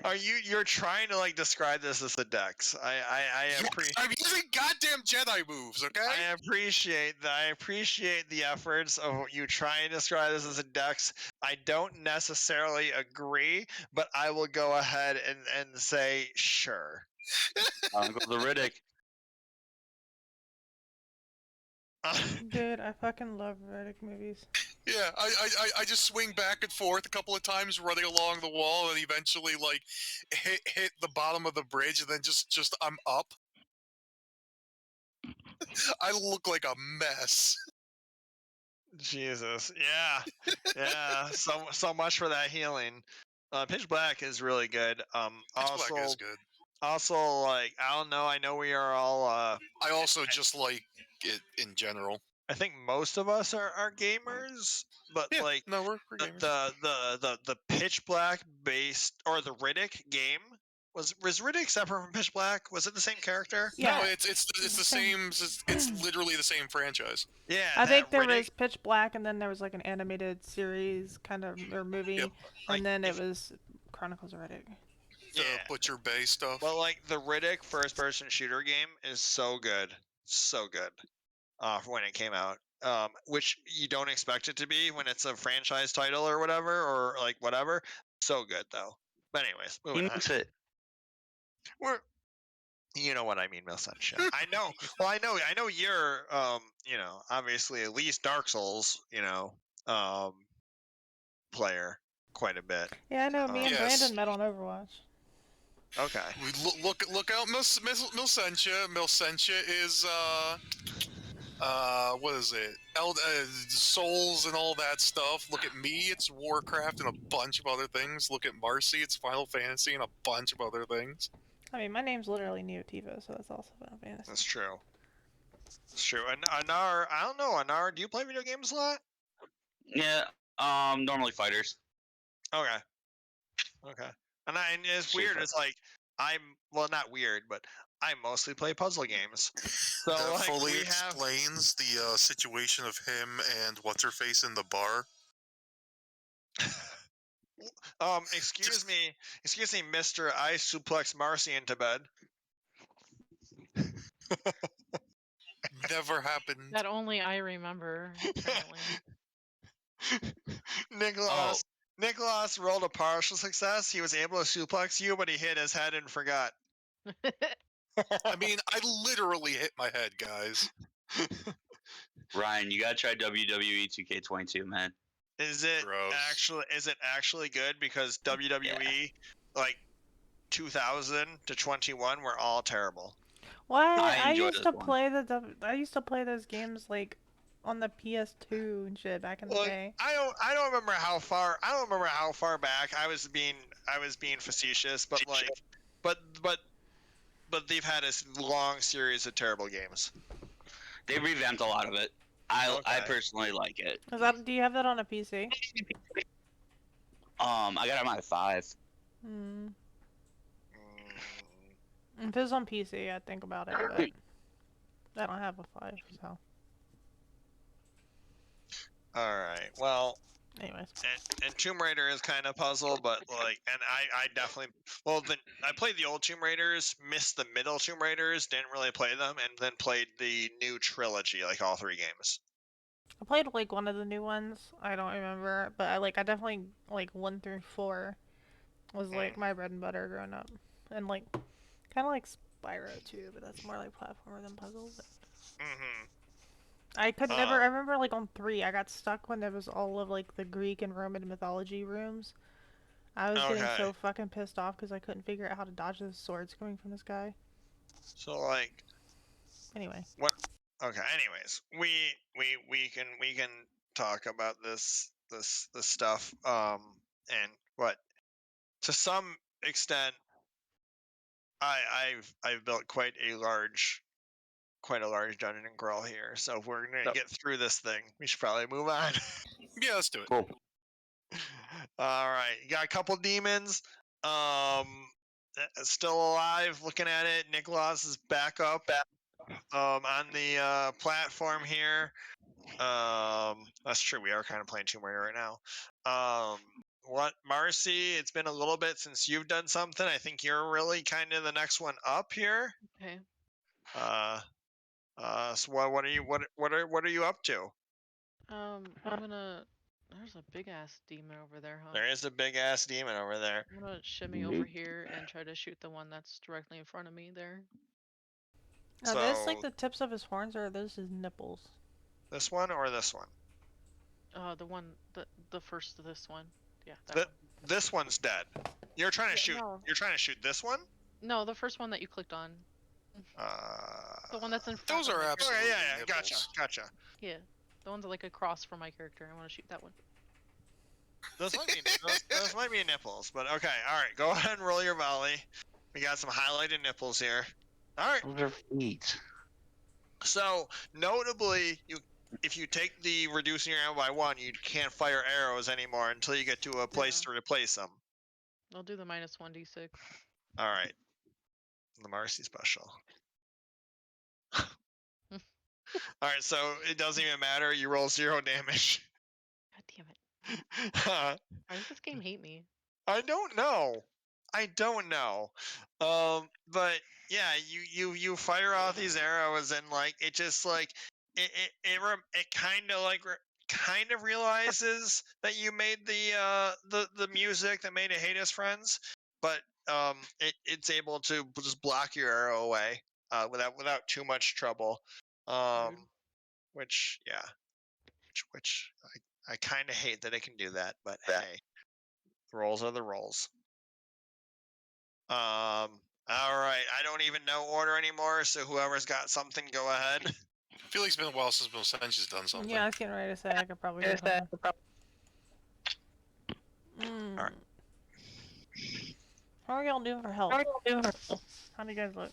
Are you're trying to like describe this as the Dex? I'm using goddamn Jedi moves, okay? I appreciate that. I appreciate the efforts of you trying to describe this as a Dex. I don't necessarily agree, but I will go ahead and say sure. Uncle the Riddick. Dude, I fucking love Riddick movies. Yeah, I just swing back and forth a couple of times, running along the wall, and eventually like hit the bottom of the bridge, and then just I'm up. I look like a mess. Jesus, yeah. So much for that healing. Pitch Black is really good. Pitch Black is good. Also, like I don't know. I know we are all. I also just like it in general. I think most of us are gamers, but Yeah, like no, we're gamers. the Pitch Black based or the Riddick game was Riddick separate from Pitch Black? Was it the same character? Yeah. No, it's the same. It's literally the same franchise. Yeah, I think there Riddick, was Pitch Black, and then there was like an animated series kind of or movie, Yep. Like, and then it was Chronicles of Riddick. The Yeah. Butcher Bay stuff. Well, like the Riddick first-person shooter game is so good, so good. When it came out, which you don't expect it to be when it's a franchise title or whatever, or like whatever. So good though. But anyways, He moving on. makes it. You know what I mean, Mill Sunshine. I know. Well, I know you're, obviously at least Dark Souls, player quite a bit. Yeah, I know. Me and Yes. Brandon met on Overwatch. Okay. We look out, Milsentia. Milsentia is what is it? Souls and all that stuff. Look at me, it's Warcraft and a bunch of other things. Look at Marcy, it's Final Fantasy and a bunch of other things. I mean, my name's literally Neotivo, so that's also Final Fantasy. That's true. It's true. And Anar, I don't know, Anar, do you play video games a lot? Yeah. Normally fighters. Okay. And it's Street weird. Fighter. It's like not weird, but I mostly play puzzle games. So That like fully we have. explains the situation of him and what's her face in the bar. Excuse me, Mister. I suplex Marcy into bed. Never happened. That only I remember. Apparently. Nicholas rolled a partial success. He was able to suplex you, but he hit his head and forgot. I mean, I literally hit my head, guys. Ryan, you gotta try WWE 2K22, man. Is it Gross. actually good? Because WWE like 2000 to 21 were all terrible. What? I I enjoy used this to one. play I used to play those games like on the PS2 and shit back in the day. I don't remember how far back I was being facetious, but like but they've had a long series of terrible games. They revamped a lot of it. I personally like it. Do you have that on a PC? I got it on my 5. If it was on PC, I'd think about it, but I don't have a 5, so. Alright, well, anyways. And Tomb Raider is kind of puzzle, but like, and I definitely, I played the old Tomb Raiders, missed the middle Tomb Raiders, didn't really play them, and then played the new trilogy, like all 3 games. I played like one of the new ones. I don't remember, but I definitely like 1 through 4 was like my bread and butter growing up, and like kind of like Spyro too, but that's more like platformer than puzzle. But... I could never. I remember like on 3, I got stuck when there was all of like the Greek and Roman mythology rooms. I was getting so fucking pissed off because I couldn't figure out how to dodge those swords coming from this guy. So like, Anyway. What? Okay. Anyways, we can talk about this stuff. And what to some extent, I've built quite a large dungeon and crawl here. So if we're gonna get through this thing, we should probably move on. Yeah, let's do it. Cool. All right, you got a couple demons. Still alive. Looking at it, Nicholas is back up. On the platform here. That's true. We are kind of playing Tomb Raider right now. What, Marcy? It's been a little bit since you've done something. I think you're really kind of the next one up here. Okay. So what are you up to? I'm gonna. There's a big ass demon over there, huh? There is a big ass demon over there. I'm gonna shimmy over here and try to shoot the one that's directly in front of me there. Are those like the tips of his horns, or are those his nipples? This one or this one? The one, the first of this one. Yeah, that one. one. This one's dead. You're trying to shoot. No. You're trying to shoot this one? No, the first one that you clicked on. The one that's in front. Those are absolutely. Okay, yeah. Gotcha. Yeah, the one's like across from my character. I want to shoot that one. Those might be nipples, but okay. All right, go ahead and roll your volley. We got some highlighted nipples here. All right. Those are feet. So notably, if you take the reducing your ammo by 1, you can't fire arrows anymore until you get to a place to replace them. I'll do the minus 1d6. All right. The Marcy special. All right, so it doesn't even matter. You roll 0 damage. God damn it. Why does this game hate me? I don't know. But yeah, you fire off these arrows and like it just like it kind of realizes that you made the music that made it hate his friends, but it's able to just block your arrow away without too much trouble. Which I kind of hate that it can do that, but hey, the rolls are the rolls. All right, I don't even know order anymore, so whoever's got something, go ahead. I feel like it's been a while since Milsenchi's done something. Yeah, I was getting ready to say I could probably do something. All right. How are y'all doing for health? How do you guys look?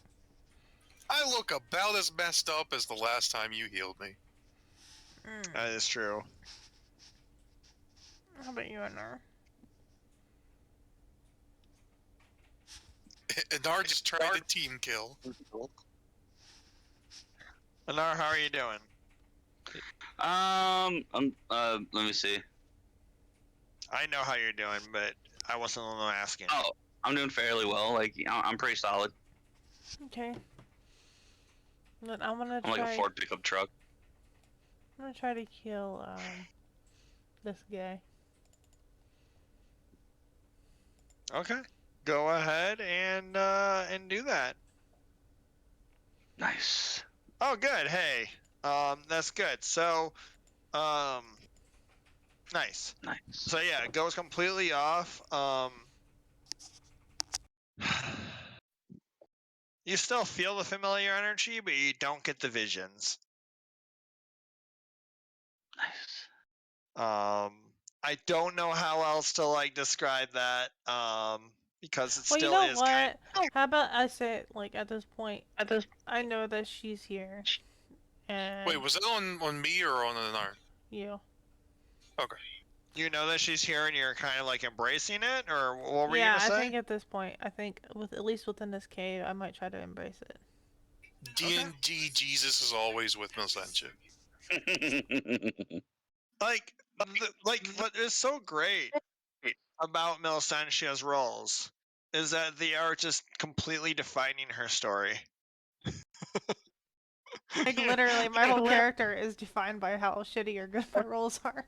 I look about as messed up as the last time you healed me. That is true. How about you, Anar? Anar just tried a team kill. Anar, how are you doing? Let me see. I know how you're doing, but I wasn't the one asking. Oh, I'm doing fairly well. Like, I'm pretty solid. Okay. But I'm gonna I'm try. like a Ford pickup truck. I'm gonna try to kill this guy. Okay. Go ahead and do that. Nice. Oh, good. Hey, that's good. So, nice. Nice. So yeah, it goes completely off. You still feel the familiar energy, but you don't get the visions. Nice. I don't know how else to like describe that. Because it still you know is what? How about I say it, like at this point? I know that she's here. And Wait, was that on me or on Anar? you. Okay. You know that she's here and you're kind of like embracing it, or what were you gonna say? Yeah, I think at this point, at least within this cave, I might try to embrace it. D&D Jesus is always with Milsenchi. Like what is so great about Milsenchia's roles is that they are just completely defining her story. Like literally, my whole character is defined by how shitty or good my roles are.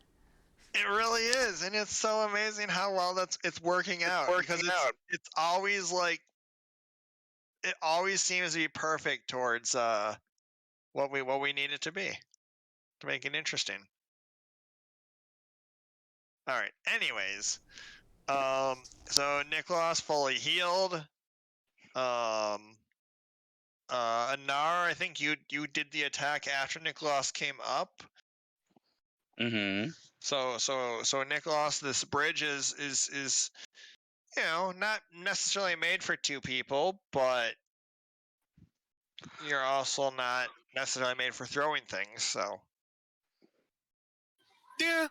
It really is, and it's so amazing how well it's working out. It's always like it always seems to be perfect towards what we need it to be to make it interesting. All right. Anyways, so Nicholas fully healed. Anar, I think you did the attack after Nicholas came up. Mm-hmm. So Nicholas, this bridge is not necessarily made for two people, but you're also not necessarily made for throwing things. So Yeah.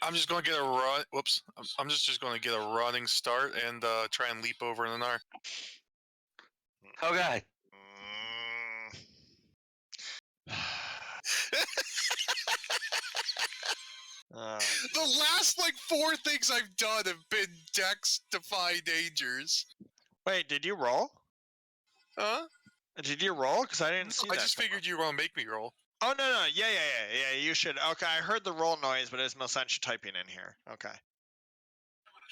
I'm just gonna get a run. Whoops. I'm just gonna get a running start and try and leap over an Anar. Oh god. The last like 4 things I've done have been Dex defy dangers. Wait, did you roll? Huh? Did you roll? Because I didn't see that. I just figured you were gonna make me roll. Oh no, yeah. You should. Okay, I heard the roll noise, but there's no sense you typing in here. Okay.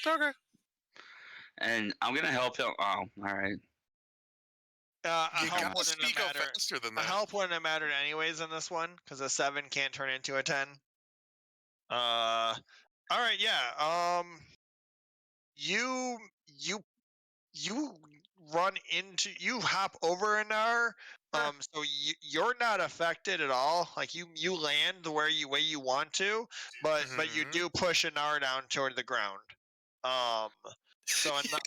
Okay. And I'm gonna help him. Oh, all right. You gotta speak up faster than that. A help wouldn't have mattered anyways in this one, because a 7 can't turn into a 10. All right, yeah. You you hop over Anar. So you're not affected at all. Like you land the way you want to, but you do push Anar down toward the ground. So Anar.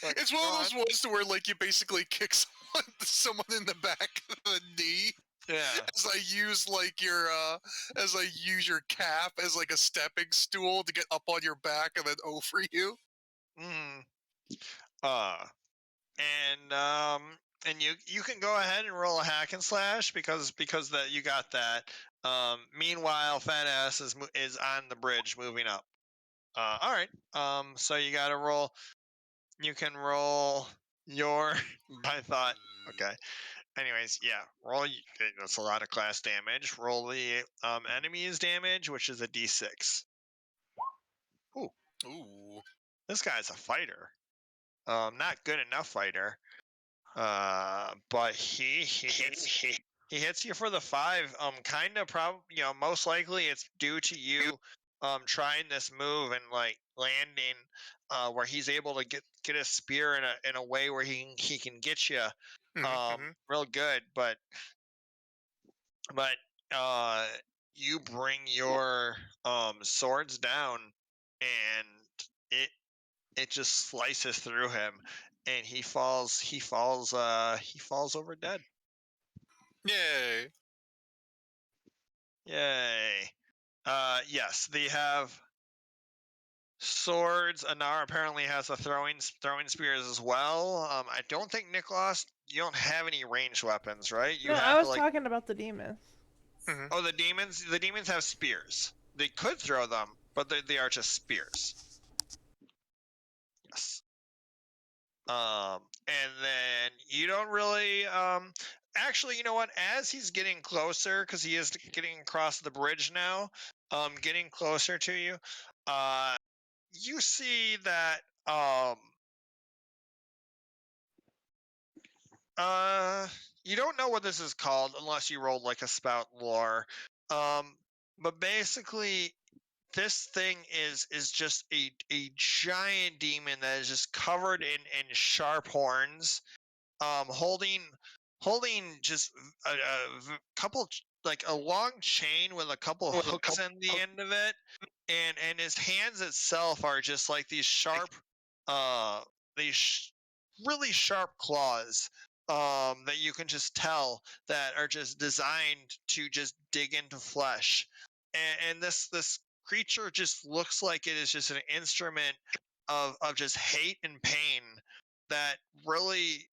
It's one of those ones to where like you basically kick someone in the back of the knee. Yeah. As I use like your calf as like a stepping stool to get up on your back and then over you. And you can go ahead and roll a hack and slash because that you got that. Meanwhile, Fat Ass is on the bridge moving up. All right. So you got to roll. You can roll your. I thought. Okay. Anyways, yeah. Roll. That's a lot of class damage. Roll the enemy's damage, which is a d6. Ooh. This guy's a fighter. Not good enough fighter. But he hits you for the 5. Kind of most likely it's due to you trying this move and like landing where he's able to get a spear in a way where he can get you real good, but you bring your swords down and it just slices through him and he falls over dead. Yay. Yes, they have swords. Anar apparently has a throwing spears as well. I don't think Nicholas, you don't have any ranged weapons, right? No, I was talking about the demons. Oh, the demons have spears. They could throw them, but they are just spears. Yes. And then you don't really actually, you know what, as he's getting closer, because he is getting across the bridge now, getting closer to you, you see that you don't know what this is called unless you rolled like a spout lore. But basically this thing is just a giant demon that is just covered in sharp horns, holding just a couple, like a long chain with a couple hooks in the end of it, and his hands itself are just like these sharp, really sharp claws, that you can just tell that are just designed to just dig into flesh, and this creature just looks like it is just an instrument of just hate and pain that really,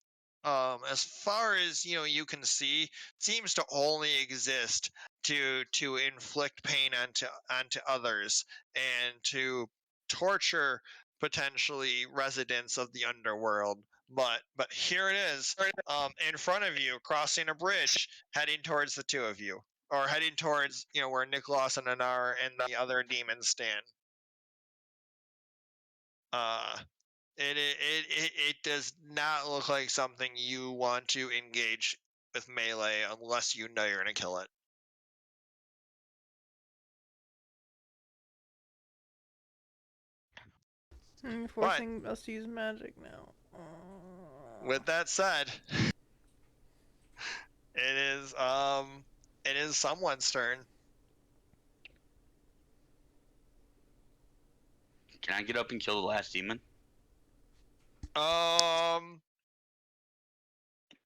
as far as you can see, seems to only exist to inflict pain onto others and to torture potentially residents of the underworld. But here it is, in front of you, crossing a bridge, heading towards the two of you, or heading towards where Nicholas and Anar and the other demons stand. It does not look like something you want to engage with melee unless you know you're gonna kill it. Forcing us to use magic now. With that said, it is someone's turn. Can I get up and kill the last demon? Or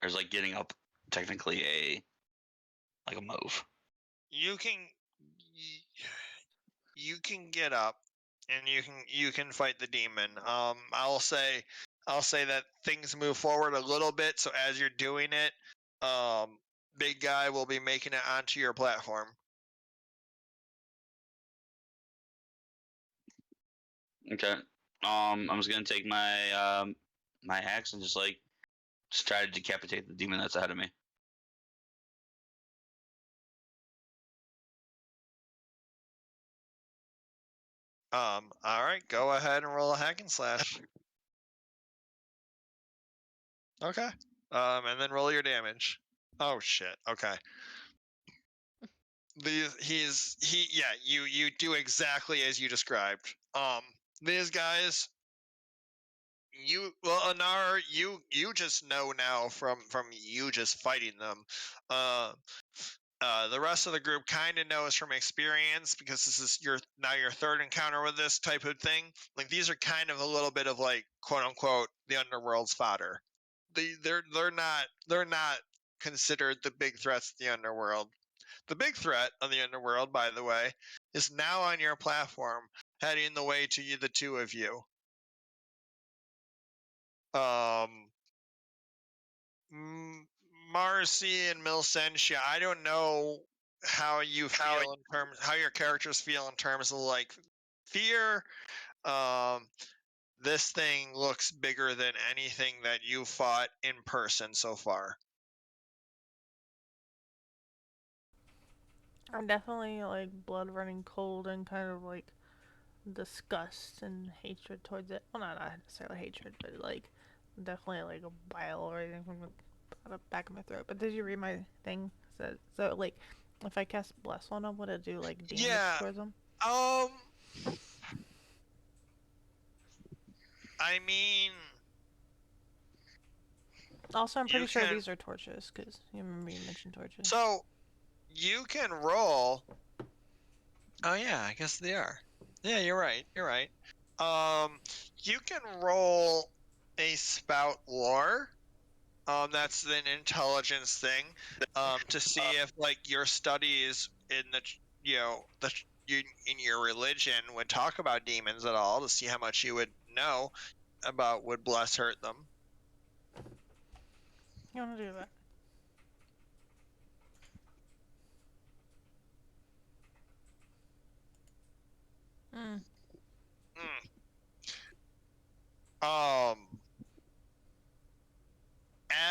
is like getting up technically a move? You can get up and you can fight the demon. I'll say that things move forward a little bit, so as you're doing it, big guy will be making it onto your platform. Okay. I'm just gonna take my my axe and just try to decapitate the demon that's ahead of me. All right, go ahead and roll a hack and slash. Okay. And then roll your damage. Oh shit. Okay. You do exactly as you described. These guys, Anar, you just know now from you just fighting them. The rest of the group kind of knows from experience, because this is your third encounter with this type of thing. Like, these are kind of a little bit of like, quote unquote, the underworld's fodder. They're not considered the big threats to the underworld. The big threat of the underworld, by the way, is now on your platform, heading the way to you, the two of you. Marcy and Milsentia, I don't know how you feel in terms, how your characters feel in terms of like fear. This thing looks bigger than anything that you fought in person so far. I'm definitely like blood running cold and kind of like disgust and hatred towards it. Well, not necessarily hatred, but like definitely like a bile or anything from the back of my throat. But did you read my thing? So like, if I cast bless on them, would it do like damage towards them? I mean, also, I'm pretty sure these are torches, because you remember you mentioned torches. So you can roll. Oh yeah, I guess they are. Yeah, you're right. You're right. You can roll a spout lore. That's an intelligence thing. To see if like your studies in in your religion would talk about demons at all, to see how much you would know about would bless hurt them. You want to do that?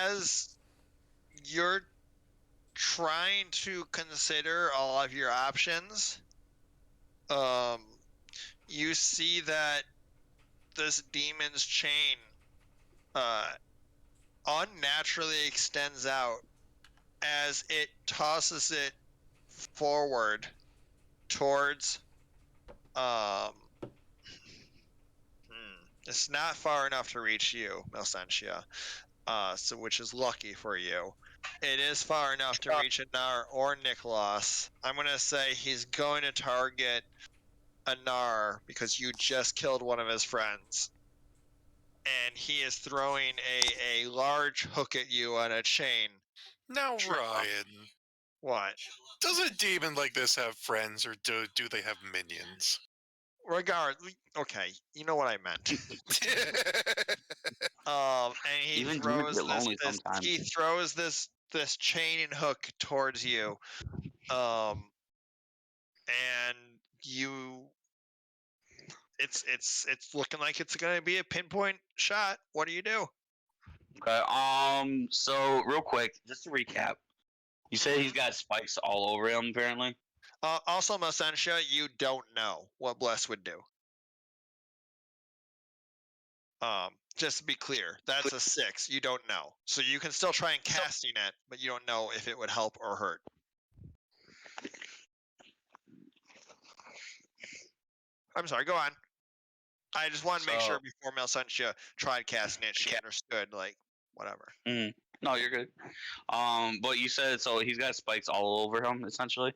As you're trying to consider all of your options, you see that this demon's chain unnaturally extends out as it tosses it forward towards it's not far enough to reach you, Milsentia, so which is lucky for you. It is far enough to reach Anar or Nicholas. I'm gonna say he's going to target Anar because you just killed one of his friends, and he is throwing a large hook at you on a chain. Now, Ryan. What? Does a demon like this have friends, or do they have minions? Okay, you know what I meant. And he Even throws get lonely this sometimes. he throws this chain and hook towards you. And you it's looking like it's gonna be a pinpoint shot. What do you do? Okay. So real quick, just to recap, you said he's got spikes all over him, apparently. Also, Milsentia, you don't know what Bless would do. Just to be clear, that's a 6. You don't know, so you can still try and casting it, but you don't know if it would help or hurt. I'm sorry. Go on. I just want to make So- sure before Melsentia tried casting it, she understood, like, whatever. No, you're good. But you said so he's got spikes all over him essentially.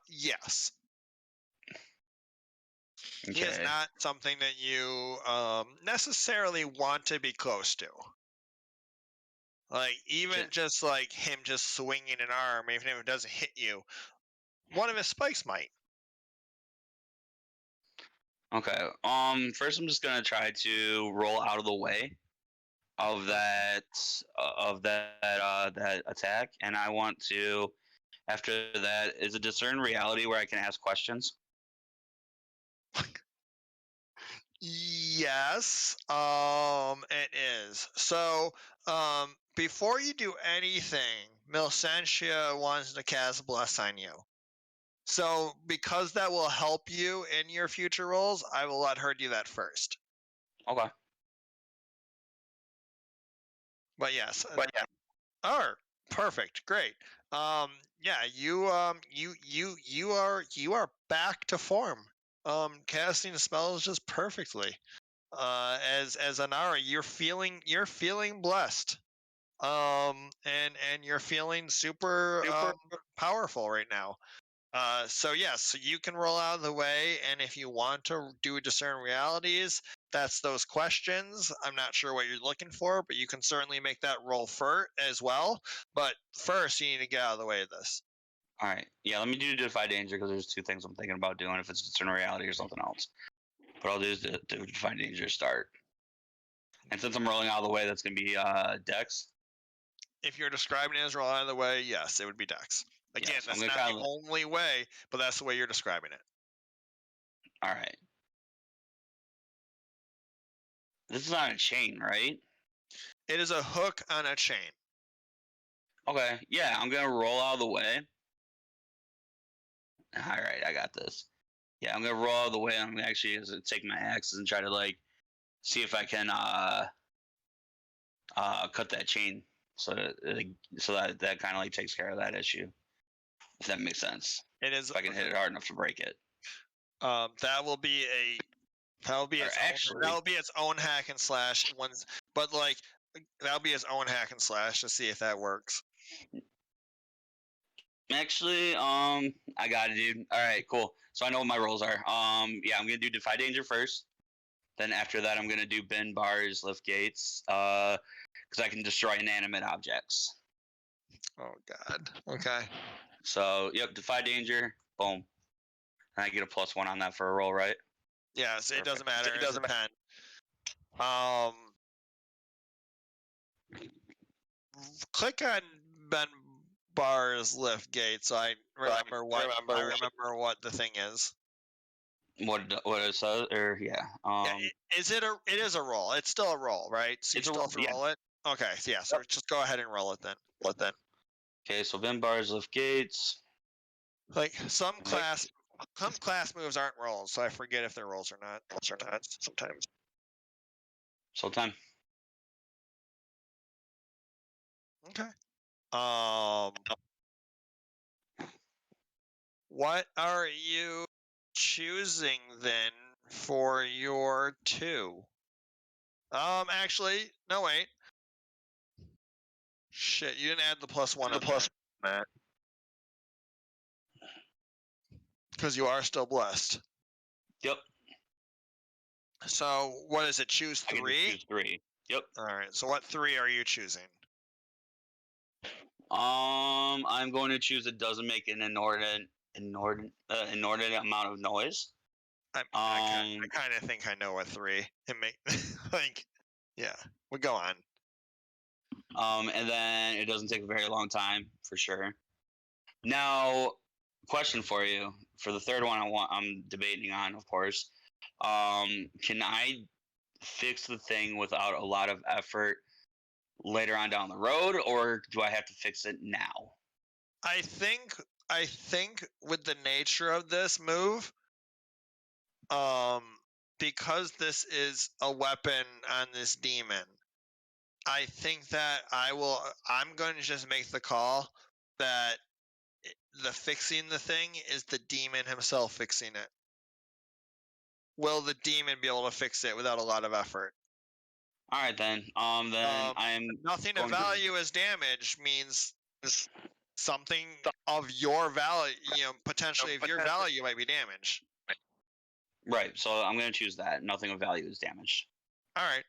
Yes. Okay. He is not something that you necessarily want to be close to. Like, even Okay. just like him just swinging an arm, even if it doesn't hit you, one of his spikes might. Okay. First I'm just gonna try to roll out of the way of that that attack, and I want to. After that, is a discern reality where I can ask questions. Yes, it is. So, before you do anything, Milsentia wants to cast Bless on you. So, because that will help you in your future rolls, I will let her do that first. Okay. But yes, oh, perfect, great. Yeah, you are back to form. Casting spells just perfectly. As Anara, you're feeling blessed. And you're feeling super powerful right now. So yes, so you can roll out of the way, and if you want to do discern realities, that's those questions. I'm not sure what you're looking for, but you can certainly make that roll first as well. But first, you need to get out of the way of this. All right. Yeah. Let me do defy danger because there's two things I'm thinking about doing. If it's discern reality or something else. But I'll do is the defy danger start. And since I'm rolling out of the way, that's gonna be Dex. If you're describing it as roll out of the way, yes, it would be Dex. Again, Yes, that's I'm not gonna the only way, but that's the way you're describing it. All right. This is on a chain, right? It is a hook on a chain. Okay. Yeah, I'm gonna roll out of the way. All right, I got this. Yeah, I'm gonna roll out of the way. I'm gonna actually take my axes and try to like see if I can cut that chain so that kind of like takes care of that issue. If that makes sense. It is. If I can hit it hard enough to break it. That will be its own hack and slash ones, but like that'll be its own hack and slash to see if that works. Actually, I got it, dude. All right, cool. So I know what my rolls are. Yeah, I'm gonna do defy danger first. Then after that, I'm gonna do bend bars, lift gates, because I can destroy inanimate objects. Oh God. Okay. So yep, defy danger. Boom. And I get a +1 on that for a roll, right? Yes, it doesn't matter. It It's doesn't a 10. Click on Ben Bar's lift gate, so I remember what the thing is. What it says, or yeah. It is a roll. It's still a roll, right? So you still have to roll it. Okay. So yeah. So just go ahead and roll it then. Okay, so bend bars, lift gates. Like some class moves aren't rolls, so I forget if they're rolls or not. Sometimes. So time. Okay. What are you choosing then for your 2? Actually, no wait. Shit, you didn't add the +1 on that. Because you are still blessed. Yep. So what is it? Choose 3? I can just choose 3. Yep. Alright, so what 3 are you choosing? I'm going to choose it doesn't make an inordinate amount of noise. I kind of think I know what 3. It make like, yeah. We'll go on. And then it doesn't take a very long time for sure. Now, question for you for the third one. I'm debating on, of course. Can I fix the thing without a lot of effort later on down the road, or do I have to fix it now? I think with the nature of this move, because this is a weapon on this demon, I think that I'm going to just make the call that the fixing the thing is the demon himself fixing it. will the demon be able to fix it without a lot of effort? All right then. I'm nothing of going to- value as damage means something of your value, potentially of your value might be damaged. right. So I'm gonna choose that. Nothing of value is damaged. All right.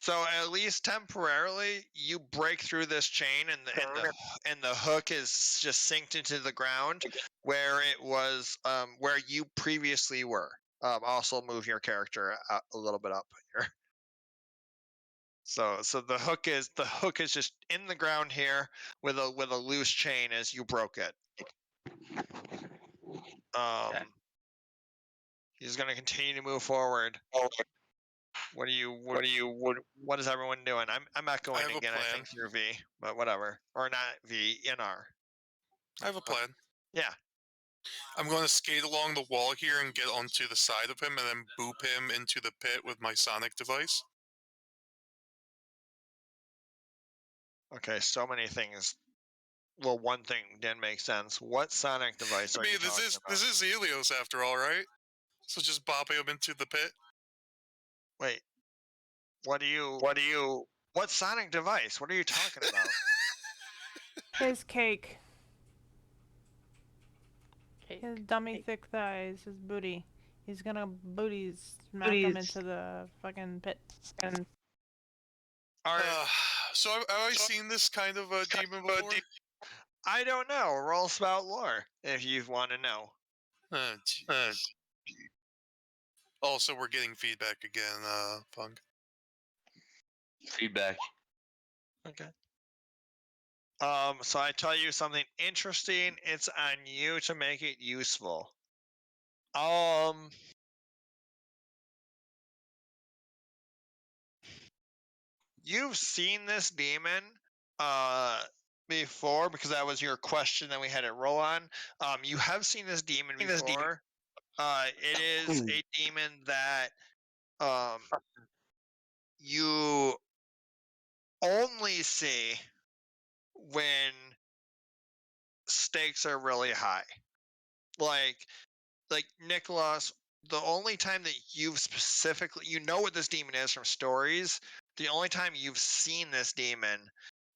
So at least temporarily, you break through this chain, and the hook is just synced into the ground where it was, where you previously were. Also move your character a little bit up here. So the hook is just in the ground here with a loose chain as you broke it. Okay. He's gonna continue to move forward. What is everyone doing? I'm echoing again, I think, through V, but whatever. Or not V, NR. I have a plan. Yeah. I'm going to skate along the wall here and get onto the side of him and then boop him into the pit with my sonic device. Okay, so many things. Well, one thing didn't make sense. What sonic device are you talking about? This is Helios after all, right? So just bopping him into the pit. Wait. What sonic device? What are you talking about? His cake. Cake. His dummy thick thighs, his booty. He's gonna smack him into the fucking pit. And so have I seen this kind of demon before? I don't know. Roll spout lore if you want to know. Also, we're getting feedback again, Funk. Feedback. Okay. So I tell you something interesting. It's on you to make it useful. You've seen this demon before, because that was your question that we had it roll on. You have seen this demon before. It is a demon that you only see when stakes are really high. Like Nicholas, the only time that you've specifically, what this demon is from stories, the only time you've seen this demon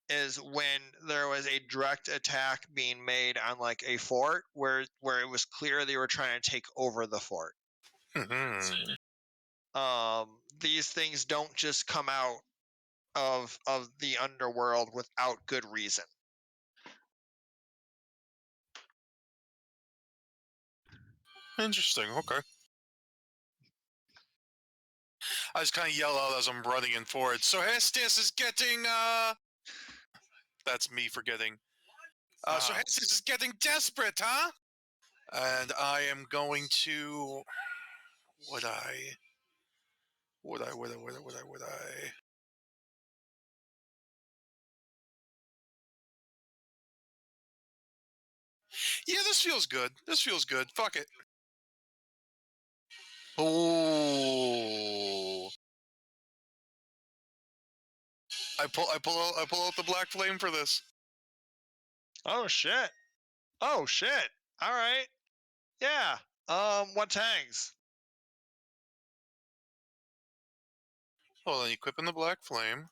is when there was a direct attack being made on like a fort where it was clear they were trying to take over the fort. These things don't just come out of the underworld without good reason. Interesting. Okay. I just kind of yell out as I'm running in forward. So Hestus is getting That's me forgetting. So Hestus is getting desperate, huh? And I am going to. Would I? Yeah, this feels good. Fuck it. Oh. I pull out the black flame for this. Oh shit. All right. Yeah. What tags? Hold on, equipping the black flame.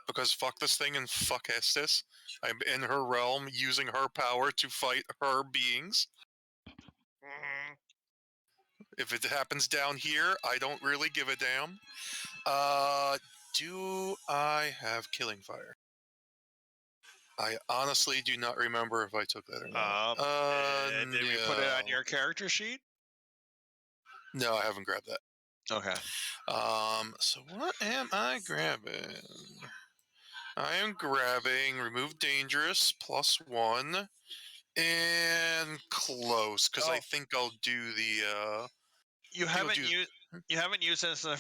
Because fuck this thing and fuck Estes. I'm in her realm, using her power to fight her beings. If it happens down here, I don't really give a damn. Do I have Killing Fire? I honestly do not remember if I took that or not. Did we put it on your character sheet? No, I haven't grabbed that. Okay. So what am I grabbing? I am grabbing Remove Dangerous, +1, and Close, because I think I'll do the, You haven't used this in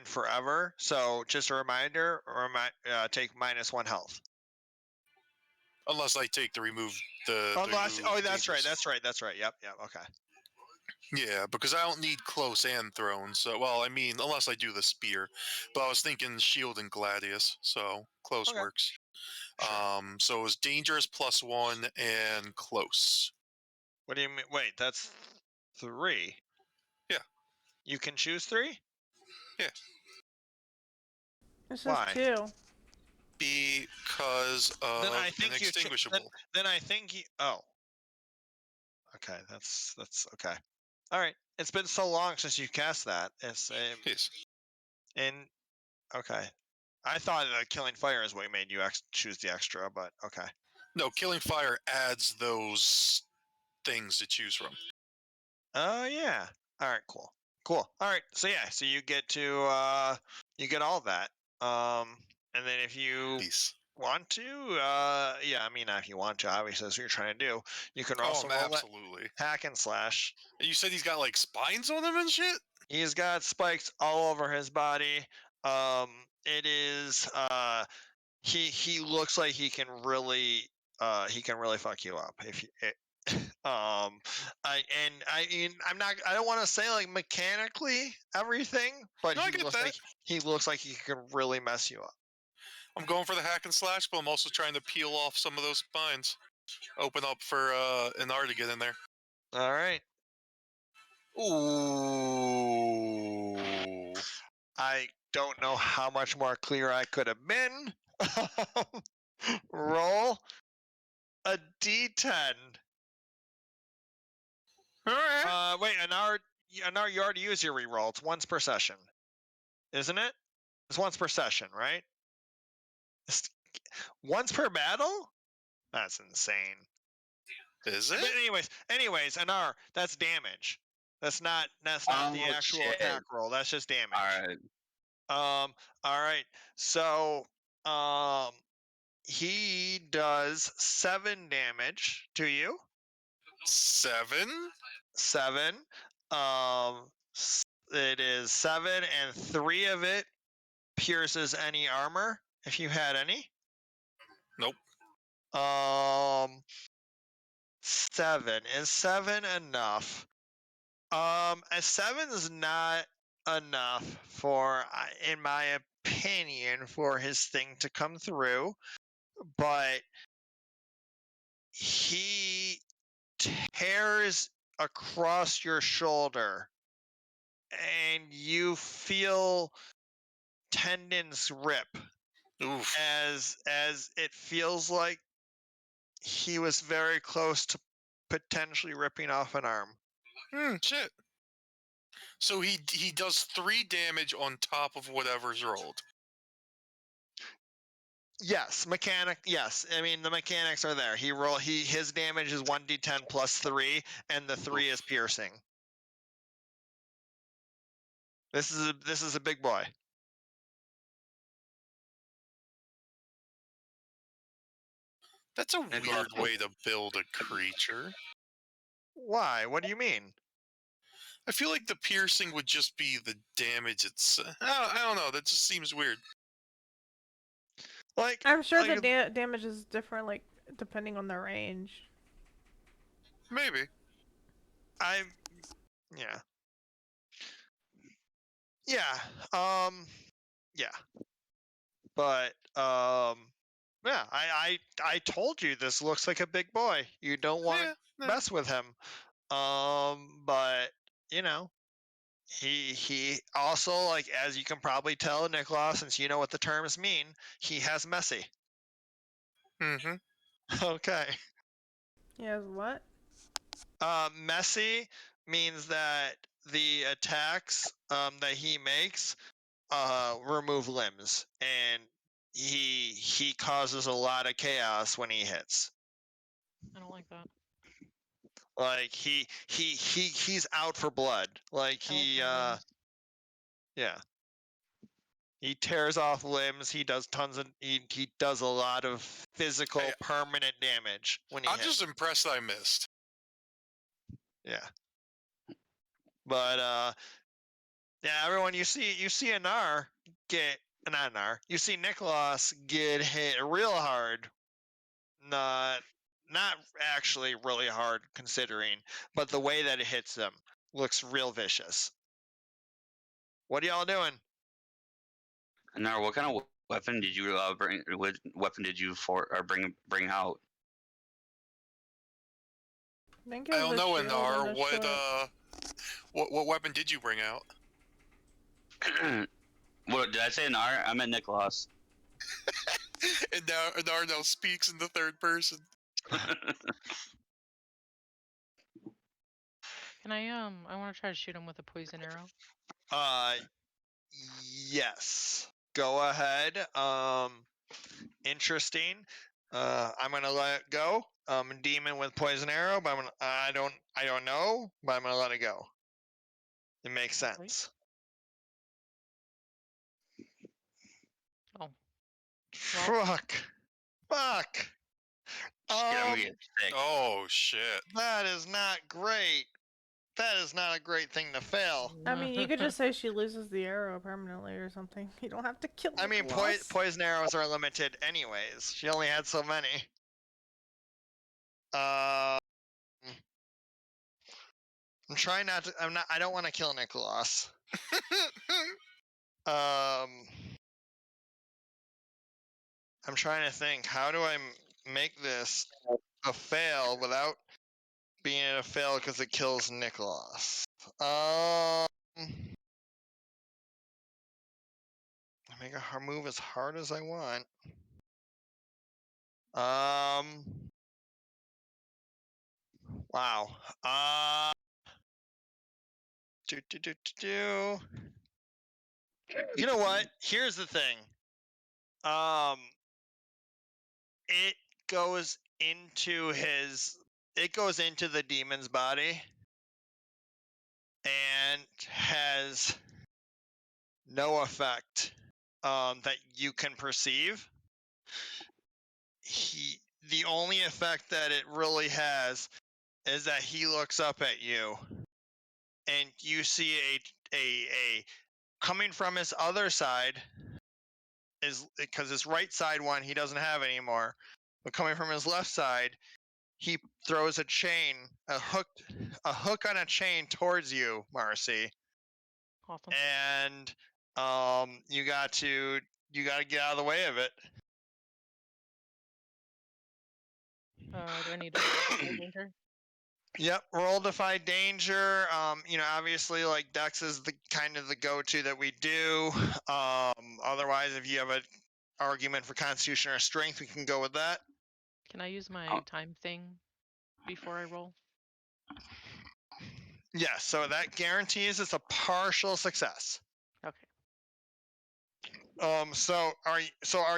forever, so just a reminder, take -1 health. Unless I take the remove That's right. Yep. Okay. Yeah, because I don't need Close and Thrown. So, well, I mean, unless I do the Spear. But I was thinking Shield and Gladius, so Close works. Sure. So it was Dangerous +1 and Close. What do you mean? Wait, that's 3. You can choose 3? Yeah. It says Why? 2. Because of Then I think inextinguishable. then I think you. Oh. Okay, that's okay. All right. It's been so long since you cast that. It's Yes. and okay. I thought killing fire is what made you choose the extra, but okay. No, killing fire adds those things to choose from. Oh yeah. All right. Cool. Cool. All right. So yeah. So you get to you get all that. And then if you Peace. want to, yeah. I mean, if you want to, obviously that's what you're trying to do. You can Oh, also roll absolutely. hack and slash. You said he's got like spines on him and shit? He's got spikes all over his body. It is he looks like he can really fuck you up if you I'm don't want to say like mechanically everything, but No, I get that. he looks like he can really mess you up. I'm going for the hack and slash, but I'm also trying to peel off some of those spines. Open up for an R to get in there. All right. Ooh. I don't know how much more clear I could have been. Roll a d10. All right. Wait, an hour you already use your reroll. It's once per session, isn't it? It's once per session, right? Once per battle? That's insane. Is it? But anyways, an R. That's damage. That's not the actual attack roll. That's just damage. All right. All right. So, he does 7 damage to you. 7? 7. It is 7, and 3 of it pierces any armor if you had any. Nope. 7. Is 7 enough? A 7 is not enough for, in my opinion, for his thing to come through, but he tears across your shoulder and you feel tendons rip. Oof. As it feels like he was very close to potentially ripping off an arm. Shit. So he does 3 damage on top of whatever's rolled. Yes, yes. I mean the mechanics are there. His damage is 1d10 plus 3, and the 3 is piercing. This is a big boy. That's a weird way to build a creature. Why? What do you mean? I feel like the piercing would just be the damage itself. I don't know. That just seems weird. Like I'm sure the damage is different, like depending on the range. Maybe. Yeah. Yeah. Yeah. But yeah, I told you this looks like a big boy. You don't want to mess with him. But you know, he also, like, as you can probably tell, Nicholas, since you know what the terms mean, he has messy. Mm-hmm. Okay. He has what? Messy means that the attacks that he makes remove limbs, and he causes a lot of chaos when he hits. I don't like that. Like he's out for blood. Like he yeah. He tears off limbs. He does he does a lot of physical permanent damage when he hits. I'm just impressed I missed. Yeah. But yeah, everyone, you see Anar get, not Anar, you see Nicholas get hit real hard. Not actually really hard considering, but the way that it hits him looks real vicious. What are y'all doing? Now, what kind of weapon did you bring? What weapon did you bring out? I don't know, Anar. What weapon did you bring out? What did I say? Nar? I meant Nicholas. And now Narnell speaks in the third person. Can I want to try to shoot him with a poison arrow. Yes. Go ahead. Interesting. I'm gonna let it go. Demon with poison arrow, but I don't know, but I'm gonna let it go. It makes sense. Oh. Fuck. Fuck. I'm gonna get sick. Oh shit. That is not great. That is not a great thing to fail. I mean, you could just say she loses the arrow permanently or something. You don't have to kill I mean, poison arrows are limited anyways. She only had so many. I'm trying not to. I don't want to kill Nicholas. I'm trying to think. How do I make this a fail without being a fail because it kills Nicholas? Make a move as hard as I want. Wow. You know what? Here's the thing. It goes into the demon's body and has no effect that you can perceive. The only effect that it really has is that he looks up at you and you see a coming from his other side, is because his right side one he doesn't have anymore, but coming from his left side, he throws a hook on a chain towards you, Marcy. Awesome. And you got to get out of the way of it. Do I need to roll danger? Yep, roll defy danger. Obviously, like Dex is the kind of the go-to that we do. Otherwise, if you have an argument for Constitution or Strength, we can go with that. Can I use my time thing before I roll? Yes, so that guarantees it's a partial success. Okay. So are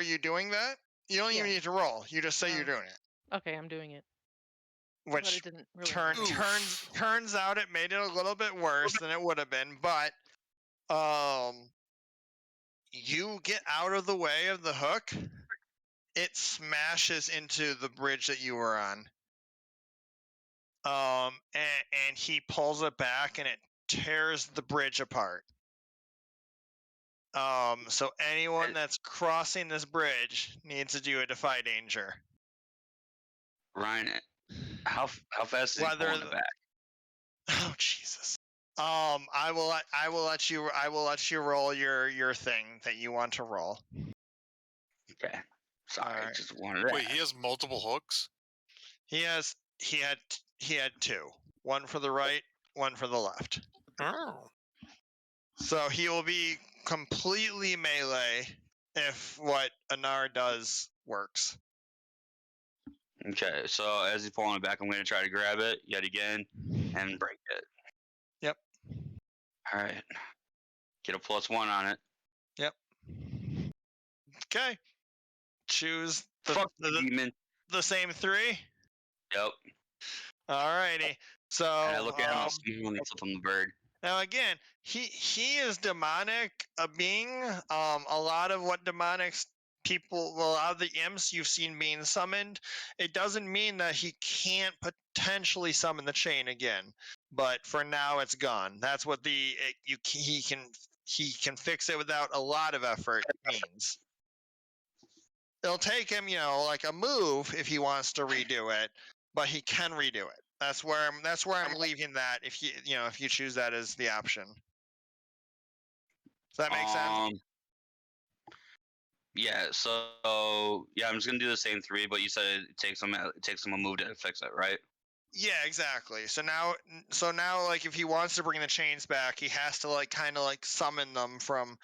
you doing that? You don't even need to roll. You just say you're doing it. Okay, I'm doing it. Which it didn't really turns out it made it a little bit worse than it would have been, but you get out of the way of the hook, it smashes into the bridge that you were on. And he pulls it back and it tears the bridge apart. So anyone that's crossing this bridge needs to do a defy danger. Ryan, how fast is he pulling it back? Oh Jesus. I will let you roll your thing that you want to roll. Okay. Sorry, I just wanted that. Wait, he has multiple hooks? He had two. One for the right, one for the left. Oh. So he will be completely melee if what Anar does works. Okay, so as he's pulling it back, I'm going to try to grab it yet again and break it. Yep. All right. Get a +1 on it. Yep. Okay. Choose the same 3? Yep. Alrighty. So and I look at him and flip him the bird. Now again, he is demonic being. A lot of what demonic people, well, a lot of the imps you've seen being summoned, it doesn't mean that he can't potentially summon the chain again. But for now, it's gone. That's what he can fix it without a lot of effort means. It'll take him, like a move if he wants to redo it, but he can redo it. That's where I'm leaving that. If you choose that as the option. Does that make sense? Yeah. So yeah, I'm just gonna do the same 3, but you said it takes him a move to fix it, right? Yeah, exactly. So now, like, if he wants to bring the chains back, he has to like kind of like summon them from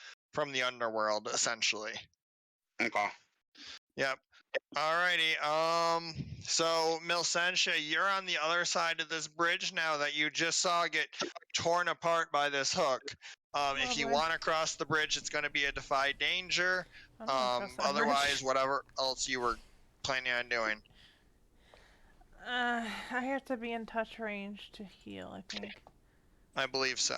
the underworld, essentially. Okay. Yep. Alrighty. So Milsentia, you're on the other side of this bridge now that you just saw get torn apart by this hook. If you Lovely. want to cross the bridge, it's going to be a defy danger. I don't wanna cross that Otherwise, bridge. whatever else you were planning on doing. I have to be in touch range to heal, I think. I believe so.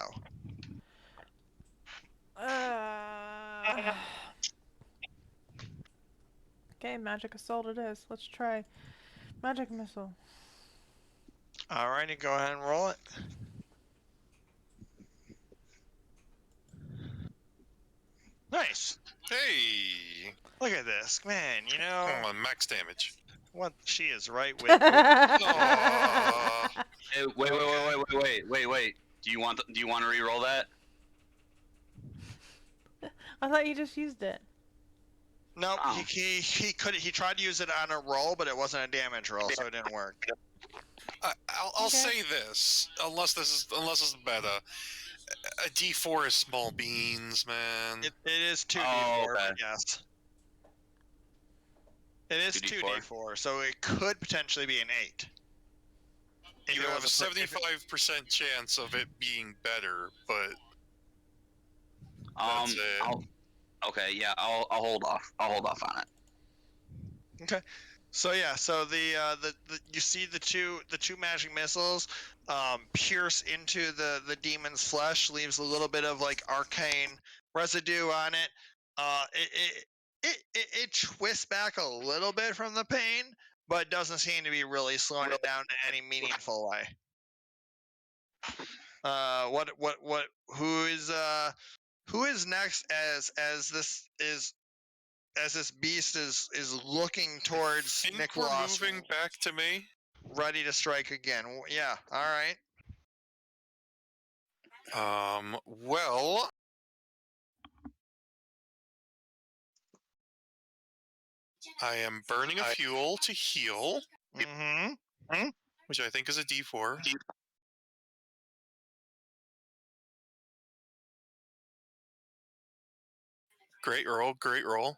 Okay, magic assault it is. Let's try magic missile. Alrighty, go ahead and roll it. Nice. Hey! Look at this, man. You know Come on, max damage. what? She is right with you. Aw. Hey, wait. Do you want to re-roll that? I thought you just used it. Nope. Oh. He tried to use it on a roll, but it wasn't a damage roll, so it didn't work. I'll Okay. say this, unless this is beta. A D4 is small beans, man. It is 2d4, Oh, okay. but yes. It is 2d4. 2d4, so it could potentially be an 8. If You it have a was 75% chance of it being better, but that's it. Okay, yeah, I'll hold off. I'll hold off on it. Okay. So yeah, so the you see the two magic missiles pierce into the demon's flesh, leaves a little bit of like arcane residue on it. It twists back a little bit from the pain, but doesn't seem to be really slowing it down in any meaningful way. Who is next as this beast is looking towards Think Nicholas, we're moving back to me. ready to strike again? Yeah, all right. Well, I am burning a fuel to heal, Mm-hmm. which I think is a D4. Great roll, great roll.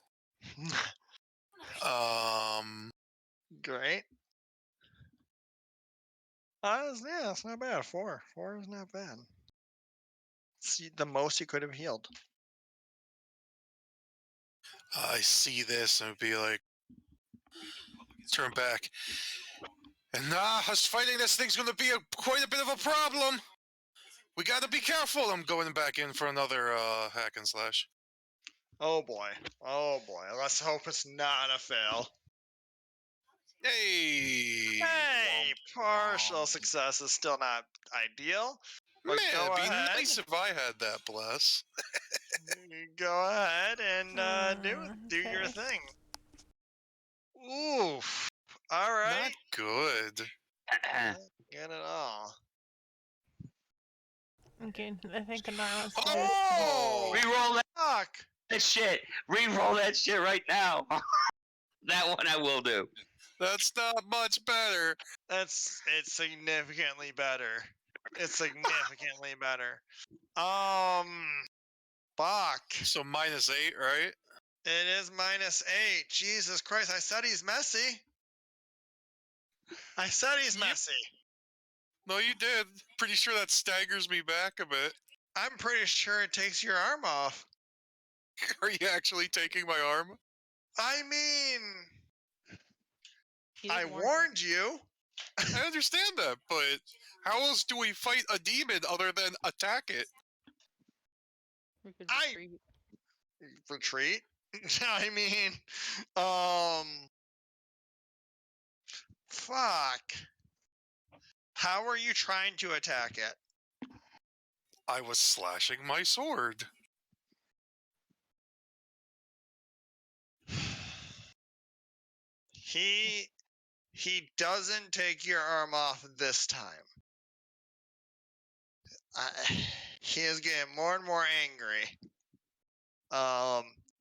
Great. Yeah, it's not bad. 4 is not bad. See, the most you could have healed. I see this and be like, turn back. And us fighting this thing's gonna be quite a bit of a problem. We gotta be careful. I'm going back in for another hack and slash. Oh boy. Let's hope it's not a fail. Hey! Hey, partial success is still not ideal. Man, But go it'd be ahead. nice if I had that bless. Go ahead and do your okay. thing. Oof. All right. Not good. Not good at all. Okay, I think Anara. Oh! Re-roll Fuck. that shit. Re-roll that shit right now. That one I will do. That's not much better. It's significantly better. It's significantly better. Fuck. So -8, right? It is -8. Jesus Christ! I said he's messy. Yep. Messy. No, you did. Pretty sure that staggers me back a bit. I'm pretty sure it takes your arm off. Are you actually taking my arm? I mean, He did I warn warned you. I understand that, but how else do we fight a demon other than attack it? We could I- retreat. Retreat. I mean, fuck. How are you trying to attack it? I was slashing my sword. He doesn't take your arm off this time. He is getting more and more angry.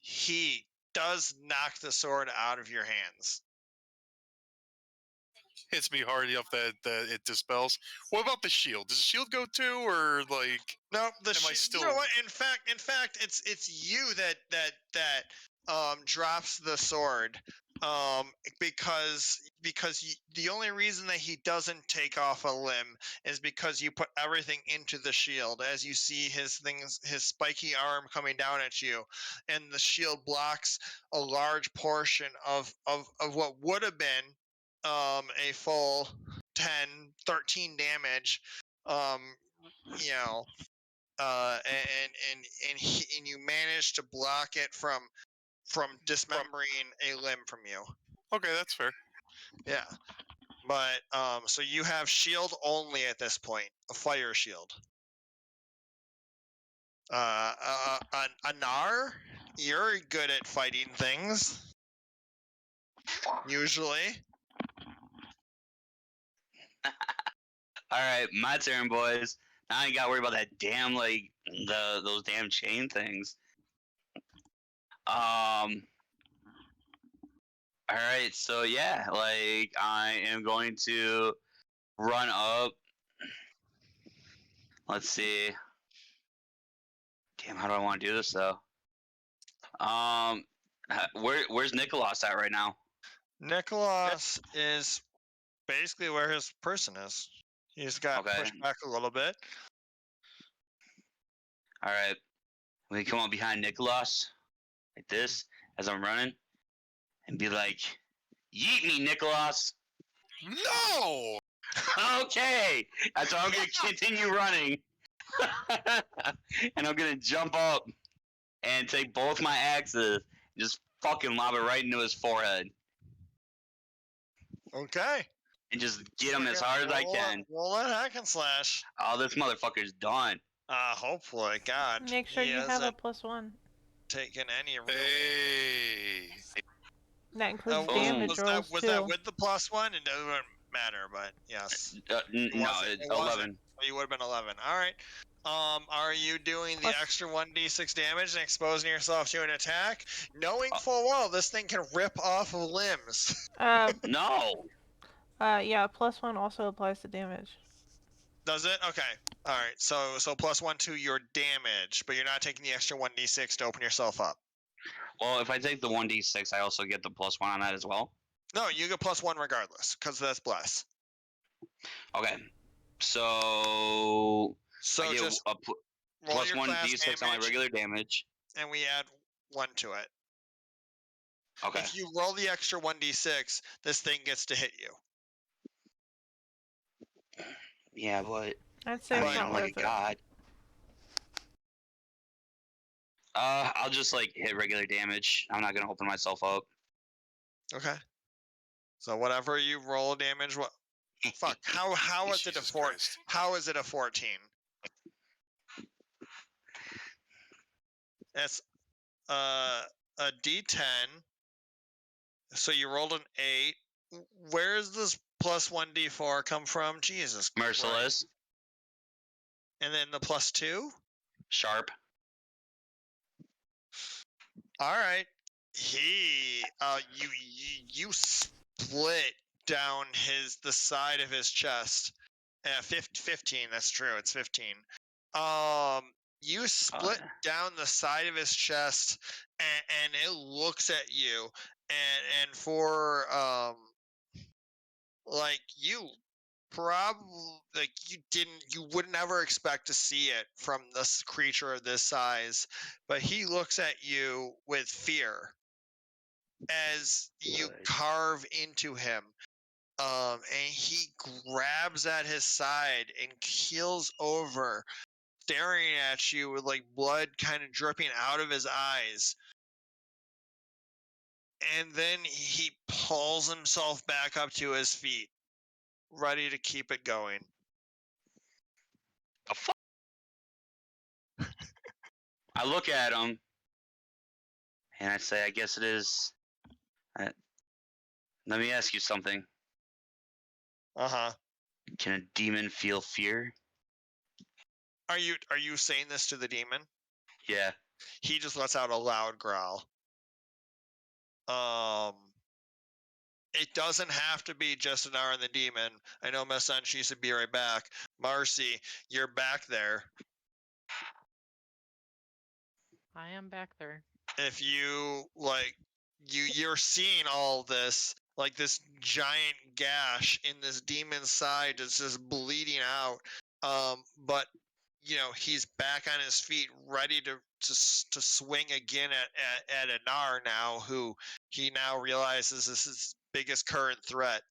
He does knock the sword out of your hands. hits me hard enough that it dispels. What about the shield? Does the shield go too, or like? No, I still? You know what? In fact, it's you that drops the sword, because the only reason that he doesn't take off a limb is because you put everything into the shield. As you see his spiky arm coming down at you, and the shield blocks a large portion of what would have been a full 10, 13 damage. You know, and you manage to block it from dismembering a limb from you. Okay, that's fair. Yeah, but so you have shield only at this point, a fire shield. Anar, you're good at fighting things. Usually. All right, my turn, boys. Now I ain't got to worry about that damn those damn chain things. All right, so yeah, like I am going to run up. Let's see. Damn, how do I want to do this though? Where's Nicholas at right now? Nicholas is basically where his person is. He's got pushed back a little bit. All right, we come up behind Nicholas like this as I'm running, and be like, "Yeet me, Nicholas." No. Okay, so I'm gonna continue running, and I'm gonna jump up and take both my axes, and just fucking lob it right into his forehead. Okay. And just get him as hard as I can. Roll a hack and slash. Oh, this motherfucker's done. Hopefully, God. Make sure you have a +1. Taken any. Hey. That includes damage rolls was too. that with the +1? It doesn't matter, but yes. No, it's 11. You would have been 11. All right. Are you doing the extra 1d6 damage and exposing yourself to an attack, knowing full well this thing can rip off limbs? No. Yeah, +1 also applies to damage. Does it? Okay. All right. So +1 to your damage, but you're not taking the extra 1d6 to open yourself up. Well, if I take the 1d6, I also get the +1 on that as well. No, you get +1 regardless, because that's bless. Okay. So I get just a +1 d6 on my regular damage, and we add 1 to it. Okay. If you roll the extra 1d6, this thing gets to hit you. Yeah, but I'd say it's not like worth God. I'll just like hit regular damage. I'm not gonna open myself up. Okay. So whatever you roll damage, what? Fuck. How is it a 4? How is it a 14? That's a D10. So you rolled an 8. Where is this +1 D4 come from? Jesus. Merciless. Christ. And then the +2? Sharp. All right. You split down the side of his chest. 15. That's true. It's 15. You split down the side of his chest, and it looks at you, and for like you probably you would never expect to see it from this creature of this size, but he looks at you with fear as you carve into him, and he grabs at his side and keels over, staring at you with like blood kind of dripping out of his eyes. And then he pulls himself back up to his feet, ready to keep it going. I look at him and I say, I guess it is. Let me ask you something. Can a demon feel fear? Are you saying this to the demon? Yeah. He just lets out a loud growl. it doesn't have to be just an R and the demon. I know Miss Sun, she should be right back. Marcy, you're back there. I am back there. If you like, you're seeing all this, like this giant gash in this demon's side that's just bleeding out. But he's back on his feet, ready to swing again at Anar now, who he now realizes is his biggest current threat.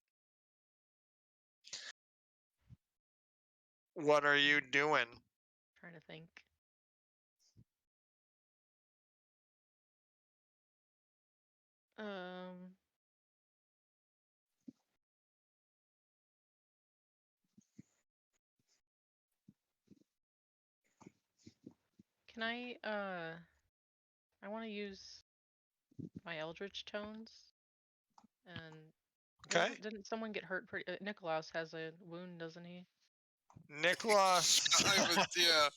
What are you doing? Trying to think. Can I want to use my Eldritch Tones. And Okay. didn't someone get hurt pretty Nicholas has a wound, doesn't he? Nicholas. Yeah.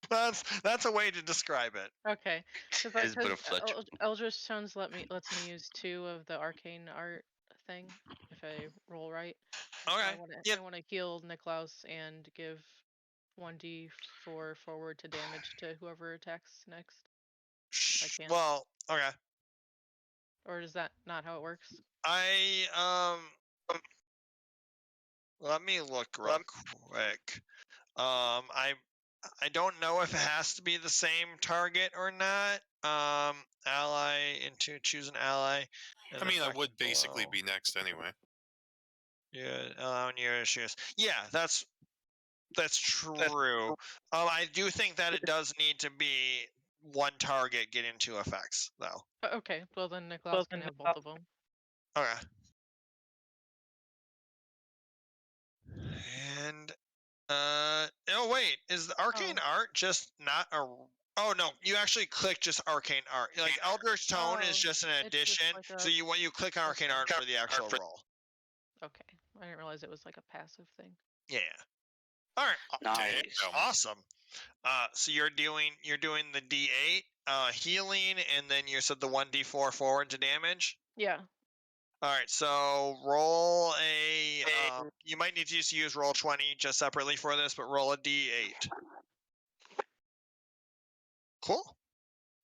That's a way to describe it. Okay. Because fletch. Eldritch Tones lets me use 2 of the arcane art thing if I roll right. Okay. I want to heal Niklaus and give 1d4 forward to damage to whoever attacks next. I can. Well, okay. Or is that not how it works? Let me look real quick. I don't know if it has to be the same target or not. Ally into choose an ally. I mean, I would basically be next anyway. Yeah, allowing your issues. Yeah, that's true. I do think that it does need to be one target get into effects, though. Okay, well then Nicholas can have both of them. Okay. And oh wait, is the arcane art just not a? Oh no, you actually click just arcane art. Like Eldritch Tone is just an addition. So you click arcane art for the actual roll. Okay, I didn't realize it was like a passive thing. Yeah. All right. Nice. Awesome. So you're doing the D8 healing, and then you said the 1d4 forward to damage. Yeah. All right. So roll a. You might need to just use roll 20 just separately for this, but roll a D8. Cool.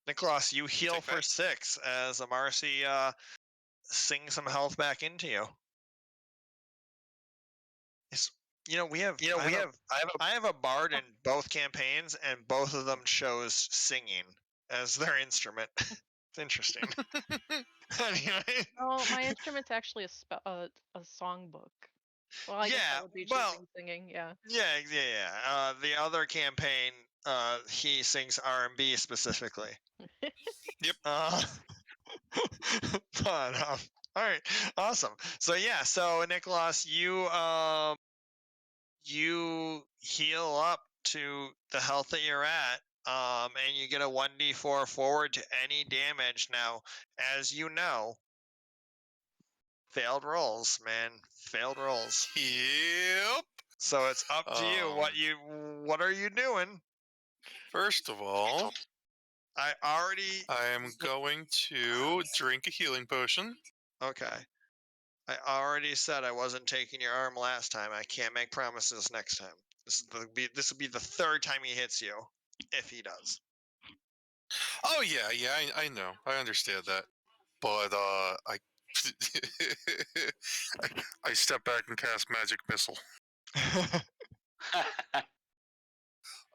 Nicholas, you heal for 6 as Marcy sings some health back into you. I have a bard in both campaigns, and both of them chose singing as their instrument. It's interesting. Anyway. Oh, my instrument's actually a songbook. Well, I guess that would be choosing singing. Yeah. Yeah. The other campaign, he sings R&B specifically. Yep. But all right, awesome. So Nicholas, you heal up to the health that you're at, and you get a 1d4 forward to any damage. Now, as you know, failed rolls, man, failed rolls. Yep. So it's up to you. What are you doing? First of all, I am going to drink a healing potion. Okay. I already said I wasn't taking your arm last time. I can't make promises next time. This will be the 3rd time he hits you, if he does. Oh yeah, I know, I understand that, but I step back and cast magic missile.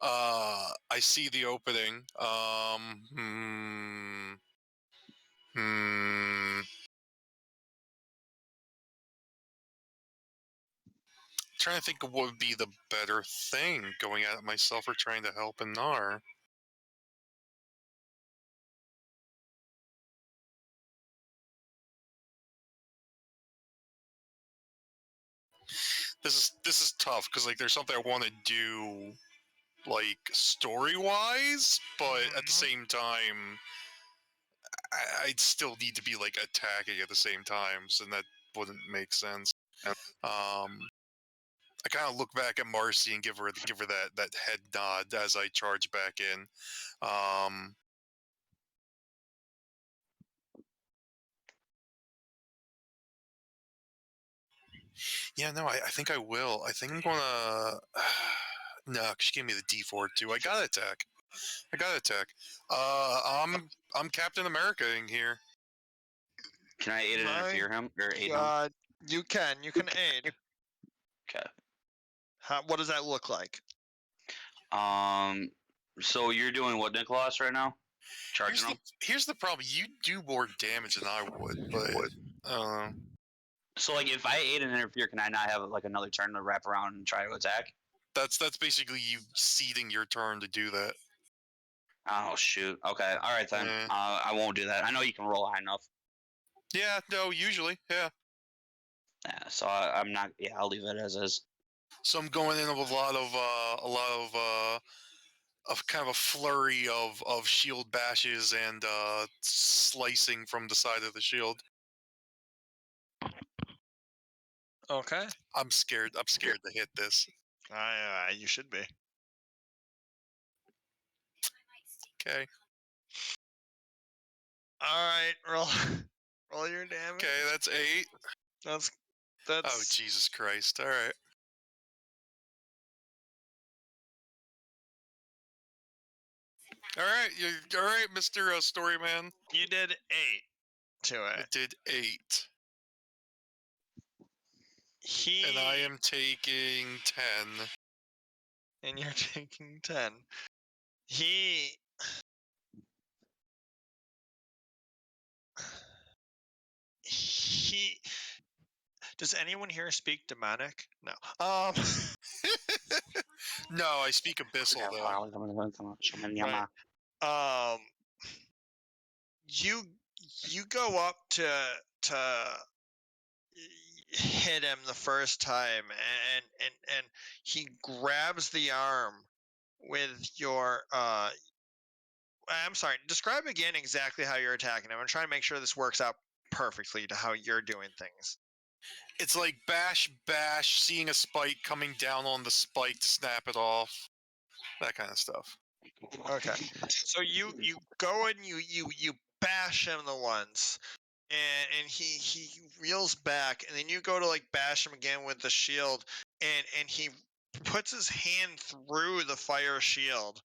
I see the opening. Trying to think of what would be the better thing, going at it myself or trying to help Anar. This is tough because like there's something I want to do, like story wise, but at the same time, I'd still need to be like attacking at the same time, so that wouldn't make sense. I kind of look back at Marcy and give her that head nod as I charge back in. Yeah, no, I think I will. I think I'm gonna. No, she gave me the D4 too. I gotta attack. I'm Captain America in here. Can I aid and My interfere him or aid him? God, you can aid. Okay. What does that look like? So you're doing what, Nicholas, right now? Charging him? Here's the problem. You do more damage than I would, but So like, if I aid and interfere, can I not have like another turn to wrap around and try to attack? that's basically you ceding your turn to do that. Oh shoot. Okay. All right then. Yeah. I won't do that. I know you can roll high enough. Yeah. No. Usually. Yeah. Yeah. So I'm not. Yeah. I'll leave it as is. So I'm going in with a lot of kind of a flurry of shield bashes and slicing from the side of the shield. Okay. I'm scared to hit this. You should be. Okay. All right, roll your damage. Okay, that's 8. That's. Oh Jesus Christ! All right. All right, Mr. Storyman. You did 8 to it. I did 8. He And I am taking 10. And you're taking 10. He does anyone here speak demonic? No. No, I speak Abyssal though. Right. You go up to hit him the first time, and he grabs the arm with your I'm sorry, describe again exactly how you're attacking him. I'm trying to make sure this works out perfectly to how you're doing things. It's like bash, seeing a spike, coming down on the spike to snap it off. That kind of stuff. Okay. So you go and you bash him the once, and he reels back, and then you go to like bash him again with the shield, and he puts his hand through the fire shield,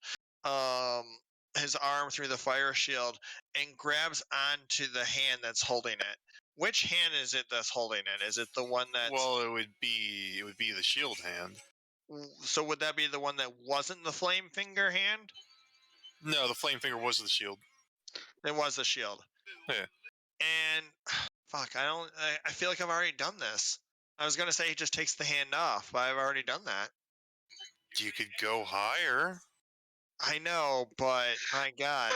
his arm through the fire shield, and grabs onto the hand that's holding it. Which hand is it that's holding it? Is it the one that's... Well, it would be the shield hand. So would that be the one that wasn't the flame finger hand? No, the flame finger was the shield. It was the shield. Yeah. And fuck, I feel like I've already done this. I was gonna say he just takes the hand off, but I've already done that. You could go higher. I know, but my God.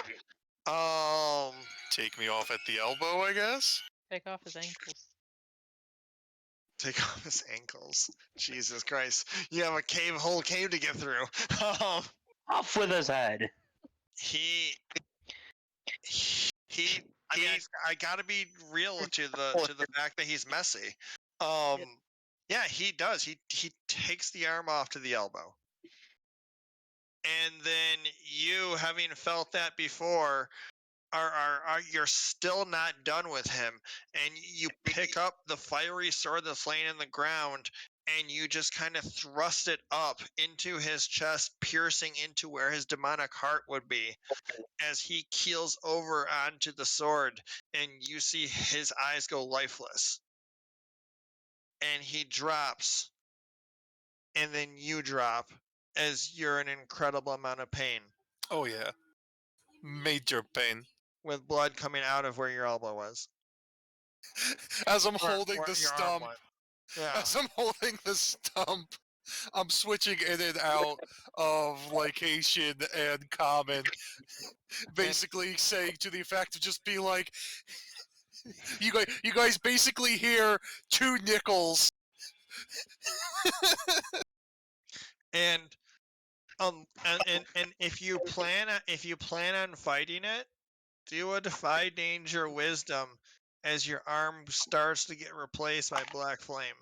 Take me off at the elbow, I guess. Take off his ankles. Take off his ankles. Jesus Christ. You have a whole cave to get through. Off with his head. I mean, I gotta be real to the fact that he's messy. Yeah, he does. He takes the arm off to the elbow. And then you, having felt that before, are you're still not done with him, and you pick up the fiery sword that's laying in the ground, and you just kind of thrust it up into his chest, piercing into where his demonic heart would be, as he keels over onto the sword, and you see his eyes go lifeless, and he drops, and then you drop, as you're in an incredible amount of pain. Oh yeah, major pain. With blood coming out of where your elbow was. As I'm holding the stump. Yeah. As I'm holding the stump, I'm switching in and out of like Haitian and common. Basically saying to the effect of just be like, you guys basically hear 2 nickels. And if you plan on fighting it, do a defy danger wisdom as your arm starts to get replaced by black flame.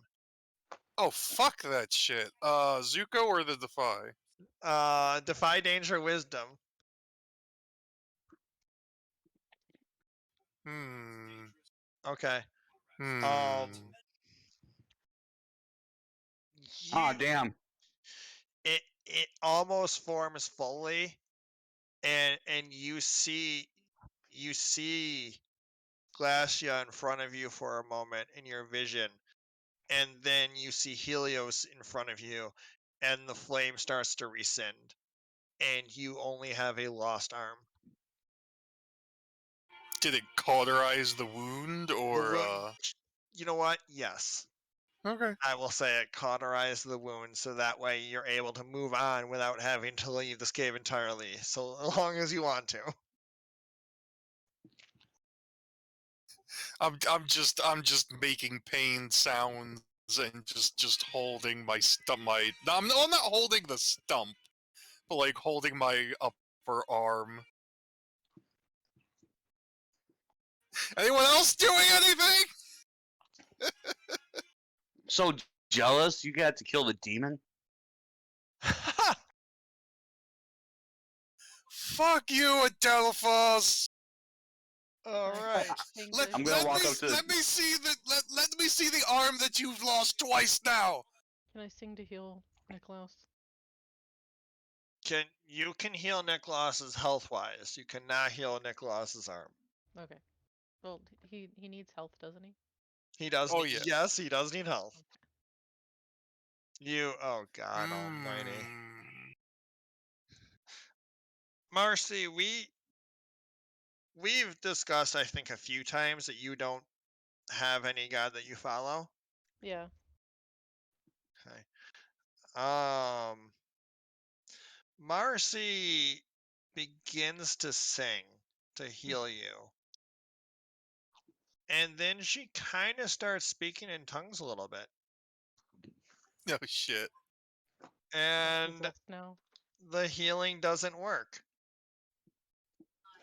Oh fuck that shit. Zuko or the defy? Defy danger wisdom. Okay. Oh damn! It almost forms fully, and you see Glacia in front of you for a moment in your vision, and then you see Helios in front of you, and the flame starts to rescind, and you only have a lost arm. Did it cauterize the wound, or You know what? Yes. Okay. I will say it cauterized the wound, so that way you're able to move on without having to leave this cave entirely, so long as you want to. I'm just making pain sounds and just holding my stump. No, I'm not holding the stump, but like holding my upper arm. Anyone else doing anything? So jealous you got to kill the demon? Fuck you, Adelphos! All right. I'm gonna walk up to. Let me see the arm that you've lost twice now. Can I sing to heal Niklaus? You can heal Nicholas's health-wise. You cannot heal Nicholas's arm. Okay. Well, he needs health, doesn't he? He does. Oh, yes. Yes, he does need health. Oh God Almighty, Marcy, we've discussed, I think, a few times that you don't have any god that you follow. Yeah. Okay. Marcy begins to sing to heal you. And then she kind of starts speaking in tongues a little bit. No shit. And now. The healing doesn't work.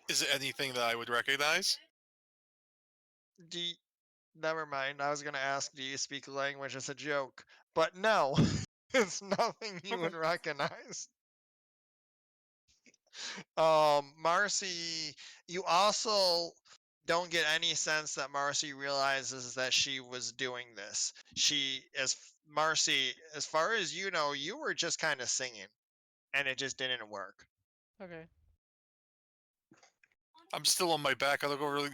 Is it anything that I would recognize? Never mind. I was going to ask, do you speak language as a joke? But no, it's nothing you would recognize. Marcy, you also don't get any sense that Marcy realizes that she was doing this. Marcy, as far as you know, you were just kind of singing, and it just didn't work. Okay. I'm still on my back. I look over.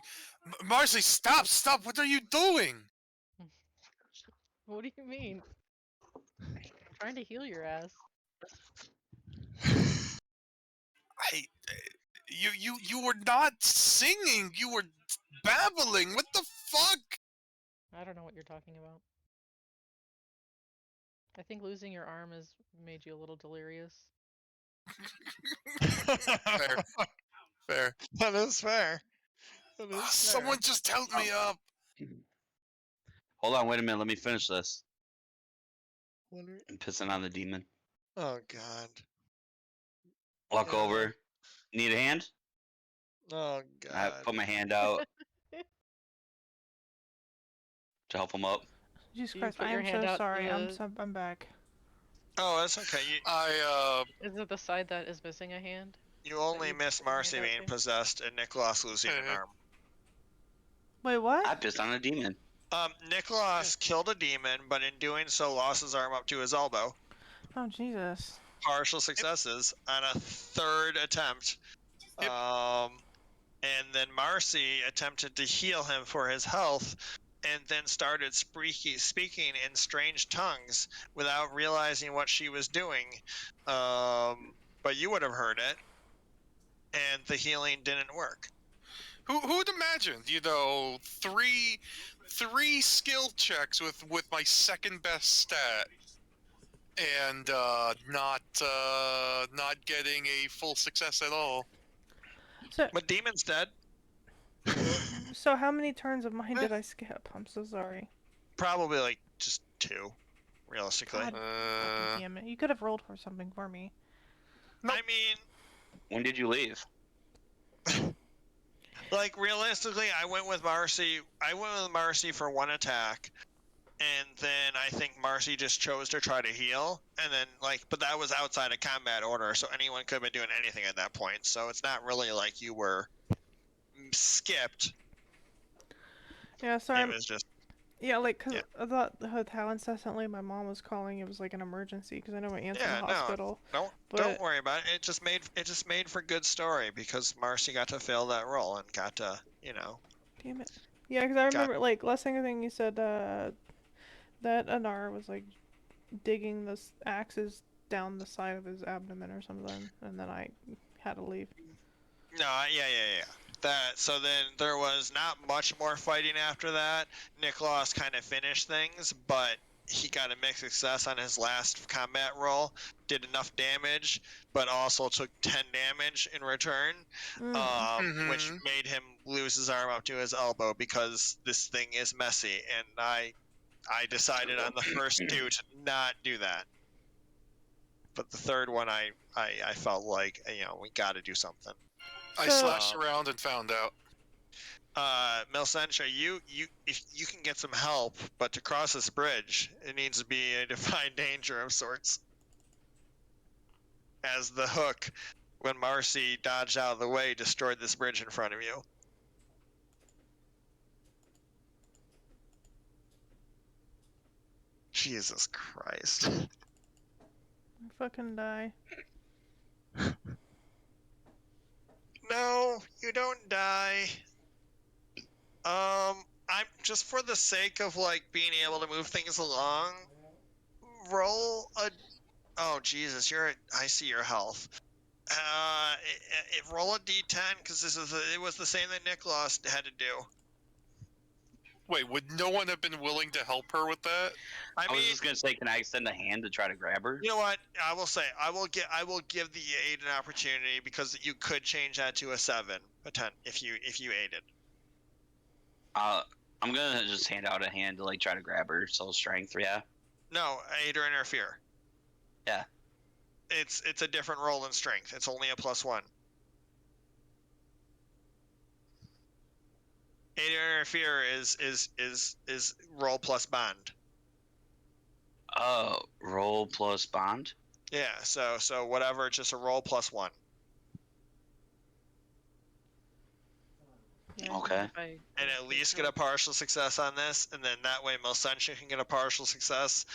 Marcy, stop! What are you doing? What do you mean? I'm trying to heal your ass. You were not singing. You were babbling. What the fuck? I don't know what you're talking about. I think losing your arm has made you a little delirious. Fair. That is fair. Someone just help me up. Hold on, wait a minute. Let me finish this. I'm pissing on the demon. Oh God. Walk over. Need a hand? Oh God. I put my hand out to help him up. Jesus Christ, I am so sorry. I'm back. Oh, that's okay. Is it the side that is missing a hand? You only miss Marcy being possessed and Nicholas losing an arm. Wait, what? I pissed on a demon. Nicholas killed a demon, but in doing so lost his arm up to his elbow. Oh, Jesus. Partial successes on a third attempt. And then Marcy attempted to heal him for his health, and then started speaking in strange tongues without realizing what she was doing. But you would have heard it, and the healing didn't work. Who'd imagined, three skill checks with my second best stat, and not getting a full success at all. But demon's dead. So how many turns of mine did I skip? I'm so sorry. Probably like just 2, realistically. God damn it! You could have rolled for something for me. I mean, when did you leave? Like realistically, I went with Marcy for 1 attack, and then I think Marcy just chose to try to heal, and then but that was outside of combat order, so anyone could have been doing anything at that point. So it's not really like you were skipped. Yeah, sorry. It was just. Yeah, like, cause Yeah. I thought how incessantly my mom was calling, it was like an emergency, because I know my aunt's in the Yeah, hospital. don't But worry about it. It just made for good story because Marcy got to fill that role and got to, you know. damn it. Yeah, because I remember, like, last thing you said, that Anar was, like, digging the axes down the side of his abdomen or something, and then I had to leave. No, yeah. So then there was not much more fighting after that. Nicholas kind of finished things, but he got a mixed success on his last combat roll, did enough damage, but also took 10 damage in return, which made him lose his arm up to his elbow because this thing is messy, and I decided on the first two to not do that. But the third one, I felt like, you know, we got to do something. I slashed around and found out. Melsentia, if you can get some help, but to cross this bridge, it needs to be a defined danger of sorts. As the hook, when Marcy dodged out of the way, destroyed this bridge in front of you. Jesus Christ. I fucking die. No, you don't die. I'm just for the sake of like being able to move things along. Roll a. Oh Jesus, I see your health. Roll a d10 because it was the same that Nicholas had to do. Wait, would no one have been willing to help her with that? I was just gonna say, can I extend a hand to try to grab her? You know what? I will say I will give the aid an opportunity because you could change that to a 7, a 10 if you aided. I'm gonna just hand out a hand to like try to grab her. Soul strength, yeah. No, aid or interfere. Yeah. It's a different roll than strength. It's only a +1. Aid or interfere is roll plus bond. Oh, roll plus bond. Yeah, so whatever, it's just a roll +1. Yeah, Okay. And at least get a partial success on this, and then that way Melsentia can get a partial success,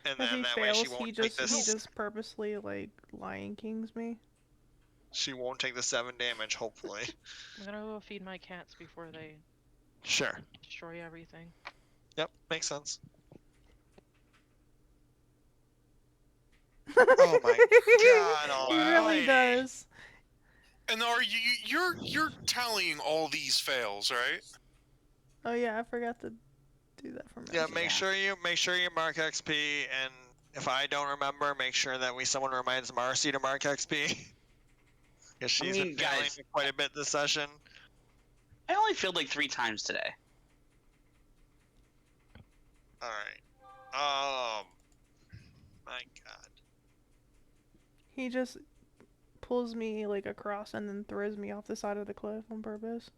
and If then he that fails, way she won't take this. he just purposely, like, Lion Kings me. She won't take the 7 damage, hopefully. I'm gonna go feed my cats before they Sure. destroy everything. Yep, makes sense. Oh my god! He really does. And you're tallying all these fails, right? Oh yeah, I forgot to do that for me. Yeah, make sure you mark XP, and if I don't remember, make sure that someone reminds Marcy to mark XP. Because she's been failing quite a bit this session. I only failed like 3 times today. Alright. My god. He just pulls me like across and then throws me off the side of the cliff on purpose.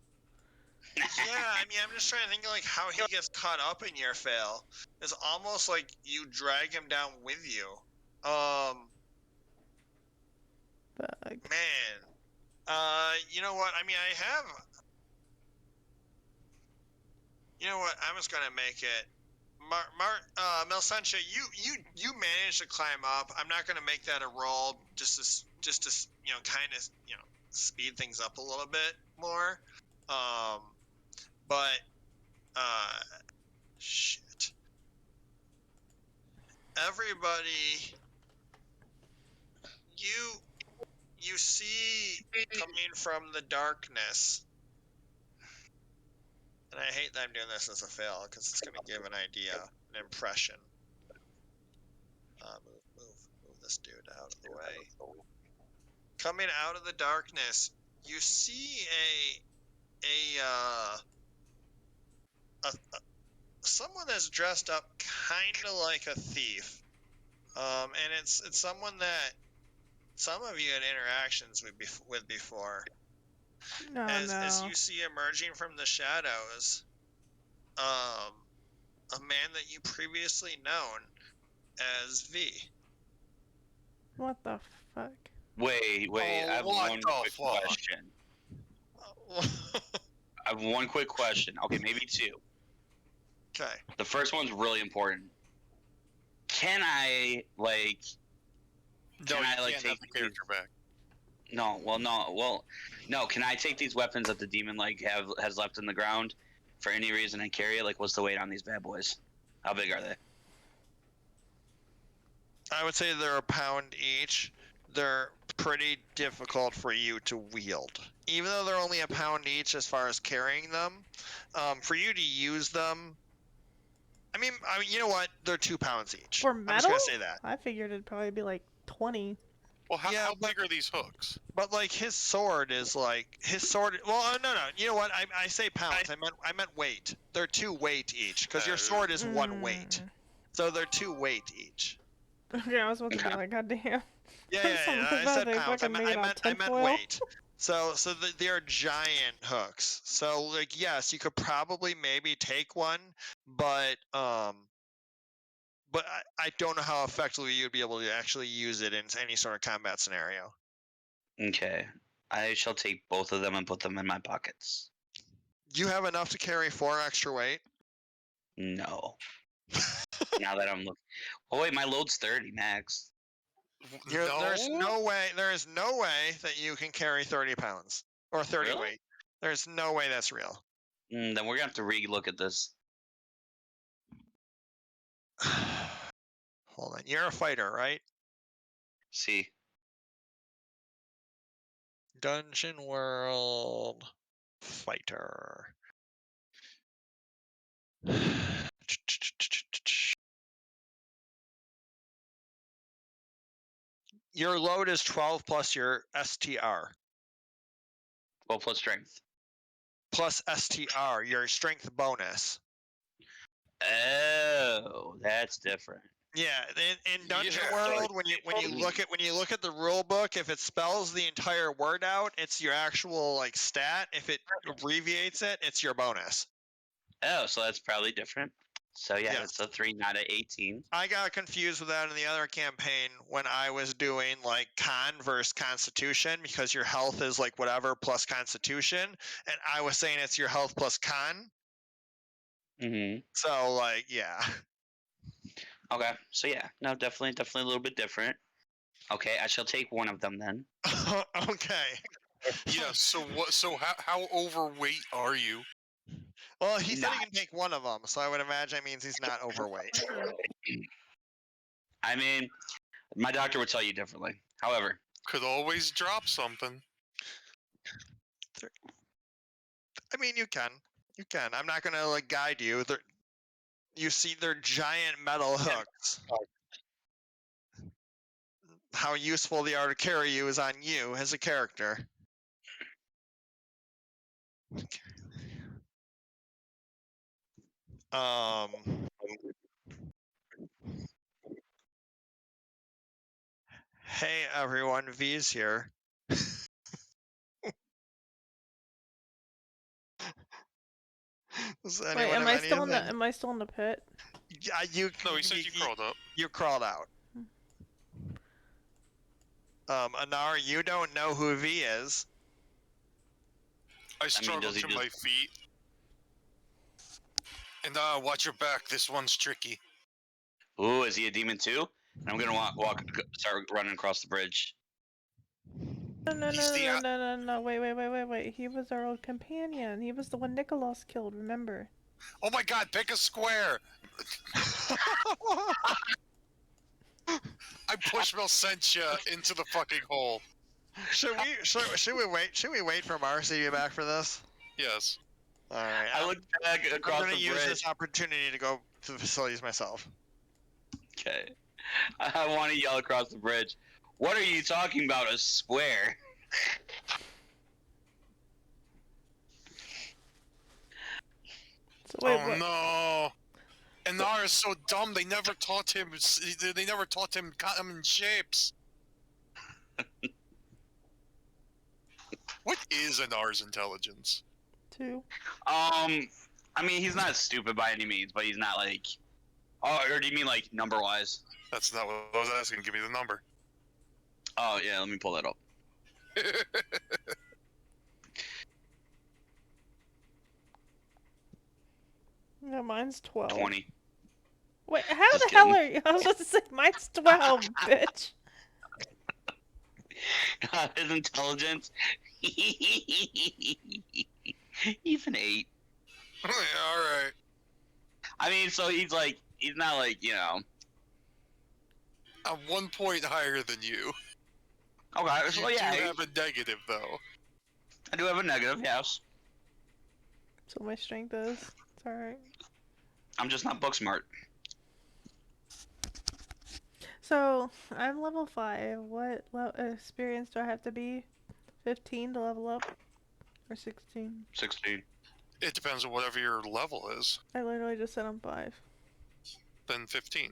Yeah, I mean, I'm just trying to think of like how he gets caught up in your fail. It's almost like you drag him down with you. Man. You know what? I mean, you know what? I'm just gonna make it. Melsentia, you managed to climb up. I'm not gonna make that a roll, just to you know, kind of, you know, speed things up a little bit more. But shit. Everybody, you see coming from the darkness. And I hate that I'm doing this as a fail, because it's going to give an idea, an impression. Move this dude out of the way. Coming out of the darkness, you see someone that's dressed up kind of like a thief. And it's someone that some of you had interactions with before. As you see emerging from the shadows, a man that you previously known as V. What the fuck? Wait, I have one quick question. I have one quick question. Okay, maybe 2. Okay. The first one's really important. Can I like? No, Can you I like can't have take the character back. No. Can I take these weapons that the demon like has left in the ground for any reason and carry it? Like, what's the weight on these bad boys? How big are they? I would say they're a pound each. They're pretty difficult for you to wield. Even though they're only a pound each as far as carrying them, for you to use them, I mean, you know what? They're 2 pounds each. For I'm just metal? gonna say that. I figured it'd probably be like 20. Well, how, Yeah, how but- big are these hooks? But like his sword is like Well, no. You know what? I say pounds. I meant weight. They're 2 weight each because your sword is 1 weight, so they're 2 weight each. Yeah, I was about to be like, God damn. Yeah. I said They pounds. I fucking made it out of meant tinfoil. weight. So they are giant hooks. So like yes, you could probably maybe take one, but I don't know how effectively you'd be able to actually use it in any sort of combat scenario. Okay, I shall take both of them and put them in my pockets. You have enough to carry 4 extra weight. No. Now that I'm looking. Oh wait, my load's 30 max. No. There is no way that you can carry 30 pounds or 30 Really? weight. There's no way that's real. Then we're gonna have to re-look at this. Hold on. You're a fighter, right? See. Dungeon World fighter. Your load is 12 plus your STR. Well, plus strength. Plus STR, your strength bonus. Oh, that's different. Yeah, in Dungeon Yeah. World, when you look at the rule book, if it spells the entire word out, it's your actual like stat. If it abbreviates it, it's your bonus. Oh, so that's probably different. So yeah, Yes. it's a 3, not an 18. I got confused with that in the other campaign when I was doing like con versus constitution because your health is like whatever plus constitution, and I was saying it's your health plus con. Mm-hmm. So like, yeah. Okay, so yeah, no, definitely a little bit different. Okay, I shall take one of them then. Okay. Yeah. So what? So how overweight are you? Well, he said he can take one of them, so I would imagine that means he's not overweight. I mean, my doctor would tell you differently. However, Could always drop something. I mean, you can. I'm not gonna like guide you. You see, they're giant metal hooks. How useful they are to carry you is on you as a character. Hey everyone, V's here. Does Wait, anyone am have I any still of in the them? am I still in the pit? Yeah, you. No, he said you crawled up. You crawled out. Anar, you don't know who V is. I struggle does he to just- my feet. And watch your back. This one's tricky. ooh, is he a demon too? I'm gonna start running across the bridge. No, wait. He was our old companion. He was the one Nicholas killed, remember? Oh my God! Pick a square. I push Melcentia into the fucking hole. Should we wait for Marcy to get back for this? Yes. All right. I look back I'm across gonna the use bridge. this opportunity to go to the facilities myself. Okay. I want to yell across the bridge. What are you talking about? A square? So wait, Oh what? no! Anar is so dumb. They never taught him. They never taught him common shapes. What is Anar's intelligence? 2. I mean, he's not stupid by any means, but he's not like. Oh, or do you mean like number wise? That's not what I was asking. Give me the number. Oh yeah, let me pull that up. Yeah, No, mine's 12. 20. Wait, how Just the hell kidding. are you? I was about to say mine's 12, bitch. His intelligence. He's an 8. All right. I mean, so he's not like, I'm 1 point higher than you. Okay, You so yeah, do have a negative, though. I do have a negative, yes. So my strength is. It's alright. I'm just not book smart. So, I'm level 5. What experience do I have to be? 15 to level up? Or 16? 16. It depends on whatever your level is. I literally just said I'm 5. Then 15.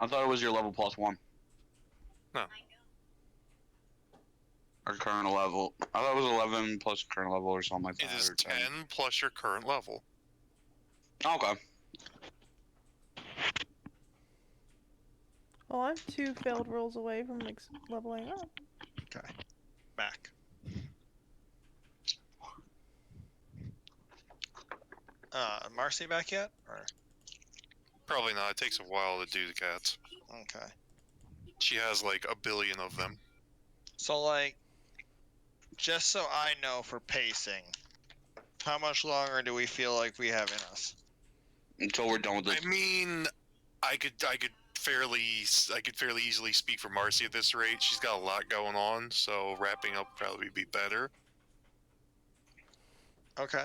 I thought it was your level plus 1. No. Or current level. I thought it was 11 plus current level or something like that. It is or 10 plus your current level. Okay. Well, I'm 2 failed rolls away from leveling up. Okay. Back. Marcy back yet? Or Probably not. It takes a while to do the cats. okay. She has like a billion of them. So like, just so I know for pacing, how much longer do we feel like we have in us? Until we're done with this. I mean, I could fairly easily speak for Marcy at this rate. She's got a lot going on, so wrapping up would probably be better. Okay.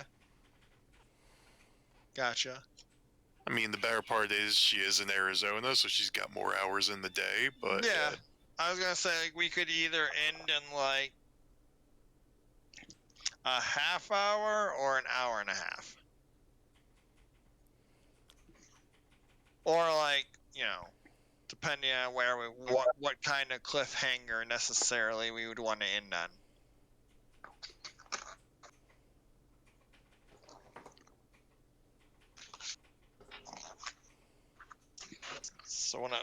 Gotcha. I mean, the better part is she is in Arizona, so she's got more hours in the day, but... Yeah. I was gonna say, like, we could either end in, like, a half hour or an hour and a half. Or, like, depending on where what kind of cliffhanger necessarily we would want to end on.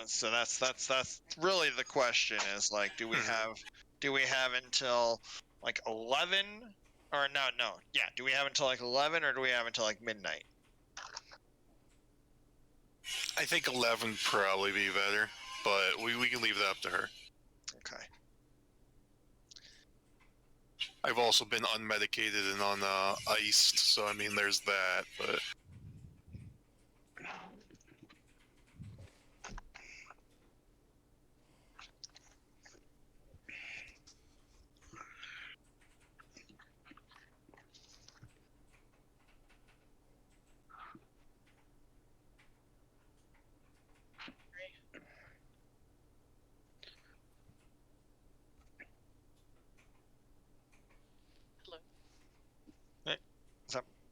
So that's really the question is like, do we have until like 11 or do we have until like 11 or do we have until like midnight? I think 11 would probably be better, but we can leave that up to her. Okay. I've also been unmedicated and on iced, so I mean there's that, but...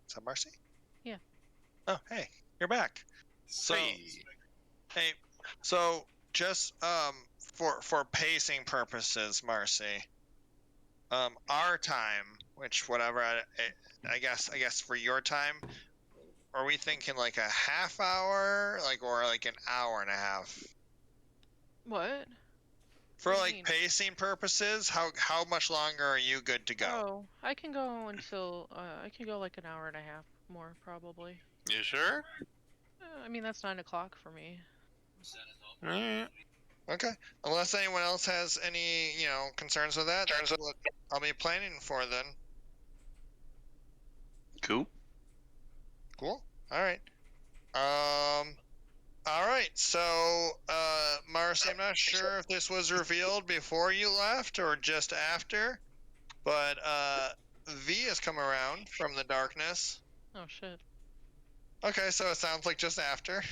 Is that Marcy? Yeah. Oh, hey, you're back. So, hey, so just for pacing purposes, Marcy, our time, which whatever I guess for your time, are we thinking like a half hour, or like an hour and a half? What? For What do you like mean? pacing purposes, how much longer are you good to go? Oh, I can go until I can go like an hour and a half more probably. You sure? I mean that's 9 o'clock for me. Alright. Okay. Unless anyone else has any, concerns with that, that's what I'll be planning for then. Cool. Cool. All right. All right. So, Marcy, I'm not sure if this was revealed before you left or just after, but V has come around from the darkness. Oh shit. Okay, so it sounds like just after.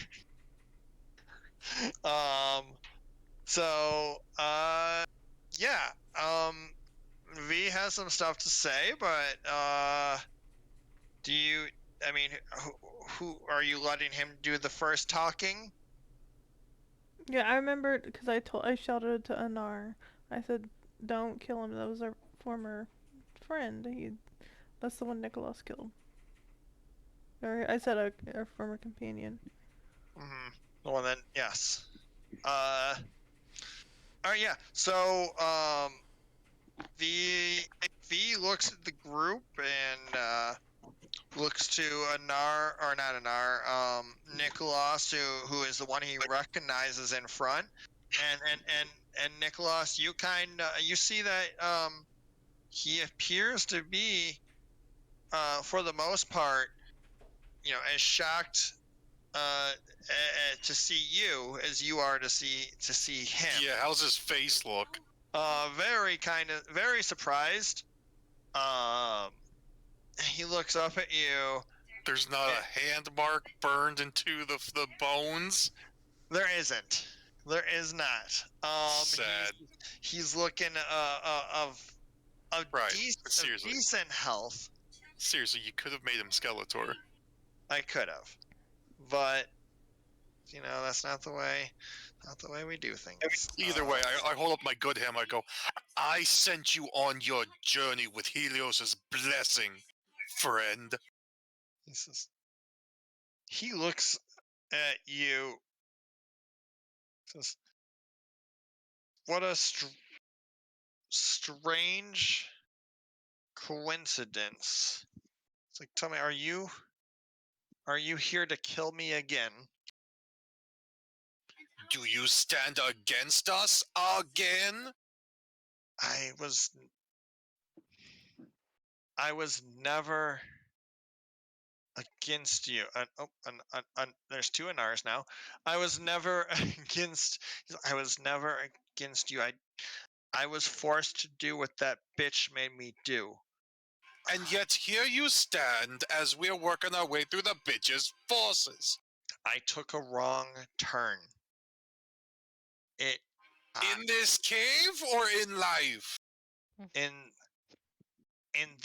Yeah. V has some stuff to say, but do you? I mean, who are you letting him do the first talking? Yeah, I remember because I shouted to Anar. I said, "Don't kill him. That was our former friend. That's the one Nicholas killed." Or I said our former companion. Mm-hmm. Well then, yes. All right, yeah. So, V looks at the group and looks to Anar, or not Anar, Nicholas, who is the one he recognizes in front, and Nicholas, you you see that he appears to be, for the most part, as shocked to see you as you are to see him. Yeah, how's his face look? Very surprised. He looks up at you. There's not a hand mark burned into the bones. There isn't. There is not. Sad. He's looking of Right. of decent health. Seriously, you could have made him Skeletor. I could have, but that's not the way we do things. Either way, I hold up my good hand. I go, I sent you on your journey with Helios's blessing, friend. He looks at you. Says, "What a strange coincidence." It's like, tell me, are you here to kill me again? Do you stand against us again? I was never against you. There's two Anars now. I was never against you. I was forced to do what that bitch made me do. And yet here you stand as we're working our way through the bitch's forces. I took a wrong turn. In this cave or in life? In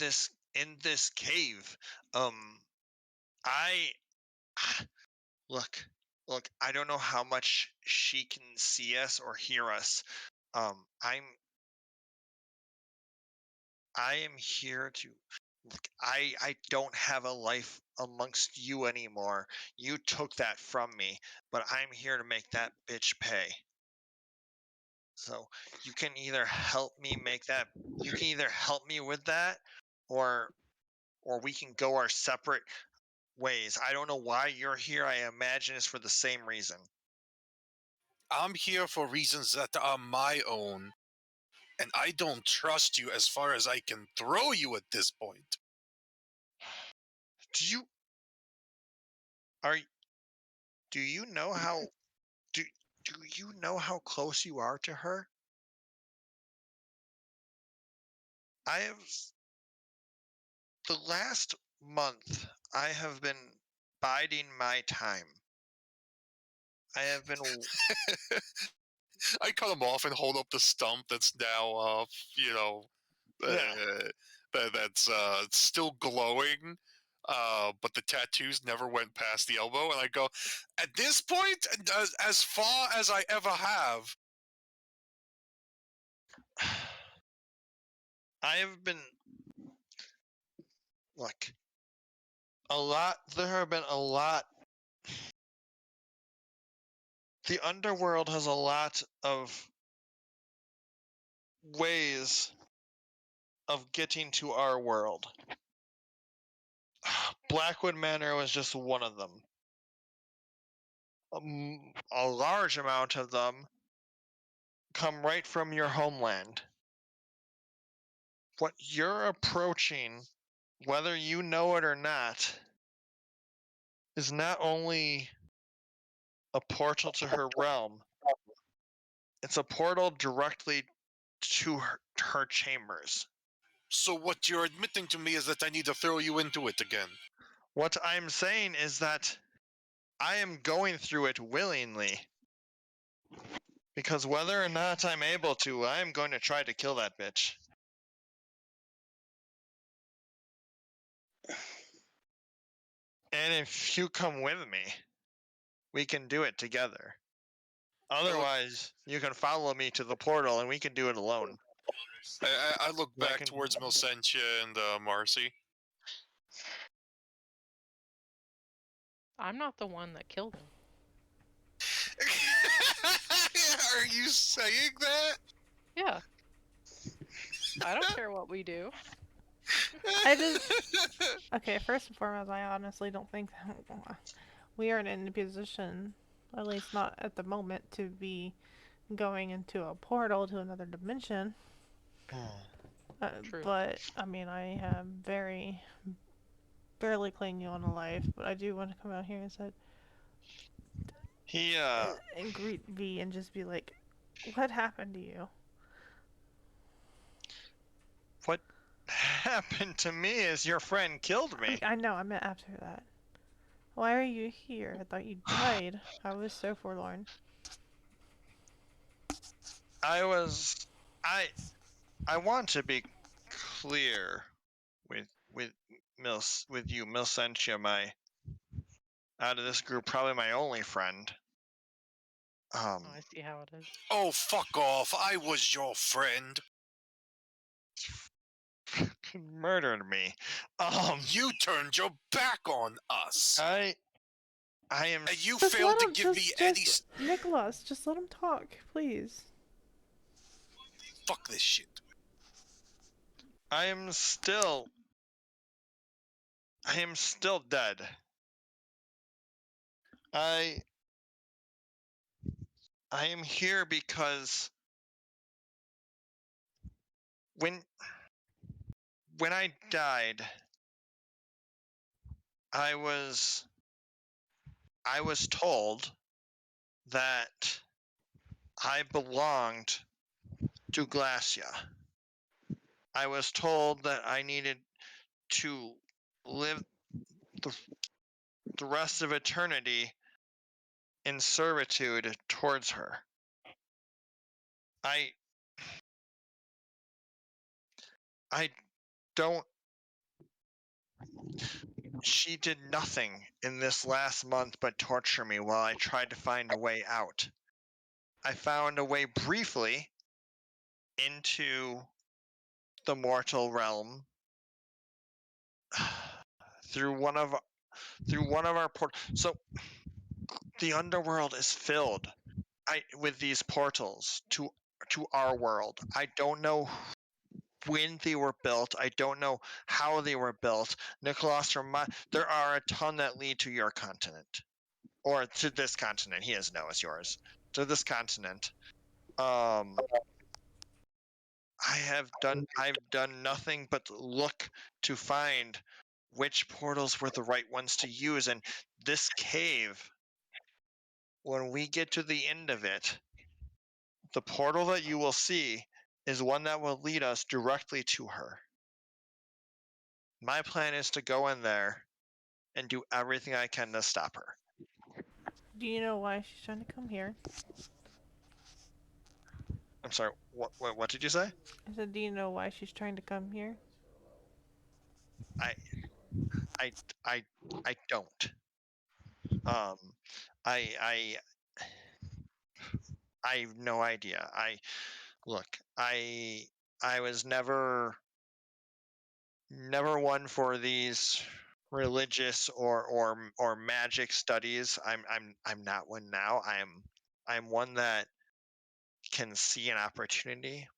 this cave. Look, I don't know how much she can see us or hear us. I am here to look. I don't have a life amongst you anymore. You took that from me, but I'm here to make that bitch pay. So you can either help me with that, or we can go our separate ways. I don't know why you're here. I imagine it's for the same reason. I'm here for reasons that are my own, and I don't trust you as far as I can throw you at this point. Do you know how close you are to her? The last month I have been biding my time. I have been I cut him off and hold up the stump that's now that's still glowing, but the tattoos never went past the elbow, and I go, at this point, as far as I ever have, I have been there have been a lot. The underworld has a lot of ways of getting to our world. Blackwood Manor was just one of them. A large amount of them come right from your homeland. What you're approaching, whether you know it or not, is not only a portal to her realm, it's a portal directly to her chambers. So what you're admitting to me is that I need to throw you into it again. What I'm saying is that I am going through it willingly. Because whether or not I'm able to, I am going to try to kill that bitch. And if you come with me, we can do it together. Otherwise, you can follow me to the portal and we can do it alone. I look back towards Milsentia and Marcy. I'm not the one that killed him. Are you saying that? Yeah. I don't care what we do. I just okay. First and foremost, I honestly don't think we aren't in a position, at least not at the moment, to be going into a portal to another dimension. True. But I mean, I am very barely clinging on to life. But I do want to come out here and say, and greet V and just be like, "What happened to you?" What happened to me is your friend killed me. I know. I meant after that. Why are you here? I thought you died. I was so forlorn. I want to be clear with you, Milsentia, my out of this group, probably my only friend. Oh, I see how it is. Oh, fuck off! I was your friend. Murdered me. You turned your back on us. I am. And you Just failed let to him, give me any. Nicholas, just let him talk, please. Fuck this shit. I am still dead. I am here because when I died, I was told that I belonged to Glacia. I was told that I needed to live the rest of eternity in servitude towards her. I don't. She did nothing in this last month but torture me while I tried to find a way out. I found a way briefly into the mortal realm through one of our So the underworld is filled with these portals to our world. I don't know when they were built. I don't know how they were built. Nicholas, there are a ton that lead to your continent. Or to this continent. He doesn't know it's yours. To this continent. I've done nothing but look to find which portals were the right ones to use, and this cave, when we get to the end of it, the portal that you will see is one that will lead us directly to her. My plan is to go in there and do everything I can to stop her. Do you know why she's trying to come here? I'm sorry, what did you say? I said, do you know why she's trying to come here? I don't. I have no idea. I was never one for these religious or magic studies. I'm not one now. I'm one that can see an opportunity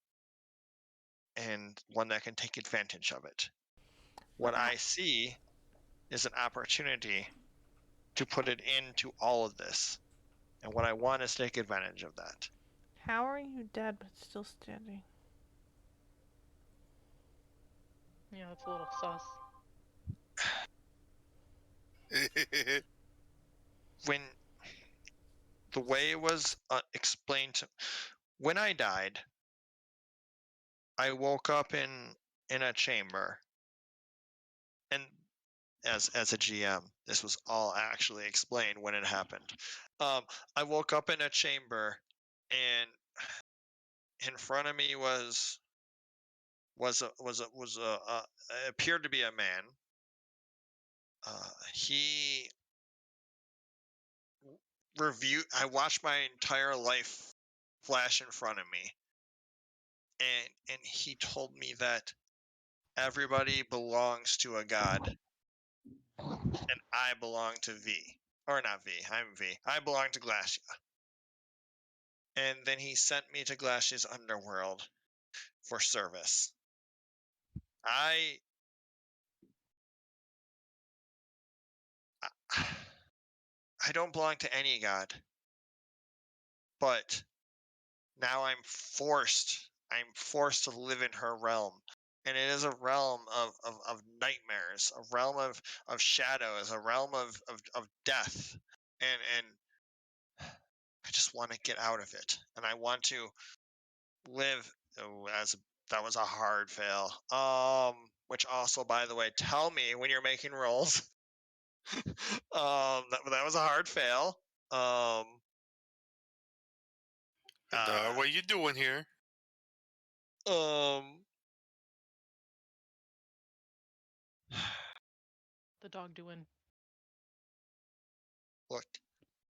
and one that can take advantage of it. What I see is an opportunity to put it into all of this. And what I want is to take advantage of that. How are you dead but still standing? Yeah, that's a little sus. When the way it was explained to, when I died, I woke up in a chamber, and as a GM, this was all actually explained when it happened. I woke up in a chamber, and in front of me appeared to be a man. He I watched my entire life flash in front of me, and he told me that everybody belongs to a god, and I belong to V. Or not V, I'm V. I belong to Glacia. And then he sent me to Glacia's underworld for service. I I don't belong to any god. But now I'm forced to live in her realm. And it is a realm of nightmares, a realm of shadows, a realm of death. And I just want to get out of it. And I want to live that was a hard fail. Which also, by the way, tell me when you're making rolls. That was a hard fail. What are you doing here? The dog doing.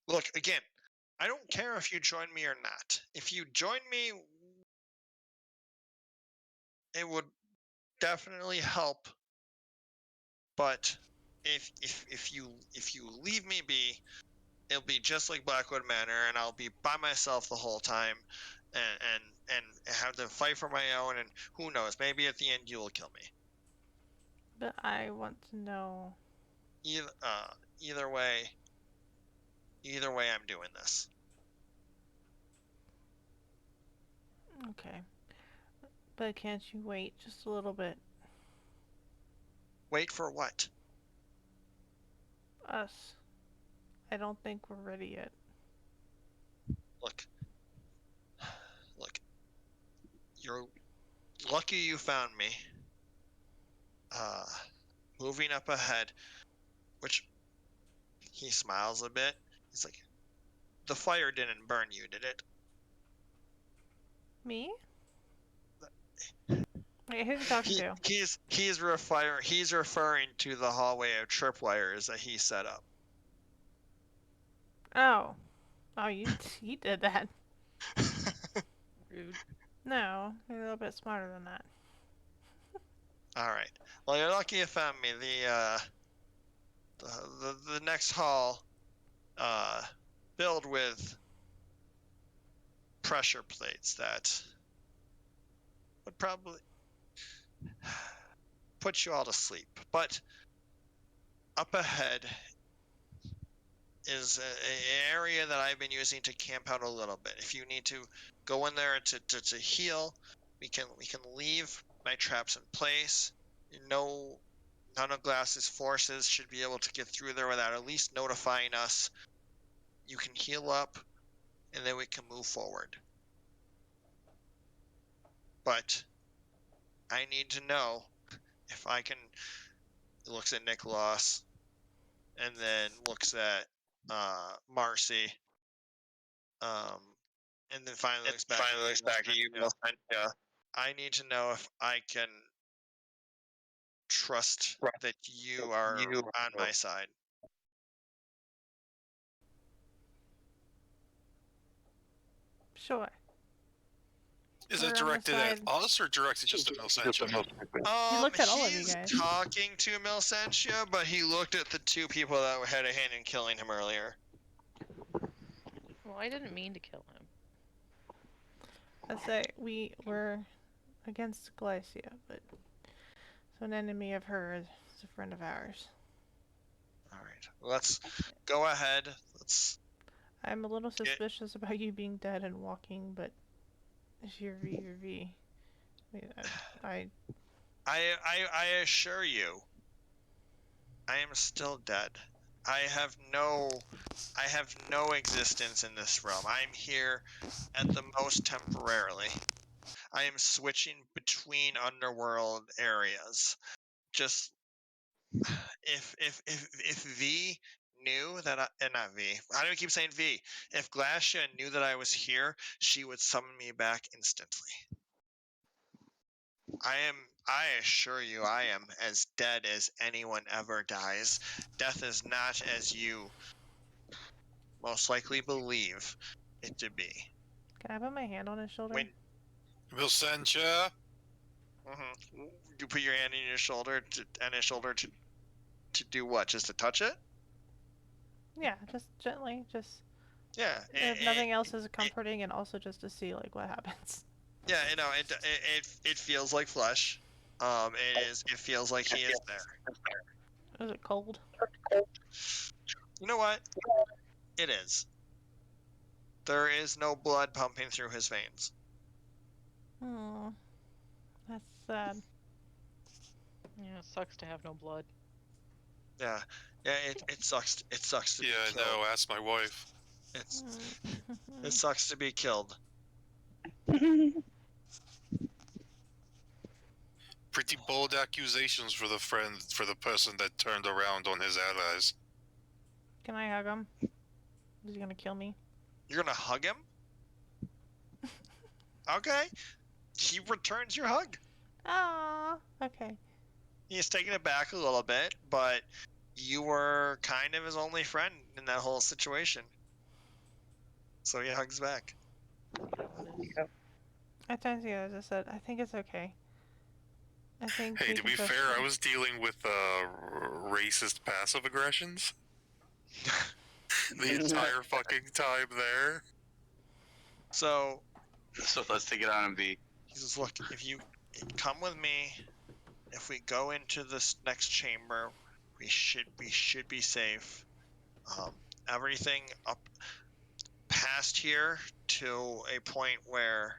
Look again. I don't care if you join me or not. If you join me, it would definitely help. But if you leave me be, it'll be just like Blackwood Manor, and I'll be by myself the whole time, and have to fight for my own. And who knows? Maybe at the end you will kill me. But I want to know. Either way, I'm doing this. Okay. But can't you wait just a little bit? Wait for what? Us. I don't think we're ready yet. Look. You're lucky you found me. Moving up ahead, which he smiles a bit. He's like, the fire didn't burn you, did it? Me? Wait, who's he talking to? He's referring to the hallway of tripwires that he set up. Oh, he did that. Rude. No, you're a little bit smarter than that. All right. Well, you're lucky you found me. The next hall, filled with pressure plates that would probably put you all to sleep. But up ahead is an area that I've been using to camp out a little bit. If you need to go in there to heal, we can leave my traps in place. None of Glass's forces should be able to get through there without at least notifying us. You can heal up, and then we can move forward. But I need to know if I can. He looks at Nicholas, and then looks at Marcy, and then finally looks back at you. I need to know if I can trust that you are on my side. Sure. Is it directed at us or directed just at Milsentia? He looked at all of you guys. He's talking to Milsentia, but he looked at the two people that had a hand in killing him earlier. Well, I didn't mean to kill him. I say we were against Glacia, but so an enemy of hers is a friend of ours. All right, let's go ahead. I'm a little suspicious about you being dead and walking, but if you're V, you're V. I assure you, I am still dead. I have no existence in this realm. I'm here at the most temporarily. I am switching between underworld areas. Just if V knew that not V. I don't keep saying V. If Glacia knew that I was here, she would summon me back instantly. I assure you, I am as dead as anyone ever dies. Death is not as you most likely believe it to be. Can I put my hand on his shoulder? Milsentia? You put your hand on his shoulder to do what? Just to touch it? Yeah, just gently, just. Yeah. If nothing else is comforting, and also just to see like what happens. Yeah, it feels like flesh. It feels like he is there. Is it cold? You know what? It is. There is no blood pumping through his veins. Oh, that's sad. Yeah, it sucks to have no blood. Yeah, it sucks. It sucks to be Yeah, killed. no, ask my wife. It sucks to be killed. Pretty bold accusations for the person that turned around on his allies. Can I hug him? Is he gonna kill me? You're gonna hug him? Okay. He returns your hug. Ah, okay. He's taken it back a little bit, but you were kind of his only friend in that whole situation. So he hugs back. I turned to you, as I said, I think it's okay. I think. Hey, we to can be trust fair, you. I was dealing with racist passive aggressions the entire fucking time there. So So let's take it on and be. he says, "Look, if you come with me, if we go into this next chamber, we should be safe. Everything up past here to a point where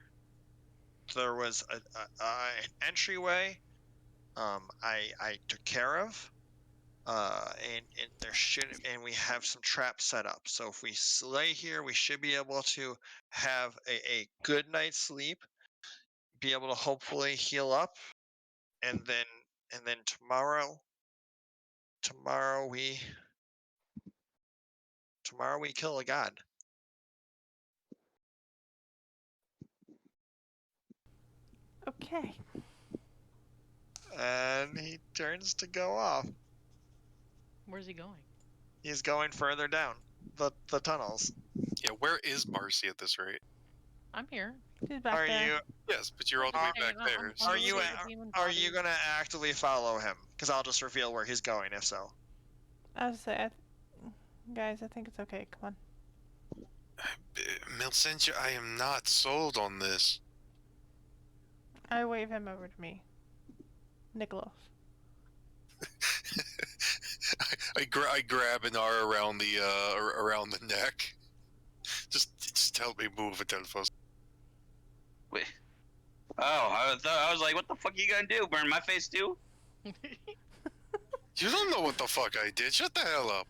there was an entryway. I took care of. And there should, and we have some traps set up. So if we lay here, we should be able to have a good night's sleep, be able to hopefully heal up, and then tomorrow we kill a god." Okay. And he turns to go off. Where's he going? He's going further down the tunnels. Yeah, where is Marcy at this rate? I'm here. She's back Are there. you Yes, but you're all the way Hanging back out there. on So are it's you like, are you gonna actively follow him? Because I'll just reveal where he's going if so. I was say, guys, I think it's okay. Come on. Milsentia, I am not sold on this. I wave him over to me. Nicholas. I grab an R around the neck. Just help me move, Adelphos. Wait. Oh, I was like, what the fuck you gonna do? Burn my face too? You don't know what the fuck I did. Shut the hell up.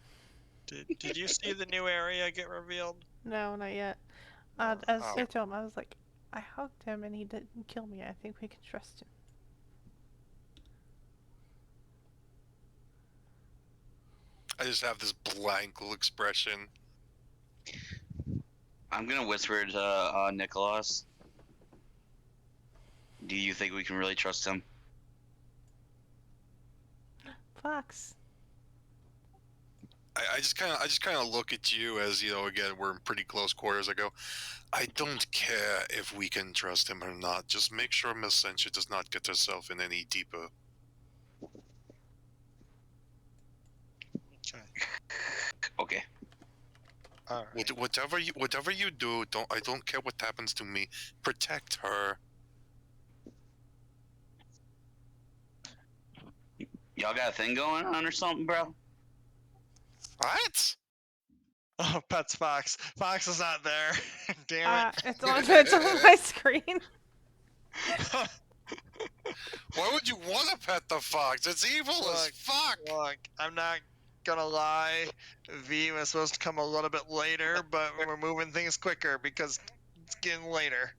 Did you see the new area get revealed? No, not yet. As I Oh. told him, I was like, I hugged him and he didn't kill me. I think we can trust him. I just have this blank expression. I'm gonna whisper to Nicholas. Do you think we can really trust him? Fox. I just kind of look at you as, you know, again, we're in pretty close quarters. I go, I don't care if we can trust him or not. Just make sure Milsentia does not get herself in any deeper. Okay. Okay. All right. Whatever you do, I don't care what happens to me. Protect her. Y'all got a thing going on or something, bro? What? Oh, Pet's Fox. Fox is not there. Damn it. It's on my screen. Why would you want to pet the fox? It's evil as Look, fuck. Look, I'm not gonna lie. V was supposed to come a little bit later, but we're moving things quicker because it's getting later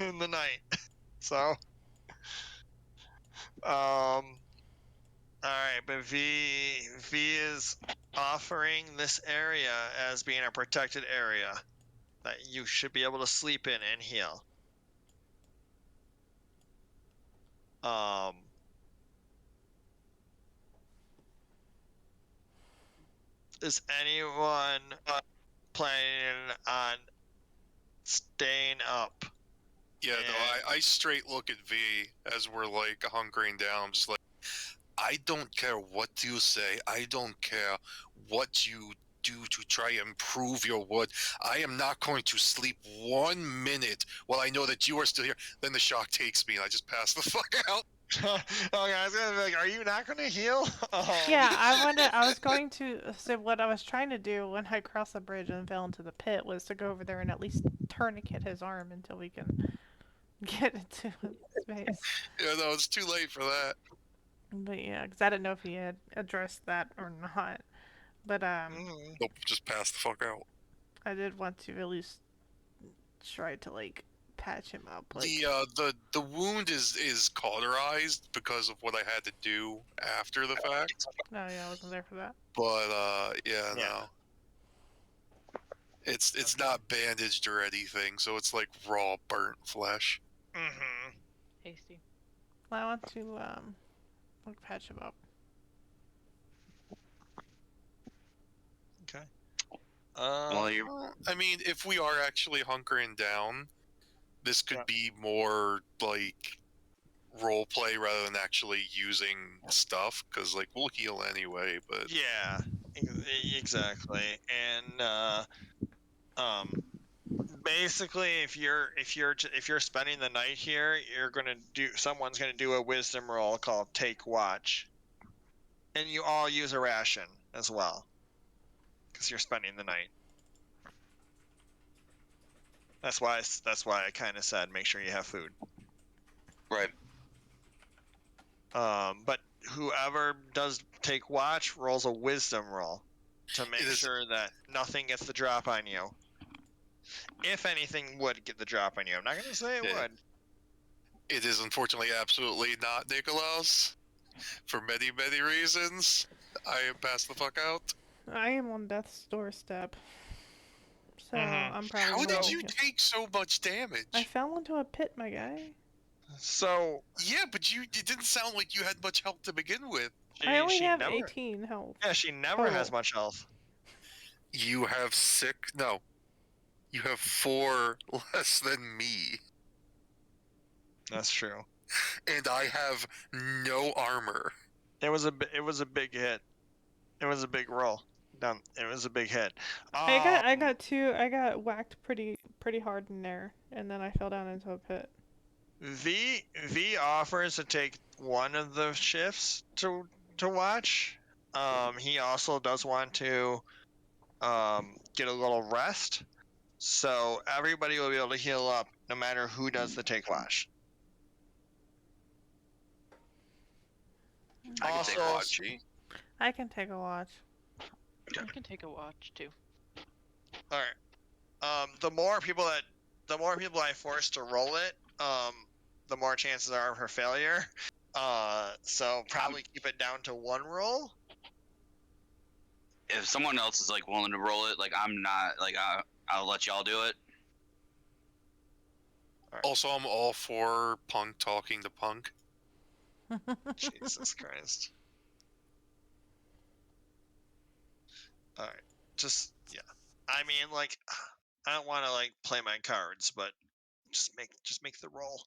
in the night. So, alright, but V is offering this area as being a protected area that you should be able to sleep in and heal. Is anyone planning on staying up? Yeah, no, I straight look at V as we're like hunkering down. I'm just like, I don't care what you say. I don't care what you do to try and improve your wood. I am not going to sleep 1 minute while I know that you are still here. Then the shock takes me and I just pass the fuck out. Okay, I was gonna be like, are are you not going to heal? Yeah, I was going to say what I was trying to do when I crossed the bridge and fell into the pit was to go over there and at least tourniquet his arm until we can get into space. Yeah, no, it's too late for that. But yeah, because I didn't know if he had addressed that or not. But Nope, just pass the fuck out. I did want to at least try to like patch him up. Like The wound is cauterized because of what I had to do after the fact. no, yeah, I wasn't there for that. But yeah, Yeah. no. It's not bandaged or anything, so it's like raw burnt flesh. Mm-hmm. Hasty. Well, I want to like patch him up. Okay. Well, I mean, if we are actually hunkering down, this could be more like role play rather than actually using stuff, because like we'll heal anyway. But yeah, exactly. And basically, if you're spending the night here, someone's gonna do a wisdom roll called Take Watch, and you all use a ration as well, because you're spending the night. That's why I kind of said make sure you have food. right. But whoever does Take Watch rolls a wisdom roll to make sure that nothing gets the drop on you. If anything would get the drop on you, I'm not gonna say it would. it is unfortunately absolutely not Nikolaus, for many, many reasons. I am passed the fuck out. I am on death's doorstep, so I'm probably. How did you take so much damage? I fell into a pit, my guy. So yeah, but it didn't sound like you had much health to begin with. I only have 18 health. Yeah, she never has much health. You have you have 4 less than me. That's true. And I have no armor. It was a big hit. It was a big roll. It was a big hit. I got whacked pretty hard in there, and then I fell down into a pit. V offers to take one of the shifts to watch. He also does want to get a little rest. So everybody will be able to heal up no matter who does the Take Watch. I can take a watch. I can take a watch. I can take a watch too. All right. The more people I force to roll it, the more chances are of her failure. So probably keep it down to 1 roll. If someone else is like willing to roll it, like I'm not, like I'll let y'all do it. Right. Also, I'm all for Punk talking to Punk. Jesus Christ. All right. Just yeah. I mean, like, I don't want to like play my cards, but just make the roll.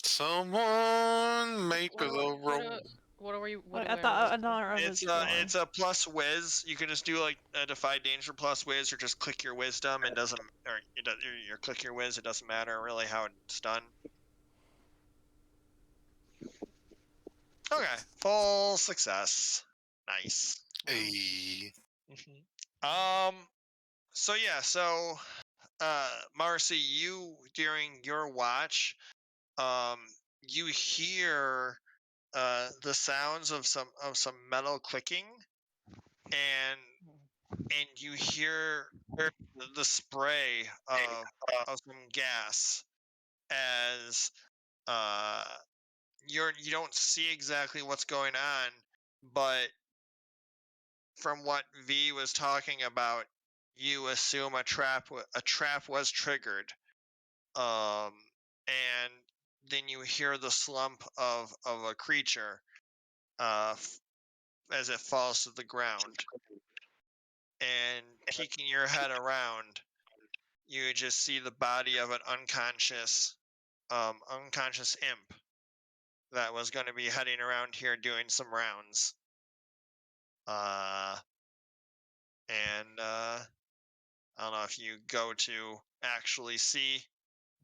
Someone make a roll. What are you? I thought another. It's a plus whiz. You can just do like a defy danger plus whiz, or just click your wisdom. It doesn't, or your click your whiz. It doesn't matter really how it's done. Okay, full success. Nice. Hey. So yeah, so Marcy, you during your watch, you hear the sounds of some metal clicking, and you hear the spray of some gas as you don't see exactly what's going on, but from what V was talking about, you assume a trap was triggered, and then you hear the slump of a creature as it falls to the ground, and peeking your head around, you just see the body of an unconscious imp that was going to be heading around here doing some rounds. And I don't know if you go to actually see,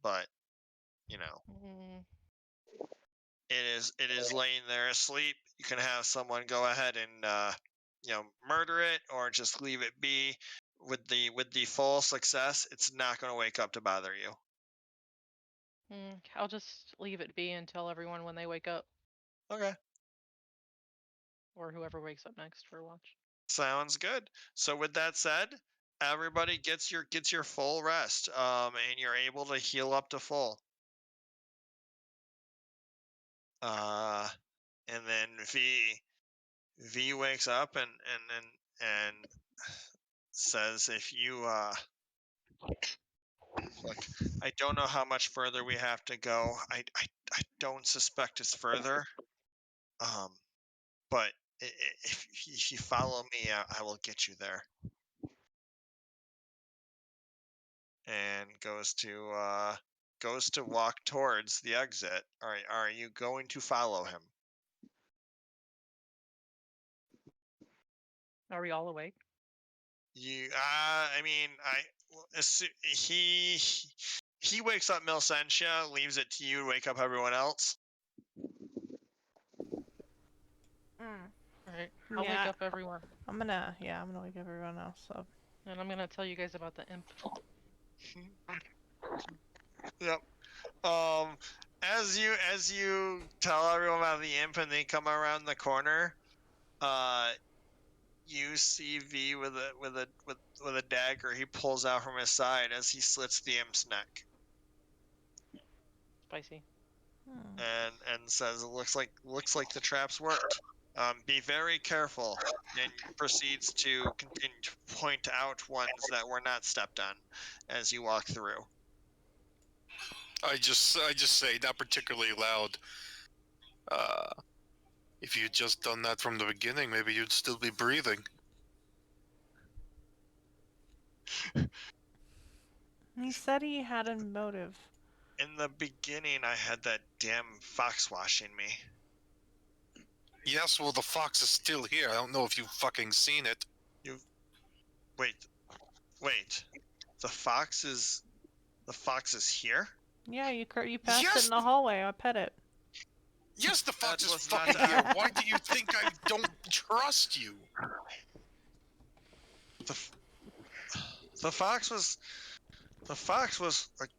but you know. it is laying there asleep. You can have someone go ahead and murder it, or just leave it be. With the full success, it's not going to wake up to bother you. I'll just leave it be and tell everyone when they wake up, Okay. or whoever wakes up next for watch. Sounds good. So with that said, everybody gets your full rest, and you're able to heal up to full. And then V wakes up and says, if you look, I don't know how much further we have to go. I don't suspect it's further. But if you follow me, I will get you there. And goes to walk towards the exit. All right, are you going to follow him? Are we all awake? I mean, he wakes up Milsentia, leaves it to you to wake up everyone else. Alright, I'll wake up everyone. I'm gonna wake everyone else up. And I'm gonna tell you guys about the imp. Yep. As you tell everyone about the imp and they come around the corner, you see V with a dagger he pulls out from his side as he slits the imp's neck. Spicy. And says, it looks like the traps worked. Be very careful, and proceeds to continue to point out ones that were not stepped on as you walk through. I just say, not particularly loud. If you'd just done that from the beginning, maybe you'd still be breathing. He said he had a motive. In the beginning, I had that damn fox watching me. Yes, well, the fox is still here. I don't know if you've fucking seen it. Wait. The fox is here? Yeah, you passed it in the hallway. I pet it. Yes, the fox That is was fucking not- here. Why do you think I don't trust you? The fox was like,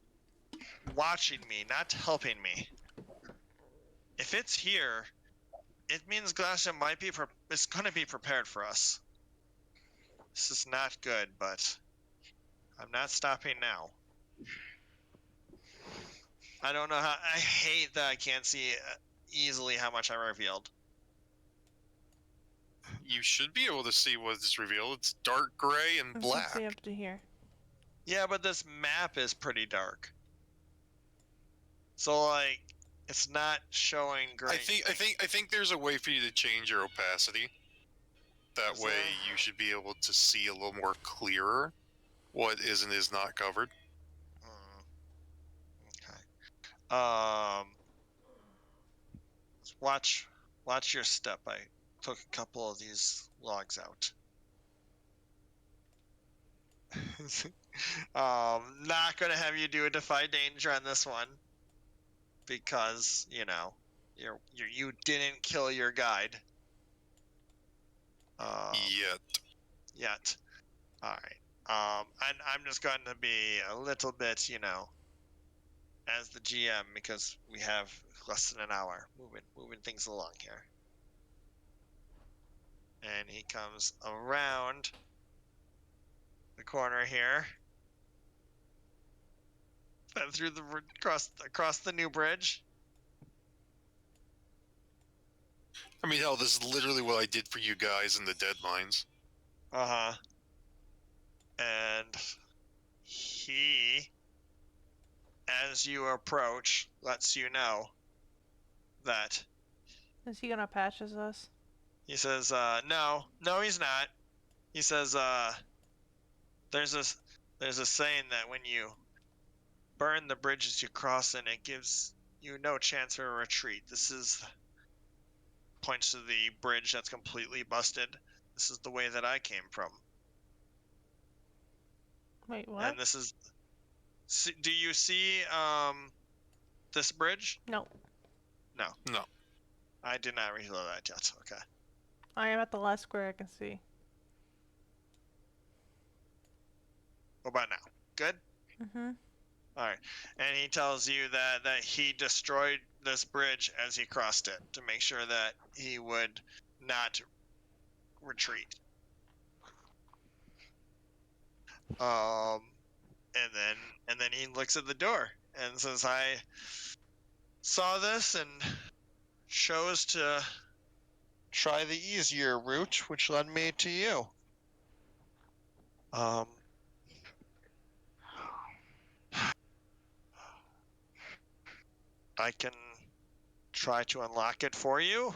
watching me, not helping me. If it's here, it means Glacia might be it's gonna be prepared for us. This is not good, but I'm not stopping now. I don't know how. I hate that I can't see easily how much I revealed. You should be able to see what is revealed. It's dark gray and I'm black. simply up to here. Yeah, but this map is pretty dark. So like, it's not showing great. I think there's a way for you to change your opacity. That way, you should be able to see a little more clearer what is and is not covered. Okay. Watch your step. I took a couple of these logs out. Not gonna have you do a defy danger on this one, because you didn't kill your guide. Yet. All right. And I'm just going to be a little bit, as the GM, because we have less than an hour moving things along here. And he comes around the corner here, and through the across the new bridge. I mean, hell, this is literally what I did for you guys in the Dead Mines. And he, as you approach, lets you know that. Is he gonna patches us? He says, no, he's not. He says, there's a saying that when you burn the bridges you cross in, it gives you no chance for a retreat. Points to the bridge that's completely busted. This is the way that I came from. Wait, what? And this is. Do you see this bridge? No. No. No. I did not reload that yet. Okay. I am at the last square I can see. What about now? Good? Mm-hmm. Alright. And he tells you that he destroyed this bridge as he crossed it to make sure that he would not retreat. And then he looks at the door and says, I saw this and chose to try the easier route, which led me to you. I can try to unlock it for you,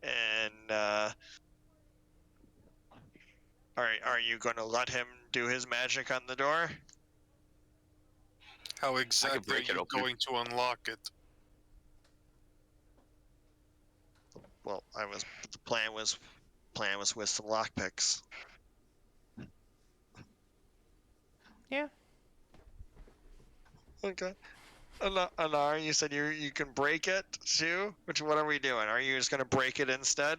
and are you going to let him do his magic on the door? How exactly are break it you open. going to unlock it? Well, the plan was with some lockpicks. Yeah. Okay. Anar, you said you can break it too? What are we doing? Are you just gonna break it instead?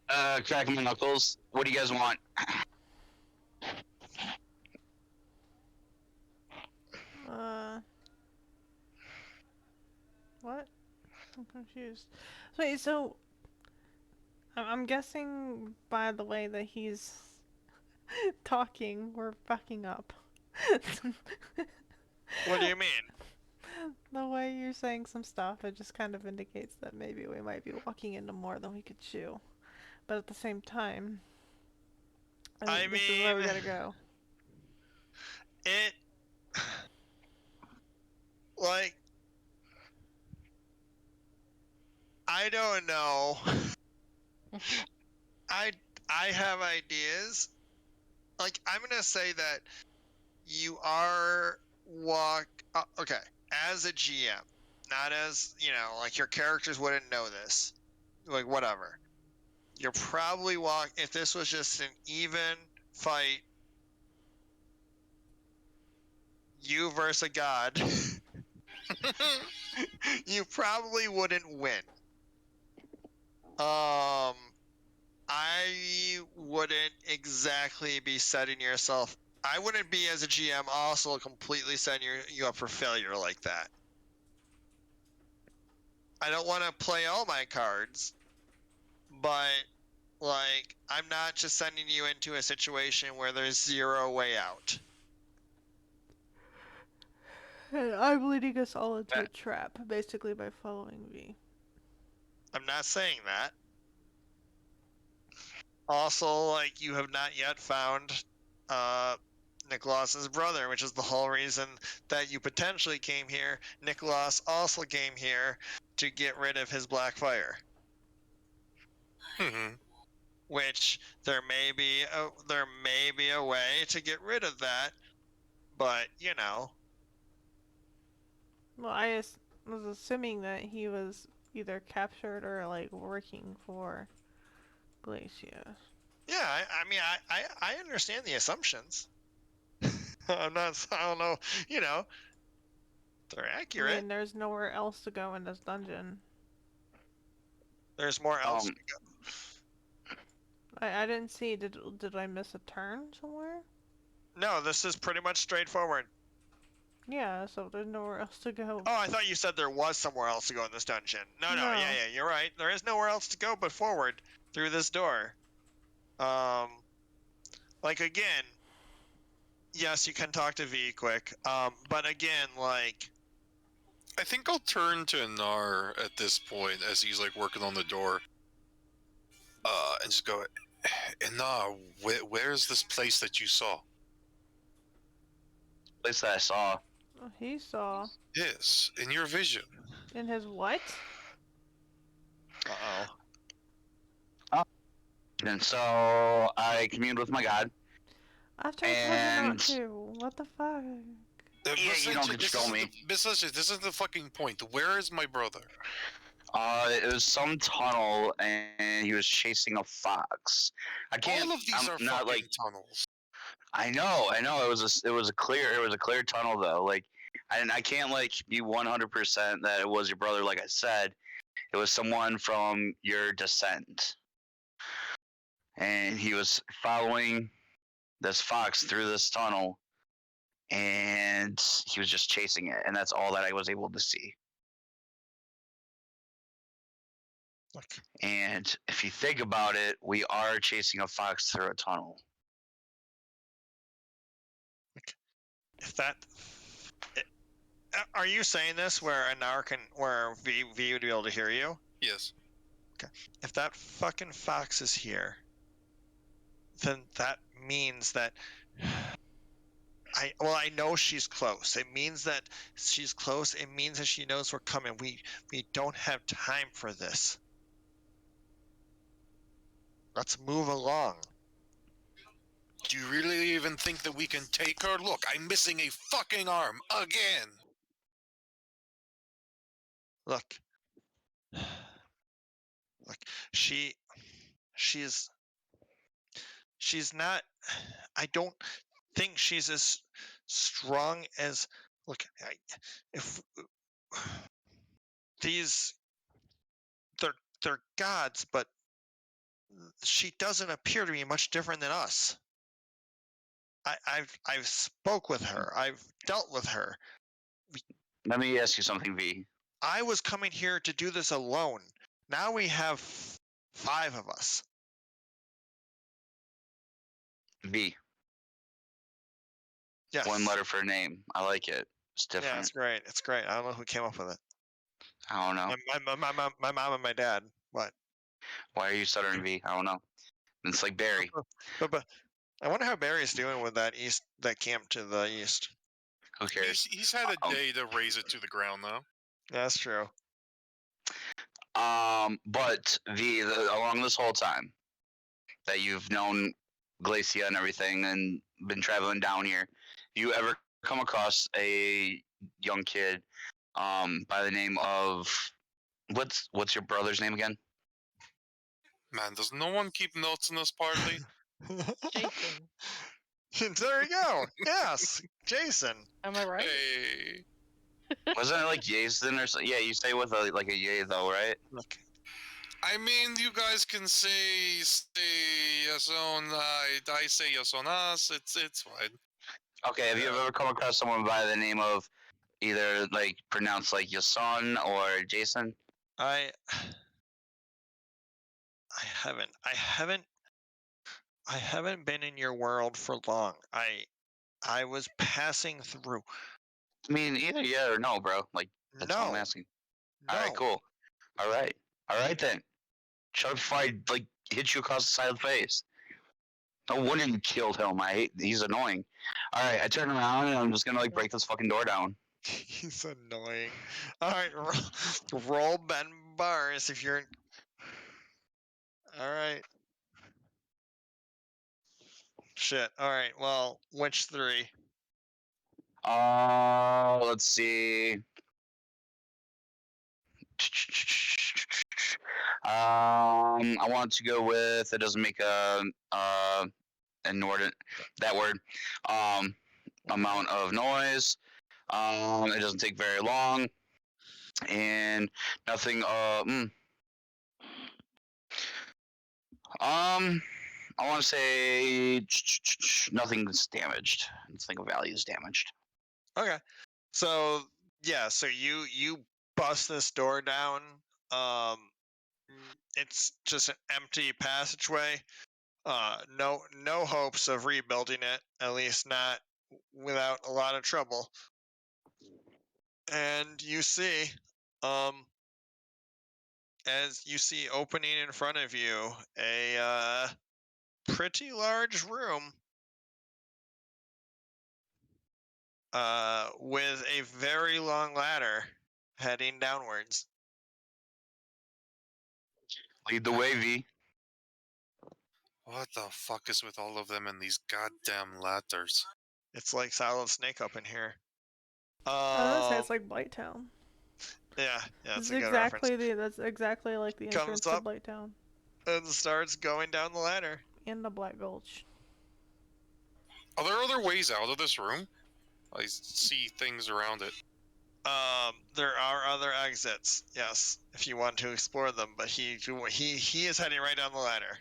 Cracking my knuckles. What do you guys want? What? I'm confused. Wait, so I'm guessing by the way that he's talking, we're fucking up. What do you mean? The way you're saying some stuff, it just kind of indicates that maybe we might be walking into more than we could chew. But at the same time, I think this is where we gotta go. It like I don't know. I have ideas. Like I'm gonna say that you are okay, as a GM, not as, like your characters wouldn't know this. Like whatever. You're probably if this was just an even fight, you versus a god, you probably wouldn't win. I wouldn't exactly be setting yourself. I wouldn't be as a GM also completely setting you up for failure like that. I don't want to play all my cards, but like I'm not just sending you into a situation where there's zero way out. And I'm leading us all into a trap, basically by following V. I'm not saying that. Also, like, you have not yet found Nicholas's brother, which is the whole reason that you potentially came here. Nicholas also came here to get rid of his black fire. Which there may be a way to get rid of that, but Well, I was assuming that he was either captured or like working for Glacia. Yeah, I mean, I understand the assumptions. I don't know, they're accurate. I mean, there's nowhere else to go in this dungeon. There's more else to go. I didn't see. Did I miss a turn somewhere? No, this is pretty much straightforward. Yeah, so there's nowhere else to go. Oh, I thought you said there was somewhere else to go in this dungeon. No, yeah, you're right. There is nowhere else to go but forward through this door. Like again, yes, you can talk to V quick. But again, like, I think I'll turn to Anar at this point as he's like working on the door. And just go, Anar, where's this place that you saw? Place that I saw. He saw. Yes, in your vision. In his what? And so I communed with my god. After I told you not to. What the fuck? You don't control me. This is the fucking point. Where is my brother? It was some tunnel, and he was chasing a fox. I can't. All of these are not fucking tunnels. I know. It was a clear tunnel though. Like And I can't like be 100% that it was your brother. Like I said, it was someone from your descent, and he was following this fox through this tunnel, and he was just chasing it, and that's all that I was able to see. Look, And if you think about it, we are chasing a fox through a tunnel. if that, are you saying this where Anar where V would be able to hear you? Yes. Okay. If that fucking fox is here, then that means that I know she's close. It means that she's close. It means that she knows we're coming. We don't have time for this. Let's move along. Do you really even think that we can take her? Look, I'm missing a fucking arm again. Look. Look, she's not, I don't think she's as strong as, look, if these, they're gods, but she doesn't appear to be much different than us. I've spoke with her. I've dealt with her. Let me ask you something, V. I was coming here to do this alone. Now we have 5 of us. V. Yes. One letter for a name. I like it. It's different. Yeah, it's great. It's great. I don't know who came up with it. I don't know. My mom and my dad. What? Why are you stuttering, V? I don't know. It's like Barry. But I wonder how Barry's doing with that camp to the east. Who cares? He's had a day to raise it to the ground, though. Yeah, that's true. But V, along this whole time that you've known Glacia and everything and been traveling down here, you ever come across a young kid by the name of what's your brother's name again? Man, does no one keep notes in this party? Jason. There you go. Yes, Jason. Am I right? Hey. Wasn't it like Jason or something? Yeah, you say with a yay though, right? Look, I mean, you guys can say yes on I say yes on us. It's fine. Okay, have you ever come across someone by the name of either like pronounced like Yason or Jason? I haven't been in your world for long. I was passing through. I mean, either yeah or no, bro. Like that's all I'm No. asking. No. All right, cool. All right then. Shut up before I like hit you across the side of the face. No wonder you killed him. He's annoying. All right, I turn around and I'm just gonna like break this fucking door down. He's annoying. All right, roll Ben bars if you're. All right. Shit. All right. Well, which 3? Let's see. I want to go with. It doesn't make a inordinate that word. Amount of noise. It doesn't take very long, and nothing. I want to say nothing's damaged. Nothing of value is damaged. Okay. So yeah, so you bust this door down. It's just an empty passageway. No hopes of rebuilding it, at least not without a lot of trouble. And you see, as you see opening in front of you, a pretty large room with a very long ladder heading downwards. Lead the way, V. What the fuck is with all of them and these goddamn ladders? It's like Solid Snake up in here. I was gonna say it's like Blighttown. Yeah, that's a It's good reference. that's exactly like the entrance to Blighttown. And starts going down the ladder. In the Black Gulch. Are there other ways out of this room? I see things around it. There are other exits, yes, if you want to explore them, but he is heading right down the ladder.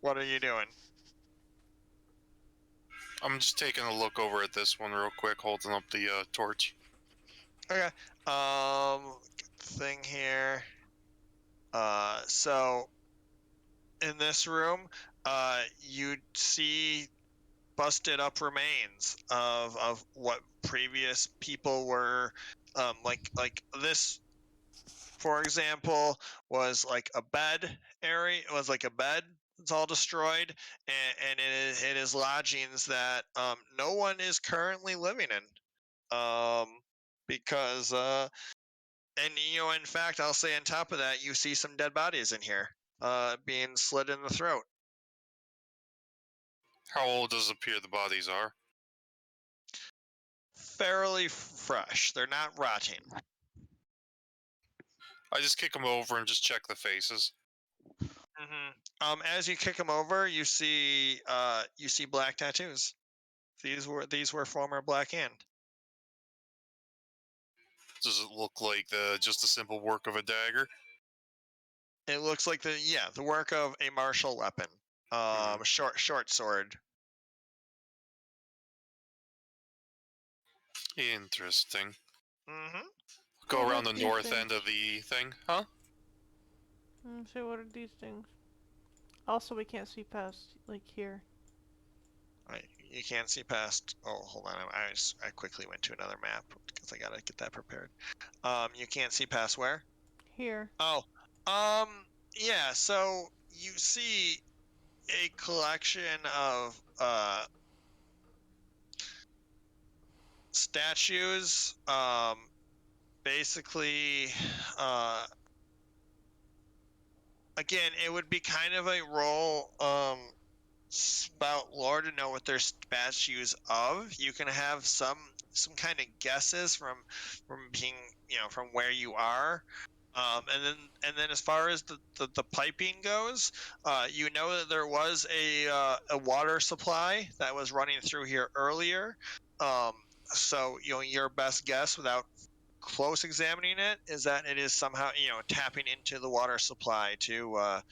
What are you doing? I'm just taking a look over at this one real quick, holding up the torch. Okay. Thing here. So in this room, you see busted up remains of what previous people were, like this, for example, was like a bed area. It was like a bed. It's all destroyed, and it is lodgings that no one is currently living in, because and in fact, I'll say on top of that, you see some dead bodies in here, being slit in the throat. How old does it appear the bodies are? Fairly fresh. They're not rotting. I just kick them over and just check the faces. As you kick them over, you see black tattoos. These were former Black Hand. Does it look like just the simple work of a dagger? It looks like the work of a martial weapon. Short sword. Interesting. What Go around are the these north things? end of the thing, huh? So what are these things? Also, we can't see past, like, here. You can't see past. Oh, hold on. I quickly went to another map because I gotta get that prepared. You can't see past where? Here. Oh, yeah. So you see a collection of statues. Basically, again, it would be kind of a role spout lore to know what they're statues of. You can have some kind of guesses from being, from where you are. And then as far as the piping goes, you know that there was a water supply that was running through here earlier. So your best guess, without close examining it, is that it is somehow tapping into the water supply to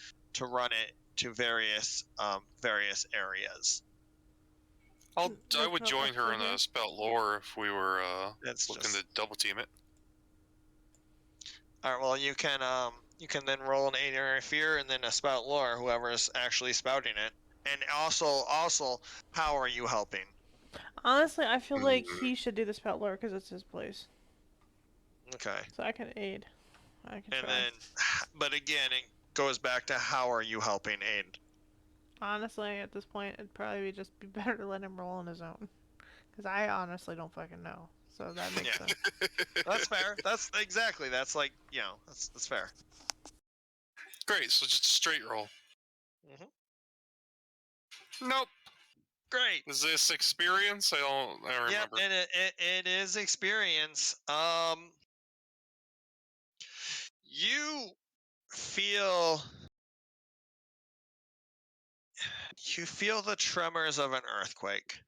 run it to various areas. I would join her in a spout lore if we were looking to double team it. All right. Well, you can then roll an 8 area fear and then a spout lore, whoever is actually spouting it. And also, how are you helping? Honestly, I feel like he should do the spout lore because it's his place. Okay. So I can aid. I can try. Then, but again, it goes back to how are you helping aid? Honestly, at this point, it'd probably just be better to let him roll on his own. Because I honestly don't fucking know. So that makes sense. That's fair. That's exactly. That's like, that's fair. Great, so just a straight roll. Nope. Great. Is this experience? I don't remember. Yep, and it is experience. You feel the tremors of an earthquake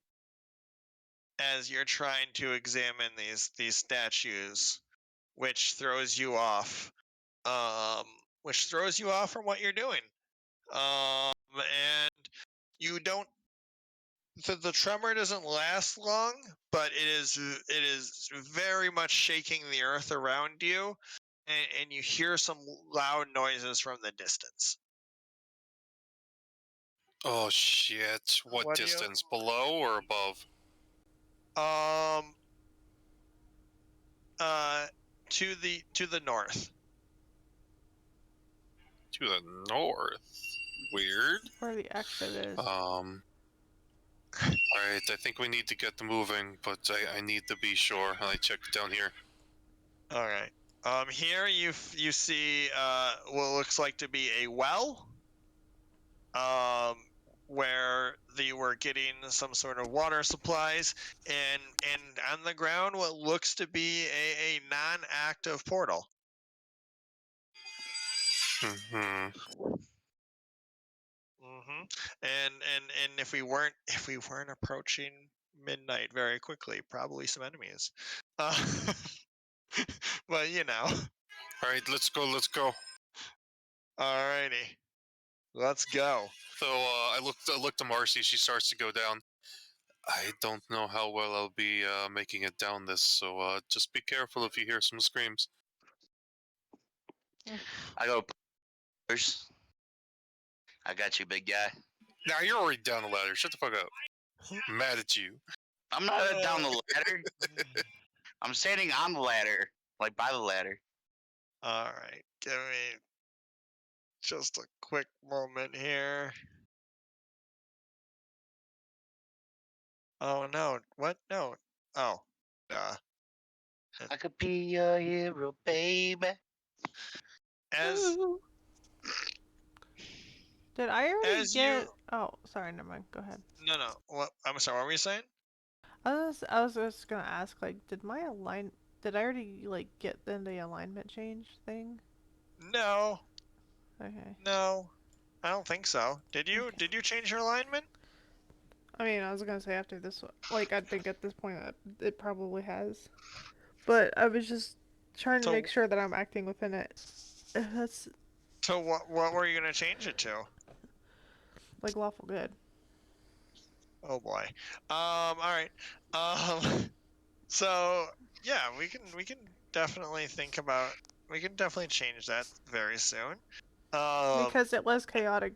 as you're trying to examine these statues, which throws you off. From what you're doing. And you don't. The tremor doesn't last long, but it is very much shaking the earth around you, and you hear some loud noises from the distance. Oh shit! What distance? Below or above? To the north. To the north. Weird. Where the exit is. Alright, I think we need to get moving, but I need to be sure. I checked down here. Alright. Here you see what looks like to be a well. Where they were getting some sort of water supplies, and on the ground what looks to be a non-active portal. And if we weren't approaching midnight very quickly, probably some enemies. But you know. All right, let's go. Let's go. Alrighty, let's go. So I looked to Marcy. She starts to go down. I don't know how well I'll be making it down this, so just be careful if you hear some screams. I go first. I got you, big guy. Now you're already down the ladder. Shut the fuck up. I'm mad at you. I'm not down the ladder. I'm standing on the ladder, like by the ladder. Alright, give me just a quick moment here. Oh no, what? No. Oh. I could be your hero, baby. As Did I already As get? you- Oh, sorry, never mind. Go ahead. no. What? I'm sorry. What were you saying? I was just gonna ask, like, did I already like get then the alignment change thing? No, Okay. no. I don't think so. Did you? Okay. Did you change your alignment? I mean, I was gonna say after this one, like, I think at this point it probably has, but I was just trying to So- make sure that I'm acting within it. That's So what? What were you gonna change it to? like lawful good. Oh boy. All right. So yeah, we can definitely think about. We can definitely change that very soon. Because it was chaotic,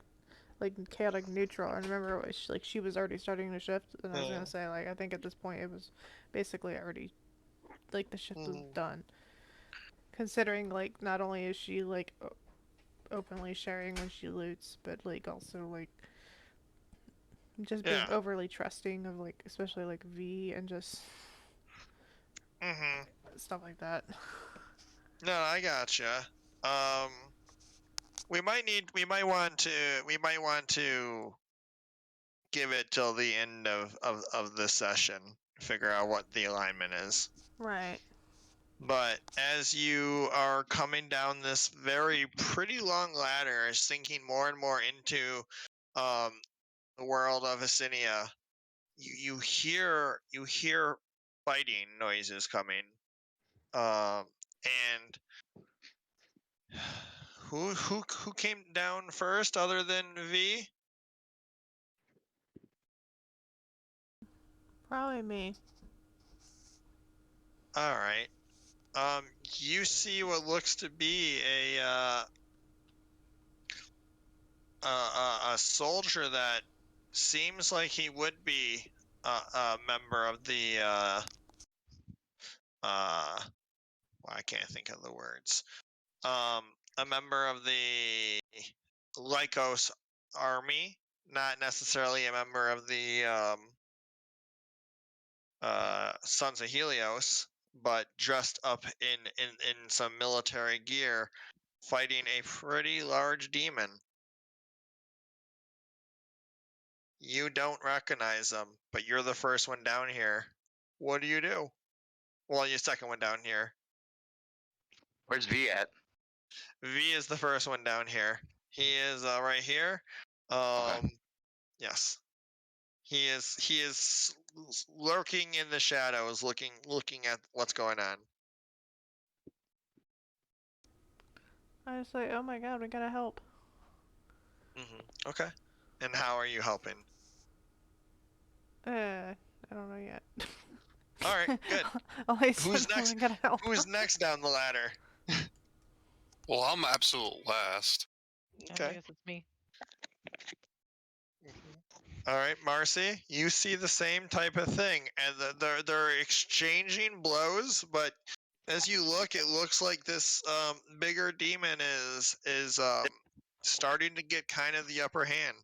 like chaotic neutral. I remember it was, like she was already starting to shift, and I was Yeah. gonna say, like, I think at this point it was basically already, like, the shift was done. Considering, like, not only is she like openly sharing when she loots, but like also like just being Yeah. overly trusting of, like, especially like V and just stuff like that. No, I gotcha. We might want to give it till the end of the session, figure out what the alignment is. Right. But as you are coming down this very pretty long ladder, sinking more and more into the world of Asinia, you hear fighting noises coming. And who came down first other than V? Probably me. All right. You see what looks to be a soldier that seems like he would be a member of the well, I can't think of the words. A member of the Lycos army, not necessarily a member of the Sons of Helios, but dressed up in some military gear, fighting a pretty large demon. You don't recognize them, but you're the first one down here. What do you do? Well, you're second one down here. Where's V at? V is the first one down here. He is right here. Yes. He is lurking in the shadows, looking at what's going on. I was like, oh my god, we gotta help. Okay. And how are you helping? I don't know yet. All right, good. Who's next? We gotta help. Who's next down the ladder? Well, I'm absolute last. I Okay. guess it's me. All right, Marcy, you see the same type of thing, and they're exchanging blows. But as you look, it looks like this bigger demon is starting to get kind of the upper hand.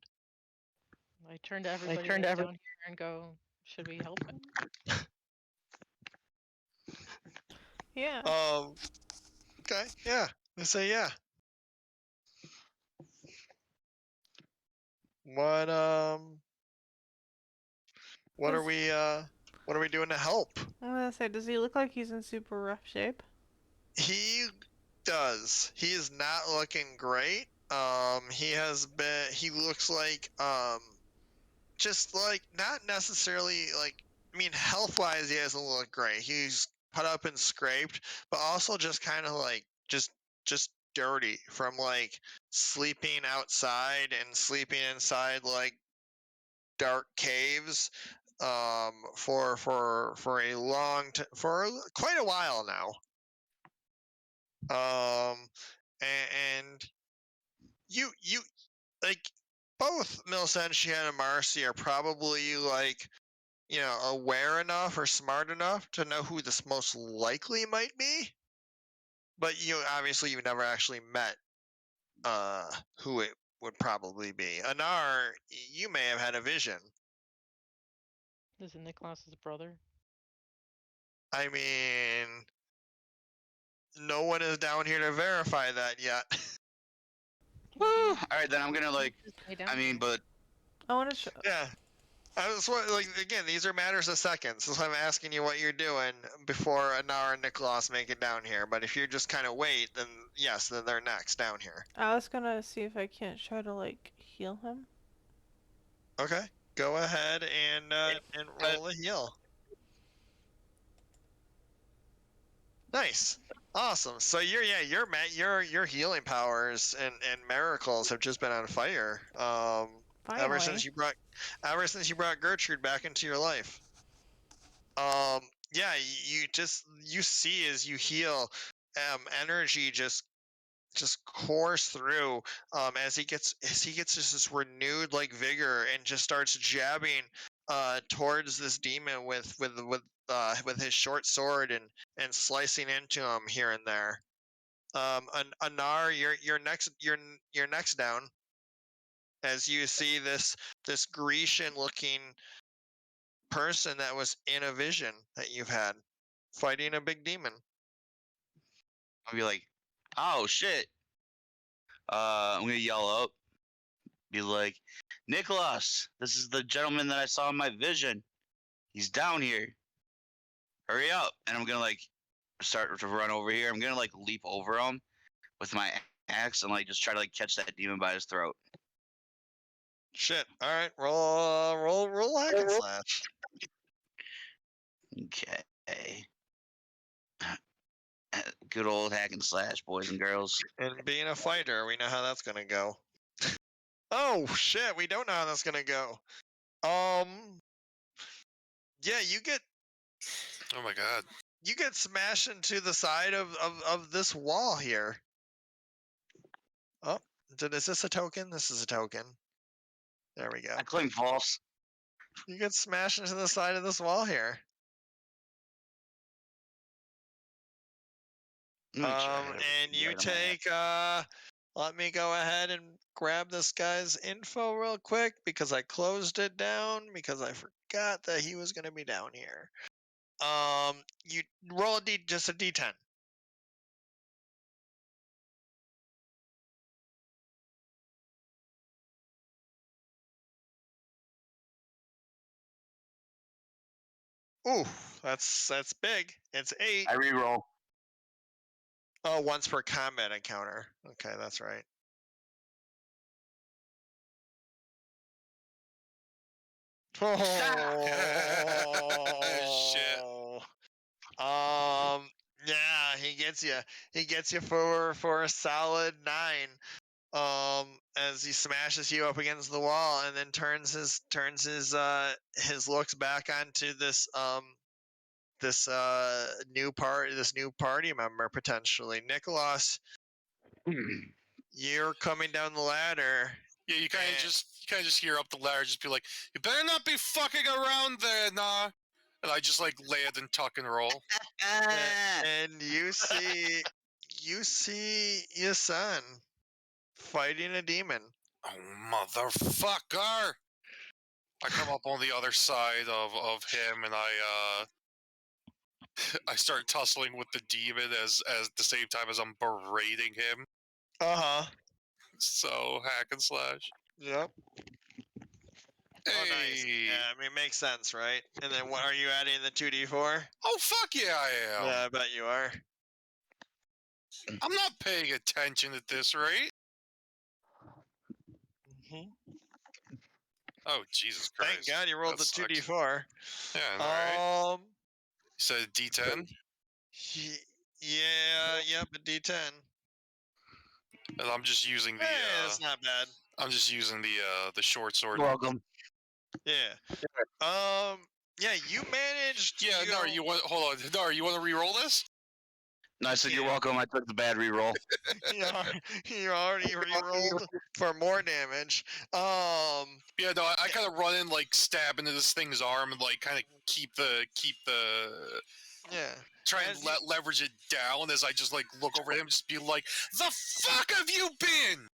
I turn to everybody down here and go, should we help him? Yeah. Okay, yeah. I say yeah. What are we doing to help? I'm gonna say, does he look like he's in super rough shape? He does. He is not looking great. He looks like just like not necessarily like. I mean, health-wise, he doesn't look great. He's cut up and scraped, but also just kind of like just dirty from like sleeping outside and sleeping inside like dark caves for a for quite a while now. And you like both Milsentia and Marcy are probably like aware enough or smart enough to know who this most likely might be, but obviously you never actually met who it would probably be. Anar, you may have had a vision. Is it Nicholas's brother? I mean, no one is down here to verify that yet. All right, then I'm gonna like. I mean, here. but I want to show. Yeah. I just want, like, again, these are matters of seconds. So I'm asking you what you're doing before Anar and Nicholas make it down here. But if you're just kind of wait, then yes, then they're next down here. I was gonna see if I can't try to like heal him. Okay, go ahead and roll a heal. Nice, awesome. So your healing powers and miracles have just been on fire. Finally. Ever since you brought Gertrude back into your life. Yeah, you see as you heal, energy just course through as he gets just this renewed like vigor and just starts jabbing towards this demon with his short sword and slicing into him here and there. Anar, you're next down as you see this Grecian looking person that was in a vision that you've had fighting a big demon. I'll be like, oh shit. I'm gonna yell up. Be like, Nicholas, this is the gentleman that I saw in my vision. He's down here. Hurry up. And I'm gonna like start to run over here. I'm gonna like leap over him with my axe and like just try to like catch that demon by his throat. Shit. All right, roll hack and slash. Okay. Good old hack and slash, boys and girls. And being a fighter, we know how that's gonna go. Oh shit, we don't know how that's gonna go. Yeah, you get. Oh my god. You get smashed into the side of this wall here. Oh, is this a token? This is a token. There we go. I claim false. You get smashed into the side of this wall here. And you take let me go ahead and grab this guy's info real quick because I closed it down because I forgot that he was gonna be down here. You roll just a D10. Ooh, that's big. It's 8. I reroll. Oh, once per combat encounter. Okay, that's right. Oh shit. Yeah, he gets you. He gets you for a solid 9. As he smashes you up against the wall and then turns his looks back onto this new party member potentially. Nicholas, you're coming down the ladder. Yeah, you kind of just hear up the ladder, just be like, "You better not be fucking around there, nah." And I just like land and tuck and roll. And you see your son fighting a demon. Oh motherfucker! I come up on the other side of him, and I start tussling with the demon as the same time as I'm berating him. So hack and slash. Yep. Hey. Oh, nice. Yeah, I mean, makes sense, right? And then what are you adding the 2d4? Oh fuck yeah, I am. Yeah, I bet you are. I'm not paying attention at this rate. Oh, Jesus Christ. Thank God you rolled That the sucks. 2d4. Yeah, alright. You Um, said D10? yeah, yep, a D10. And I'm just using the, Hey, that's not bad. I'm just using the short sword. You're welcome. Yeah. Yeah, you managed. Yeah, Nar, you want, hold on. Nar, you want to re-roll this? No, I said you're Yeah. welcome. I took the bad reroll. You already re-rolled for more damage. Yeah, no, I kind of run in, like, stab into this thing's arm and, like, kind of keep the, yeah. try and leverage it down as I just, like, look over at him and just be like, the fuck have you been?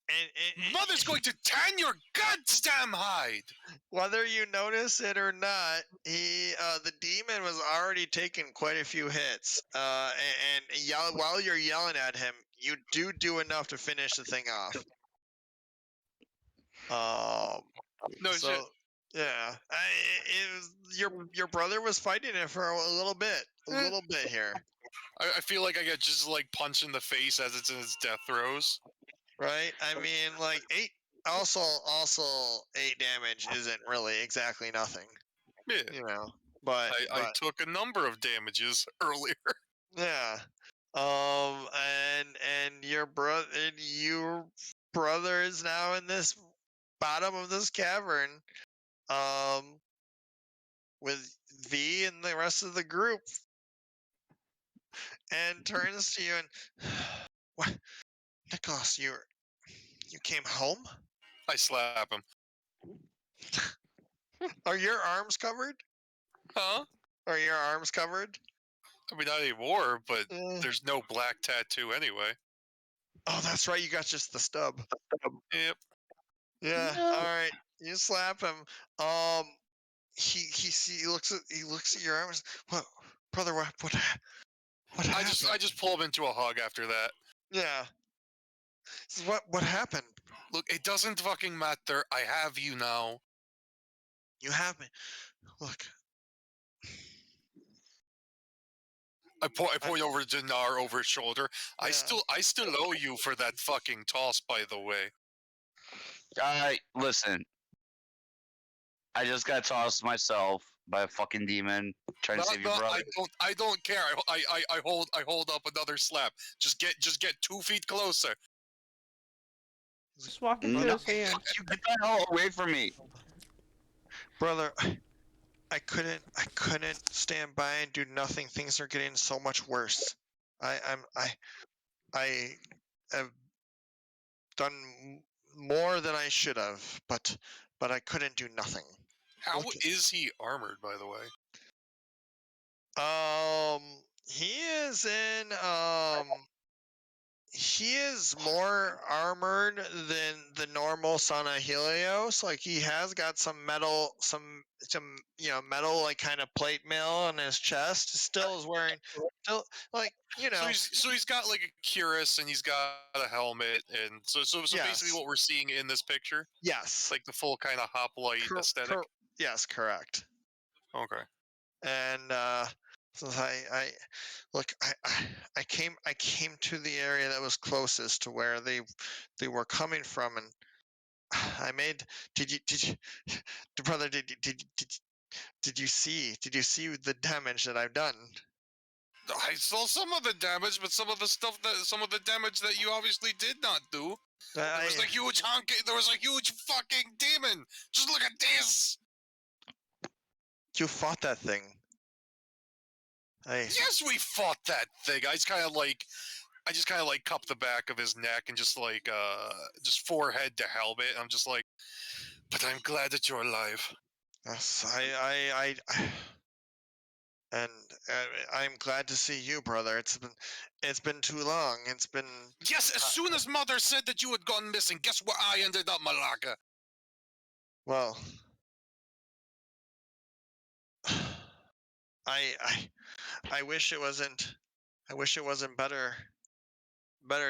And Mother's going to tan your goddamn hide! whether you notice it or not, the demon was already taking quite a few hits. While you're yelling at him, you do enough to finish the thing off. No So shit. yeah, your brother was fighting it for a little bit here, I feel like I get just, like, punched in the face as it's in its death throes. right? I mean, like 8. Also, 8 damage isn't really exactly nothing, Yeah. you know. But I took a number of damages earlier. yeah, and your brother is now in this bottom of this cavern, with V and the rest of the group, and turns to you and, what, Nicholas, you came home? I slap him. Are your arms covered? Huh? Are your arms covered? I mean, not anymore, but Uh, there's no black tattoo anyway. oh, that's right. You got just the stub. Yep. Yeah. No. All right. You slap him. He looks at your arms. What, brother? What happened? I just pull him into a hug after that. Yeah. So what happened? Look, it doesn't fucking matter. I have you now. You have me. Look. I point over to Nar over his shoulder. Yeah. I still owe you for that fucking toss, by the way. Listen. I just got tossed myself by a fucking demon trying to save your brother. I don't care. I hold up another slap. Just get 2 feet closer. Just walk into his hand. You get the hell away from me, Brother, I couldn't stand by and do nothing. Things are getting so much worse. I have done more than I should have, but I couldn't do nothing. How is he armored, by the way? He is in he is more armored than the normal son of Helios. Like, he has got some metal, metal, like, kind of plate mail on his chest. Still is wearing, like, So he's got like a cuirass and he's got a helmet, and so Yes. basically what we're seeing in this picture, Yes. like the full kind of hoplite aesthetic. Yes, correct. Okay. And so I came to the area that was closest to where they were coming from, and I made. Did you brother? Did you see the damage that I've done? I saw some of the damage, but some of the damage that you obviously did not do. There was a huge there was a huge fucking demon. Just look at this. You fought that thing. Yes, we fought that thing. I just kind of like cup the back of his neck and just like just forehead to helmet. I'm just like, but I'm glad that you're alive. Yes, and I'm glad to see you, brother. It's been too long. It's been. Yes, as soon as Mother said that you had gone missing, guess where I ended up, Malaka? Well, I wish it wasn't. I wish it wasn't better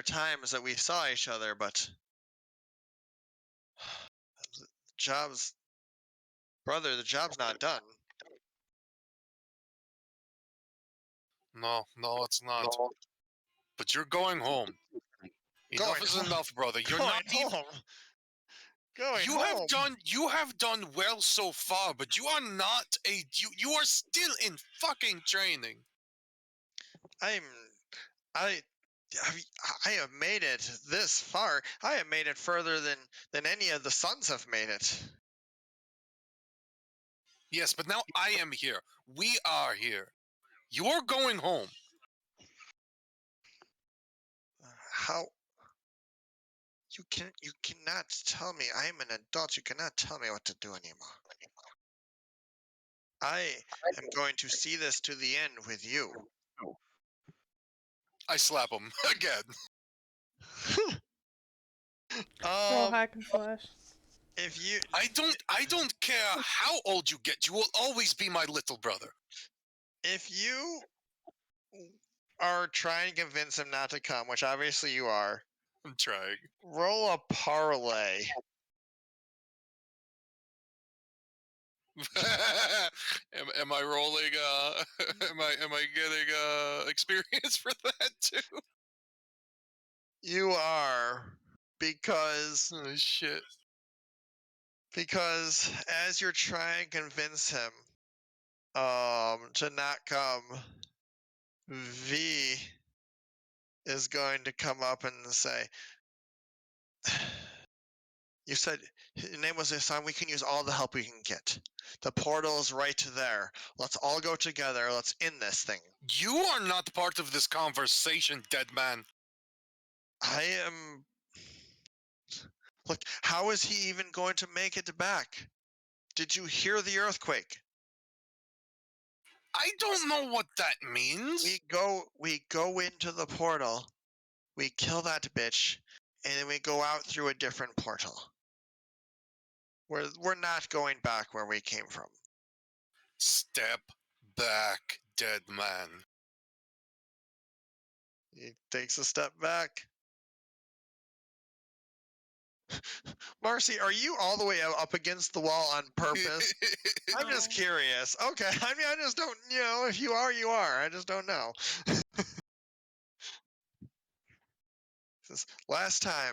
times that we saw each other, but the job's not done. No, it's not. No. But you're going home. Enough is enough, brother. You're not even. going You home. have done well so far, but you are not a you are still in fucking training. I I have made it this far. I have made it further than any of the sons have made it. Yes, but now I am here. We are here. You're going home. How? You cannot tell me. I am an adult. You cannot tell me what to do anymore. I am going to see this to the end with you. I slap him again. Roll hack and slash. If you I don't care how old you get. You will always be my little brother. if you are trying to convince him not to come, which obviously you are, I'm trying. roll a parlay. am I rolling? Am I getting experience for that too? You are because Oh shit! as you're trying to convince him to not come, V is going to come up and say, you said your name was Hassan. We can use all the help we can get. The portal is right there. Let's all go together. Let's end this thing. You are not part of this conversation, dead man. I am. Look, how is he even going to make it back? Did you hear the earthquake? I don't know what that means. We go into the portal. We kill that bitch, and then we go out through a different portal. We're not going back where we came from. Step back, dead man. He takes a step back. Marcy, are you all the way up against the wall on purpose? I'm just curious. Okay, I mean, I just don't, if you are, you are. I just don't know. Last time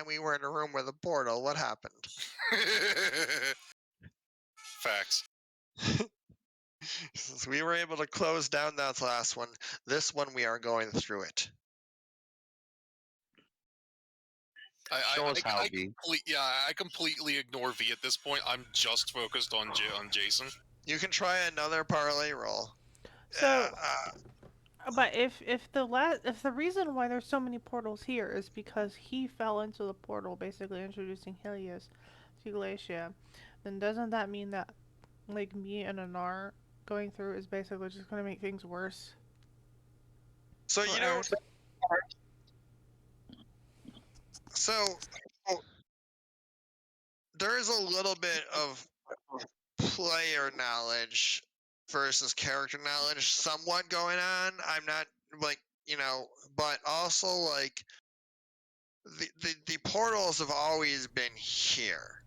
we were in a room with a portal, what happened? Facts. Since we were able to close down that last one, this one we are going through it. I completely ignore V at this point. I'm just focused on Jason. You can try another parlay roll. So, but if the reason why there's so many portals here is because he fell into the portal, basically introducing Helios to Glacia, then doesn't that mean that, like, me and Anar going through is basically just going to make things worse? So So there is a little bit of player knowledge versus character knowledge somewhat going on. I'm not but also like the portals have always been here.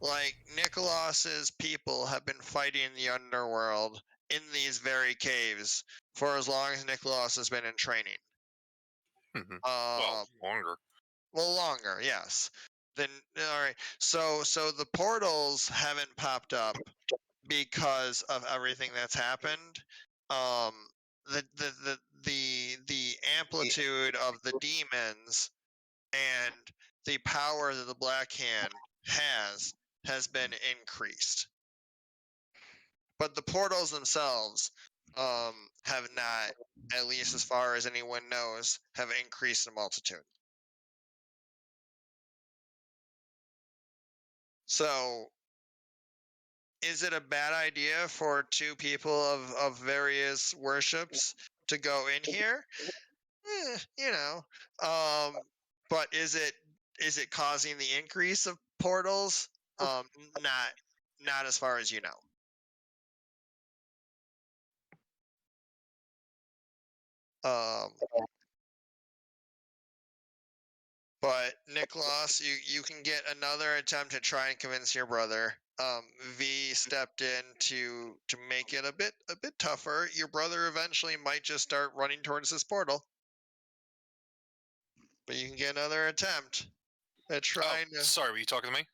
Like Nicholas's people have been fighting the underworld in these very caves for as long as Nicholas has been in training. Well, longer. Well, longer, yes. Then all right. So the portals haven't popped up because of everything that's happened. The amplitude of the demons and the power that the Black Hand has been increased. But the portals themselves have not, at least as far as anyone knows, have increased in multitude. So, is it a bad idea for two people of various worships to go in here? But is it causing the increase of portals? Not as far as you know. But Nicholas, you can get another attempt to try and convince your brother. V stepped in to make it a bit tougher. Your brother eventually might just start running towards this portal. But you can get another attempt. trying to. Sorry, were you talking to me?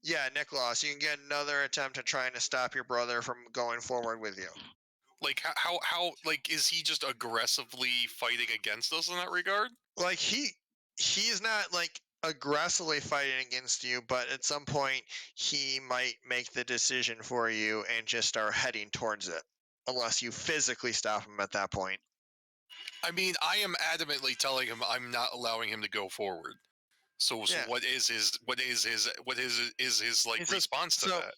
Yeah, Nicholas, you can get another attempt at trying to stop your brother from going forward with you. Like how like is he just aggressively fighting against us in that regard? Like he's not like aggressively fighting against you, but at some point he might make the decision for you and just start heading towards it, unless you physically stop him at that point. I mean, I am adamantly telling him I'm not allowing him to go forward. So Yeah. what is his like He says, response to that?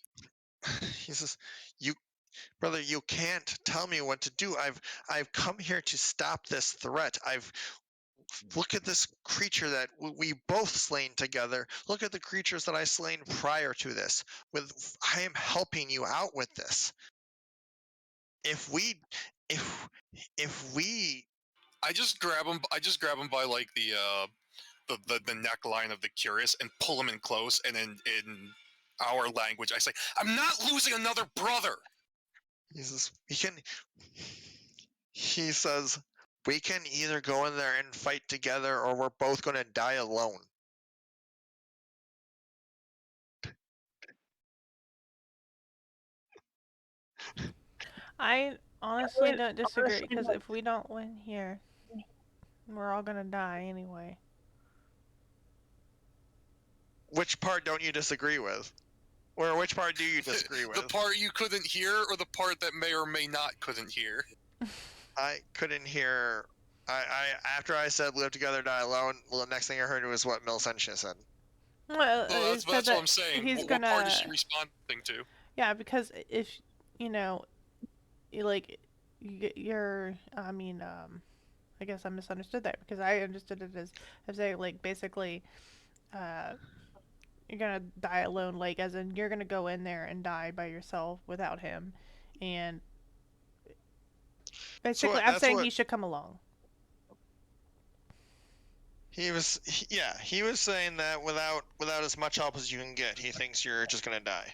He says, Brother, you can't tell me what to do. I've come here to stop this threat. Look at this creature that we both slain together. Look at the creatures that I slain prior to this. I am helping you out with this. If we I just grab him by like the neckline of the curious and pull him in close, and then in our language I say, I'm not losing another brother. He says, we can either go in there and fight together, or we're both going to die alone. I honestly don't disagree, because if we don't win here, we're all gonna die anyway. Which part don't you disagree with? Or which part do you disagree with? The part you couldn't hear, or the part that may or may not couldn't hear? I couldn't hear. After I said live together, die alone, well, the next thing I heard was what Milsentia said. Well, that's what I'm saying. What part is she responding to? Yeah, because if you know, I mean, I guess I misunderstood that, because I understood it as saying, like, basically, you're gonna die alone, like, as in you're gonna go in there and die by yourself without him, and basically, I'm saying he should come along. He was saying that without as much help as you can get, he thinks you're just gonna die.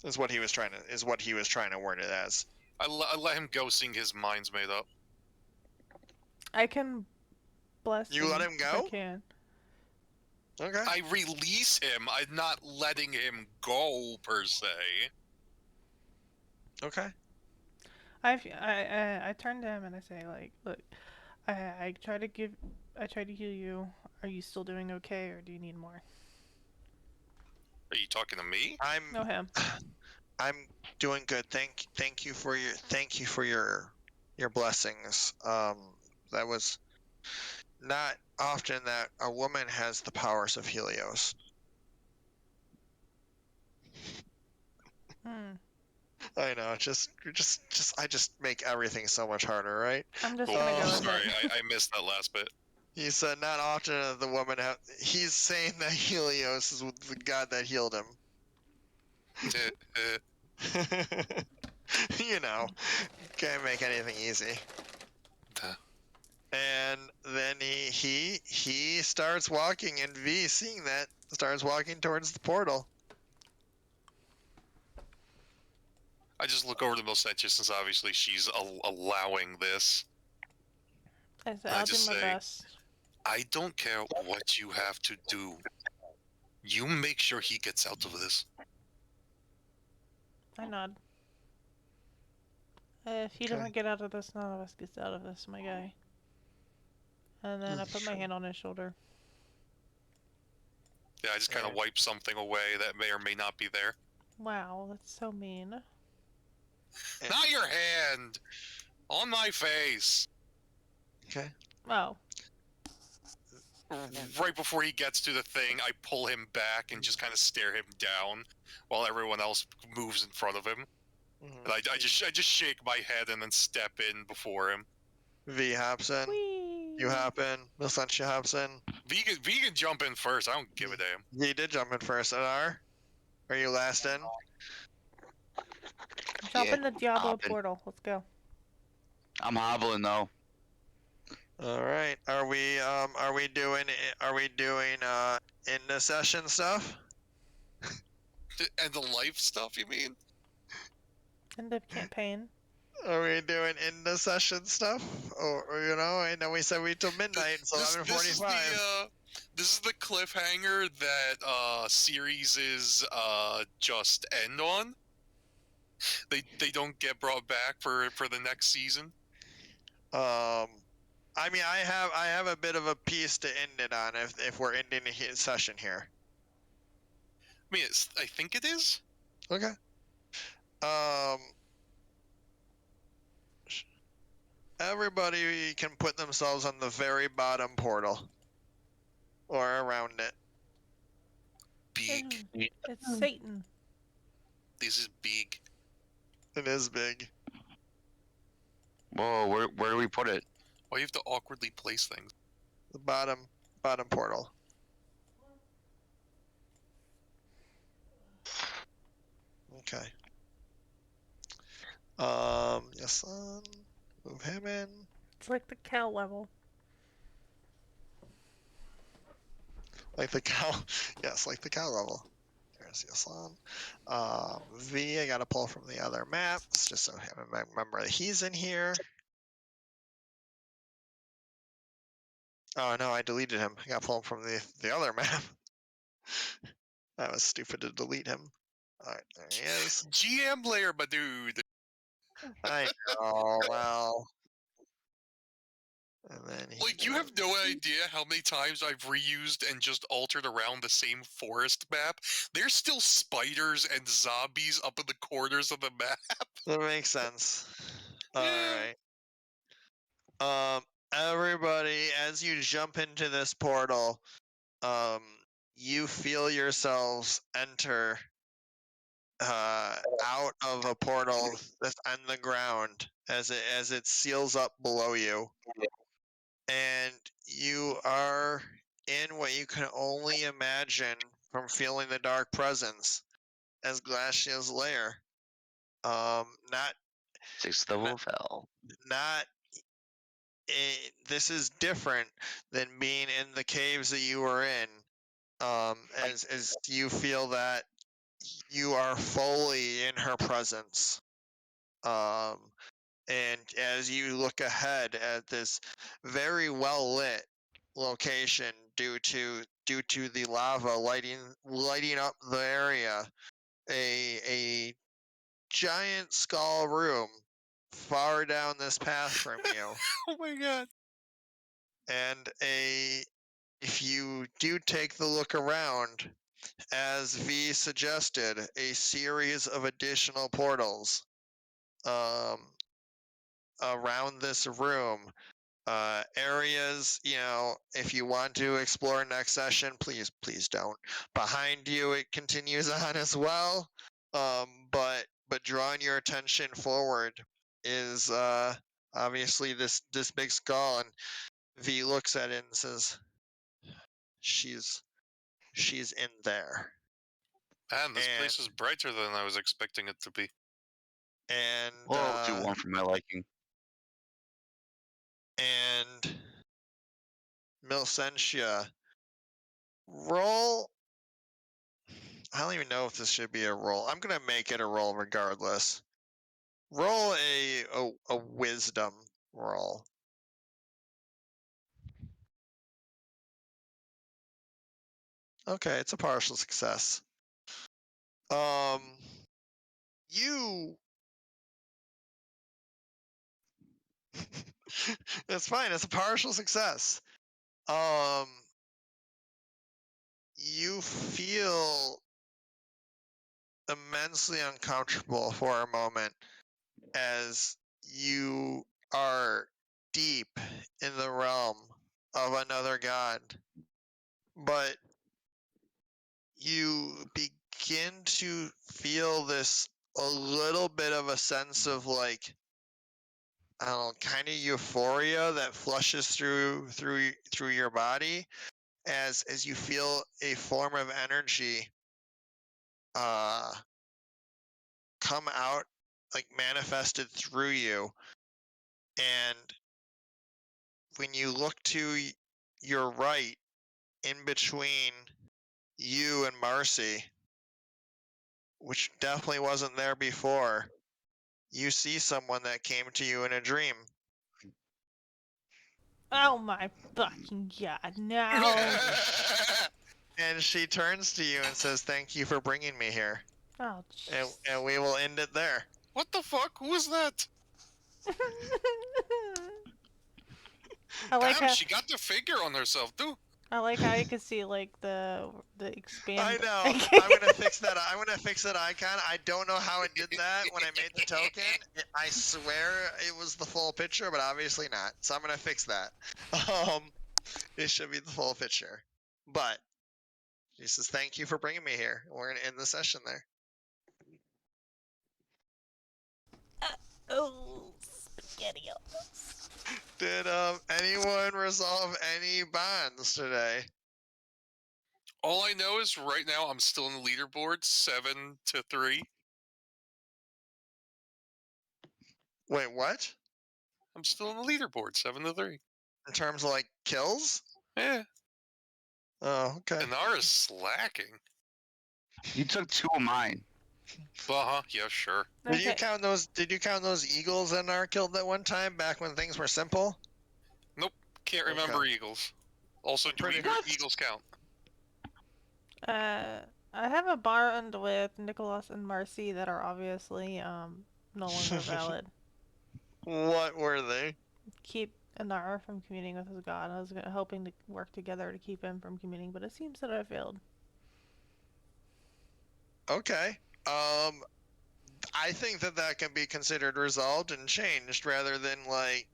Is what he was trying to word it as. I let him go, seeing his mind's made up. I can bless you. Let him go? I can. Okay. I release him. I'm not letting him go per se. Okay. I turn to him and I say, like, look, I try to heal you. Are you still doing okay, or do you need more? Are you talking to me? No, him. I'm doing good. Thank you for your blessings. That was not often that a woman has the powers of Helios. I know, I just make everything so much harder, right? I'm just gonna go with sorry, I missed that last bit. He said not often the woman he's saying that Helios is the god that healed him. You know, can't make anything easy. And then he starts walking, and V, seeing that, starts walking towards the portal. I just look over to Milsentia, since obviously she's allowing this. I'll do my best. I don't care what you have to do. You make sure he gets out of this. I nod. If he doesn't get out of this, none of us gets out of this, my guy. And then I put my hand on his shoulder. Yeah, I just kind of wipe something away that may or may not be there. Wow, that's so mean. Not your hand! On my face! Okay. Oh. Right before he gets to the thing, I pull him back and just kind of stare him down while everyone else moves in front of him. And I just shake my head and then step in before him. V hops in. Whee! You hop in. Milsentia hops in. V can jump in first. I don't give a damn. V did jump in first. Anar, are you last in? Jump in the Diablo portal. Let's go. I'm hobbling though. All right. Are we doing in the session stuff? And the life stuff, you mean? End of campaign. Are we doing in the session stuff? Or you know, I know we said we till midnight, so 11:45. This is the cliffhanger that series is just end on. They don't get brought back for the next season. I mean, I have a bit of a piece to end it on if we're ending a session here. I mean, I think it is. Okay. Everybody can put themselves on the very bottom portal. Or around it. Big. It's Satan. This is big. It is big. Whoa, where do we put it? Why do you have to awkwardly place things? The bottom portal. Okay. Yes, move him in. It's like the cow level. Like the cow. Yes, like the cow level. There's Yaslan. V, I gotta pull from the other maps, just so I remember that he's in here. Oh no, I deleted him. I gotta pull him from the other map. That was stupid to delete him. Alright, there he is. GM player, my dude. I know, well. And then Like, you have no idea how many times I've reused and just altered around the same forest map. There's still spiders and zombies up in the corners of the map. That makes sense. Yeah. Alright. Everybody, as you jump into this portal, you feel yourselves enter out of a portal that's on the ground as it seals up below you. And you are in what you can only imagine from feeling the dark presence as Glacia's lair. Not Sixth level of hell. not this is different than being in the caves that you were in. As you feel that you are fully in her presence. And as you look ahead at this very well lit location due to the lava lighting up the area, a giant skull room far down this path from you. Oh my god. And if you do take the look around, as V suggested, a series of additional portals around this room. Areas, if you want to explore next session, please don't. Behind you, it continues on as well. But drawing your attention forward is obviously this big skull, and V looks at it and says, "She's in there." Man, this place is brighter than I was expecting it to be. And Well, too warm for my liking. And Milsentia, roll. I don't even know if this should be a roll. I'm gonna make it a roll regardless. Roll a wisdom roll. Okay, it's a partial success. You. It's fine. It's a partial success. You feel immensely uncomfortable for a moment as you are deep in the realm of another god. But you begin to feel this a little bit of a sense of like, I don't know, kind of euphoria that flushes through your body as you feel a form of energy come out, like manifested through you. And when you look to your right, in between you and Marcy, which definitely wasn't there before, you see someone that came to you in a dream. Oh my fucking god, no! And she turns to you and says, "Thank you for bringing me here." Oh, And we will end it there. What the fuck? Who was that? I like Damn, how she got the figure on herself too. you can see like the expand. I know. I'm gonna fix that. I'm gonna fix that icon. I don't know how it did that when I made the token. I swear it was the full picture, but obviously not. So I'm gonna fix that. It should be the full picture. But he says, "Thank you for bringing me here." We're gonna end the session there. Oh, spaghettios. Did anyone resolve any bonds today? All I know is right now I'm still in the leaderboard, 7-3. Wait, what? I'm still in the leaderboard, 7-3. In terms of like kills? Yeah. Oh, okay. Inara's slacking. You took 2 of mine. Yeah, sure. Did you count those? Did you count those eagles that Nar killed that one time back when things were simple? Nope, can't remember eagles. Also, do eagles count? I have a bond with Nicholas and Marcy that are obviously no longer valid. What were they? Keep Inara from communing with his god. I was hoping to work together to keep him from communing, but it seems that I failed. Okay. I think that can be considered resolved and changed rather than like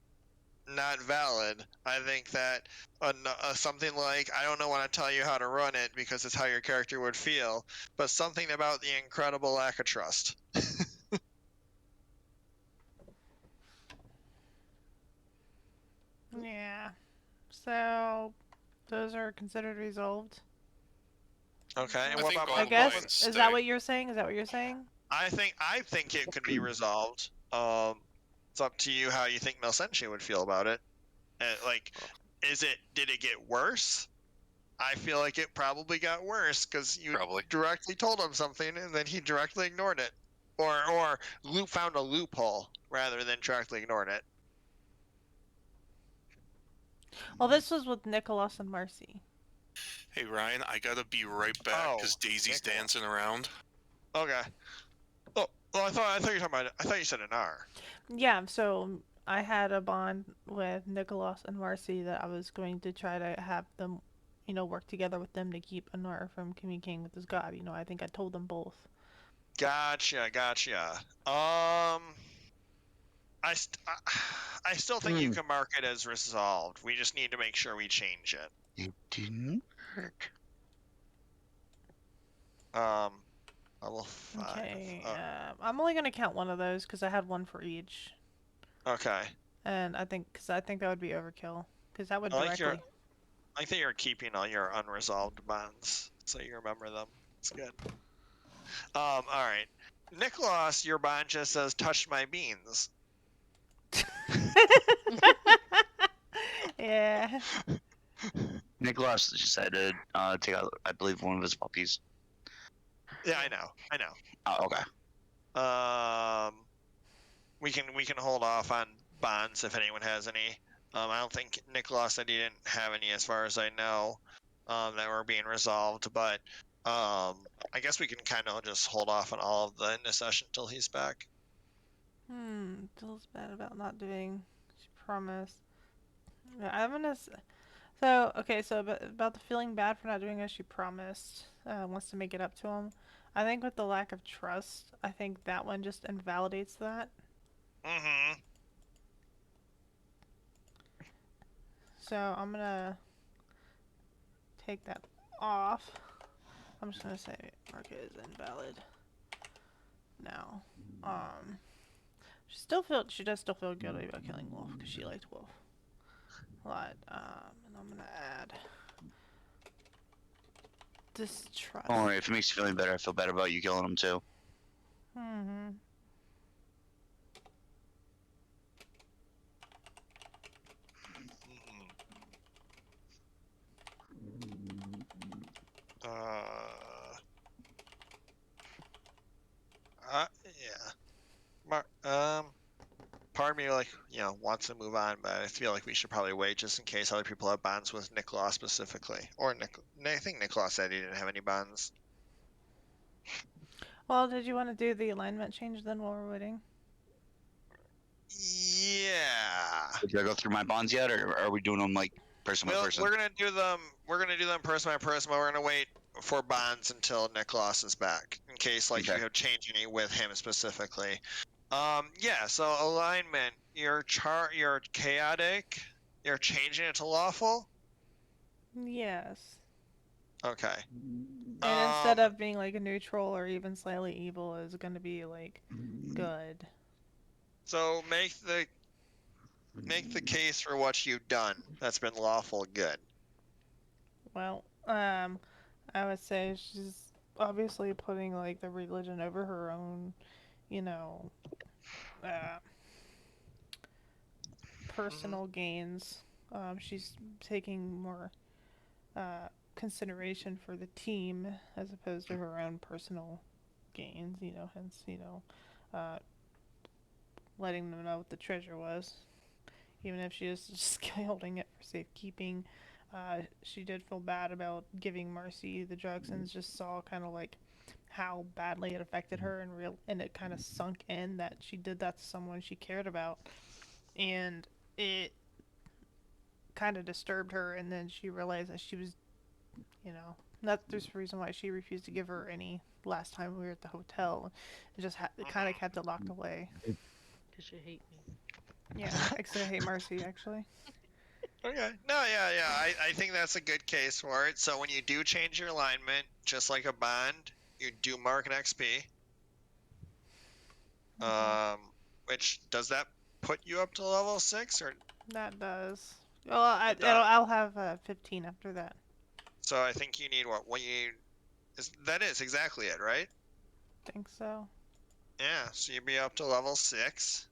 not valid. I think that something like, I don't know want to tell you how to run it because it's how your character would feel, but something about the incredible lack of trust. Yeah. So those are considered resolved. Okay. And what about I guess is that what you're saying? Is that what you're saying? I think it could be resolved. It's up to you how you think Melsentia would feel about it. Like, did it get worse? I feel like it probably got worse because you directly told him something and then he directly ignored it, or found a loophole rather than directly ignored it. Well, this was with Nicholas and Marcy. Hey Ryan, I gotta be right back because Daisy's dancing around. Okay. Oh, I thought you were talking about. I thought you said an R. Yeah. So I had a bond with Nicholas and Marcy that I was going to try to have them, work together with them to keep Anora from communicating with his god. I think I told them both. Gotcha. I still think you can mark it as resolved. We just need to make sure we change it. It didn't work. Level 5. Okay. I'm only gonna count one of those because I had one for each. Okay. And I think that would be overkill because that would I directly. like that you're keeping all your unresolved bonds, so you remember them. It's good. All right. Nicholas, your bond just says "touched my beans." Yeah. Nicholas just had to take out, I believe, one of his puppies. Yeah, I know. Oh, okay. We can hold off on bonds if anyone has any. I don't think Nicholas said he didn't have any, as far as I know, that were being resolved. But I guess we can kind of just hold off on all of the end of session until he's back. Feels bad about not doing. She promised. I'm gonna. So about the feeling bad for not doing as she promised. Wants to make it up to him. I think with the lack of trust, I think that one just invalidates that. Mm-hmm. So I'm gonna take that off. I'm just gonna say mark it as invalid. Now, she does still feel guilty about killing Wolf because she liked Wolf a lot. And I'm gonna add distrust. Don't worry, if it makes you feeling better, I feel better about you killing him too. Mm-hmm. Yeah. part of me wants to move on, but I feel like we should probably wait just in case other people have bonds with Nicholas specifically. Or I think Nicholas said he didn't have any bonds. Well, did you want to do the alignment change then while we're waiting? Yeah. Did I go through my bonds yet, or are we doing them like person by person? We're gonna do them. We're gonna do them person by person, but we're gonna wait for bonds until Nicholas is back, in case you have changed any with him specifically. Yeah. So alignment. Your chaotic. You're changing it to lawful. Yes. Okay. And instead of being like a neutral or even slightly evil, is going to be like good. So make the case for what you've done that's been lawful good. Well, I would say she's obviously putting like the religion over her own, personal gains. She's taking more consideration for the team as opposed to her own personal gains, hence, letting them know what the treasure was. Even if she is just holding it for safekeeping. She did feel bad about giving Marcy the drugs and just saw kind of like how badly it affected her and it kind of sunk in that she did that to someone she cared about. And it kind of disturbed her, and then she realized that she was, there's a reason why she refused to give her any last time we were at the hotel. It just kind of kept it locked away. Because you hate me. Yeah, actually I hate Marcy, actually. Okay. No, yeah. I think that's a good case for it. So when you do change your alignment, just like a bond, you do mark an XP. Which, does that put you up to level 6 or? That does. Well, I'll have 15 after that. So I think you need that is exactly it, right? Think so. Yeah, so you'd be up to level 6.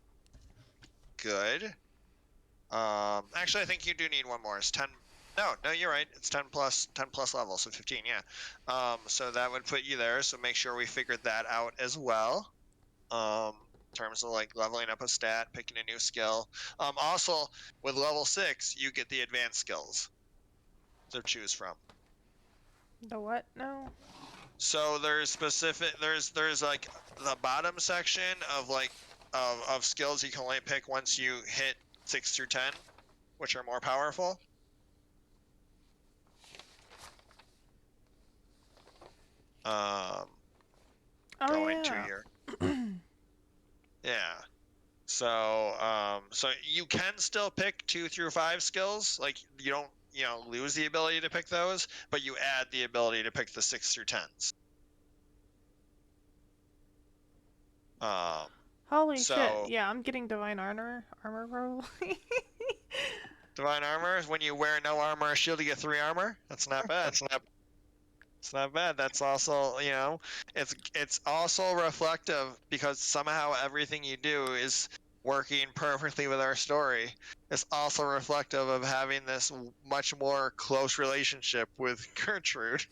Good. Actually, I think you do need one more. It's 10. No, you're right. It's 10 plus levels, so 15. Yeah. So that would put you there. So make sure we figured that out as well. In terms of like leveling up a stat, picking a new skill. Also with level 6, you get the advanced skills to choose from. The what? No. So there's like the bottom section of like of skills you can only pick once you hit 6 through 10, which are more powerful. Going to your yeah. So so you can still pick 2 through 5 skills. Like you don't lose the ability to pick those, but you add the ability to pick the 6 through 10s. Holy shit! Yeah, I'm getting divine armor probably. Divine armor is when you wear no armor or shield, you get 3 armor. That's not bad. It's not bad. That's also it's also reflective because somehow everything you do is working perfectly with our story. It's also reflective of having this much more close relationship with Gertrude.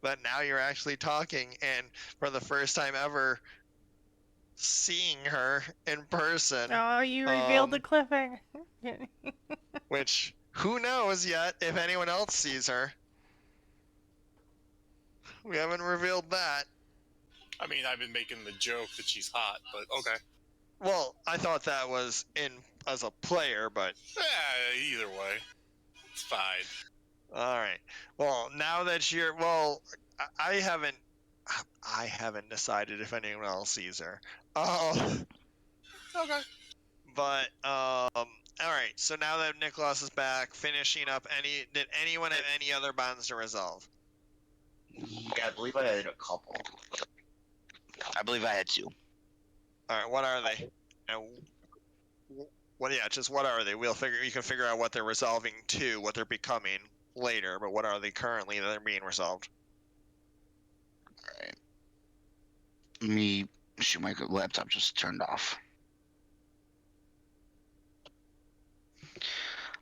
But now you're actually talking, and for the first time ever, seeing her in person. Oh, you revealed the cliffhanger. Which, who knows yet if anyone else sees her. We haven't revealed that. I mean, I've been making the joke that she's hot, but okay. Well, I thought that was as a player, but... Yeah, either way. It's fine. Alright. Well, now that you're... Well, I haven't decided if anyone else sees her. Okay. But, alright. So now that Nicholas is back, finishing up did anyone have any other bonds to resolve? Yeah, I believe I had a couple. I believe I had 2. Alright, what are they? What are they? You can figure out what they're resolving to, what they're becoming later, but what are they currently that are being resolved? Alright. Let me shoot, my laptop just turned off.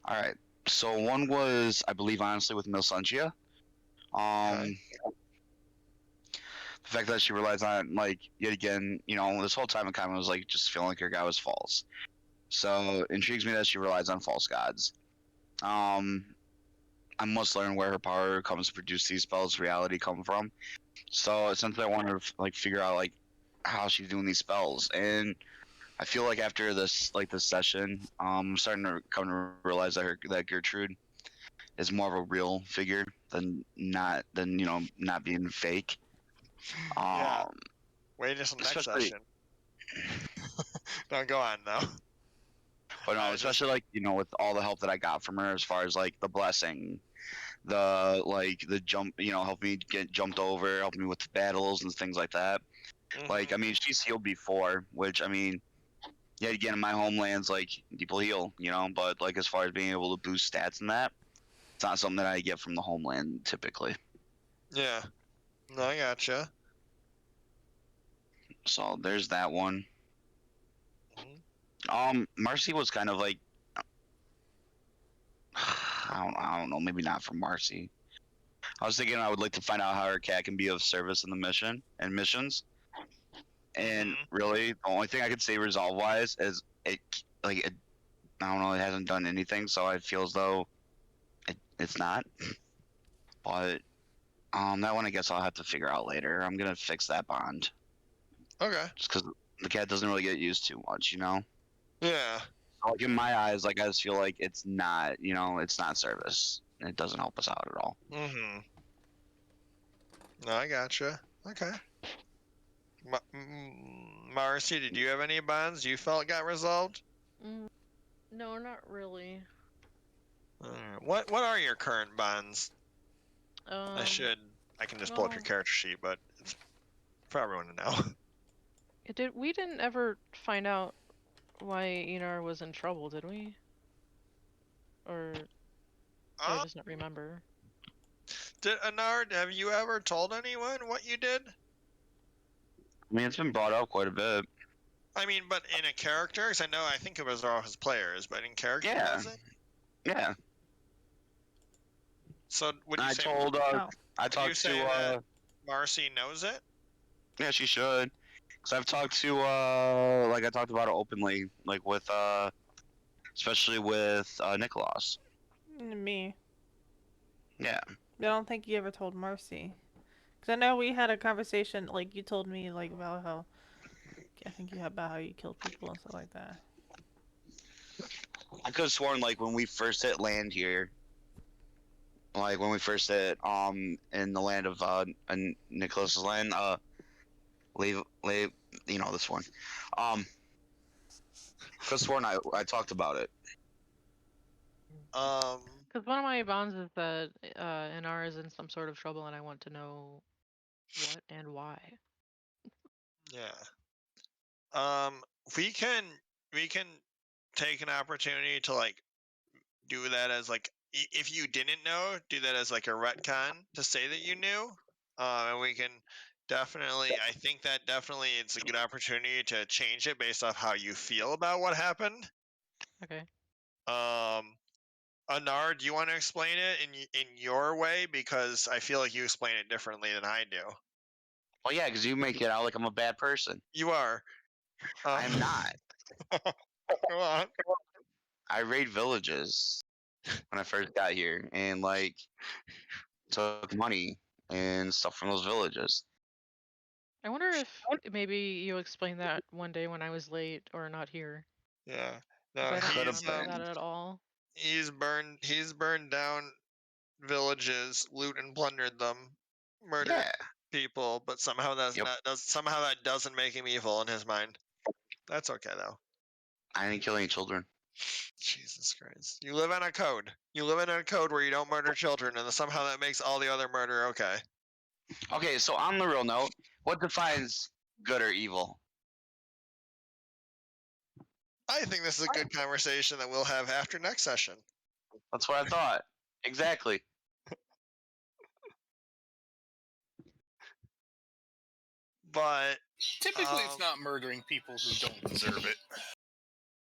Alright. So one was, I believe honestly, with Milsangia. Okay. The fact that she relies on, like, yet again, you know, this whole time in common was like just feeling like her guy was false. So it intrigues me that she relies on false gods. I must learn where her power comes to produce these spells reality come from. So essentially, I want to like figure out like how she's doing these spells, and I feel like after this session, I'm starting to come to realize that Gertrude is more of a real figure than not being fake. Yeah. Wait until next especially- session. Don't go on though. But no, especially like with all the help that I got from her as far as like the blessing, the jump, help me get jumped over, help me with the battles and things like that. Like, I mean, she's healed before, which, I mean, yet again, in my homelands, like, people heal, but, like, as far as being able to boost stats and that, it's not something that I get from the homeland, typically. Yeah. No, I gotcha. So, there's that one. Marcy was kind of like, I don't know, maybe not from Marcy. I was thinking I would like to find out how her cat can be of service in the missions. And really, the only thing I could say resolve-wise is I don't know, it hasn't done anything, so I feel as though it's not. But that one I guess I'll have to figure out later. I'm gonna fix that bond. Okay. Just because the cat doesn't really get used too much, Yeah. So, like in my eyes, like I just feel like it's not, it's not service. It doesn't help us out at all. Mm-hmm. No, I gotcha. Okay. Marcy, did you have any bonds you felt got resolved? No, not really. What are your current bonds? I can just pull up your character sheet, but it's for everyone to know. We didn't ever find out why Enar was in trouble, did we? Or I just not remember. Anard, have you ever told anyone what you did? I mean, it's been brought up quite a bit. I mean, but in a character? Because I think it was all his players, but in character, was it? Yeah. So, would you I say... I talked to... Marcy knows it? Yeah, she should. Because I've talked to, I talked about it openly, like with, especially with, Nicholas. Me. Yeah. I don't think you ever told Marcy. Because I know we had a conversation, like, you told me, like, about how... I think about how you killed people and stuff like that. I could have sworn, like, when we first hit land here, like, when we first hit, in the land of, Nicholas's land, leave, this one. I could have sworn I talked about it. Because one of my bonds is that Inar is in some sort of trouble, and I want to know what and why. Yeah. We can take an opportunity to like do that as like if you didn't know, do that as like a retcon to say that you knew. And we can definitely, I think that definitely it's a good opportunity to change it based off how you feel about what happened. Okay. Anar, do you want to explain it in your way? Because I feel like you explain it differently than I do. Well, yeah, because you make it out like I'm a bad person. You are. I'm not. Go on. I raid villages when I first got here, and like took money and stuff from those villages. I wonder if maybe you explained that one day when I was late or not here. Yeah. No, I don't Could've remember been. that at all. He's burned down villages, loot and plundered them, murdered people, but somehow somehow that doesn't make him evil in his mind. That's okay though. I didn't kill any children. Jesus Christ. You live on a code. You live in a code where you don't murder children, and somehow that makes all the other murder okay. Okay, so on the real note, what defines good or evil? I think this is a good conversation that we'll have after next session. That's what I thought. Exactly. But typically it's not murdering people who don't deserve it.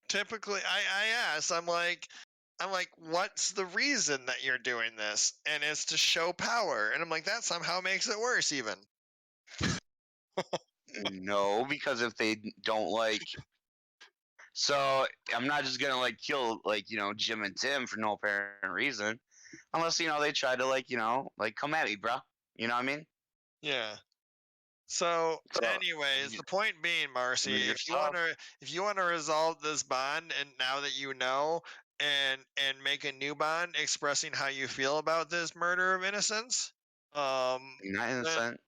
Typically, I ask, I'm like, what's the reason that you're doing this? And it's to show power. And I'm like, that somehow makes it worse even. No, because if they don't like, so I'm not just gonna like kill Jim and Tim for no apparent reason, unless they try to like come at me, bro. You know what I mean? Yeah. So, So anyways, the point being, Marcy, your if you stuff. want to resolve this bond, and now that you know, and make a new bond expressing how you feel about this murder of innocence, You're not then, innocent.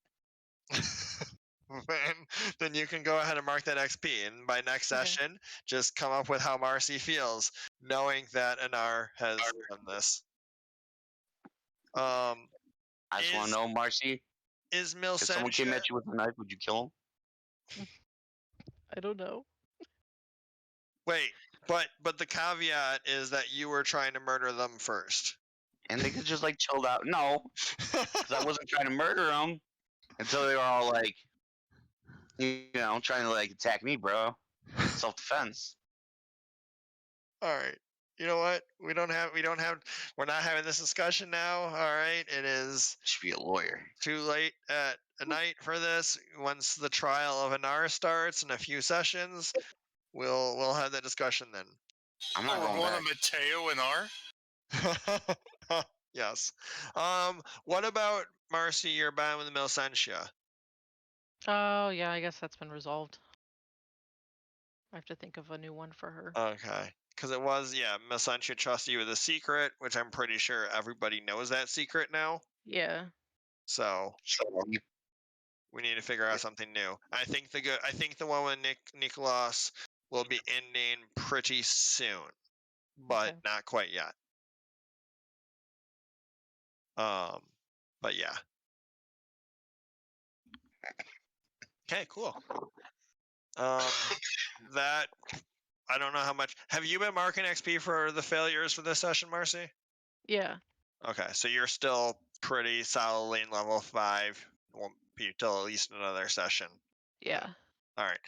then you can go ahead and mark that XP, and by next Okay. session, just come up with how Marcy feels, knowing that Anar has done this. I just want to know, Marcy, Is if someone came Milsentia? at you with a knife, would you kill him? I don't know. Wait, but the caveat is that you were trying to murder them first. And they could just like chilled out. No, because I wasn't trying to murder them until they were all like, trying to like attack me, bro. Self defense. All right. You know what? We're not having this discussion now. All right. It is Should be a lawyer. too late at night for this. Once the trial of Anar starts in a few sessions, we'll have that discussion then. I'm not we're going going back. to Mateo and R. Yes. What about Marcy? You're bound with the Milsentia. Oh, yeah, I guess that's been resolved. I have to think of a new one for her. Okay. Because it was, Milsentia trusts you with a secret, which I'm pretty sure everybody knows that secret now. Yeah. So we need to figure out something new. I think the one with Nicholas will be ending pretty soon, but Okay. not quite yet. But yeah. Okay, cool. That I don't know how much. Have you been marking XP for the failures for this session, Marcy? Yeah. Okay, so you're still pretty solidly in level 5. Won't be till at least another session. Yeah. All right.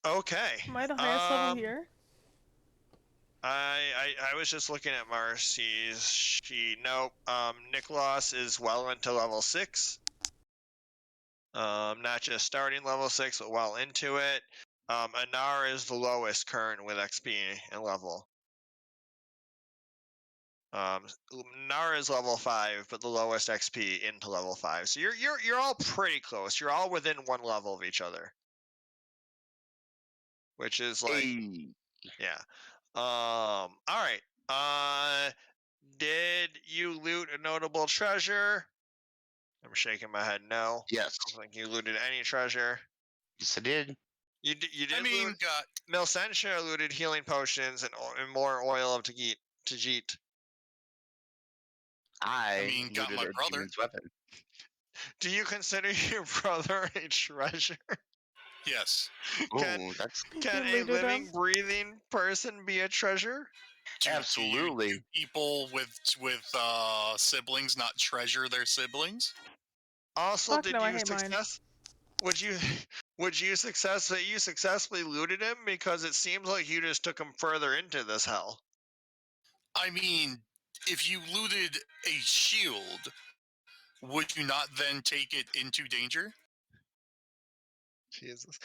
Okay. Am I the highest level here? I was just looking at Marcy's sheet. Nope. Nicholas is well into level 6. Not just starting level 6, but well into it. Anar is the lowest current with XP and level. Nara is level 5, but the lowest XP into level 5. So you're all pretty close. You're all within one level of each other, which is like, yeah. All right. Did you loot a notable treasure? I'm shaking my head. No. Yes. I don't think you looted any treasure. Yes, I did. You did. I mean, loot. Milsentia looted healing potions and more oil of Tajit. I mean, got my brother. demon's weapon. Do you consider your brother a treasure? Yes. Can a living, breathing person be a treasure? Absolutely. Do people with siblings not treasure their siblings? Also, would you successfully looted him, because it seems like you just took him further into this hell. I mean, if you looted a shield, would you not then take it into danger? Jesus.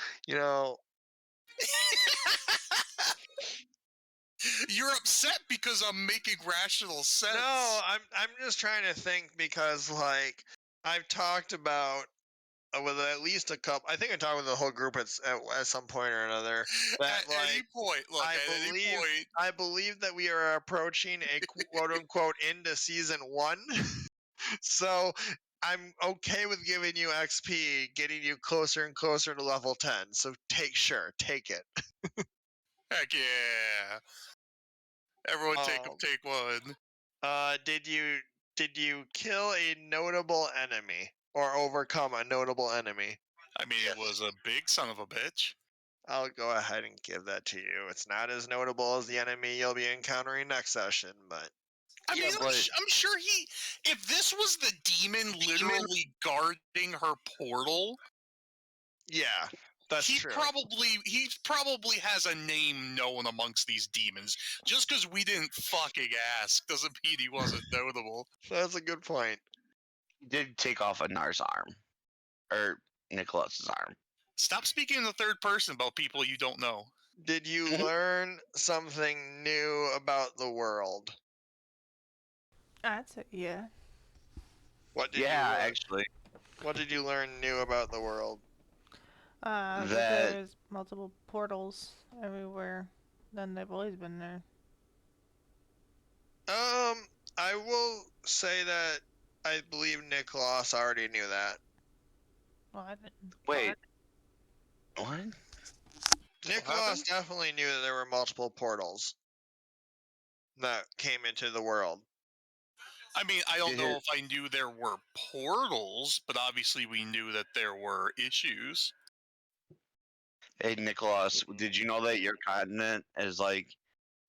You're upset because I'm making rational sense. No, I'm just trying to think, because like I've talked about with at least a couple. I think I talked with the whole group at some point or another. That, at any point, look. I believe that we are approaching a quote unquote into season 1. So I'm okay with giving you XP, getting you closer and closer to level 10. So take it. Heck yeah! Everyone take one. Did you kill a notable enemy or overcome a notable enemy? I mean, it was a big son of a bitch. I'll go ahead and give that to you. It's not as notable as the enemy you'll be encountering next session, but I mean, I'm sure if this was the demon literally guarding her portal, yeah, that's true. He probably has a name known amongst these demons. Just because we didn't fucking ask doesn't mean he wasn't notable. That's a good point. He did take off Anar's arm. or Nicholas's arm. Stop speaking in the third person about people you don't know. Did you learn something new about the world? I'd say yeah. What did Yeah, you learn? actually, What did you learn new about the world? That that there's multiple portals everywhere. Then they've always been there. I will say that I believe Nicholas already knew that. Well, I didn't. wait, what? Nicholas definitely knew that there were multiple portals that came into the world. I mean, I don't know if I knew there were portals, but obviously we knew that there were issues. Hey, Nicholas, did you know that your continent is like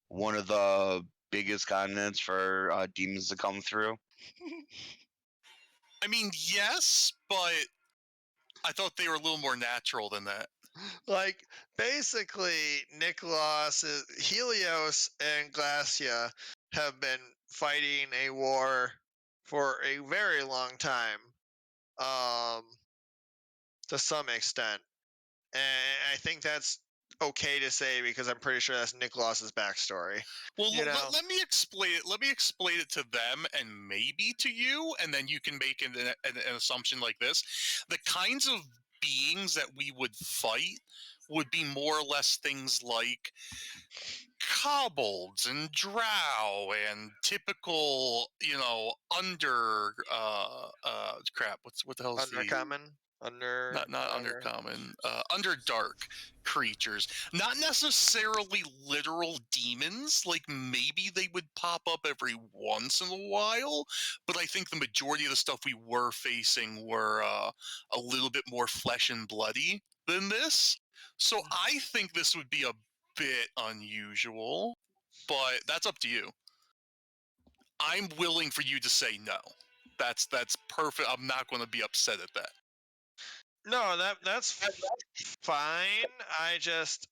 one of the biggest continents for demons to come through? I mean, yes, but I thought they were a little more natural than that. Like, basically, Helios and Glacia have been fighting a war for a very long time, to some extent. And I think that's okay to say because I'm pretty sure that's Nicholas's backstory. Well, You know? let me explain it. Let me explain it to them and maybe to you, and then you can make an assumption like this. The kinds of beings that we would fight would be more or less things like kobolds and drow and typical, crap. What the hell is Undercommon? not undercommon, underdark creatures, not necessarily literal demons. Like maybe they would pop up every once in a while, but I think the majority of the stuff we were facing were a little bit more flesh and bloody than this. So I think this would be a bit unusual, but that's up to you. I'm willing for you to say no. That's perfect. I'm not going to be upset at that. No, that's fine. I just,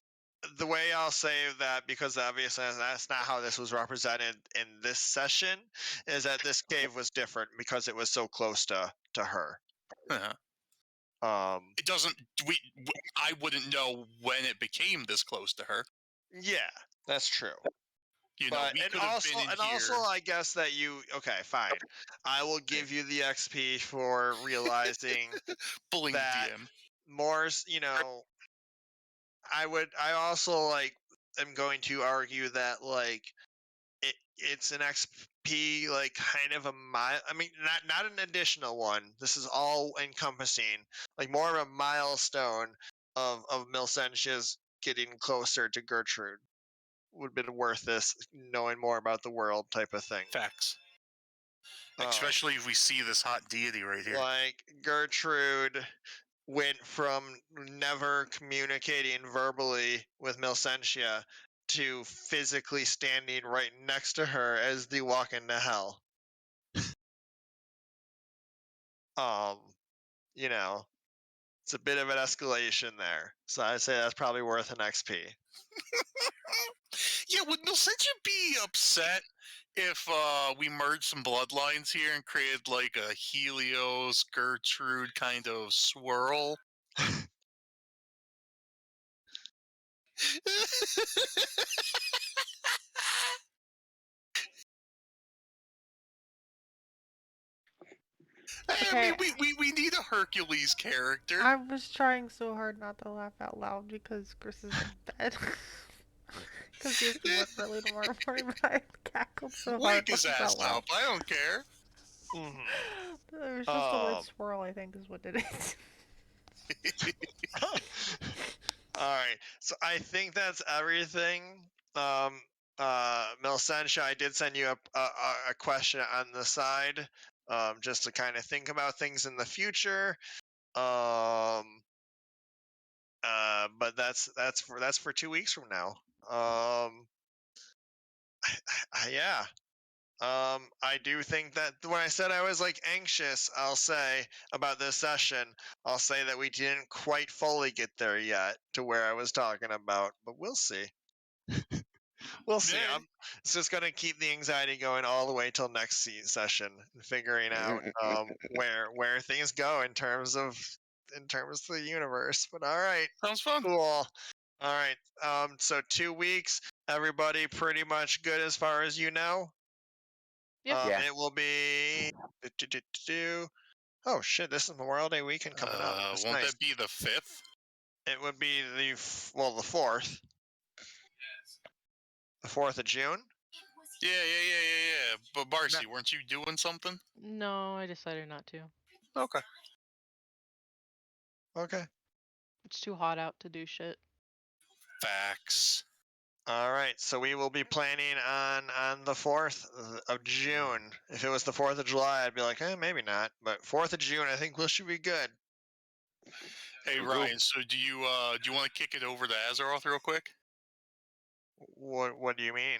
the way I'll say that, because obviously that's not how this was represented in this session, is that this cave was different because it was so close to her. Uh-huh. It doesn't. I wouldn't know when it became this close to her. Yeah, that's true. You know, we could have been in here. Also, I guess that okay, fine. I will give you the XP for realizing Bullying that DM. Moore's, I also am going to argue that it's an XP kind of a mile. I mean, not an additional one. This is all encompassing, more of a milestone of Milsensia's getting closer to Gertrude. Would have been worth this, knowing more about the world type of thing. Facts. Especially if we see this hot deity right here. Gertrude went from never communicating verbally with Milsensia to physically standing right next to her as they walk into hell. It's a bit of an escalation there. So I'd say that's probably worth an XP. Yeah, would Milsensia be upset if we merged some bloodlines here and created a Helios Gertrude kind of swirl? Okay. I mean, we need a Hercules character. I was trying so hard not to laugh out loud because Chris is in bed. Because he has to work early tomorrow morning, but I cackled so hard. Wake his ass up. I don't care. It was just the word swirl, I think, is what it is. Alright, so I think that's everything. Milsensia, I did send you a question on the side, just to kind of think about things in the future. But that's for 2 weeks from now. Yeah. I do think that when I said I was anxious, I'll say about this session, I'll say that we didn't quite fully get there yet to where I was talking about, but we'll see. We'll see. It's just gonna keep the anxiety going all the way till next session, figuring out where things go in terms of in terms of the universe. But all right, Sounds fun. cool. All right. So 2 weeks. Everybody pretty much good as far as you know. Yeah. Yeah. It will be. Oh shit! This is Memorial Day weekend coming up. That's Won't nice. that be the 5th? It would be the 4th. The 4th of June. Yeah. But Barcy, weren't you doing something? No, I decided not to. Okay. Okay. It's too hot out to do shit. Facts. All right. So we will be planning on the 4th of June. If it was the 4th of July, I'd be like, maybe not. But 4th of June, I think we should be good. Hey Ryan, so do you want to kick it over to Azeroth real quick? What do you mean?